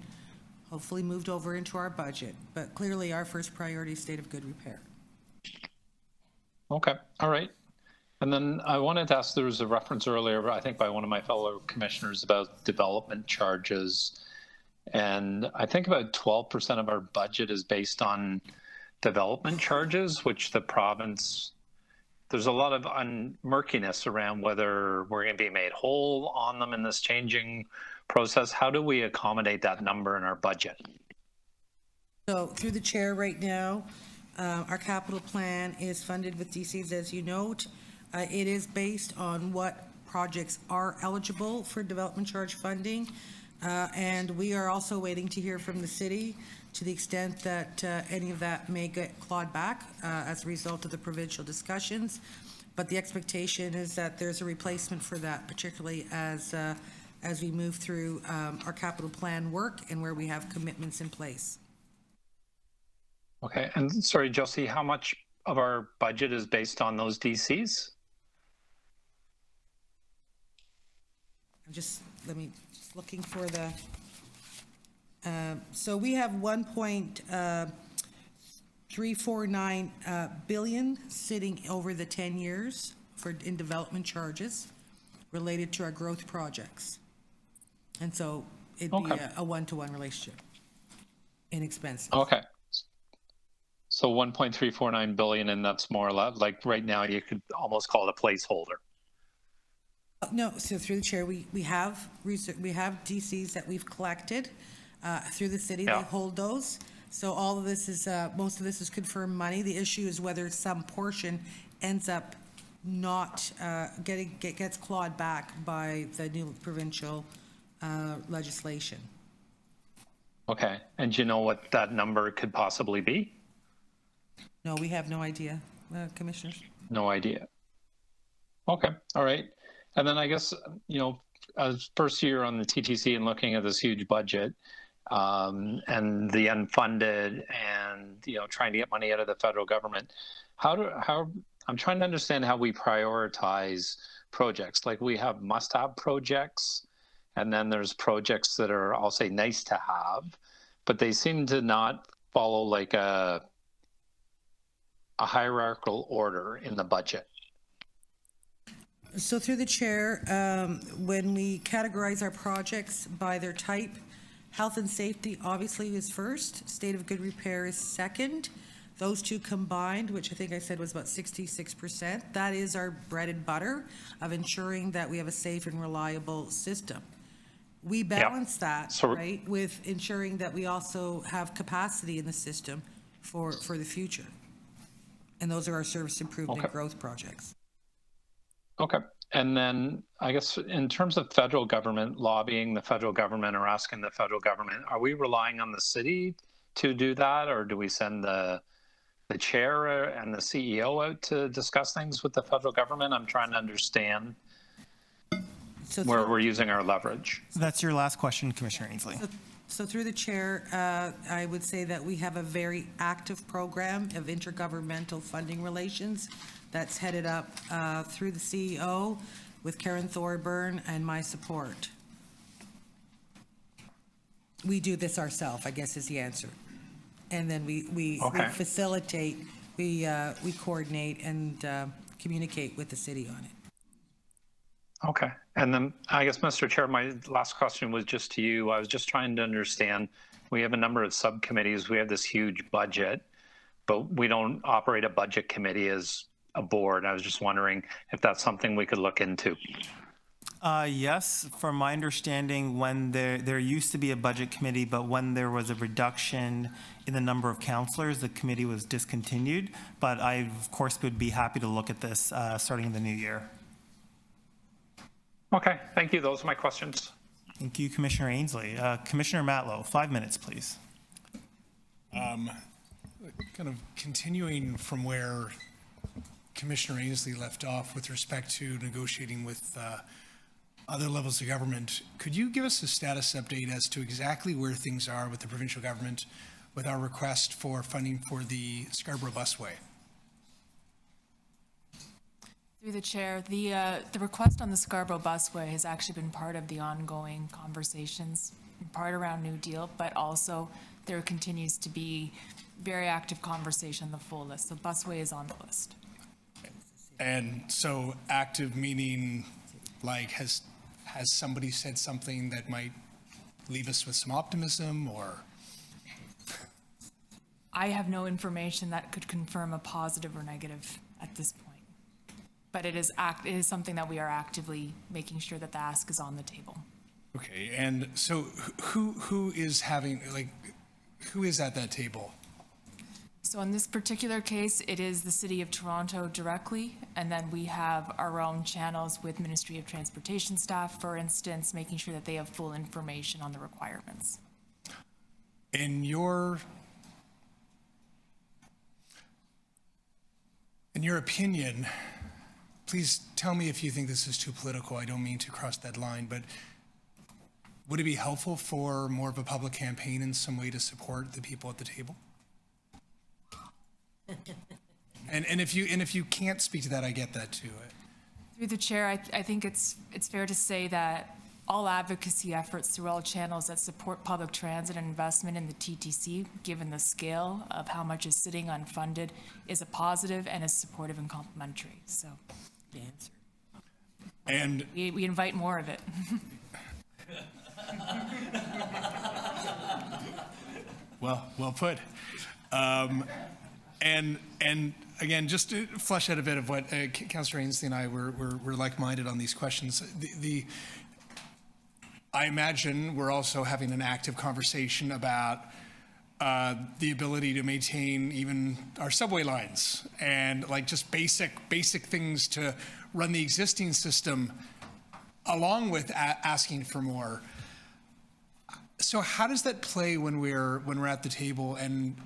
hopefully moved over into our budget. But clearly our first priority is state of good repair. Okay. All right. And then I wanted to ask, there was a reference earlier, I think by one of my fellow commissioners, about development charges. And I think about 12% of our budget is based on development charges, which the province, there's a lot of murkiness around whether we're going to be made whole on them in this changing process. How do we accommodate that number in our budget? So through the chair right now, our capital plan is funded with DCs, as you note. It is based on what projects are eligible for development charge funding. And we are also waiting to hear from the city to the extent that any of that may get clawed back as a result of the provincial discussions. But the expectation is that there's a replacement for that, particularly as we move through our capital plan work and where we have commitments in place. Okay, and sorry, Josie, how much of our budget is based on those DCs? Let me just looking for the. So we have 1.349 billion sitting over the 10 years in development charges related to our growth projects. And so it'd be a one-to-one relationship in expenses. Okay. So 1.349 billion, and that's more or less, like right now you could almost call it a placeholder. No, so through the chair, we have DCs that we've collected through the city. Yeah. They hold those. So all of this is, most of this is confirmed money. The issue is whether some portion ends up not gets clawed back by the new provincial legislation. Okay, and do you know what that number could possibly be? No, we have no idea, commissioners. No idea. Okay, all right. And then I guess, you know, as first year on the TTC and looking at this huge budget and the unfunded and, you know, trying to get money out of the federal government, I'm trying to understand how we prioritize projects. Like we have must-have projects, and then there's projects that are, I'll say, nice to have, but they seem to not follow like a hierarchical order in the budget. So through the chair, when we categorize our projects by their type, health and safety obviously is first, state of good repair is second. Those two combined, which I think I said was about 66%, that is our bread and butter of ensuring that we have a safe and reliable system. We balance that, right, with ensuring that we also have capacity in the system for the future. And those are our service improvement and growth projects. Okay. And then I guess in terms of federal government lobbying the federal government or asking the federal government, are we relying on the city to do that, or do we send the chair and the CEO out to discuss things with the federal government? I'm trying to understand where we're using our leverage. So that's your last question, Commissioner Ainsley. So through the chair, I would say that we have a very active program of intergovernmental funding relations that's headed up through the CEO with Karen Thorburn and my support. We do this ourselves, I guess is the answer. And then we facilitate, we coordinate and communicate with the city on it. Okay. And then I guess, Mr. Chair, my last question was just to you. I was just trying to understand, we have a number of subcommittees. We have this huge budget, but we don't operate a budget committee as a board. I was just wondering if that's something we could look into. Yes, from my understanding, when there used to be a budget committee, but when there was a reduction in the number of councillors, the committee was discontinued. But I, of course, would be happy to look at this starting in the new year. Okay, thank you. Those are my questions. Thank you, Commissioner Ainsley. Commissioner Matlow, 5 minutes, please. Kind of continuing from where Commissioner Ainsley left off with respect to negotiating with other levels of government, could you give us a status update as to exactly where things are with the provincial government with our request for funding for the Scarborough Busway? Through the chair, the request on the Scarborough Busway has actually been part of the ongoing conversations, part around New Deal, but also there continues to be very active conversation on the full list. So busway is on the list. And so active meaning like has somebody said something that might leave us with some optimism, or? I have no information that could confirm a positive or negative at this point. But it is something that we are actively making sure that the ask is on the table. Okay, and so who is at that table? So in this particular case, it is the City of Toronto directly, and then we have our own channels with Ministry of Transportation staff, for instance, making sure that they have full information on the requirements. In your opinion, please tell me if you think this is too political. I don't mean to cross that line, but would it be helpful for more of a public campaign in some way to support the people at the table? And if you can't speak to that, I get that too. Through the chair, I think it's fair to say that all advocacy efforts through all channels that support public transit and investment in the TTC, given the scale of how much is sitting unfunded, is a positive and is supportive and complementary. So, the answer. And we invite more of it. Well put. And again, just to flesh out a bit of what Councillor Ainsley and I were like-minded on these questions. I imagine we're also having an active conversation about the ability to maintain even our subway lines and like just basic things to run the existing system, along with asking for more. So how does that play when we're at the table and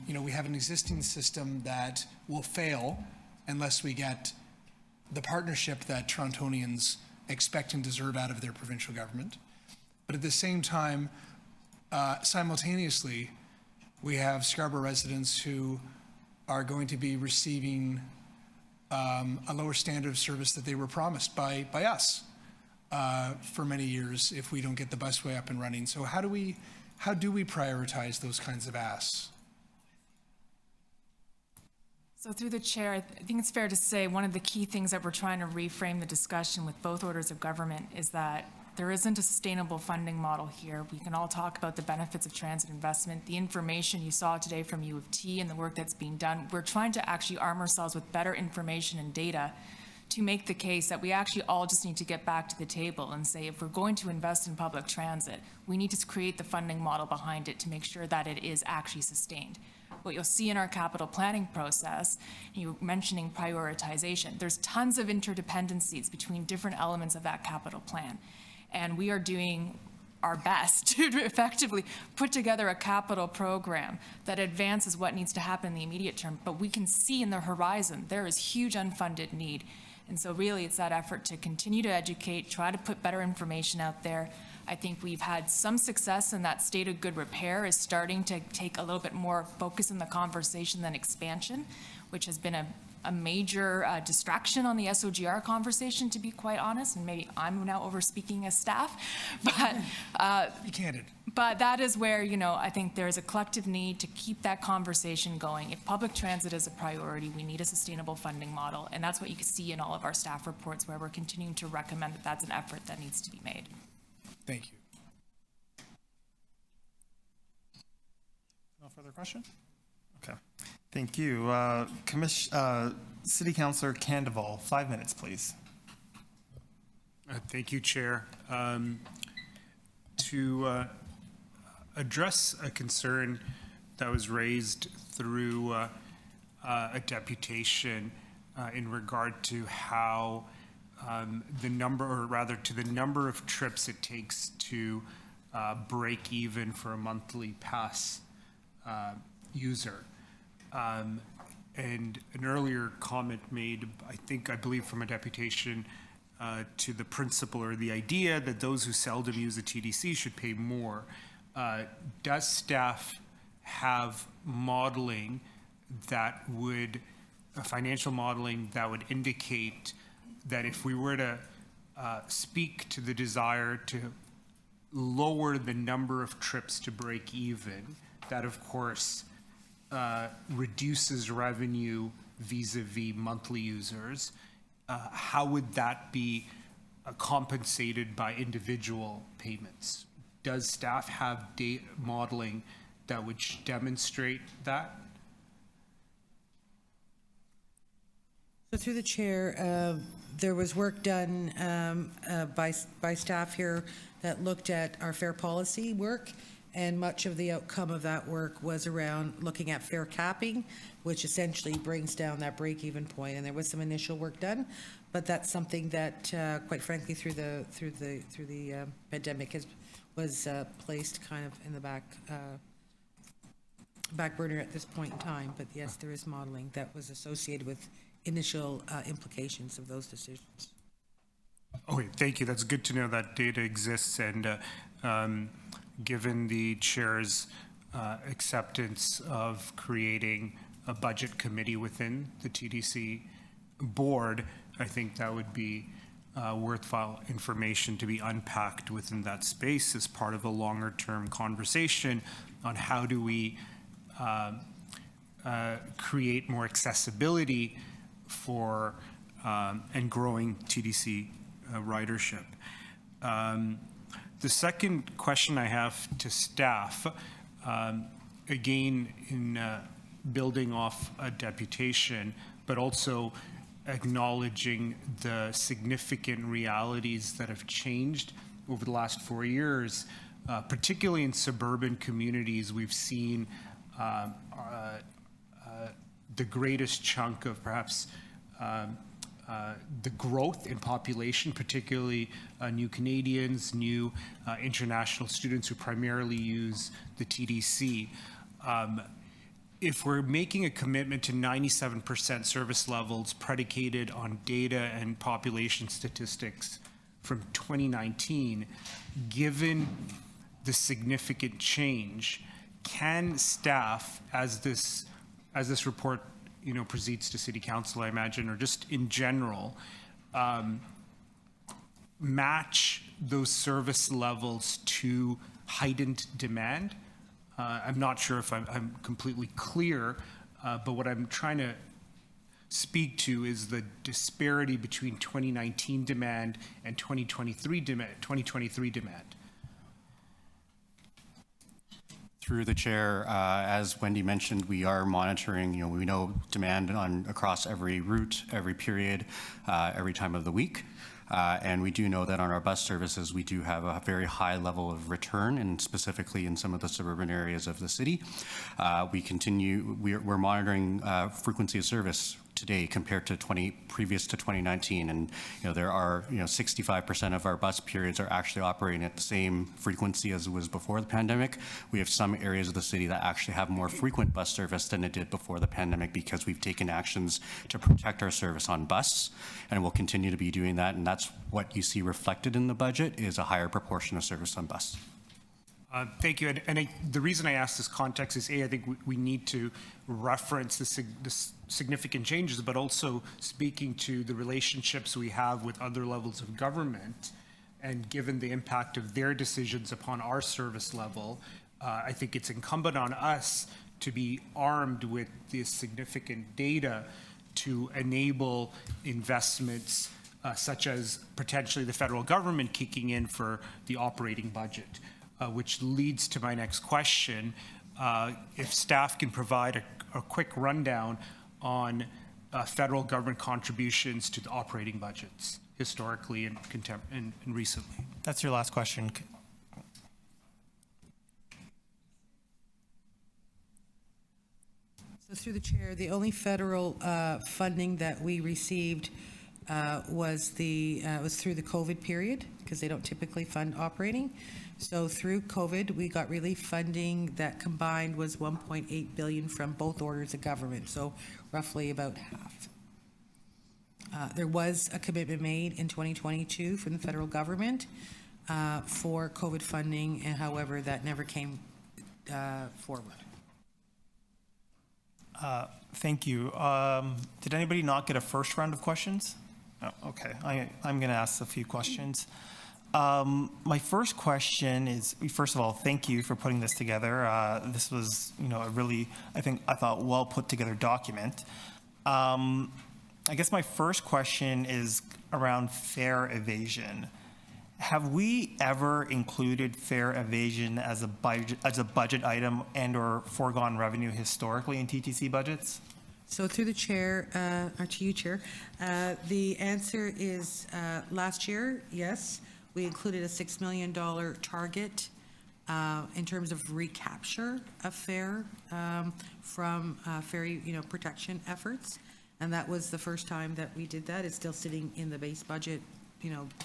we have an existing system that will fail unless we get the partnership that Torontonians expect and deserve out of their provincial government? But at the same time, simultaneously, we have Scarborough residents who are going to be receiving a lower standard of service that they were promised by us for many years if we don't get the busway up and running. So how do we prioritize those kinds of asks? So through the chair, I think it's fair to say one of the key things that we're trying to reframe the discussion with both orders of government is that there isn't a sustainable funding model here. We can all talk about the benefits of transit investment, the information you saw today from U of T and the work that's being done. We're trying to actually arm ourselves with better information and data to make the case that we actually all just need to get back to the table and say, if we're going to invest in public transit, we need to create the funding model behind it to make sure that it is actually sustained. What you'll see in our capital planning process, you're mentioning prioritization, there's tons of interdependencies between different elements of that capital plan. And we are doing our best to effectively put together a capital program that advances what needs to happen in the immediate term. But we can see in the horizon, there is huge unfunded need. And so really it's that effort to continue to educate, try to put better information out there. I think we've had some success in that state of good repair is starting to take a little bit more focus in the conversation than expansion, which has been a major distraction on the SOGR conversation, to be quite honest, and maybe I'm now over-speaking as staff, but be candid. But that is where, I think there is a collective need to keep that conversation going. If public transit is a priority, we need a sustainable funding model, and that's what you can see in all of our staff reports, where we're continuing to recommend that that's an effort that needs to be made. Thank you. No further question? Okay. Thank you. City Councilor Candival, 5 minutes, please. Thank you, Chair. To address a concern that was raised through a deputation in regard to how the number of trips it takes to break even for a monthly pass user. And an earlier comment made, I believe from a deputation to the principle or the idea that those who seldom use the TTC should pay more. Does staff have modeling that financial modeling that would indicate that if we were to speak to the desire to lower the number of trips to break even, that of course reduces revenue vis-a-vis monthly users, how would that be compensated by individual payments? Does staff have data modeling that would demonstrate that? So through the chair, there was work done by staff here that looked at our fare policy work, And much of the outcome of that work was around looking at fare capping, which essentially brings down that break-even point. And there was some initial work done, but that's something that, quite frankly, through the pandemic was placed kind of in the back burner at this point in time. But yes, there is modeling that was associated with initial implications of those decisions. Okay, thank you. That's good to know that data exists, and given the chair's acceptance of creating a budget committee within the TTC board, I think that would be worthwhile information to be unpacked within that space as part of a longer-term conversation on how do we create more accessibility for and growing TTC ridership. The second question I have to staff, again, in building off a deputation, but also acknowledging the significant realities that have changed over the last 4 years, particularly in suburban communities. We've seen the greatest chunk of perhaps the growth in population, particularly new Canadians, new international students who primarily use the TTC. If we're making a commitment to 97% service levels predicated on data and population statistics from 2019, given the significant change, can staff, as this report proceeds to City Council, I imagine, or just in general, match those service levels to heightened demand? I'm not sure if I'm completely clear, but what I'm trying to speak to is the disparity between 2019 demand and 2023 demand. Through the chair, as Wendy mentioned, we are monitoring, we know demand across every route, every period, every time of the week. And we do know that on our bus services, we do have a very high level of return, and specifically in some of the suburban areas of the city. We're monitoring frequency of service today compared to previous to 2019, and there are 65% of our bus periods are actually operating at the same frequency as it was before the pandemic. We have some areas of the city that actually have more frequent bus service than it did before the pandemic because we've taken actions to protect our service on bus, and we'll continue to be doing that. And that's what you see reflected in the budget is a higher proportion of service on bus. Thank you. And the reason I ask this context is, I think we need to reference the significant changes, but also speaking to the relationships we have with other levels of government, and given the impact of their decisions upon our service level, I think it's incumbent on us to be armed with this significant data to enable investments such as potentially the federal government kicking in for the operating budget. Which leads to my next question. If staff can provide a quick rundown on federal government contributions to the operating budgets, historically and recently. That's your last question. So through the chair, the only federal funding that we received was through the COVID period, because they don't typically fund operating. So through COVID, we got relief funding that combined was $1.8 billion from both orders of government, so roughly about half. There was a commitment made in 2022 from the federal government for COVID funding, and however, that never came forward. Thank you. Did anybody not get a first round of questions? Oh, okay, I'm going to ask a few questions. My first question is, first of all, thank you for putting this together. This was, a really, I thought, well put together document. I guess my first question is around fare evasion. Have we ever included fare evasion as a budget item and/or foregone revenue historically in TTC budgets? So through the chair, or to you, Chair, the answer is last year, yes. We included a $6 million target in terms of recapture of fare from ferry, protection efforts. And that was the first time that we did that. It's still sitting in the base budget,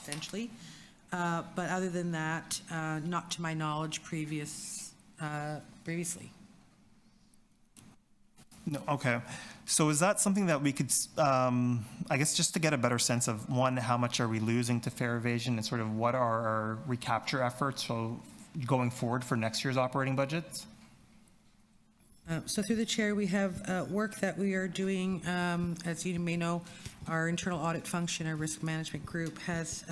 essentially. But other than that, not to my knowledge previously. No, okay. So is that something that we could, I guess just to get a better sense of, one, how much are we losing to fare evasion and sort of what are our recapture efforts so going forward for next year's operating budgets? So through the chair, we have work that we are doing. As you may know, our internal audit function, our risk management group, has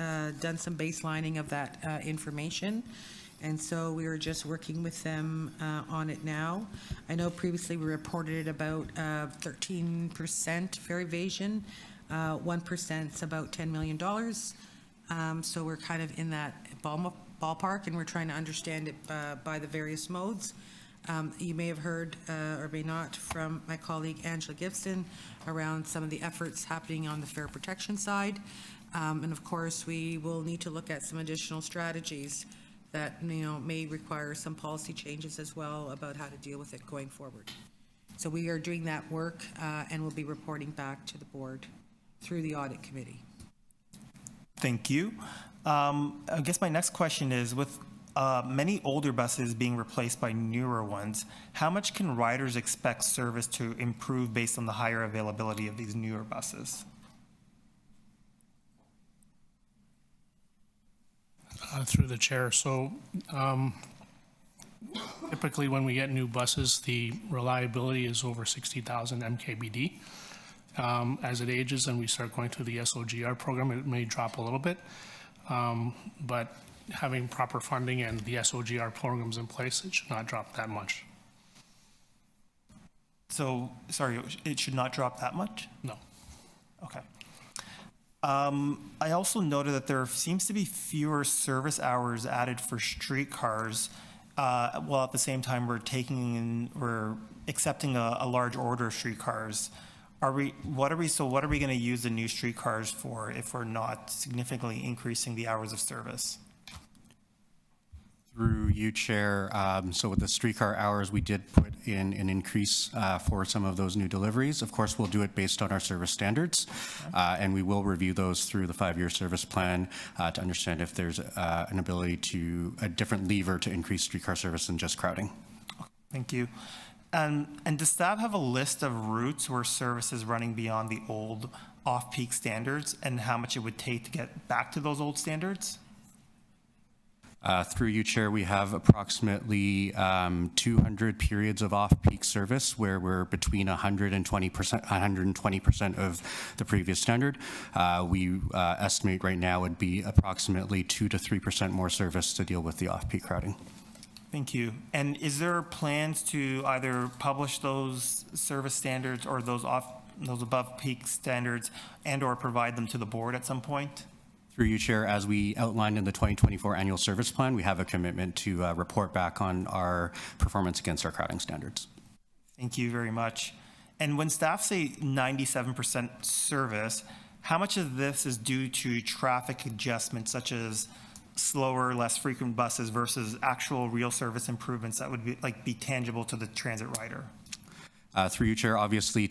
done some baselining of that information. And so we are just working with them on it now. I know previously we reported about 13% fare evasion. 1% is about $10 million. So we're kind of in that ballpark, and we're trying to understand it by the various modes. You may have heard, or may not, from my colleague Angela Gibson around some of the efforts happening on the fare protection side. And of course, we will need to look at some additional strategies that may require some policy changes as well about how to deal with it going forward. So we are doing that work and we'll be reporting back to the board through the audit committee. Thank you. I guess my next question is, with many older buses being replaced by newer ones, how much can riders expect service to improve based on the higher availability of these newer buses? Through the chair. So typically when we get new buses, the reliability is over 60,000 MKBD. As it ages and we start going through the SOGR program, it may drop a little bit. But having proper funding and the SOGR programs in place, it should not drop that much. So, sorry, it should not drop that much? No. Okay. I also noted that there seems to be fewer service hours added for streetcars, while at the same time we're accepting a large order of streetcars. What are we going to use the new streetcars for if we're not significantly increasing the hours of service? Through you, Chair. So with the streetcar hours, we did put in an increase for some of those new deliveries. Of course, we'll do it based on our service standards, and we will review those through the 5-year service plan to understand if there's an ability a different lever to increase streetcar service than just crowding. Thank you. And does staff have a list of routes where service is running beyond the old off-peak standards and how much it would take to get back to those old standards? Through you, Chair, we have approximately 200 periods of off-peak service where we're between 120% of the previous standard. We estimate right now would be approximately 2 to 3% more service to deal with the off-peak crowding. Thank you. And is there plans to either publish those service standards or those above peak standards and/or provide them to the board at some point? Through you, Chair, as we outlined in the 2024 annual service plan, we have a commitment to report back on our performance against our crowding standards. Thank you very much. And when staff say 97% service, how much of this is due to traffic adjustments such as slower, less frequent buses versus actual real service improvements that would be tangible to the transit rider? Through you, Chair, obviously,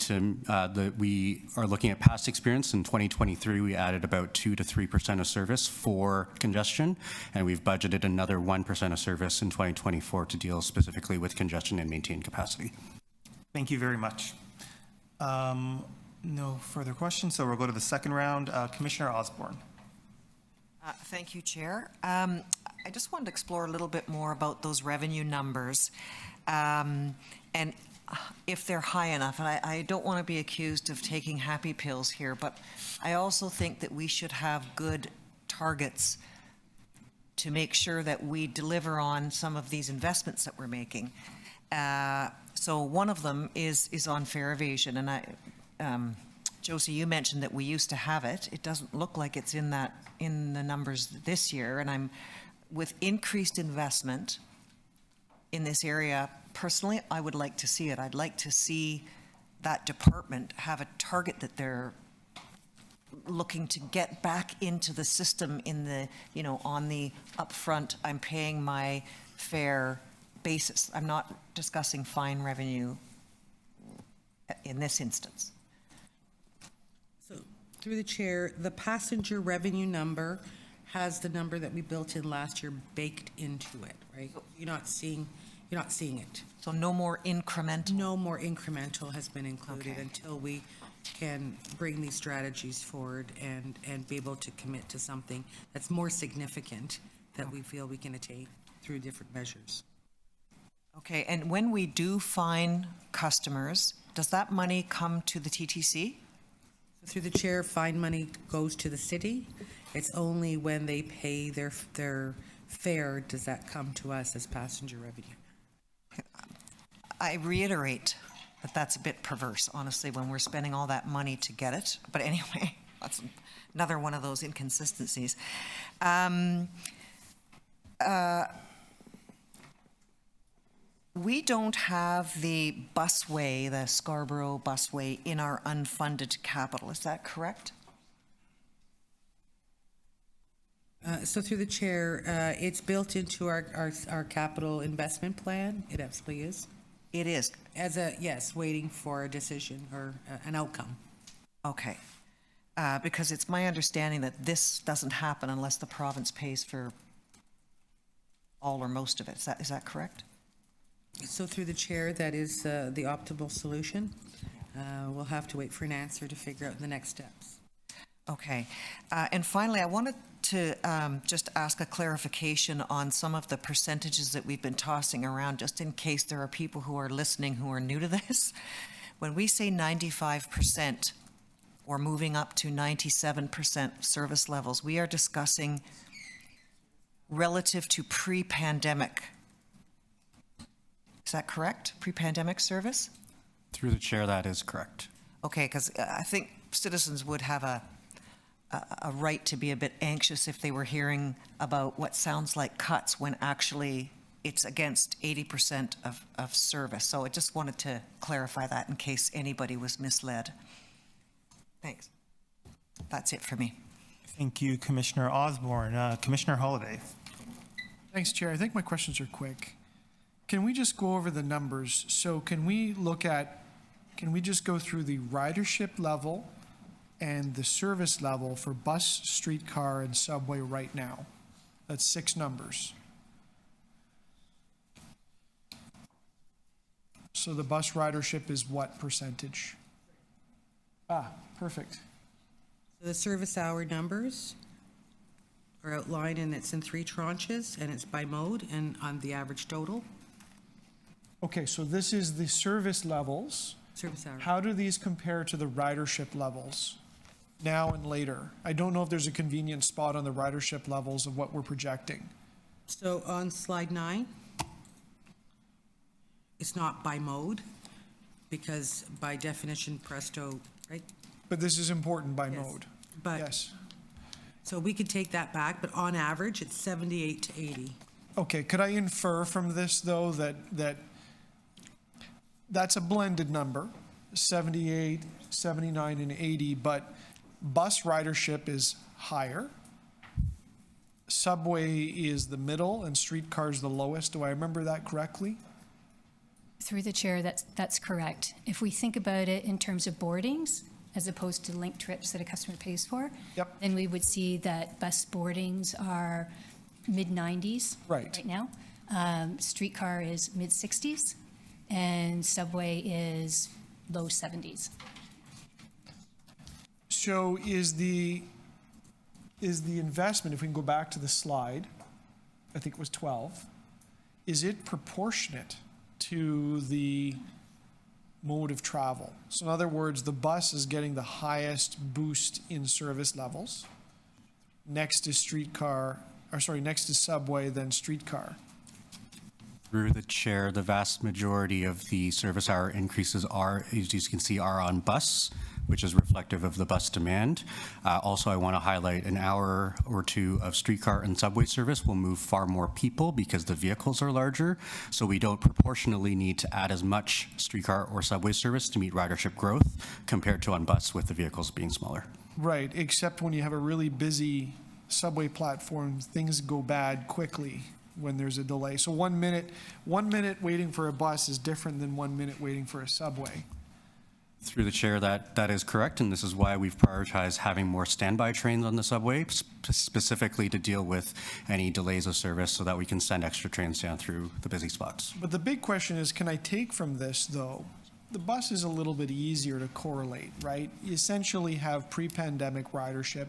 we are looking at past experience. In 2023, we added about 2 to 3% of service for congestion, and we've budgeted another 1% of service in 2024 to deal specifically with congestion and maintain capacity. Thank you very much. No further questions, so we'll go to the second round. Commissioner Osborne. Thank you, Chair. I just wanted to explore a little bit more about those revenue numbers. And if they're high enough, and I don't want to be accused of taking happy pills here, but I also think that we should have good targets to make sure that we deliver on some of these investments that we're making. So one of them is on fare evasion, and Josie, you mentioned that we used to have it. It doesn't look like it's in the numbers this year, and with increased investment in this area. Personally, I would like to see it. I'd like to see that department have a target that they're looking to get back into the system on the upfront, I'm paying my fare basis. I'm not discussing fine revenue in this instance. So, through the chair, the passenger revenue number has the number that we built in last year baked into it, right? You're not seeing it. So no more incremental? No more incremental has been included Okay. until we can bring these strategies forward and be able to commit to something that's more significant that we feel we can attain through different measures. Okay, and when we do fine customers, does that money come to the TTC? Through the chair, fine money goes to the city. It's only when they pay their fare does that come to us as passenger revenue. I reiterate that that's a bit perverse, honestly, when we're spending all that money to get it. But anyway, that's another one of those inconsistencies. We don't have the busway, the Scarborough busway, in our unfunded capital. Is that correct? So through the chair, it's built into our capital investment plan. It absolutely is. It is. Yes, waiting for a decision or an outcome. Okay. Because it's my understanding that this doesn't happen unless the province pays for all or most of it. Is that correct? So through the chair, that is the optimal solution. We'll have to wait for an answer to figure out the next steps. Okay. And finally, I wanted to just ask a clarification on some of the percentages that we've been tossing around, just in case there are people who are listening who are new to this. When we say 95% or moving up to 97% service levels, we are discussing relative to pre-pandemic. Is that correct? Pre-pandemic service? Through the chair, that is correct. Okay, because I think citizens would have a right to be a bit anxious if they were hearing about what sounds like cuts when actually it's against 80% of service. So I just wanted to clarify that in case anybody was misled. Thanks. That's it for me. Thank you, Commissioner Osborne. Commissioner Holiday. Thanks, Chair. I think my questions are quick. Can we just go over the numbers? So can we just go through the ridership level and the service level for bus, streetcar, and subway right now? That's 6 numbers. So the bus ridership is what percentage? Perfect. So the service hour numbers are outlined, and it's in 3 tranches, and it's by mode and on the average total. Okay, so this is the service levels. Service hour. How do these compare to the ridership levels now and later? I don't know if there's a convenient spot on the ridership levels of what we're projecting. So on slide 9, it's not by mode, because by definition, Presto, right? But this is important by Yes. mode. But, Yes. so we could take that back, but on average, it's 78 to 80. Okay, could I infer from this, though, that that's a blended number, 78, 79, and 80, but bus ridership is higher, subway is the middle, and streetcar is the lowest? Do I remember that correctly? Through the chair, that's correct. If we think about it in terms of boardings, as opposed to link trips that a customer pays for, Yep. then we would see that bus boardings are mid-90s Right. now. Streetcar is mid-60s, and subway is low 70s. So is the investment, if we can go back to the slide, I think it was 12, is it proportionate to the mode of travel? So in other words, the bus is getting the highest boost in service levels. Next to next to subway, then streetcar. Through the chair, the vast majority of the service hour increases are, as you can see, are on bus, which is reflective of the bus demand. Also, I want to highlight an hour or two of streetcar and subway service will move far more people because the vehicles are larger. So we don't proportionally need to add as much streetcar or subway service to meet ridership growth compared to on bus with the vehicles being smaller. Right, except when you have a really busy subway platform, things go bad quickly. when there's a delay. So 1 minute waiting for a bus is different than 1 minute waiting for a subway. Through the chair, that is correct, and this is why we've prioritized having more standby trains on the subway, specifically to deal with any delays of service so that we can send extra trains down through the busy spots. But the big question is, can I take from this, though, the bus is a little bit easier to correlate, right? You essentially have pre-pandemic ridership.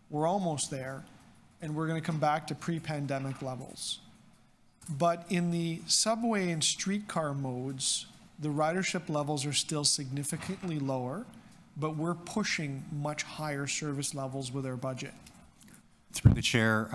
We're almost there, and we're going to come back to pre-pandemic levels. But in the subway and streetcar modes, the ridership levels are still significantly lower, but we're pushing much higher service levels with our budget. Through the chair,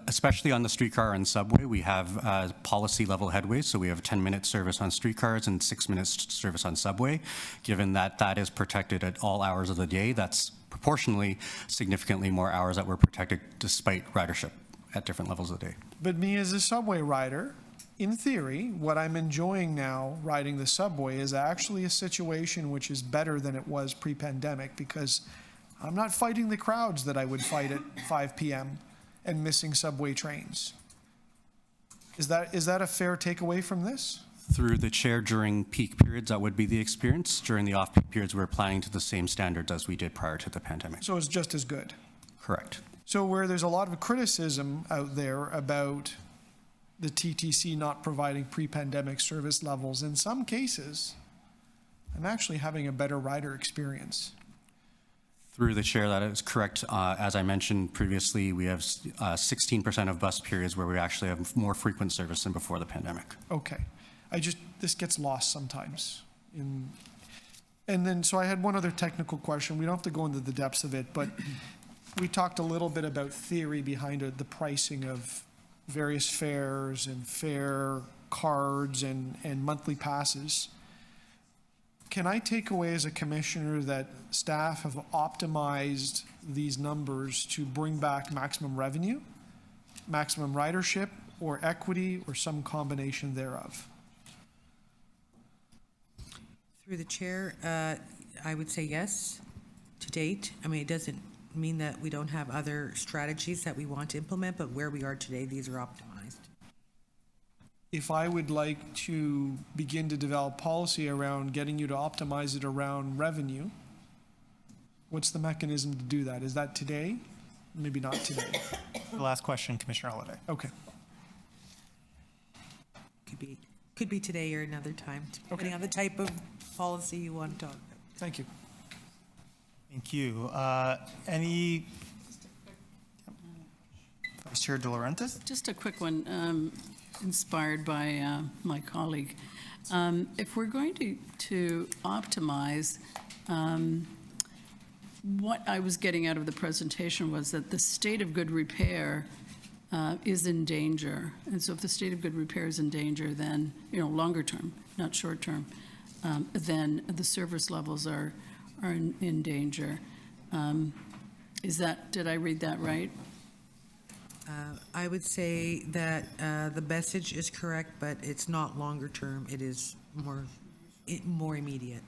especially on the streetcar and subway, we have policy level headways. So we have 10-minute service on streetcars and 6 minutes service on subway. Given that that is protected at all hours of the day, that's proportionally significantly more hours that we're protected despite ridership at different levels of the day. But me as a subway rider, in theory, what I'm enjoying now riding the subway is actually a situation which is better than it was pre-pandemic, because I'm not fighting the crowds that I would fight at 5 p.m. and missing subway trains. Is that a fair takeaway from this? Through the chair, during peak periods, that would be the experience. During the off-peak periods, we're planning to the same standards as we did prior to the pandemic. So it's just as good? Correct. So where there's a lot of criticism out there about the TTC not providing pre-pandemic service levels, in some cases, I'm actually having a better rider experience. Through the chair, that is correct. As I mentioned previously, we have 16% of bus periods where we actually have more frequent service than before the pandemic. Okay. This gets lost sometimes. And then, so I had one other technical question. We don't have to go into the depths of it, but we talked a little bit about theory behind the pricing of various fares and fare cards and monthly passes. Can I take away as a commissioner that staff have optimized these numbers to bring back maximum revenue, maximum ridership, or equity, or some combination thereof? Through the chair, I would say yes, to date. I mean, it doesn't mean that we don't have other strategies that we want to implement, but where we are today, these are optimized. If I would like to begin to develop policy around getting you to optimize it around revenue, what's the mechanism to do that? Is that today? Maybe not today. The last question, Commissioner Holiday. Okay. Could be today or another time, depending on the type of policy you want to talk about. Thank you. Thank you. Any? Vice Chair De Laurentiis? Just a quick one, inspired by my colleague. If we're going to optimize, what I was getting out of the presentation was that the state of good repair is in danger. And so if the state of good repair is in danger, then, longer term, not short term, then the service levels are in danger. Did I read that right? I would say that the message is correct, but it's not longer term. It is more immediate.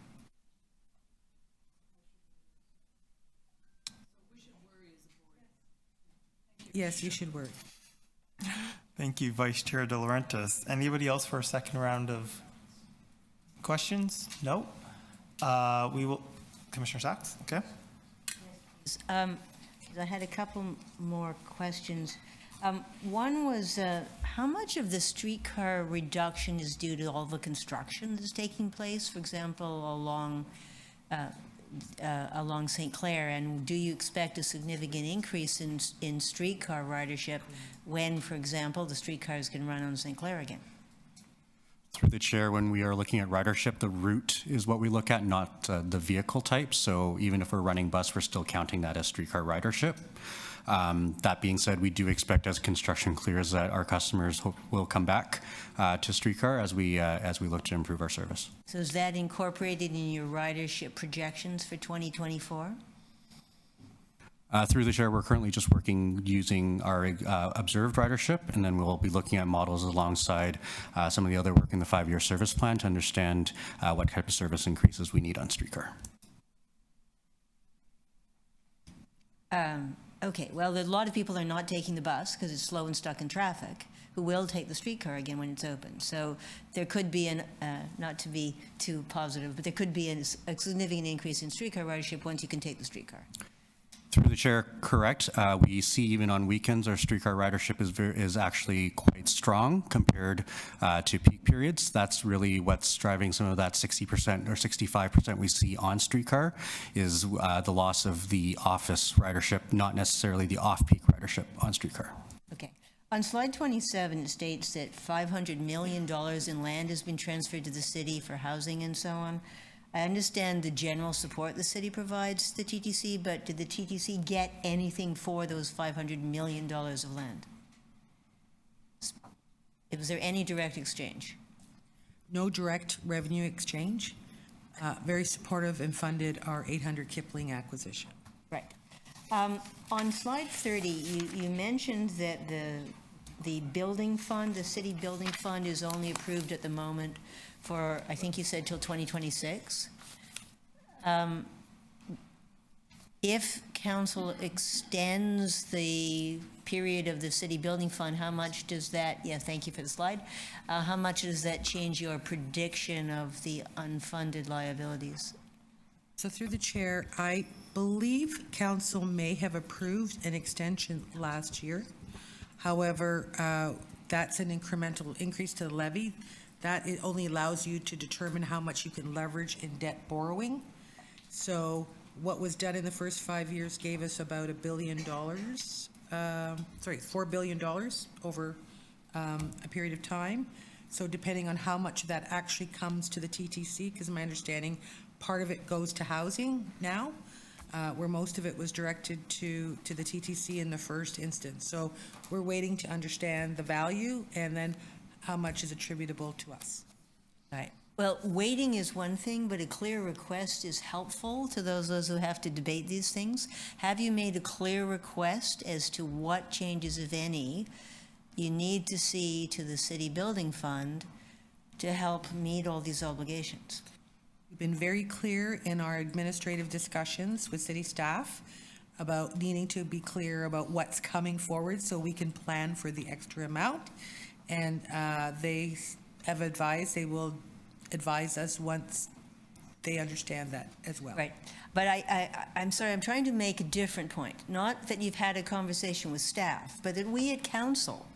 Yes, you should worry. Thank you, Vice Chair De Laurentiis. Anybody else for a second round of questions? No? We will, Commissioner Sachs, okay? I had a couple more questions. One was, how much of the streetcar reduction is due to all the construction that's taking place, for example, along St. Clair, and do you expect a significant increase in streetcar ridership when, for example, the streetcars can run on St. Clair again? Through the chair, when we are looking at ridership, the route is what we look at, not the vehicle type. So even if we're running bus, we're still counting that as streetcar ridership. That being said, we do expect as construction clears that our customers will come back to streetcar as we look to improve our service. So is that incorporated in your ridership projections for 2024? Through the chair, we're currently just working using our observed ridership, and then we'll be looking at models alongside some of the other work in the 5-year service plan to understand what type of service increases we need on streetcar. Okay, well, a lot of people are not taking the bus because it's slow and stuck in traffic. who will take the streetcar again when it's open. So there could be not to be too positive, but there could be a significant increase in streetcar ridership once you can take the streetcar. Through the chair, correct. We see even on weekends, our streetcar ridership is actually quite strong compared to peak periods. That's really what's driving some of that 60% or 65% we see on streetcar is the loss of the office ridership, not necessarily the off-peak ridership on streetcar. Okay. On slide 27, it states that $500 million in land has been transferred to the city for housing and so on. I understand the general support the city provides the TTC, but did the TTC get anything for those $500 million of land? Was there any direct exchange? No direct revenue exchange. Very supportive and funded our 800 Kipling acquisition. Right. On slide 30, you mentioned that the building fund, the city building fund, is only approved at the moment for, I think you said, till 2026. If council extends the period of the city building fund, how much does that, yeah, thank you for the slide, how much does that change your prediction of the unfunded liabilities? So through the chair, I believe council may have approved an extension last year. However, that's an incremental increase to the levy. That it only allows you to determine how much you can leverage in debt borrowing. So what was done in the first 5 years gave us about $1 billion, $4 billion over a period of time. So depending on how much of that actually comes to the TTC, because my understanding, part of it goes to housing now, where most of it was directed to the TTC in the first instance. So we're waiting to understand the value and then how much is attributable to us. All right. Well, waiting is one thing, but a clear request is helpful to those who have to debate these things. Have you made a clear request as to what changes, if any, you need to see to the city building fund to help meet all these obligations? We've been very clear in our administrative discussions with city staff about needing to be clear about what's coming forward so we can plan for the extra amount. And they have advised they will advise us once they understand that as well. Right. But I'm sorry, I'm trying to make a different point. Not that you've had a conversation with staff, but that we at council,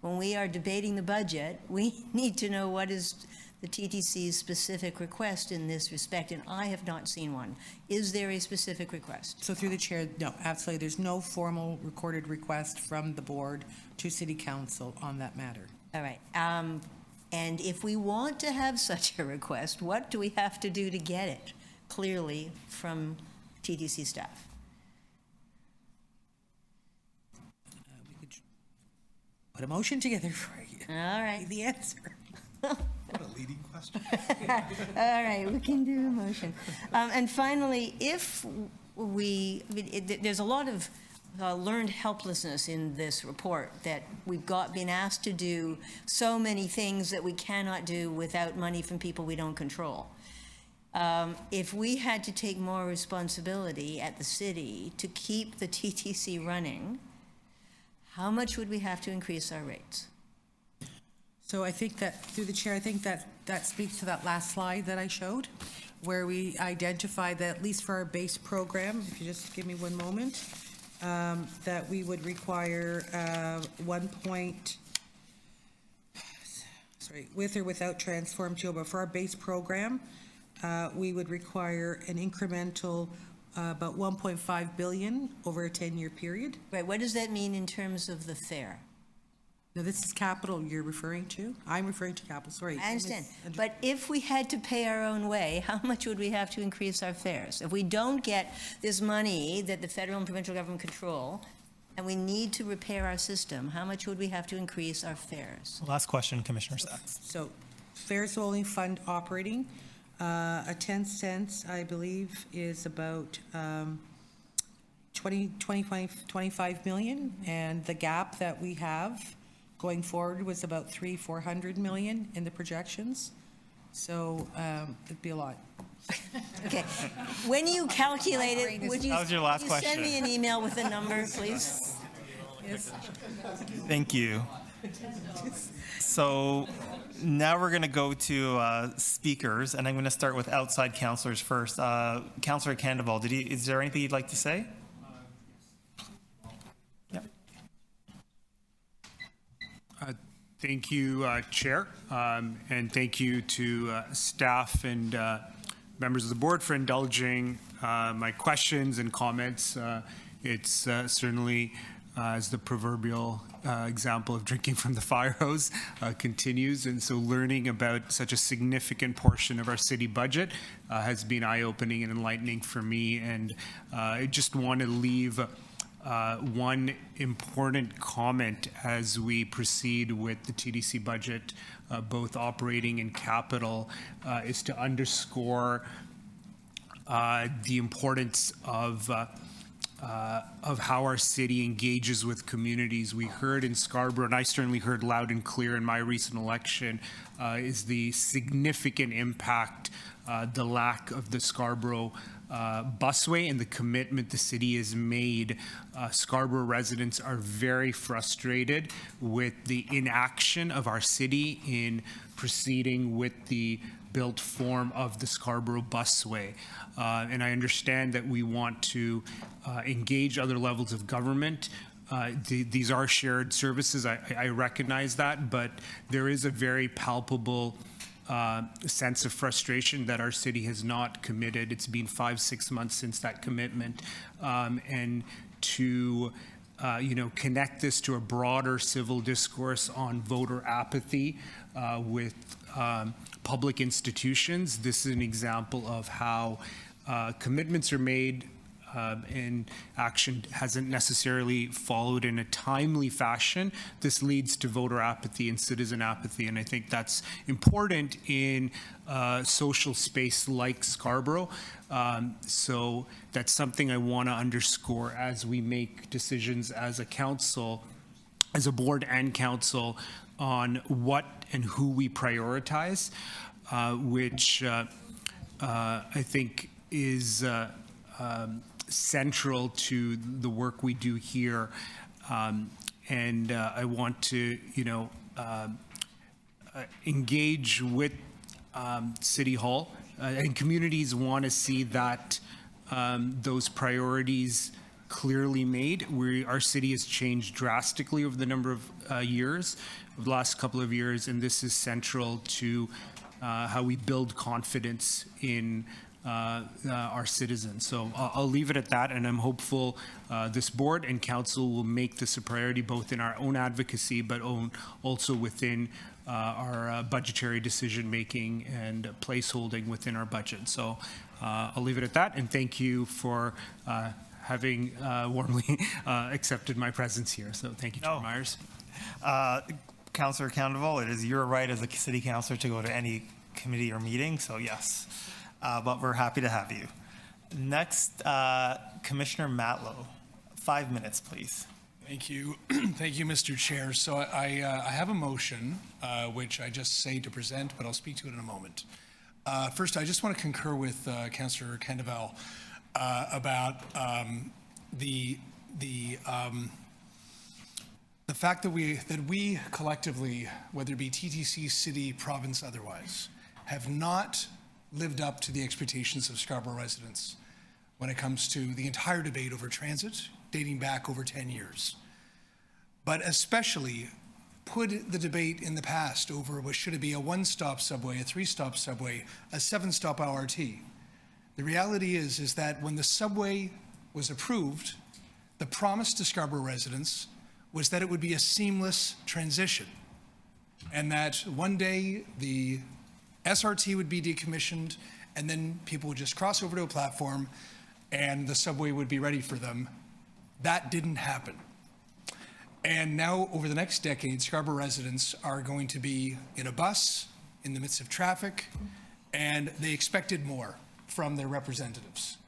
when we are debating the budget, we need to know what is the TTC's specific request in this respect, and I have not seen one. Is there a specific request? So through the chair, no, absolutely. There's no formal recorded request from the board to city council on that matter. All right. And if we want to have such a request, what do we have to do to get it clearly from TTC staff? We could put a motion together for you. All right. The answer. What a leading question. All right, we can do a motion. And finally, if there's a lot of learned helplessness in this report, that we've been asked to do so many things that we cannot do without money from people we don't control. If we had to take more responsibility at the city to keep the TTC running, how much would we have to increase our rates? So I think that, through the chair, I think that speaks to that last slide that I showed, where we identified that at least for our base program, if you just give me one moment, that we would require with or without transform fuel, but for our base program, we would require an incremental about $1.5 billion over a 10-year period. Right, what does that mean in terms of the fare? No, this is capital you're referring to. I'm referring to capital, sorry. I understand. But if we had to pay our own way, how much would we have to increase our fares? If we don't get this money that the federal and provincial government control, and we need to repair our system, how much would we have to increase our fares? Last question, Commissioner Sachs. So fares only fund operating. A 10 cents, I believe, is about 25 million. And the gap that we have going forward was about $400 million in the projections. So it'd be a lot. Okay. When you calculate it, would you, That was your last send question. me an email with a number, please? Yes. Thank you. So now we're going to go to speakers, and I'm going to start with outside councillors first. Councillor Candeval, is there anything you'd like to say? Yeah. Thank you, Chair, and thank you to staff and members of the board for indulging my questions and comments. It's certainly, as the proverbial example of drinking from the fire hose continues, and so learning about such a significant portion of our city budget has been eye-opening and enlightening for me, and I just want to leave one important comment as we proceed with the TTC budget, both operating and capital, is to underscore the importance of how our city engages with communities. We heard in Scarborough, and I certainly heard loud and clear in my recent election, is the significant impact the lack of the Scarborough busway and the commitment the city has made. Scarborough residents are very frustrated with the inaction of our city in proceeding with the built form of the Scarborough busway. And I understand that we want to engage other levels of government. These are shared services, I recognize that, but there is a very palpable sense of frustration that our city has not committed. It's been 5-6 months since that commitment, and to connect this to a broader civil discourse on voter apathy with public institutions. This is an example of how commitments are made and action hasn't necessarily followed in a timely fashion. This leads to voter apathy and citizen apathy, and I think that's important in a social space like Scarborough. So that's something I want to underscore as we make decisions as a council, as a board and council, on what and who we prioritize, which I think is central to the work we do here. And I want to, engage with City Hall, and communities want to see that those priorities clearly made. Our city has changed drastically over the number of years, over the last couple of years, and this is central to how we build confidence in our citizens. So I'll leave it at that, and I'm hopeful this board and council will make this a priority both in our own advocacy but also within our budgetary decision making and placeholding within our budget. So I'll leave it at that, and thank you for having warmly accepted my presence here. So thank you, Chair Myers. Councillor Candeval, it is your right as a city councillor to go to any committee or meeting, so yes. But we're happy to have you. Next, Commissioner Matlow, 5 minutes, please. Thank you. Thank you, Mr. Chair. So I have a motion, which I just say to present, but I'll speak to it in a moment. First, I just want to concur with Councillor Candeval about the fact that we collectively, whether it be TTC, city, province, otherwise, have not lived up to the expectations of Scarborough residents when it comes to the entire debate over transit, dating back over 10 years. But especially put the debate in the past over what should it be, a one-stop subway, a three-stop subway, a seven-stop LRT. The reality is that when the subway was approved, the promise to Scarborough residents was that it would be a seamless transition, and that one day the SRT would be decommissioned, and then people would just cross over to a platform and the subway would be ready for them. That didn't happen. And now, over the next decade, Scarborough residents are going to be in a bus in the midst of traffic, and they expected more from their representatives.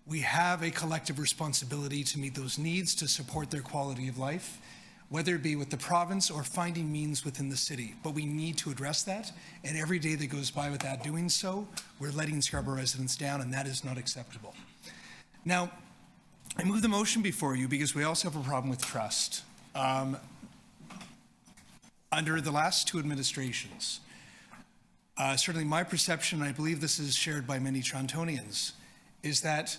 We have a collective responsibility to meet those needs, to support their quality of life, whether it be with the province or finding means within the city. But we need to address that, and every day that goes by without doing so, we're letting Scarborough residents down, and that is not acceptable. Now, I move the motion before you because we also have a problem with trust. Under the last two administrations, certainly my perception, and I believe this is shared by many Torontonians, is that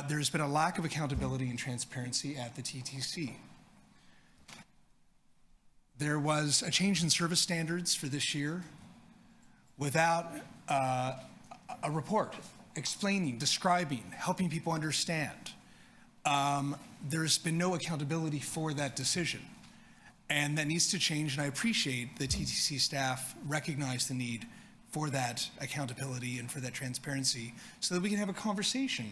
there's been a lack of accountability and transparency at the TTC. There was a change in service standards for this year without a report explaining, describing, helping people understand. There's been no accountability for that decision. And that needs to change, and I appreciate the TTC staff recognize the need for that accountability and for that transparency so that we can have a conversation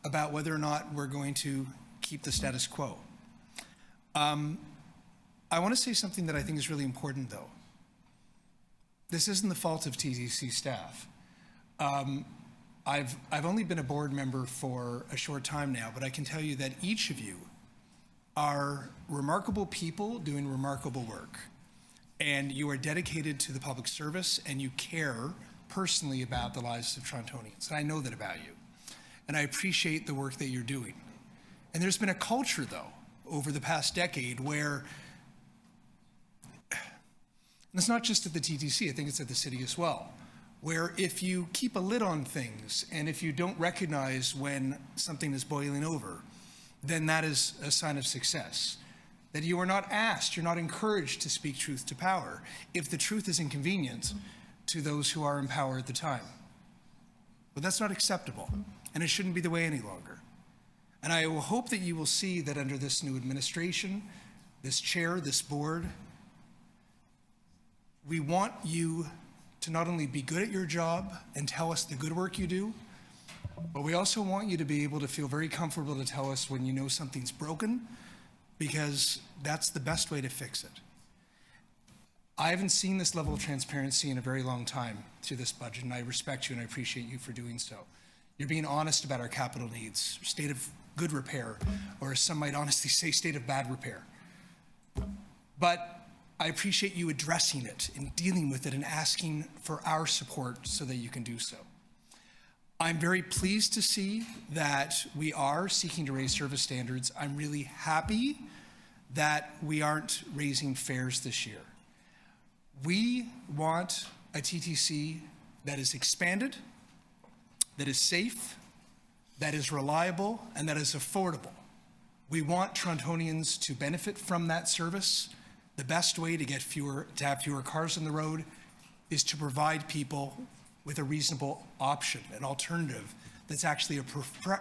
about whether or not we're going to keep the status quo. I want to say something that I think is really important, though. This isn't the fault of TTC staff. I've only been a board member for a short time now, but I can tell you that each of you are remarkable people doing remarkable work. And you are dedicated to the public service, and you care personally about the lives of Torontonians. And I know that about you. And I appreciate the work that you're doing. And there's been a culture, though, over the past decade where, and it's not just at the TTC, I think it's at the city as well, where if you keep a lid on things and if you don't recognize when something is boiling over, then that is a sign of success. That you are not asked, you're not encouraged to speak truth to power if the truth is inconvenient to those who are in power at the time. But that's not acceptable, and it shouldn't be the way any longer. And I will hope that you will see that under this new administration, this chair, this board, we want you to not only be good at your job and tell us the good work you do, but we also want you to be able to feel very comfortable to tell us when you know something's broken, because that's the best way to fix it. I haven't seen this level of transparency in a very long time through this budget, and I respect you and I appreciate you for doing so. You're being honest about our capital needs, state of good repair, or as some might honestly say, state of bad repair. But I appreciate you addressing it and dealing with it and asking for our support so that you can do so. I'm very pleased to see that we are seeking to raise service standards. I'm really happy that we aren't raising fares this year. We want a TTC that is expanded, that is safe, that is reliable, and that is affordable. We want Torontonians to benefit from that service. The best way to have fewer cars on the road is to provide people with a reasonable option, an alternative that's actually a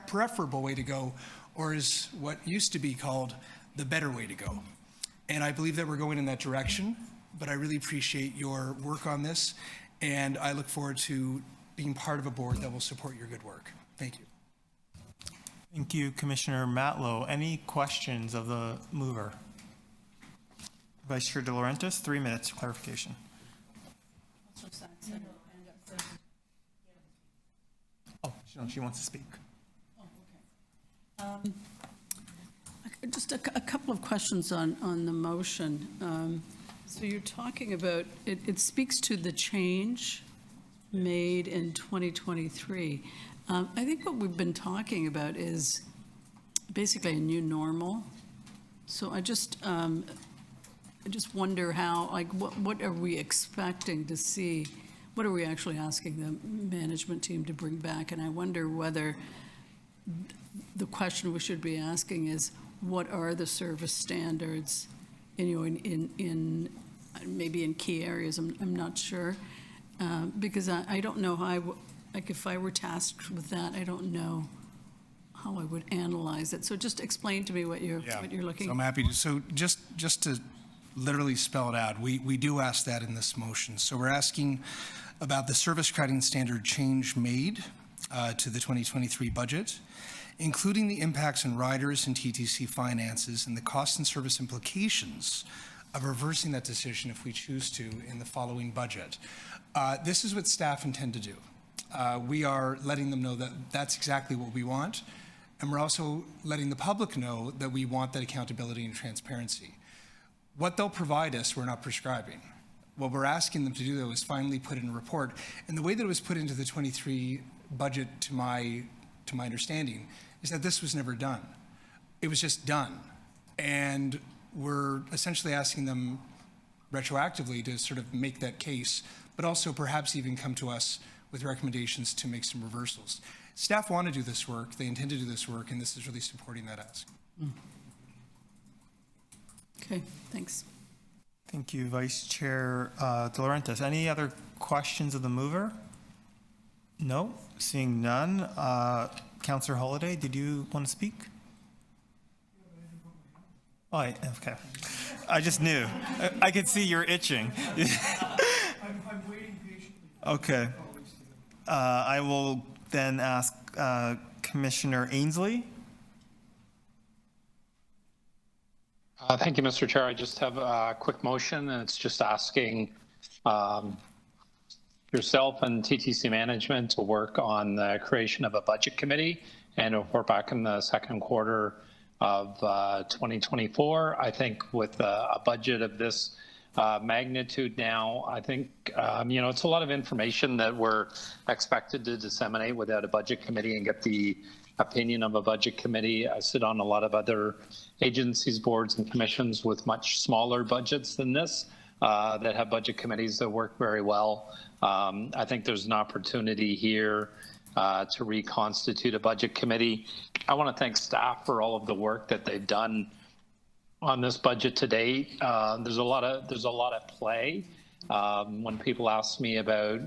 preferable way to go, or is what used to be called the better way to go. And I believe that we're going in that direction, but I really appreciate your work on this, and I look forward to being part of a board that will support your good work. Thank you. Thank you, Commissioner Matlow. Any questions of the mover? Vice Chair De Laurentiis, 3 minutes clarification. Oh, no, she wants to speak. Just a couple of questions on the motion. So you're talking about, it speaks to the change made in 2023. I think what we've been talking about is basically a new normal. So I just wonder how, like, what are we expecting to see? What are we actually asking the management team to bring back? And I wonder whether the question we should be asking is, what are the service standards in maybe in key areas? I'm not sure, because I don't know how like if I were tasked with that, I don't know how I would analyze it. So just explain to me what you're looking. So I'm happy to. So just to literally spell it out, we do ask that in this motion. So we're asking about the service crediting standard change made to the 2023 budget, including the impacts on riders and TTC finances and the cost and service implications of reversing that decision if we choose to in the following budget. This is what staff intend to do. We are letting them know that that's exactly what we want, and we're also letting the public know that we want that accountability and transparency. What they'll provide us, we're not prescribing. What we're asking them to do, though, is finally put in a report. And the way that it was put into the 23 budget, to my understanding, is that this was never done. It was just done. And we're essentially asking them retroactively to sort of make that case, but also perhaps even come to us with recommendations to make some reversals. Staff want to do this work, they intend to do this work, and this is really supporting that ask. Okay, thanks. Thank you, Vice Chair De Laurentiis. Any other questions of the mover? No, seeing none. Councillor Holiday, did you want to speak? Oh, okay. I just knew. I could see you're itching. I'm waiting patiently. Okay. I will then ask Commissioner Ainsley. Thank you, Mr. Chair. I just have a quick motion, and it's just asking yourself and TTC management to work on the creation of a budget committee and report back in the second quarter of 2024. I think with a budget of this magnitude now, I think, it's a lot of information that we're expected to disseminate without a budget committee and get the opinion of a budget committee. I sit on a lot of other agencies, boards, and commissions with much smaller budgets than this that have budget committees that work very well. I think there's an opportunity here to reconstitute a budget committee. I want to thank staff for all of the work that they've done on this budget to date. There's a lot of play. When people ask me about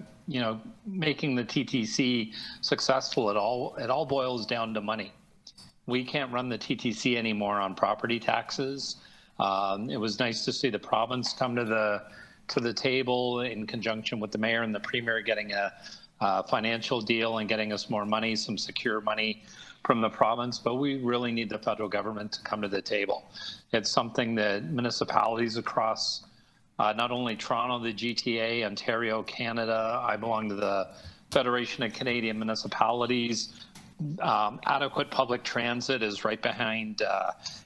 making the TTC successful, it all boils down to money. We can't run the TTC anymore on property taxes. It was nice to see the province come to the table in conjunction with the mayor and the premier getting a financial deal and getting us more money, some secure money from the province, but we really need the federal government to come to the table. It's something that municipalities across not only Toronto, the GTA, Ontario, Canada, I belong to the Federation of Canadian Municipalities. Adequate public transit is right behind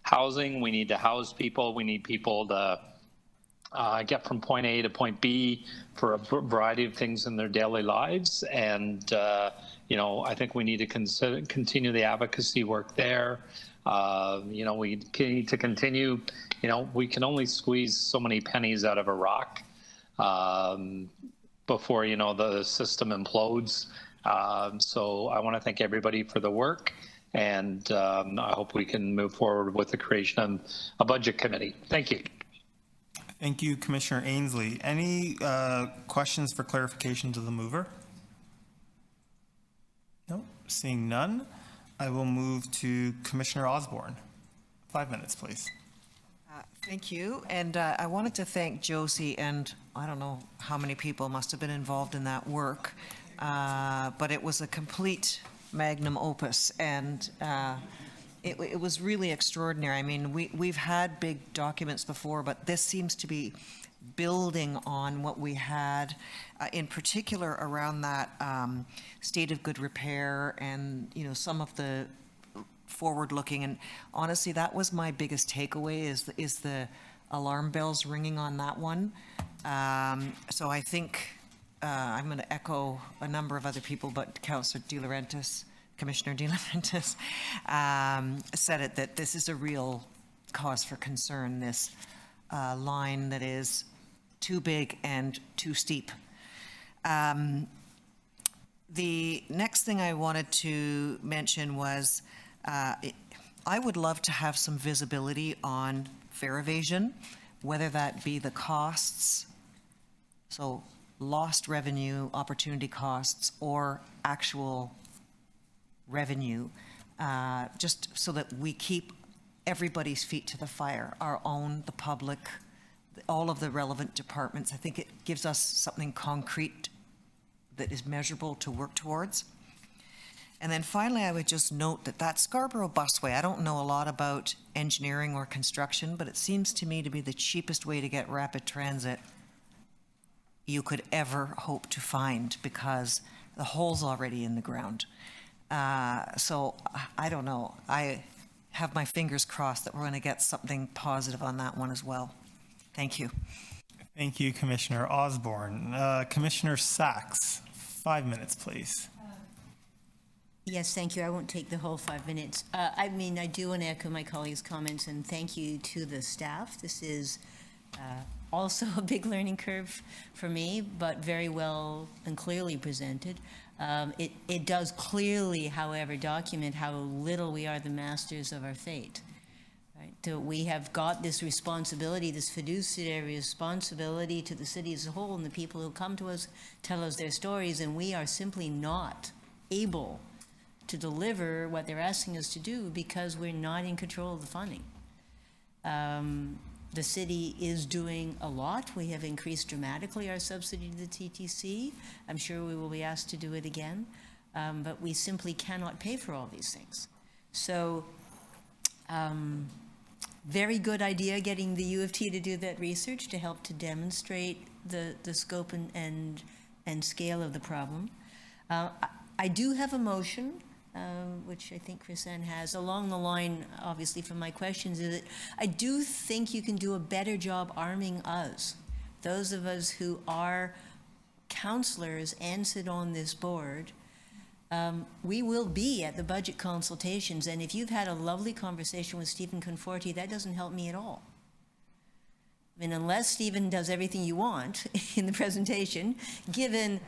housing. We need to house people. We need people to get from point A to point B for a variety of things in their daily lives. And, I think we need to continue the advocacy work there. We need to continue, we can only squeeze so many pennies out of a rock before, the system implodes. So I want to thank everybody for the work, and I hope we can move forward with the creation of a budget committee. Thank you. Thank you, Commissioner Ainsley. Any questions for clarification to the mover? No, seeing none. I will move to Commissioner Osborne. 5 minutes, please. Thank you. And I wanted to thank Josie, and I don't know how many people must have been involved in that work, but it was a complete magnum opus, and it was really extraordinary. I mean, we've had big documents before, but this seems to be building on what we had, in particular around that state of good repair and, some of the forward-looking. And honestly, that was my biggest takeaway, is the alarm bells ringing on that one. So I think I'm going to echo a number of other people, but Councillor De Laurentiis, Commissioner De Laurentiis, said it, that this is a real cause for concern, this line that is too big and too steep. The next thing I wanted to mention was I would love to have some visibility on fare evasion, whether that be the costs, so lost revenue, opportunity costs, or actual revenue, just so that we keep everybody's feet to the fire, our own, the public, all of the relevant departments. I think it gives us something concrete that is measurable to work towards. And then finally, I would just note that Scarborough Busway, I don't know a lot about engineering or construction, but it seems to me to be the cheapest way to get rapid transit you could ever hope to find, because the hole's already in the ground. So I don't know. I have my fingers crossed that we're going to get something positive on that one as well. Thank you. Thank you, Commissioner Osborne. Commissioner Sachs, 5 minutes, please. Yes, thank you. I won't take the whole 5 minutes. I do want to echo my colleagues' comments, and thank you to the staff. This is Also a big learning curve for me, but very well and clearly presented. It does clearly, however, document how little we are the masters of our fate. Right? We have got this responsibility, this fiduciary responsibility to the city as a whole, and the people who come to us tell us their stories, and we are simply not able to deliver what they're asking us to do because we're not in control of the funding. The city is doing a lot. We have increased dramatically our subsidy to the TTC. I'm sure we will be asked to do it again, but we simply cannot pay for all these things. So, very good idea getting the U of T to do that research to help to demonstrate the scope and scale of the problem. I do have a motion, which I think Chris-Anne has, along the line, obviously, from my questions, is that I do think you can do a better job arming us, those of us who are counselors and sit on this board. We will be at the budget consultations, and if you've had a lovely conversation with Stephen Conforti, that doesn't help me at all. I mean, unless Stephen does everything you want in the presentation, given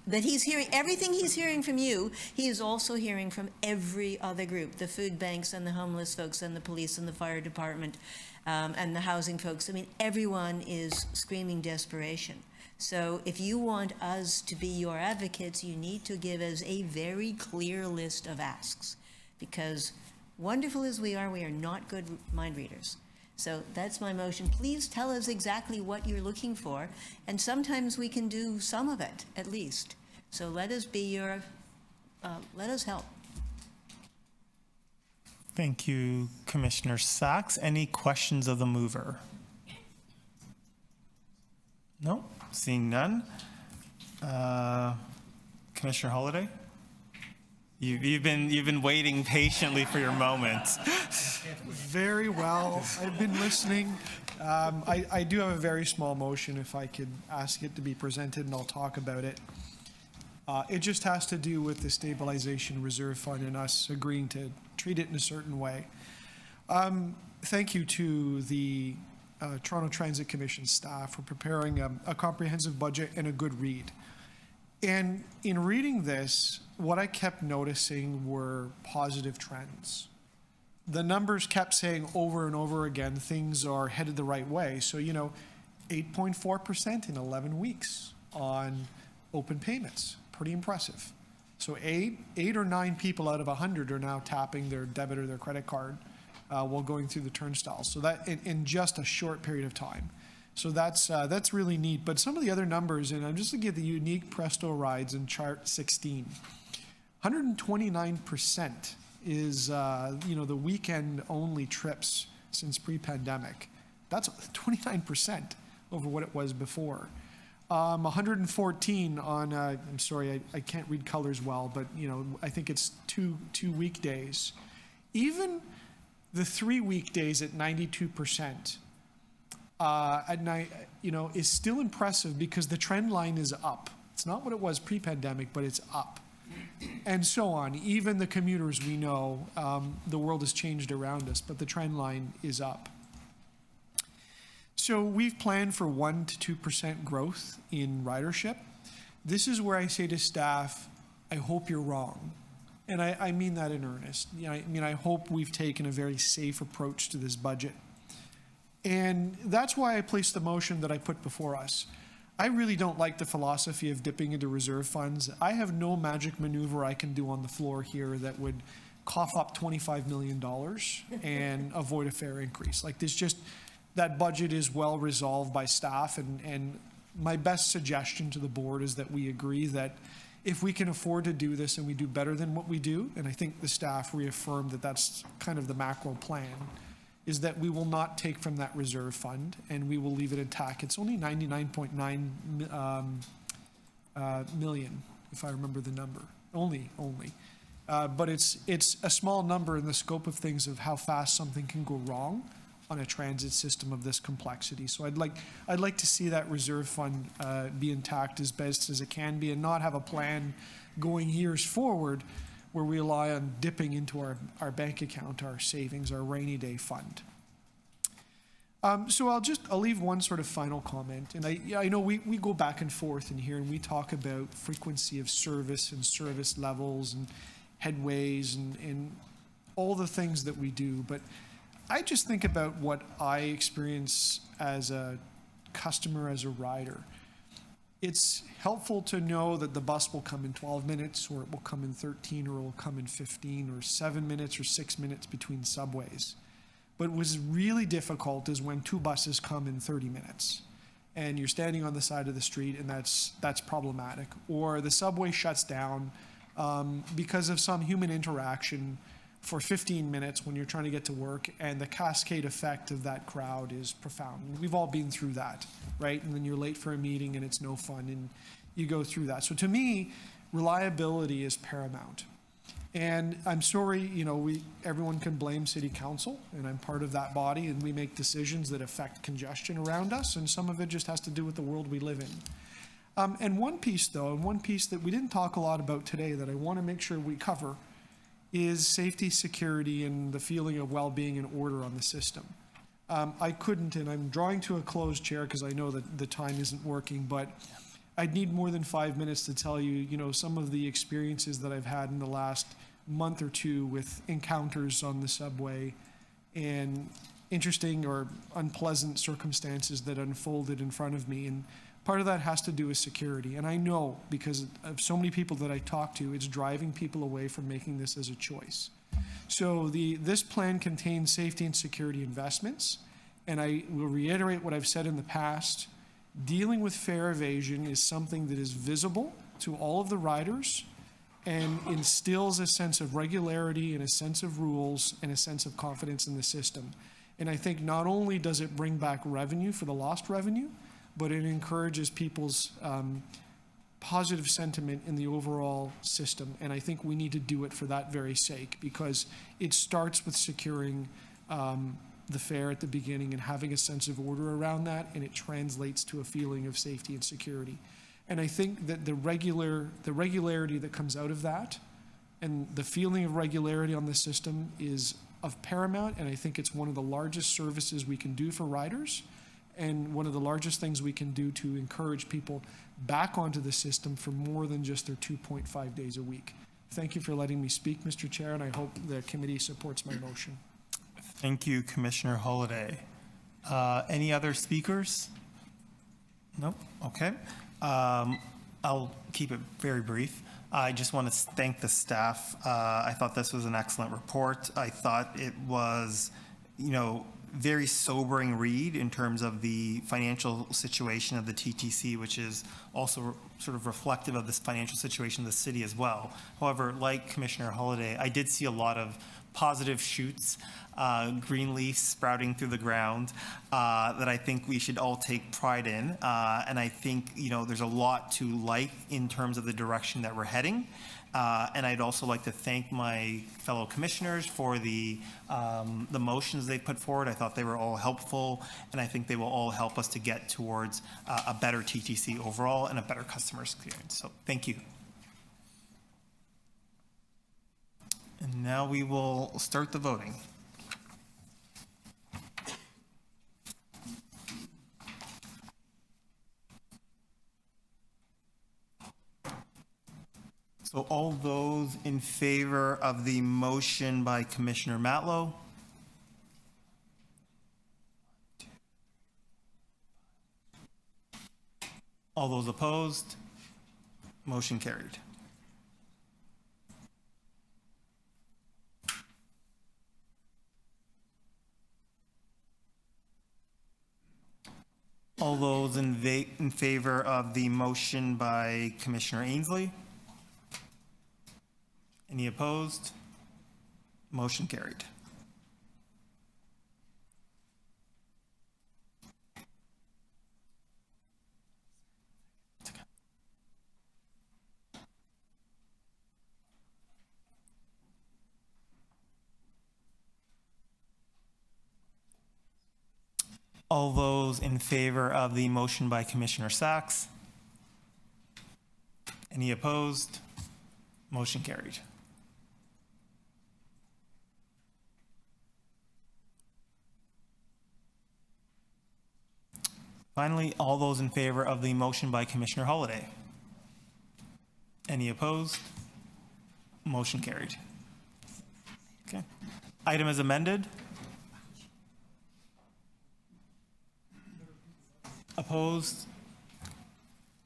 that he's hearing everything he's hearing from you, he is also hearing from every other group, the food banks and the homeless folks and the police and the fire department and the housing folks. I mean, everyone is screaming desperation. So if you want us to be your advocates, you need to give us a very clear list of asks, because wonderful as we are not good mind readers. So that's my motion. Please tell us exactly what you're looking for, and sometimes we can do some of it, at least. So let us be your, let us help. Thank you, Commissioner Sachs. Any questions of the mover? No, seeing none. Commissioner Holliday? You've been waiting patiently for your moment. Very well. I've been listening. I do have a very small motion, if I could ask it to be presented, and I'll talk about it. It just has to do with the stabilization reserve fund and us agreeing to treat it in a certain way. Thank you to the Toronto Transit Commission staff for preparing a comprehensive budget and a good read. And in reading this, what I kept noticing were positive trends. The numbers kept saying over and over again, things are headed the right way. So, 8.4% in 11 weeks on open payments, pretty impressive. So eight or nine people out of 100 are now tapping their debit or their credit card while going through the turnstiles. So that in just a short period of time. So that's really neat. But some of the other numbers, and I'm just looking at the unique Presto rides in chart 16. 129% is the weekend only trips since pre-pandemic. That's 29% over what it was before. 114 on I'm sorry, I can't read colors well, but I think it's two weekdays. Even the 3 weekdays at 92% at night, is still impressive because the trend line is up. It's not what it was pre-pandemic, but it's up. And so on. Even the commuters, we know the world has changed around us, but the trend line is up. So we've planned for 1 to 2% growth in ridership. This is where I say to staff, I hope you're wrong. And I mean that in earnest. I hope we've taken a very safe approach to this budget. And that's why I placed the motion that I put before us. I really don't like the philosophy of dipping into reserve funds. I have no magic maneuver I can do on the floor here that would cough up $25 million and avoid a fare increase. That budget is well resolved by staff, and my best suggestion to the board is that we agree that if we can afford to do this and we do better than what we do, and I think the staff reaffirmed that that's kind of the macro plan, is that we will not take from that reserve fund and we will leave it intact. It's only 99.9 million, if I remember the number, only. But it's a small number in the scope of things of how fast something can go wrong on a transit system of this complexity. So I'd like to see that reserve fund be intact as best as it can be, and not have a plan going years forward where we rely on dipping into our bank account, our savings, our rainy day fund. So I'll leave one sort of final comment. And I know we go back and forth in here and we talk about frequency of service and service levels and headways and all the things that we do. But I just think about what I experience as a customer, as a rider. It's helpful to know that the bus will come in 12 minutes, or it will come in 13, or it will come in 15, or 7 minutes, or 6 minutes between subways. But what was really difficult is when 2 buses come in 30 minutes and you're standing on the side of the street, and that's problematic. Or the subway shuts down because of some human interaction for 15 minutes when you're trying to get to work, and the cascade effect of that crowd is profound. We've all been through that, right? And then you're late for a meeting and it's no fun, and you go through that. So to me, reliability is paramount. And I'm sorry, everyone can blame City Council, and I'm part of that body, and we make decisions that affect congestion around us, and some of it just has to do with the world we live in. And one piece that we didn't talk a lot about today that I want to make sure we cover is safety, security, and the feeling of well-being and order on the system. I couldn't, and I'm drawing to a close, Chair, because I know that the time isn't working, but I'd need more than 5 minutes to tell you, some of the experiences that I've had in the last month or two with encounters on the subway and interesting or unpleasant circumstances that unfolded in front of me. And part of that has to do with security. And I know, because of so many people that I talk to, it's driving people away from making this as a choice. So this plan contains safety and security investments. And I will reiterate what I've said in the past. Dealing with fare evasion is something that is visible to all of the riders and instills a sense of regularity and a sense of rules and a sense of confidence in the system. And I think not only does it bring back revenue for the lost revenue, but it encourages people's positive sentiment in the overall system. And I think we need to do it for that very sake, because it starts with securing the fare at the beginning and having a sense of order around that, and it translates to a feeling of safety and security. And I think that the regularity that comes out of that and the feeling of regularity on the system is of paramount, and I think it's one of the largest services we can do for riders and one of the largest things we can do to encourage people back onto the system for more than just their 2.5 days a week. Thank you for letting me speak, Mr. Chair, and I hope the committee supports my motion. Thank you, Commissioner Holliday. Any other speakers? No? Okay. I'll keep it very brief. I just want to thank the staff. I thought this was an excellent report. I thought it was, very sobering read in terms of the financial situation of the TTC, which is also sort of reflective of this financial situation of the city as well. However, like Commissioner Holliday, I did see a lot of positive shoots, green leaves sprouting through the ground that I think we should all take pride in. And I think, there's a lot to like in terms of the direction that we're heading. And I'd also like to thank my fellow commissioners for the motions they put forward. I thought they were all helpful, and I think they will all help us to get towards a better TTC overall and a better customer experience. So thank you. And now we will start the voting. So all those in favor of the motion by Commissioner Matlow? All those opposed? Motion carried. All those in favor of the motion by Commissioner Ainsley? Any opposed? Motion carried. All those in favor of the motion by Commissioner Sachs? Any opposed? Motion carried. Finally, all those in favor of the motion by Commissioner Holliday? Any opposed? Motion carried. Okay. Item is amended. Opposed?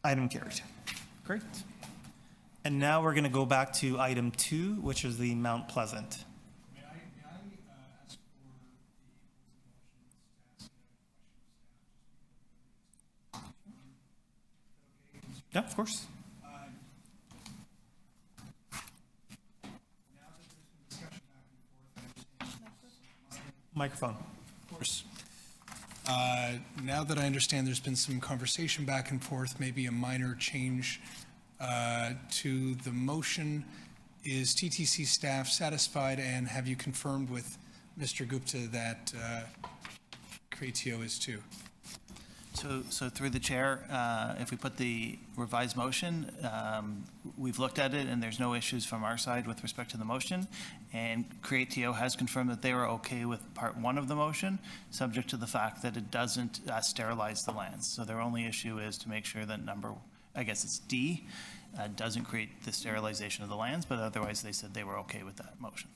Item carried. Great. And now we're going to go back to item 2, which is the Mount Pleasant. Yeah, of course. Microphone. Of course. Now that I understand there's been some conversation back and forth, maybe a minor change to the motion, is TTC staff satisfied, and have you confirmed with Mr. Gupta that Creatio is too? So through the chair, if we put the revised motion, we've looked at it and there's no issues from our side with respect to the motion. And Creatio has confirmed that they were okay with part 1 of the motion, subject to the fact that it doesn't sterilize the lands. So their only issue is to make sure that I guess it's D, doesn't create the sterilization of the lands, but otherwise they said they were okay with that motion.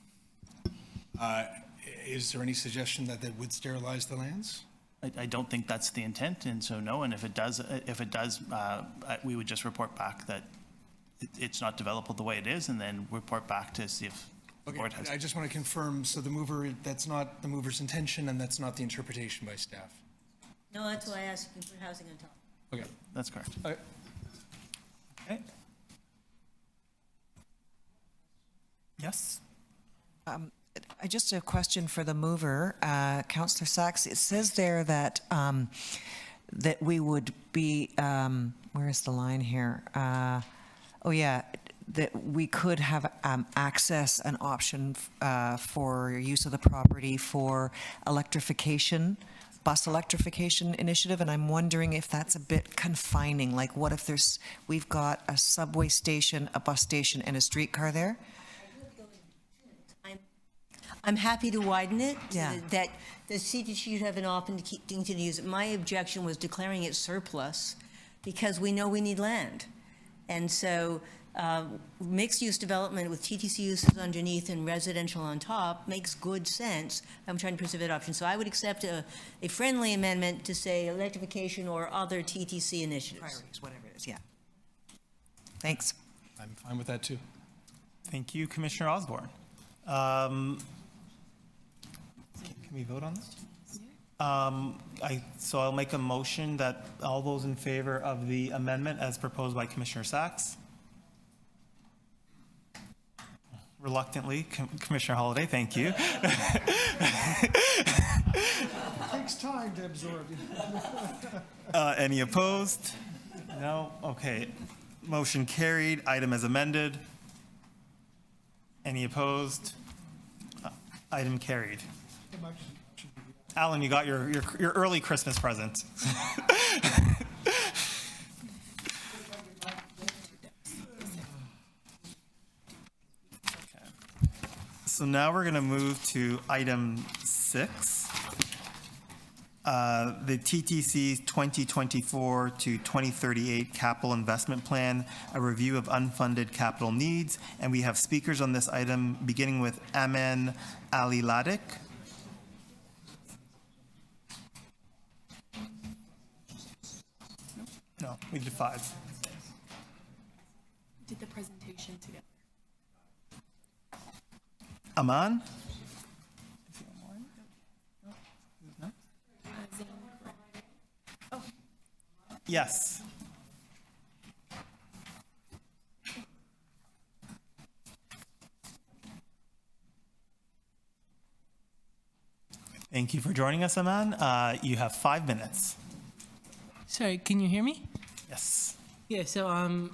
Is there any suggestion that that would sterilize the lands? I don't think that's the intent, and so no. And if it does, we would just report back that it's not developable the way it is, and then report back to see if the board has. I just want to confirm, so the mover, that's not the mover's intention, and that's not the interpretation by staff? No, that's why I asked you to put housing on top. Okay. That's correct. Okay. Okay. Yes? I just a question for the mover, Councillor Sachs. It says there that that we would be, where is the line here? Oh yeah, that we could have access, an option for use of the property for electrification, bus electrification initiative, and I'm wondering if that's a bit confining. Like, what if we've got a subway station, a bus station, and a streetcar there? I'm happy to widen it, Yeah. that the CTC should have an option to continue to use it. My objection was declaring it surplus because we know we need land. And so mixed-use development with TTC uses underneath and residential on top makes good sense. I'm trying to preserve that option. So I would accept a friendly amendment to say electrification or other TTC initiatives. Priorities, whatever it is, yeah. Thanks. I'm fine with that too. Thank you, Commissioner Osborne. Can we vote on this? So I'll make a motion that all those in favor of the amendment as proposed by Commissioner Sachs. Reluctantly, Commissioner Holliday, thank you. It takes time to absorb. Any opposed? No? Okay. Motion carried. Item as amended. Any opposed? Item carried. Alan, you got your early Christmas present. So now we're going to move to item 6, the TTC's 2024 to 2038 capital investment plan, a review of unfunded capital needs. And we have speakers on this item, beginning with Aman Ali Ladik. No, we did 5. Did the presentation together. Aman? Yes. Thank you for joining us, Aman. You have 5 minutes. Sorry, can you hear me? Yes. Yeah, so,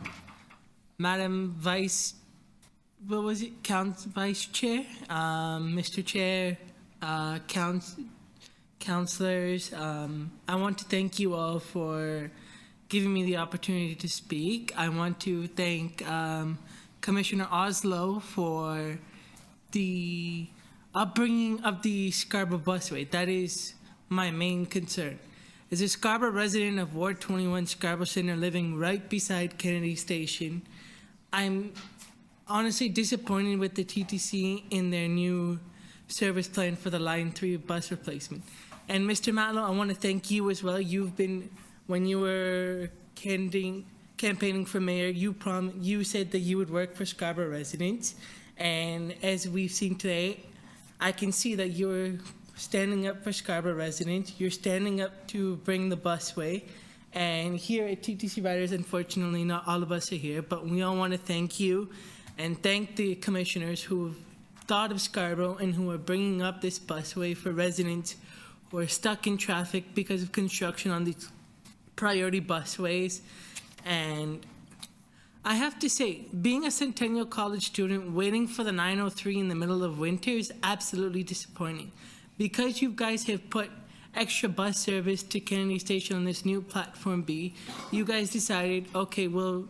Madam Vice, what was it? Vice Chair, Mr. Chair, councilors, I want to thank you all for giving me the opportunity to speak. I want to thank Commissioner Oslo for the upbringing of the Scarborough busway. That is my main concern. As a Scarborough resident of Ward 21 Scarborough Center living right beside Kennedy Station, I'm honestly disappointed with the TTC in their new service plan for the Line 3 bus replacement. And Mr. Matlow, I want to thank you as well. You've been, when you were campaigning for mayor, you said that you would work for Scarborough residents. And as we've seen today, I can see that you're standing up for Scarborough residents. You're standing up to bring the busway. And here at TTC Riders, unfortunately, not all of us are here, but we all want to thank you and thank the commissioners who've thought of Scarborough and who are bringing up this busway for residents who are stuck in traffic because of construction on these priority busways. And I have to say, being a Centennial College student waiting for the 903 in the middle of winter is absolutely disappointing. Because you guys have put extra bus service to Kennedy Station on this new Platform B, you guys decided, okay, we'll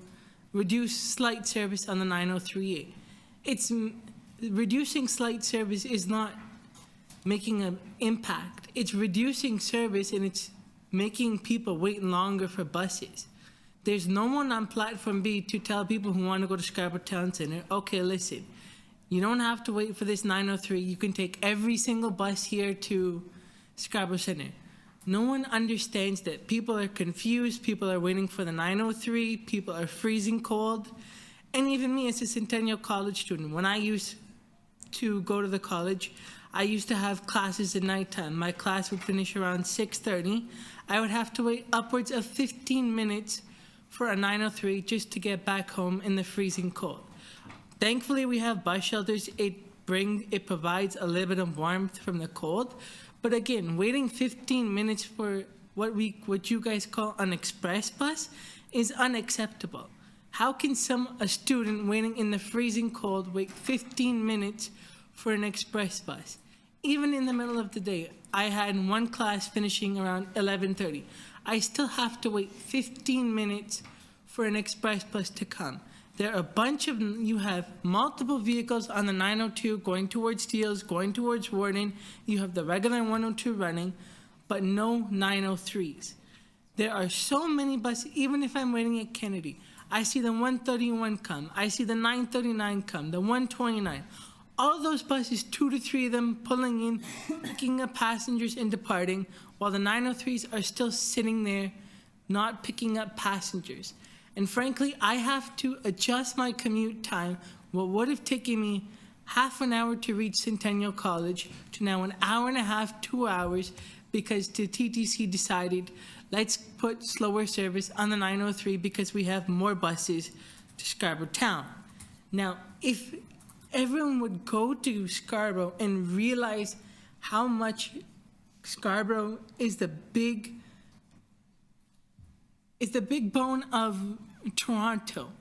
reduce slight service on the 903A. Reducing slight service is not making an impact. It's reducing service and it's making people wait longer for buses. There's no one on Platform B to tell people who want to go to Scarborough Town Center, okay, listen, you don't have to wait for this 903. You can take every single bus here to Scarborough Center. No one understands that. People are confused. People are waiting for the 903. People are freezing cold. And even me as a Centennial College student, when I used to go to the college, I used to have classes at nighttime. My class would finish around 6:30. I would have to wait upwards of 15 minutes for a 903 just to get back home in the freezing cold. Thankfully, we have bus shelters. It provides a little bit of warmth from the cold. But again, waiting 15 minutes for what you guys call an express bus is unacceptable. How can a student waiting in the freezing cold wait 15 minutes for an express bus? Even in the middle of the day, I had one class finishing around 11:30. I still have to wait 15 minutes for an express bus to come. There are you have multiple vehicles on the 902 going towards Steeles, going towards Warden. You have the regular 102 running, but no 903s. There are so many buses, even if I'm waiting at Kennedy. I see the 131 come. I see the 939 come, the 129. All those buses, 2 to 3 of them pulling in, picking up passengers and departing, while the 903s are still sitting there, not picking up passengers. And frankly, I have to adjust my commute time, what would have taken me half an hour to reach Centennial College, to now an hour and a half, 2 hours, because the TTC decided, let's put slower service on the 903 because we have more buses to Scarborough Town. Now, if everyone would go to Scarborough and realize how much Scarborough is the big bone of Toronto.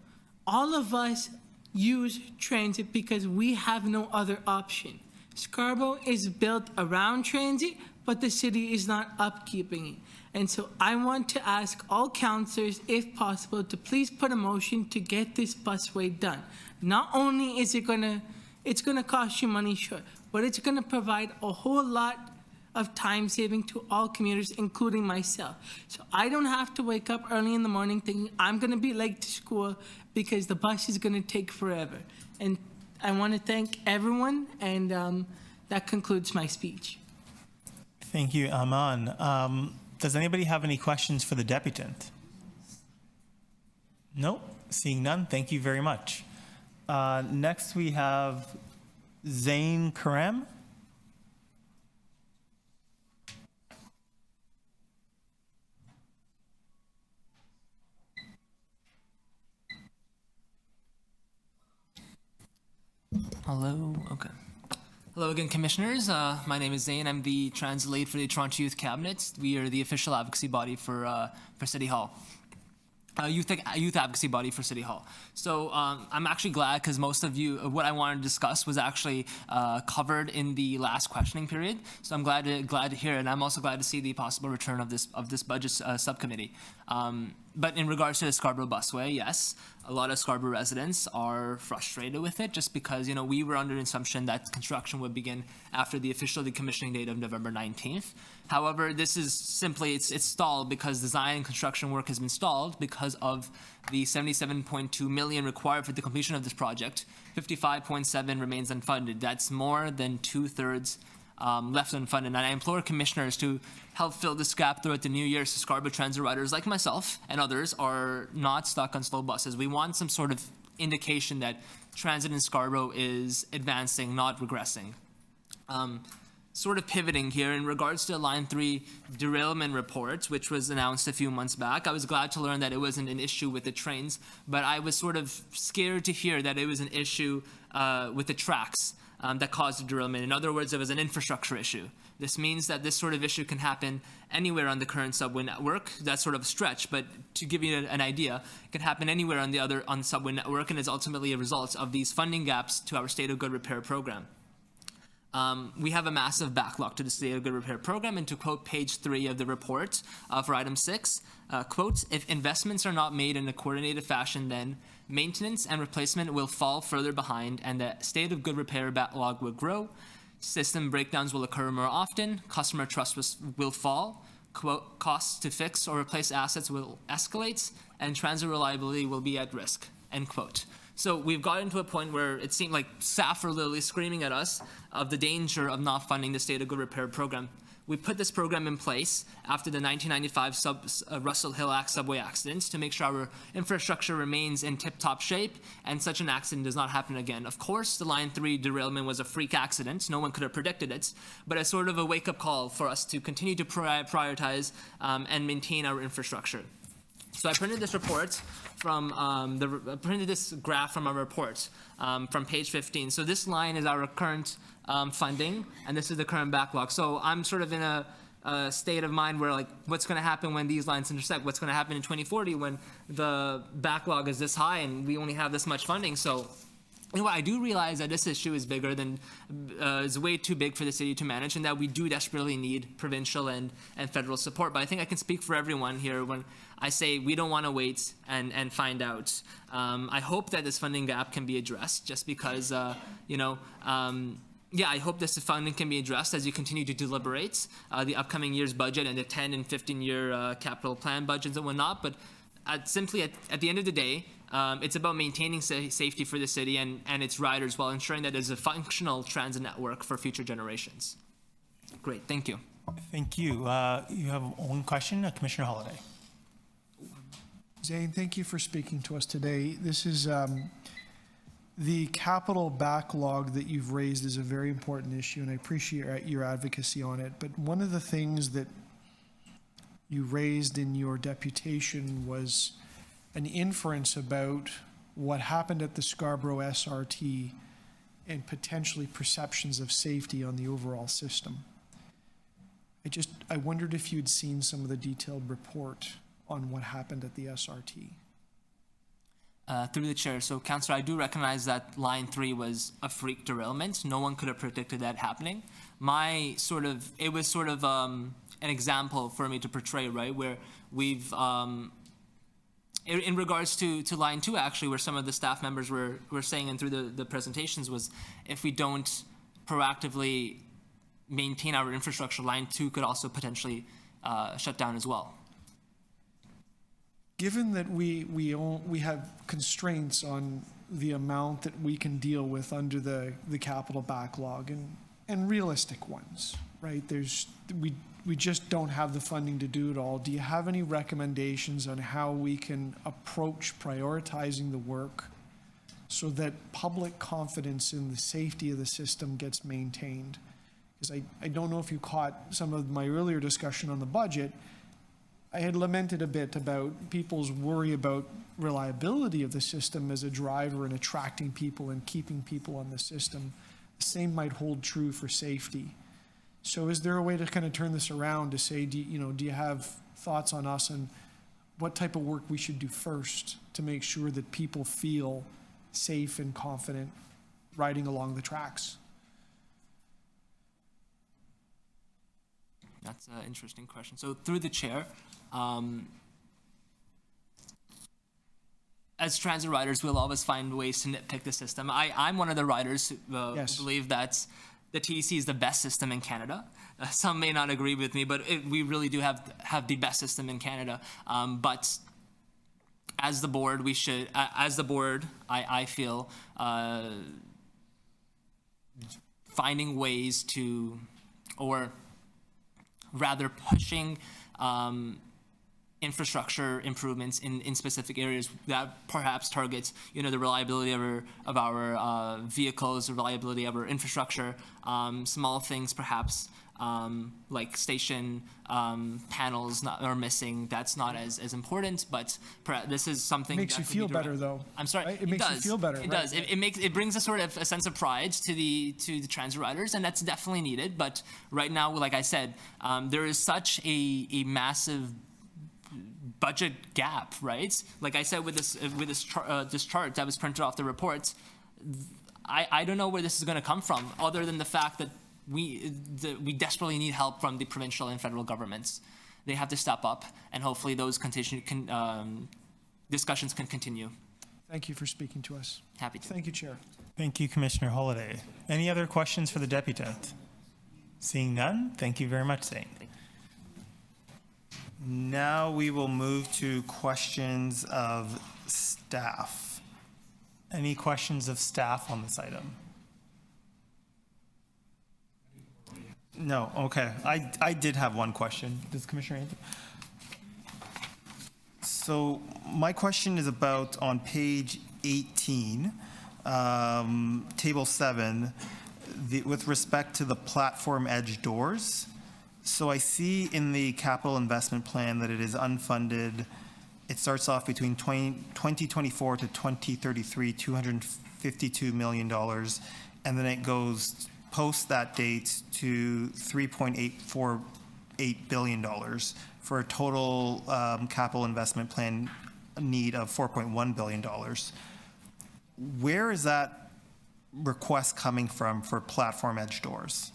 All of us use transit because we have no other option. Scarborough is built around transit, but the city is not upkeeping it. And so I want to ask all councillors, if possible, to please put a motion to get this busway done. Not only is it's gonna cost you money, sure, but it's gonna provide a whole lot of time saving to all commuters, including myself. So I don't have to wake up early in the morning thinking I'm gonna be late to school because the bus is gonna take forever. And I wanna thank everyone, and that concludes my speech. Thank you, Aman. Does anybody have any questions for the deputant? Nope, seeing none, thank you very much. Next we have Zain Karam. Hello, okay. Hello again, commissioners. My name is Zain. I'm the translate for the Toronto Youth Cabinet. We are the official advocacy body for City Hall. Youth advocacy body for City Hall. So I'm actually glad because most of what I wanted to discuss was actually covered in the last questioning period. So I'm glad to hear it, and I'm also glad to see the possible return of this budget subcommittee. But in regards to the Scarborough Busway, yes, a lot of Scarborough residents are frustrated with it just because, we were under the assumption that construction would begin after the official decommissioning date of November 19th. However, this is simply, it's stalled because design and construction work has been stalled because of the $77.2 million required for the completion of this project. 55.7 remains unfunded. That's more than 2/3 left unfunded. And I implore commissioners to help fill this gap throughout the new year so Scarborough transit riders like myself and others are not stuck on slow buses. We want some sort of indication that transit in Scarborough is advancing, not regressing. Sort of pivoting here in regards to Line 3 derailment report, which was announced a few months back. I was glad to learn that it wasn't an issue with the trains, but I was sort of scared to hear that it was an issue with the tracks that caused the derailment. In other words, it was an infrastructure issue. This means that this sort of issue can happen anywhere on the current subway network. That's sort of a stretch, but to give you an idea, it can happen anywhere on the subway network and is ultimately a result of these funding gaps to our State of Good Repair program. We have a massive backlog to the State of Good Repair program, and to quote page 3 of the report for item 6, quote, if investments are not made in a coordinated fashion, then maintenance and replacement will fall further behind and the State of Good Repair backlog will grow. System breakdowns will occur more often. Customer trust will fall. Quote, costs to fix or replace assets will escalate and transit reliability will be at risk, end quote. So we've gotten to a point where it seemed like staff were literally screaming at us of the danger of not funding the State of Good Repair program. We put this program in place after the 1995 Russell Hill Act subway accidents to make sure our infrastructure remains in tip-top shape and such an accident does not happen again. Of course, the Line 3 derailment was a freak accident. No one could have predicted it, but it's sort of a wake-up call for us to continue to prioritize and maintain our infrastructure. So I printed this report from printed this graph from our report from page 15. So this line is our current funding, and this is the current backlog. So I'm sort of in a state of mind where, like, what's going to happen when these lines intersect? What's going to happen in 2040 when the backlog is this high and we only have this much funding? So I do realize that this issue is bigger than, is way too big for the city to manage, and that we do desperately need provincial and federal support. But I think I can speak for everyone here when I say we don't want to wait and find out. I hope that this funding gap can be addressed just because, I hope this funding can be addressed as you continue to deliberate the upcoming year's budget and the 10 and 15-year capital plan budgets and whatnot. But at the end of the day, it's about maintaining safety for the city and its riders while ensuring that there's a functional transit network for future generations. Great, thank you. Thank you. You have one question, Commissioner Holiday. Zane, thank you for speaking to us today. This is the capital backlog that you've raised is a very important issue, and I appreciate your advocacy on it. But one of the things that you raised in your deputation was an inference about what happened at the Scarborough SRT and potentially perceptions of safety on the overall system. I wondered if you'd seen some of the detailed report on what happened at the SRT. Through the chair, so Councillor, I do recognize that Line 3 was a freak derailment. No one could have predicted that happening. It was sort of an example for me to portray, right, where we've, in regards to Line 2, actually, where some of the staff members were saying, and through the presentations, was if we don't proactively maintain our infrastructure, Line 2 could also potentially shut down as well. Given that we have constraints on the amount that we can deal with under the capital backlog and realistic ones, right? We just don't have the funding to do it all. Do you have any recommendations on how we can approach prioritizing the work so that public confidence in the safety of the system gets maintained? Because I don't know if you caught some of my earlier discussion on the budget. I had lamented a bit about people's worry about reliability of the system as a driver in attracting people and keeping people on the system. The same might hold true for safety. So is there a way to kind of turn this around to say, do you have thoughts on us and what type of work we should do first to make sure that people feel safe and confident riding along the tracks? That's an interesting question. So through the chair, as transit riders, we'll always find ways to nitpick the system. I'm one of the riders who Yes. believe that the TTC is the best system in Canada. Some may not agree with me, but we really do have the best system in Canada. But as the board, we should, I feel, finding ways to, or rather pushing infrastructure improvements in specific areas that perhaps targets, the reliability of our vehicles, the reliability of our infrastructure, small things perhaps, like station panels are missing. That's not as important, but this is something Makes that you could be feel direct- better, though. I'm sorry. Right? It makes you feel better, It right? does. It brings a sort of a sense of pride to the transit riders, and that's definitely needed. But right now, like I said, there is such a massive budget gap, right? Like I said, with this chart that was printed off the reports, I don't know where this is going to come from, other than the fact that we desperately need help from the provincial and federal governments. They have to step up, and hopefully those discussions can continue. Thank you for speaking to us. Happy to. Thank you, Chair. Thank you, Commissioner Holiday. Any other questions for the deputant? Seeing none, thank you very much, Zane. Now we will move to questions of staff. Any questions of staff on this item? No, okay. I did have one question. Does Commissioner Anthony? So my question is about on page 18, table 7, with respect to the platform edge doors. So I see in the capital investment plan that it is unfunded. It starts off between 2024 to 2033, $252 million, and then it goes post that date to $3.848 billion for a total capital investment plan need of $4.1 billion. Where is that request coming from for platform edge doors?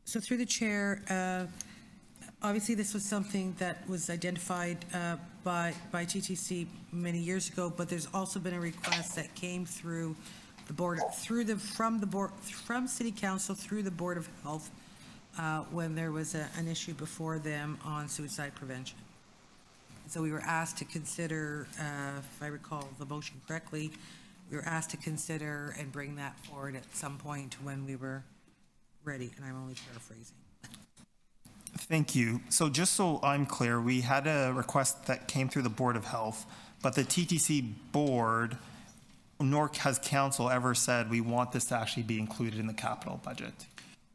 So through the chair, obviously this was something that was identified by TTC many years ago, but there's also been a request that came through the board, from City Council through the Board of Health when there was an issue before them on suicide prevention. So we were asked to consider, if I recall the motion correctly, we were asked to consider and bring that forward at some point when we were ready, and I'm only paraphrasing. Thank you. So just so I'm clear, we had a request that came through the Board of Health, but the TTC Board, nor has council ever said we want this to actually be included in the capital budget.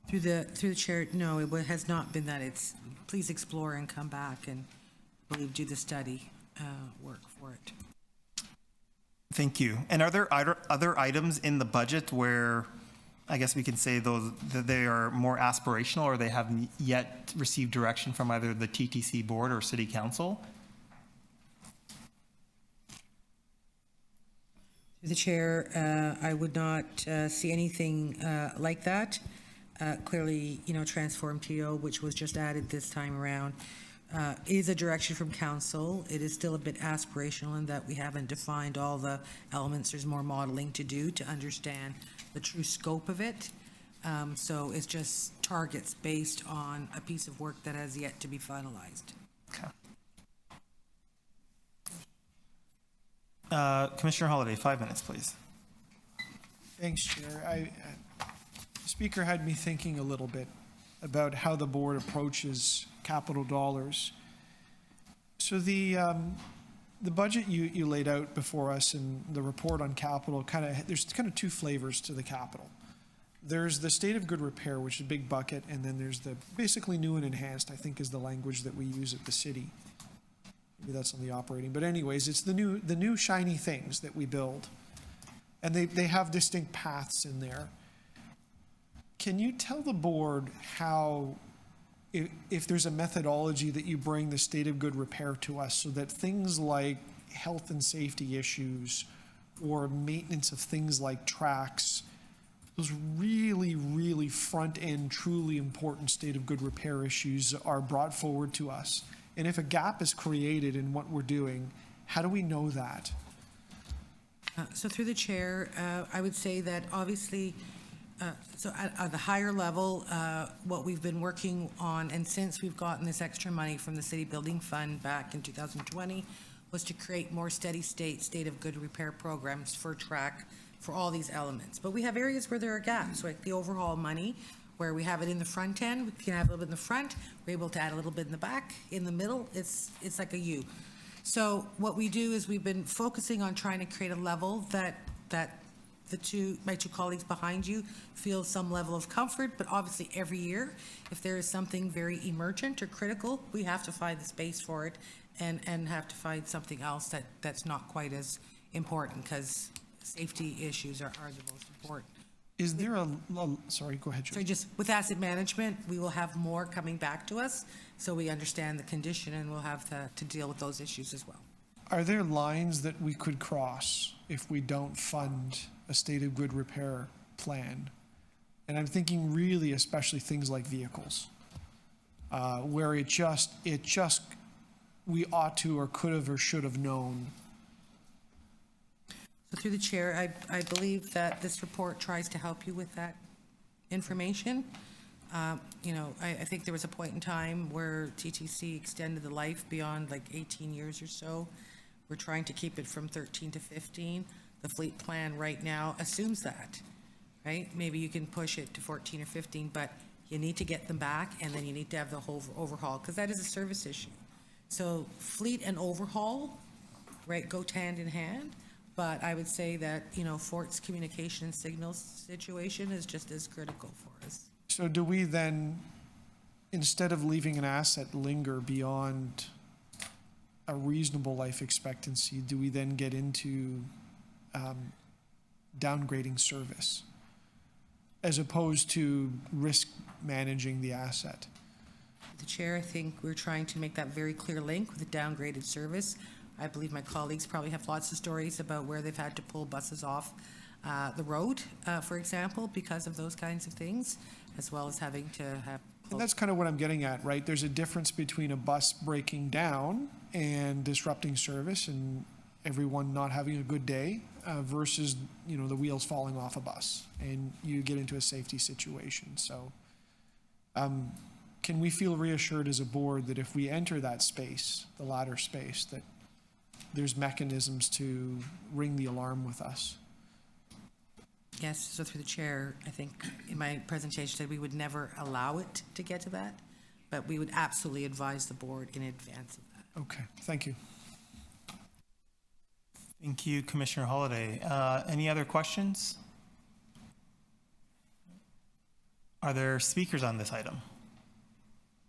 Through the chair, no, it has not been that. It's, please explore and come back and, I believe, do the study work for it. Thank you. And are there other items in the budget where I guess we can say those that they are more aspirational, or they haven't yet received direction from either the TTC Board or City Council? Through the chair, I would not see anything like that. Clearly, Transform TO, which was just added this time around, is a direction from council. It is still a bit aspirational in that we haven't defined all the elements. There's more modeling to do to understand the true scope of it. So it's just targets based on a piece of work that has yet to be finalized. Okay. Commissioner Holiday, 5 minutes, please. Thanks, Chair. The Speaker had me thinking a little bit about how the board approaches capital dollars. So the budget you laid out before us and the report on capital, there's kind of two flavors to the capital. There's the state of good repair, which is a big bucket, and then there's the basically new and enhanced, I think is the language that we use at the city. Maybe that's on the operating, but anyways, it's the new shiny things that we build. And they have distinct paths in there. Can you tell the board how, if there's a methodology that you bring the state of good repair to us so that things like health and safety issues or maintenance of things like tracks, those really, really front end, truly important state of good repair issues are brought forward to us And if a gap is created in what we're doing, how do we know that? So through the chair, I would say that obviously, so at the higher level, what we've been working on, and since we've gotten this extra money from the City Building Fund back in 2020, was to create more steady state of good repair programs for track for all these elements. But we have areas where there are gaps, like the overhaul money, where we have it in the front end, we can have a little bit in the front, we're able to add a little bit in the back, in the middle, it's like a U. So what we do is we've been focusing on trying to create a level that my two colleagues behind you feel some level of comfort, but obviously every year, if there is something very emergent or critical, we have to find the space for it and have to find something else that's not quite as important, because safety issues are the most important. Is there sorry, go ahead, Joe. So just with asset management, we will have more coming back to us, so we understand the condition, and we'll have to deal with those issues as well. Are there lines that we could cross if we don't fund a state of good repair plan? And I'm thinking really especially things like vehicles, where it just we ought to or could have or should have known. So through the chair, I believe that this report tries to help you with that information. You know, I think there was a point in time where TTC extended the life beyond like 18 years or so. We're trying to keep it from 13 to 15. The fleet plan right now assumes that, right? Maybe you can push it to 14 or 15, but you need to get them back, and then you need to have the whole overhaul, because that is a service issue. So fleet and overhaul, right, go hand in hand. But I would say that, you know, Fort's communication and signals situation is just as critical for us. So do we then, instead of leaving an asset linger beyond a reasonable life expectancy, do we then get into downgrading service as opposed to risk managing the asset? The chair, I think we're trying to make that very clear link with the downgraded service. I believe my colleagues probably have lots of stories about where they've had to pull buses off the road, for example, because of those kinds of things, as well as having to have. And that's kind of what I'm getting at, right? There's a difference between a bus breaking down and disrupting service and everyone not having a good day versus, you know, the wheels falling off a bus and you get into a safety situation. So can we feel reassured as a board that if we enter that space, the latter space, that there's mechanisms to ring the alarm with us? Yes, so through the chair, I think in my presentation said we would never allow it to get to that, but we would absolutely advise the board in advance of that. Okay, thank you. Thank you, Commissioner Holliday. Any other questions? Are there speakers on this item?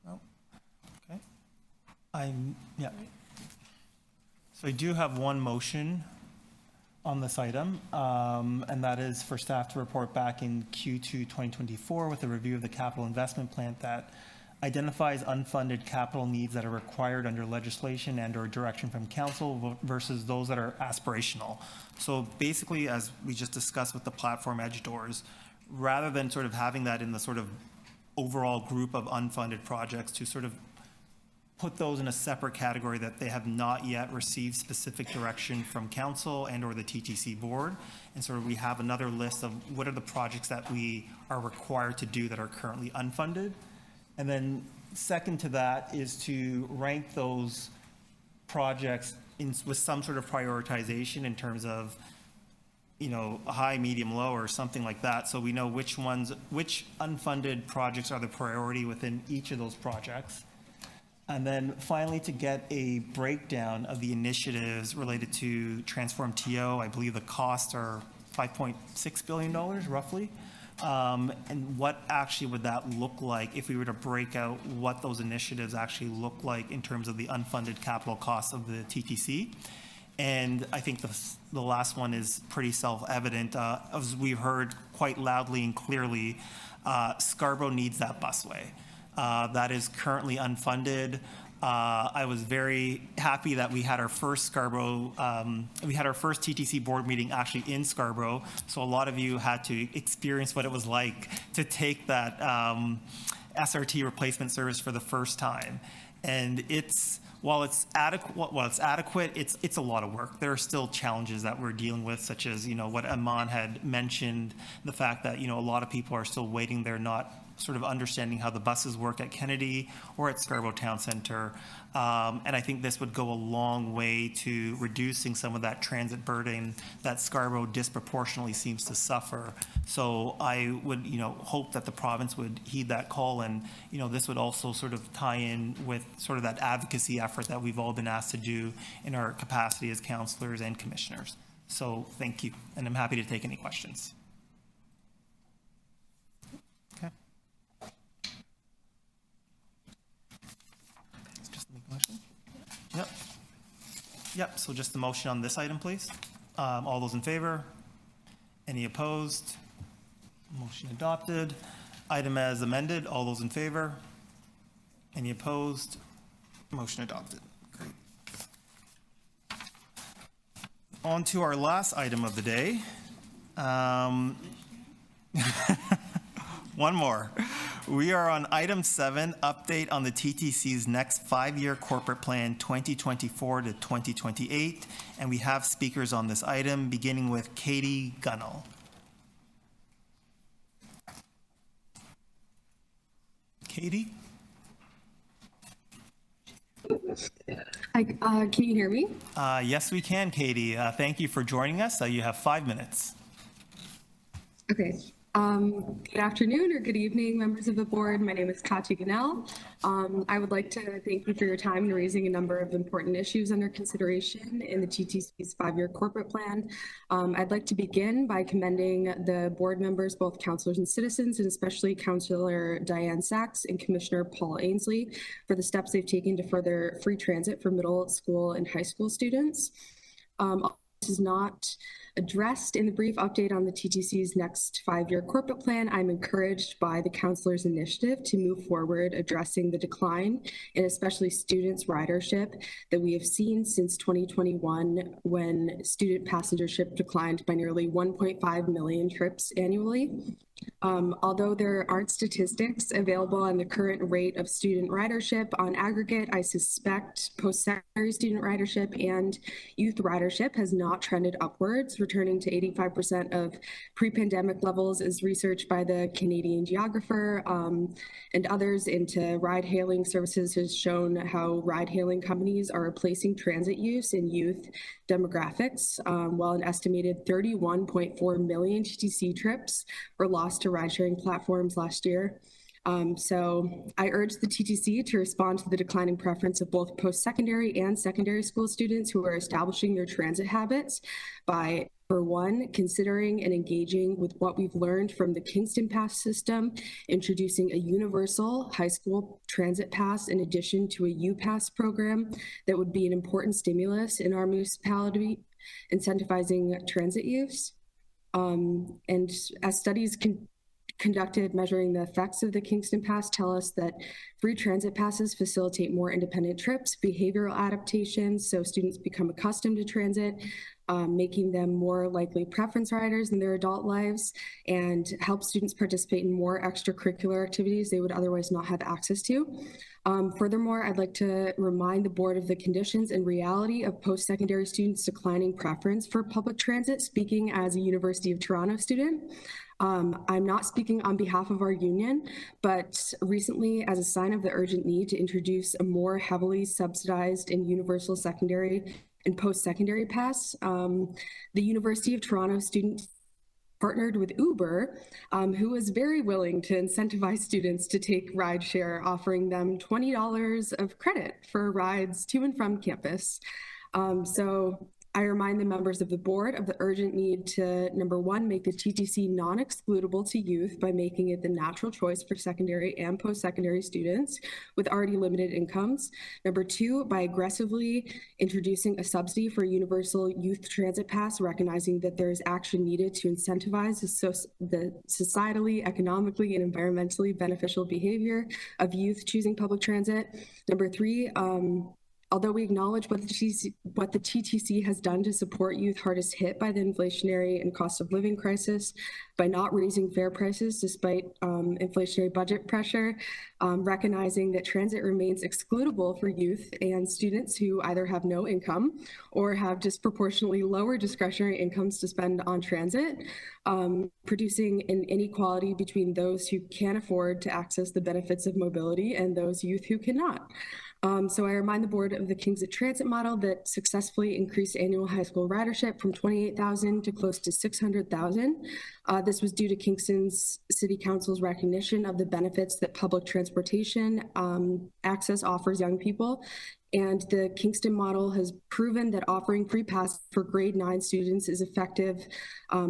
No? Okay. Yeah. So I do have one motion on this item, and that is for staff to report back in Q2 2024 with a review of the capital investment plan that identifies unfunded capital needs that are required under legislation and or direction from council versus those that are aspirational. So basically, as we just discussed with the platform edge doors, rather than sort of having that in the sort of overall group of unfunded projects, to sort of put those in a separate category that they have not yet received specific direction from council and or the TTC board. And sort of we have another list of what are the projects that we are required to do that are currently unfunded. And then second to that is to rank those projects with some sort of prioritization in terms of, you know, high, medium, low, or something like that. So we know which unfunded projects are the priority within each of those projects. And then finally, to get a breakdown of the initiatives related to Transform TO, I believe the costs are $5.6 billion roughly. And what actually would that look like if we were to break out what those initiatives actually look like in terms of the unfunded capital costs of the TTC? And I think the last one is pretty self-evident. As we've heard quite loudly and clearly, Scarborough needs that busway. That is currently unfunded. I was very happy that we had our first first TTC board meeting actually in Scarborough. So a lot of you had to experience what it was like to take that SRT replacement service for the first time. And while it's adequate, it's a lot of work. There are still challenges that we're dealing with, such as, what Aman had mentioned, the fact that, a lot of people are still waiting. They're not sort of understanding how the buses work at Kennedy or at Scarborough Town Centre. And I think this would go a long way to reducing some of that transit burden that Scarborough disproportionately seems to suffer. So I would, hope that the province would heed that call, and, this would also sort of tie in with sort of that advocacy effort that we've all been asked to do in our capacity as councillors and commissioners. So thank you, and I'm happy to take any questions. Okay. Yep, so just the motion on this item, please. All those in favor? Any opposed? Motion adopted. Item as amended, all those in favor? Any opposed? Motion adopted. Great. On to our last item of the day. One more. We are on item 7, update on the TTC's next 5-year corporate plan 2024 to 2028. And we have speakers on this item, beginning with Katie Gunnell. Katie? Can you hear me? Yes, we can, Katie. Thank you for joining us. You have 5 minutes. Okay. Good afternoon or good evening, members of the board. My name is Katia Gunnell. I would like to thank you for your time in raising a number of important issues under consideration in the TTC's 5-year corporate plan. I'd like to begin by commending the board members, both councillors and citizens, and especially Councillor Diane Sachs and Commissioner Paul Ainsley for the steps they've taken to further free transit for middle school and high school students. This is not addressed in the brief update on the TTC's next 5-year corporate plan. I'm encouraged by the councillors' initiative to move forward addressing the decline in especially students' ridership that we have seen since 2021, when student passengership declined by nearly 1.5 million trips annually. Although there aren't statistics available on the current rate of student ridership on aggregate, I suspect post-secondary student ridership and youth ridership has not trended upwards, returning to 85% of pre-pandemic levels, as research by the Canadian geographer and others into ride-hailing services has shown how ride-hailing companies are replacing transit use in youth demographics, while an estimated 31.4 million TTC trips were lost to ride-sharing platforms last year. So I urge the TTC to respond to the declining preference of both post-secondary and secondary school students who are establishing their transit habits by, for one, considering and engaging with what we've learned from the Kingston Pass system, introducing a universal high school transit pass in addition to a U-Pass program that would be an important stimulus in our municipality, incentivizing transit use. And as studies conducted measuring the effects of the Kingston Pass tell us that free transit passes facilitate more independent trips, behavioral adaptations, so students become accustomed to transit, making them more likely preference riders in their adult lives, and help students participate in more extracurricular activities they would otherwise not have access to. Furthermore, I'd like to remind the board of the conditions and reality of post-secondary students' declining preference for public transit, speaking as a University of Toronto student. I'm not speaking on behalf of our union, but recently, as a sign of the urgent need to introduce a more heavily subsidized and universal secondary and post-secondary pass, the University of Toronto student partnered with Uber, who was very willing to incentivize students to take rideshare, offering them $20 of credit for rides to and from campus. So I remind the members of the board of the urgent need to, number one, make the TTC non-excludable to youth by making it the natural choice for secondary and post-secondary students with already limited incomes. Number two, by aggressively introducing a subsidy for a universal youth transit pass, recognizing that there is action needed to incentivize the societally, economically, and environmentally beneficial behavior of youth choosing public transit. Number three, Although we acknowledge what the TTC has done to support youth hardest hit by the inflationary and cost of living crisis by not raising fare prices despite inflationary budget pressure, recognizing that transit remains excludable for youth and students who either have no income or have disproportionately lower discretionary incomes to spend on transit, producing an inequality between those who can afford to access the benefits of mobility and those youth who cannot. So I remind the board of the Kingston Transit model that successfully increased annual high school ridership from 28,000 to close to 600,000. This was due to Kingston's City Council's recognition of the benefits that public transportation access offers young people. And the Kingston model has proven that offering free pass for grade 9 students is effective,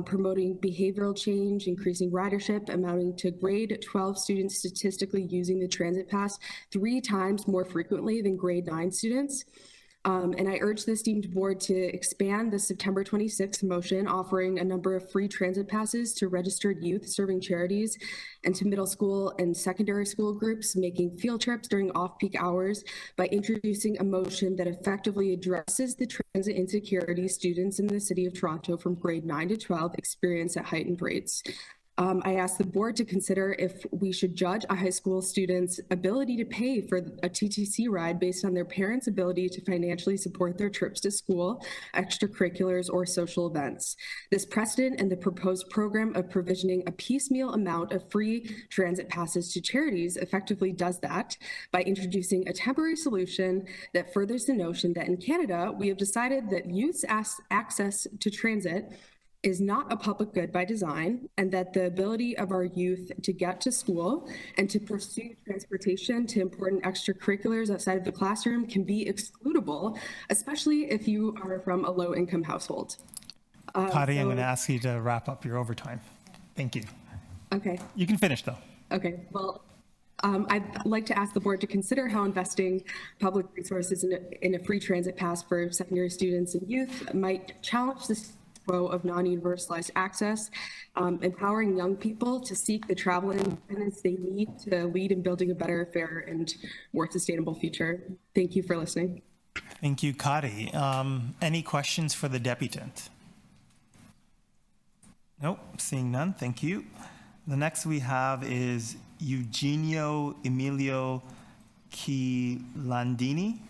promoting behavioral change, increasing ridership, amounting to grade 12 students statistically using the transit pass 3 times more frequently than grade 9 students. And I urge the esteemed board to expand the September 26th motion offering a number of free transit passes to registered youth serving charities and to middle school and secondary school groups making field trips during off-peak hours by introducing a motion that effectively addresses the transit insecurity students in the City of Toronto from grade 9 to 12 experience at heightened rates. I asked the board to consider if we should judge a high school student's ability to pay for a TTC ride based on their parents' ability to financially support their trips to school, extracurriculars, or social events. This precedent and the proposed program of provisioning a piecemeal amount of free transit passes to charities effectively does that by introducing a temporary solution that furthers the notion that in Canada, we have decided that youth's access to transit is not a public good by design, and that the ability of our youth to get to school and to pursue transportation to important extracurriculars outside of the classroom can be excludable, especially if you are from a low-income household. Patty, I'm going to ask you to wrap up your overtime. Thank you. Okay. You can finish, though. Okay. Well, I'd like to ask the board to consider how investing public resources in a free transit pass for secondary students and youth might challenge this of non-universalized access, empowering young people to seek the travel independence they need to lead in building a better, fair, and more sustainable future. Thank you for listening. Thank you, Kari. Any questions for the deputant? Nope, seeing none. Thank you. The next we have is Eugenio Emilio Chilandini.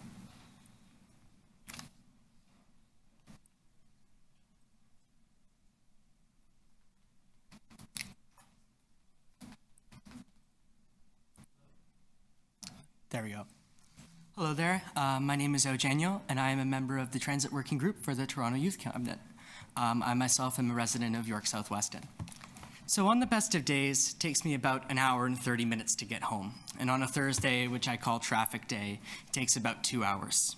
There we go. Hello there. My name is Eugenio, and I am a member of the Transit Working Group for the Toronto Youth Cabinet. I myself am a resident of York South-Weston. So on the best of days, it takes me about an hour and 30 minutes to get home. And on a Thursday, which I call traffic day, it takes about 2 hours.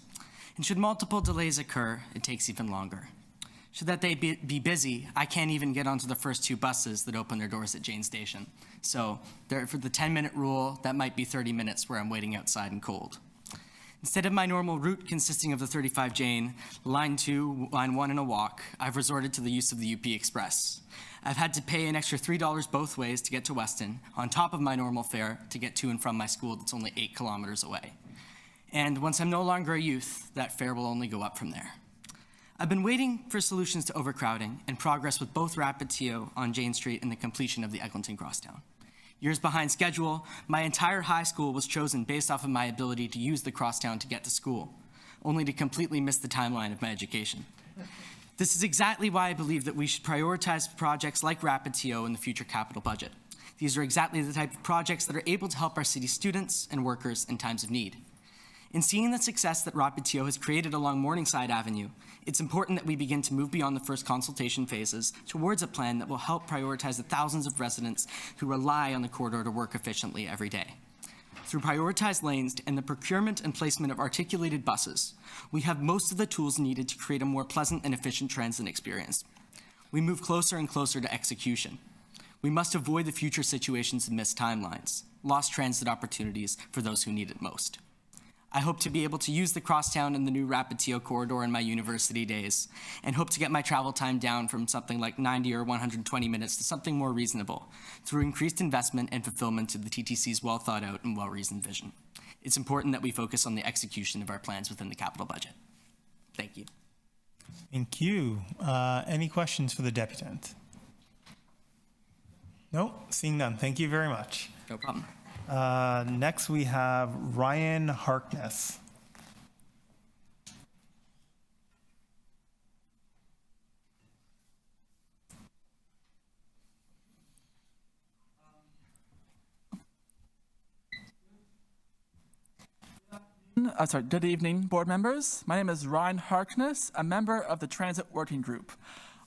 And should multiple delays occur, it takes even longer. Should that day be busy, I can't even get onto the first 2 buses that open their doors at Jane Station. So for the 10-minute rule, that might be 30 minutes where I'm waiting outside and cold. Instead of my normal route consisting of the 35 Jane, line 2, line 1, and a walk, I've resorted to the use of the UP Express. I've had to pay an extra $3 both ways to get to Weston, on top of my normal fare to get to and from my school that's only 8 kilometers away. And once I'm no longer a youth, that fare will only go up from there. I've been waiting for solutions to overcrowding and progress with both Rapid TO on Jane Street and the completion of the Eglinton Crosstown. Years behind schedule, my entire high school was chosen based off of my ability to use the crosstown to get to school, only to completely miss the timeline of my education. This is exactly why I believe that we should prioritize projects like Rapid TO in the future capital budget. These are exactly the type of projects that are able to help our city students and workers in times of need. In seeing the success that Rapid TO has created along Morningside Avenue, it's important that we begin to move beyond the first consultation phases towards a plan that will help prioritize the thousands of residents who rely on the corridor to work efficiently every day. Through prioritized lanes and the procurement and placement of articulated buses, we have most of the tools needed to create a more pleasant and efficient transit experience. We move closer and closer to execution. We must avoid the future situations of missed timelines, lost transit opportunities for those who need it most. I hope to be able to use the crosstown and the new Rapid TO corridor in my university days, and hope to get my travel time down from something like 90 or 120 minutes to something more reasonable through increased investment and fulfillment of the TTC's well thought out and well-reasoned vision. It's important that we focus on the execution of our plans within the capital budget. Thank you. Thank you. Any questions for the deputant? Nope, seeing none. Thank you very much. No problem. Next, we have Ryan Harkness. Good evening, board members. My name is Ryan Harkness, a member of the Transit Working Group.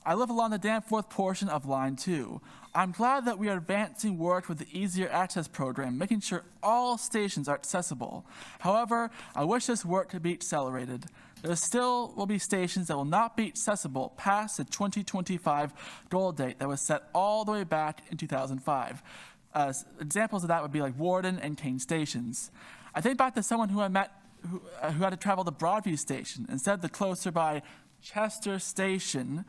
I live along the Danforth portion of Line 2. I'm glad that we are advancing work with the Easier Access program, making sure all stations are accessible. However, I wish this work could be accelerated. There still will be stations that will not be accessible past the 2025 goal date that was set all the way back in 2005. Examples of that would be like Warden and Kane stations. I think back to someone who I met who had to travel to Broadview Station instead of the closer by Chester Station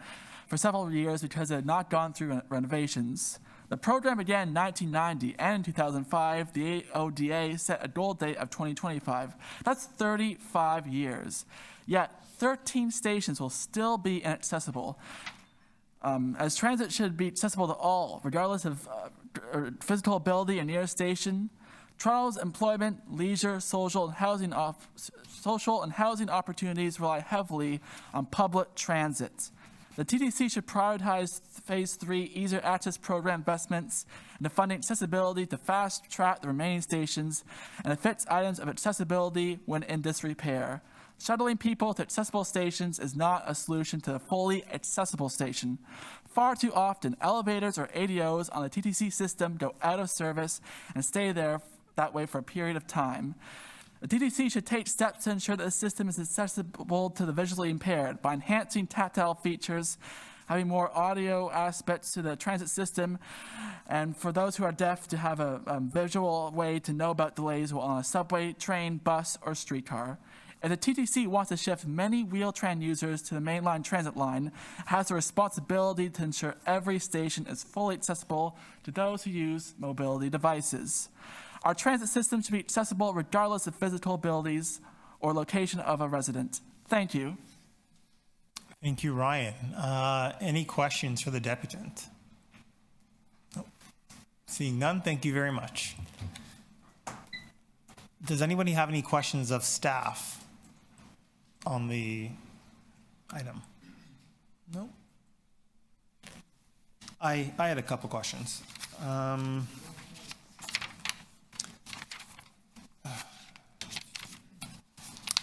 for several years because it had not gone through renovations. The program began in 1990, and in 2005, the ODA set a goal date of 2025. That's 35 years. Yet, 13 stations will still be inaccessible. As transit should be accessible to all, regardless of physical ability and nearest station. Toronto's employment, leisure, social, and housing opportunities rely heavily on public transit. The TTC should prioritize Phase 3 Easier Access Program investments into funding accessibility to fast-track the remaining stations and affix items of accessibility when in disrepair. Shuttling people to accessible stations is not a solution to a fully accessible station. Far too often, elevators or ADOs on the TTC system go out of service and stay there that way for a period of time. The TTC should take steps to ensure that the system is accessible to the visually impaired by enhancing tactile features, having more audio aspects to the transit system, and for those who are deaf to have a visual way to know about delays while on a subway, train, bus, or streetcar. If the TTC wants to shift many Wheel-Tran users to the mainline transit line, it has the responsibility to ensure every station is fully accessible to those who use mobility devices. Our transit system should be accessible regardless of physical abilities or location of a resident. Thank you. Thank you, Ryan. Any questions for the deputant? Nope. Seeing none, thank you very much. Does anybody have any questions of staff on the item? No. I had a couple questions.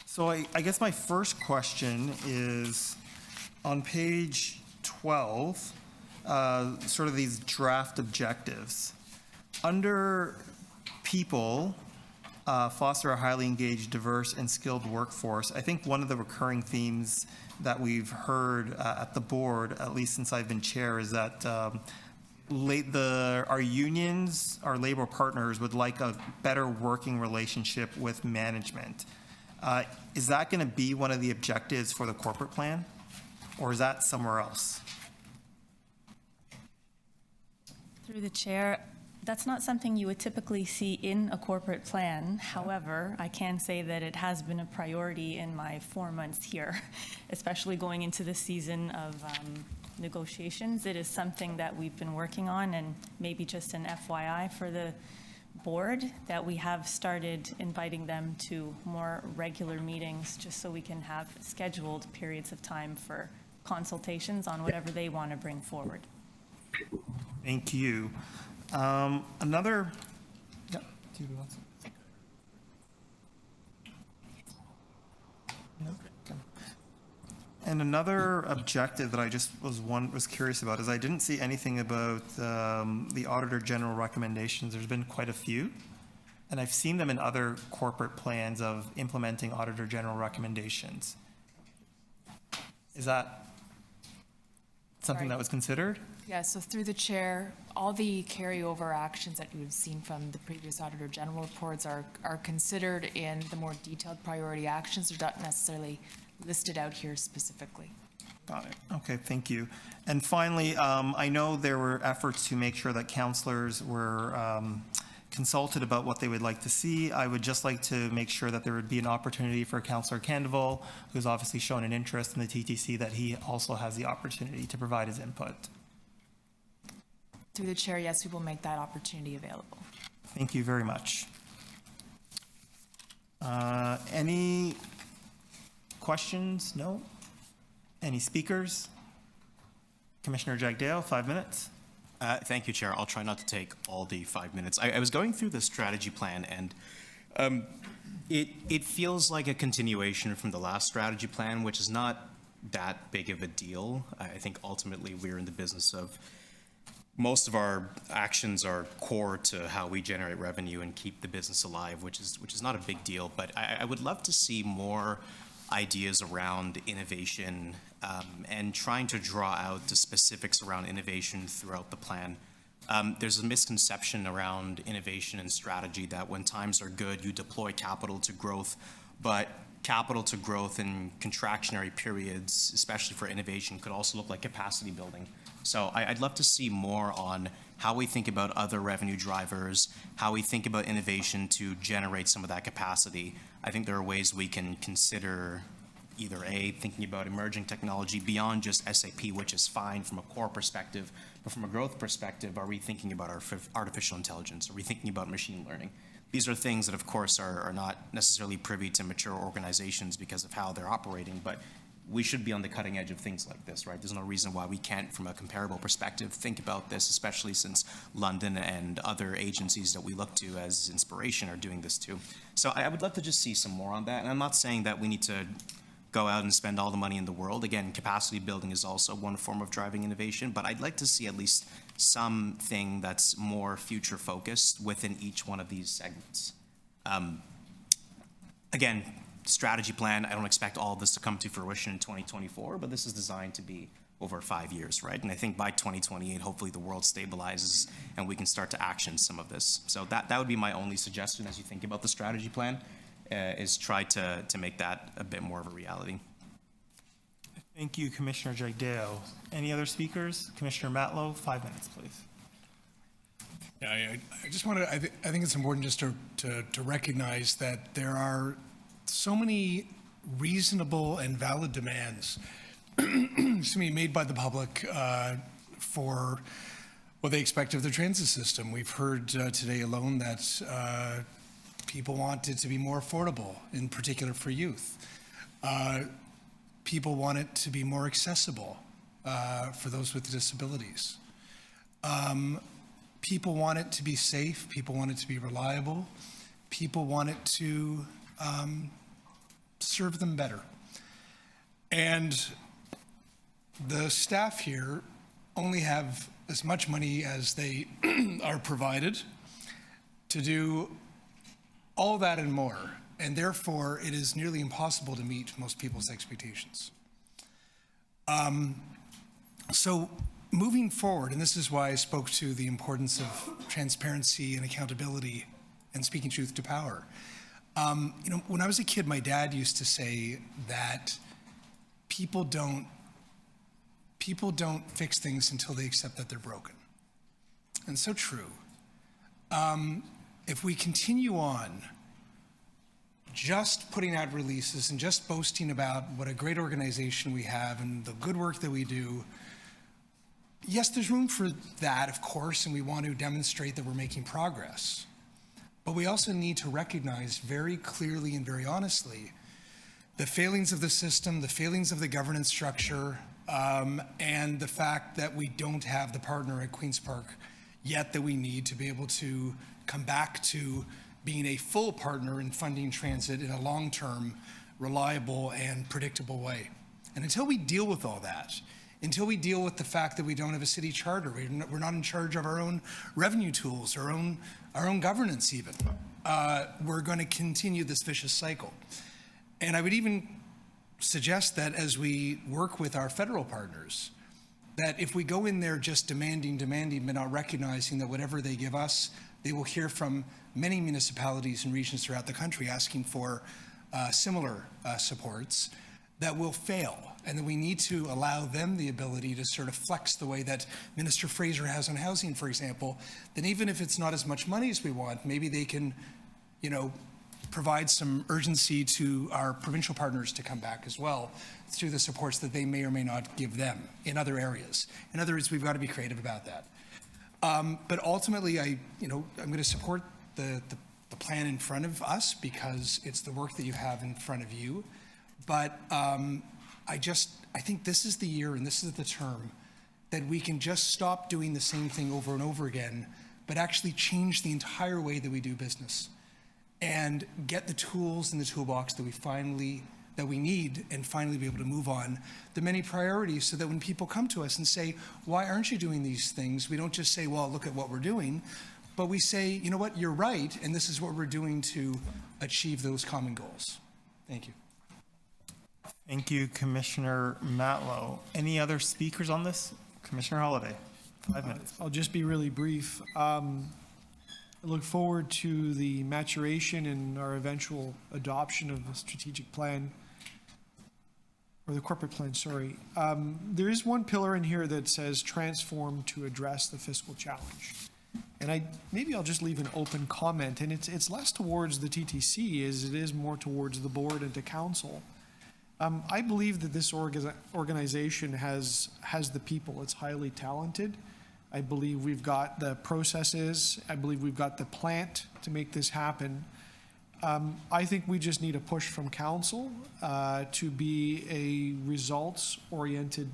So I guess my first question is on page 12, sort of these draft objectives. Under people, foster a highly engaged, diverse, and skilled workforce, I think one of the recurring themes that we've heard at the board, at least since I've been chair, is that our unions, our labor partners would like a better working relationship with management. Is that going to be one of the objectives for the corporate plan, or is that somewhere else? Through the chair, that's not something you would typically see in a corporate plan. However, I can say that it has been a priority in my 4 months here, especially going into the season of negotiations. It is something that we've been working on, and maybe just an FYI for the board, that we have started inviting them to more regular meetings just so we can have scheduled periods of time for consultations on whatever they want to bring forward. Thank you. Another, yeah, do you want to? No? Okay. And another objective that I just was curious about is I didn't see anything about the Auditor General recommendations. There's been quite a few, and I've seen them in other corporate plans of implementing Auditor General recommendations. Is that something that was considered? Yeah, so through the chair, all the carryover actions that you've seen from the previous Auditor General reports are considered in the more detailed priority actions. They're not necessarily listed out here specifically. Got it. Okay, thank you. And finally, I know there were efforts to make sure that counselors were consulted about what they would like to see. I would just like to make sure that there would be an opportunity for Councillor Candeval, who's obviously shown an interest in the TTC, that he also has the opportunity to provide his input. Through the chair, yes, we will make that opportunity available. Thank you very much. Any questions? No? Any speakers? Commissioner Jagdale, 5 minutes. Thank you, Chair. I'll try not to take all the 5 minutes. I was going through the strategy plan, and it feels like a continuation from the last strategy plan, which is not that big of a deal. I think ultimately we're in the business of most of our actions are core to how we generate revenue and keep the business alive, which is not a big deal. But I would love to see more ideas around innovation and trying to draw out the specifics around innovation throughout the plan. There's a misconception around innovation and strategy that when times are good, you deploy capital to growth, but capital to growth in contractionary periods, especially for innovation, could also look like capacity building. So I'd love to see more on how we think about other revenue drivers, how we think about innovation to generate some of that capacity. I think there are ways we can consider either A, thinking about emerging technology beyond just SAP, which is fine from a core perspective, but from a growth perspective, are we thinking about our artificial intelligence? Are we thinking about machine learning? These are things that, of course, are not necessarily privy to mature organizations because of how they're operating, but we should be on the cutting edge of things like this, right? There's no reason why we can't, from a comparable perspective, think about this, especially since London and other agencies that we look to as inspiration are doing this too. So I would love to just see some more on that. And I'm not saying that we need to go out and spend all the money in the world. Again, capacity building is also one form of driving innovation, but I'd like to see at least something that's more future focused within each one of these segments. Again, strategy plan, I don't expect all of this to come to fruition in 2024, but this is designed to be over 5 years, right? And I think by 2028, hopefully the world stabilizes and we can start to action some of this. So that would be my only suggestion as you think about the strategy plan, is try to make that a bit more of a reality. Thank you, Commissioner Jagdale. Any other speakers? Commissioner Matlow, 5 minutes, please. Yeah, I just want to, I think it's important just to recognize that there are so many reasonable and valid demands made by the public for what they expect of their transit system. We've heard today alone that people want it to be more affordable, in particular for youth. People want it to be more accessible for those with disabilities. People want it to be safe. People want it to be reliable. People want it to serve them better. And the staff here only have as much money as they are provided to do all that and more. And therefore, it is nearly impossible to meet most people's expectations. So moving forward, and this is why I spoke to the importance of transparency and accountability and speaking truth to power. When I was a kid, my dad used to say that people don't fix things until they accept that they're broken. And so true. If we continue on just putting out releases and just boasting about what a great organization we have and the good work that we do, yes, there's room for that, of course, and we want to demonstrate that we're making progress. But we also need to recognize very clearly and very honestly the failings of the system, the failings of the governance structure, and the fact that we don't have the partner at Queen's Park yet that we need to be able to come back to being a full partner in funding transit in a long-term, reliable, and predictable way. And until we deal with all that, until we deal with the fact that we don't have a city charter, we're not in charge of our own revenue tools, our own governance even, we're going to continue this vicious cycle. And I would even suggest that as we work with our federal partners, that if we go in there just demanding, but not recognizing that whatever they give us, they will hear from many municipalities and regions throughout the country asking for similar supports, that will fail, and that we need to allow them the ability to sort of flex the way that Minister Fraser has on housing, for example, then even if it's not as much money as we want, maybe they can, you know, provide some urgency to our provincial partners to come back as well through the supports that they may or may not give them in other areas. In other words, we've got to be creative about that. But ultimately, I'm going to support the plan in front of us because it's the work that you have in front of you. But I think this is the year and this is the term that we can just stop doing the same thing over and over again, but actually change the entire way that we do business and get the tools in the toolbox that we need and finally be able to move on the many priorities so that when people come to us and say, why aren't you doing these things? We don't just say, well, look at what we're doing, but we say, you know what, you're right, and this is what we're doing to achieve those common goals. Thank you. Thank you, Commissioner Matlow. Any other speakers on this? Commissioner Holiday, 5 minutes. I'll just be really brief. I look forward to the maturation and our eventual adoption of the strategic plan, or the corporate plan, sorry. There is one pillar in here that says transform to address the fiscal challenge. And maybe I'll just leave an open comment, and it's less towards the TTC as it is more towards the board and to council. I believe that this organization has the people. It's highly talented. I believe we've got the processes. I believe we've got the plant to make this happen. I think we just need a push from council to be a results-oriented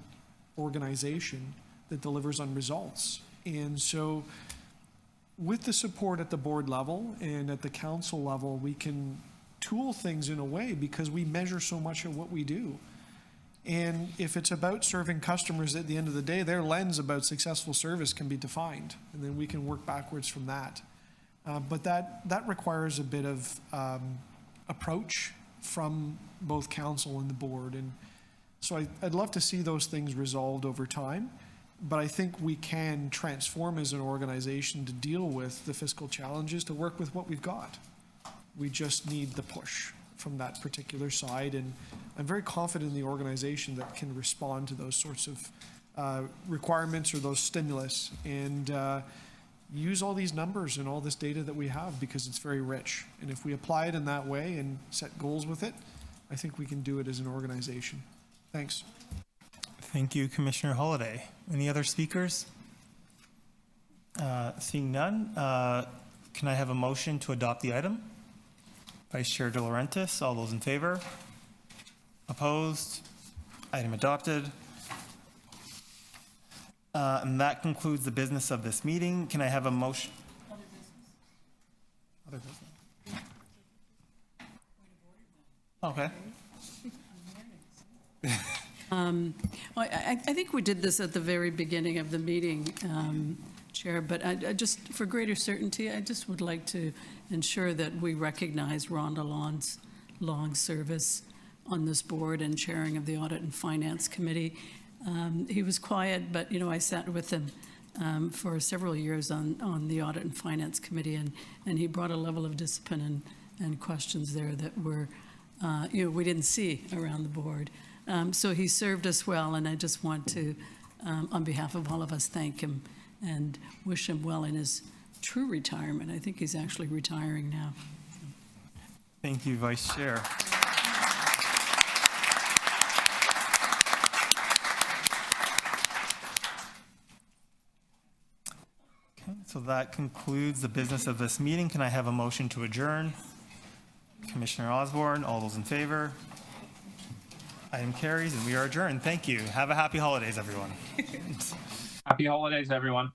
organization that delivers on results. And so with the support at the board level and at the council level, we can tool things in a way because we measure so much of what we do. And if it's about serving customers at the end of the day, their lens about successful service can be defined, and then we can work backwards from that. But that requires a bit of approach from both council and the board. And so I'd love to see those things resolved over time, but I think we can transform as an organization to deal with the fiscal challenges, to work with what we've got. We just need the push from that particular side, and I'm very confident in the organization that can respond to those sorts of requirements or those stimulus, and use all these numbers and all this data that we have because it's very rich. And if we apply it in that way and set goals with it, I think we can do it as an organization. Thanks. Thank you, Commissioner Holiday. Any other speakers? Seeing none, can I have a motion to adopt the item? Vice Chair De Laurentiis, all those in favor? Opposed? Item adopted. And that concludes the business of this meeting. Can I have a motion? Other business. Okay. I think we did this at the very beginning of the meeting, Chair, but I just, for greater certainty, I just would like to ensure that we recognize Rhonda Long's service on this board and chairing of the Audit and Finance Committee. He was quiet, but, I sat with him for several years on the Audit and Finance Committee, and he brought a level of discipline and questions there that were, we didn't see around the board. So he served us well, and I just want to, on behalf of all of us, thank him and wish him well in his true retirement. I think he's actually retiring now. Thank you, Vice Chair. Okay, so that concludes the business of this meeting. Can I have a motion to adjourn? Commissioner Osborne, all those in favor? Item carries and we are adjourned. Thank you. Have a happy holidays, everyone. Happy holidays, everyone.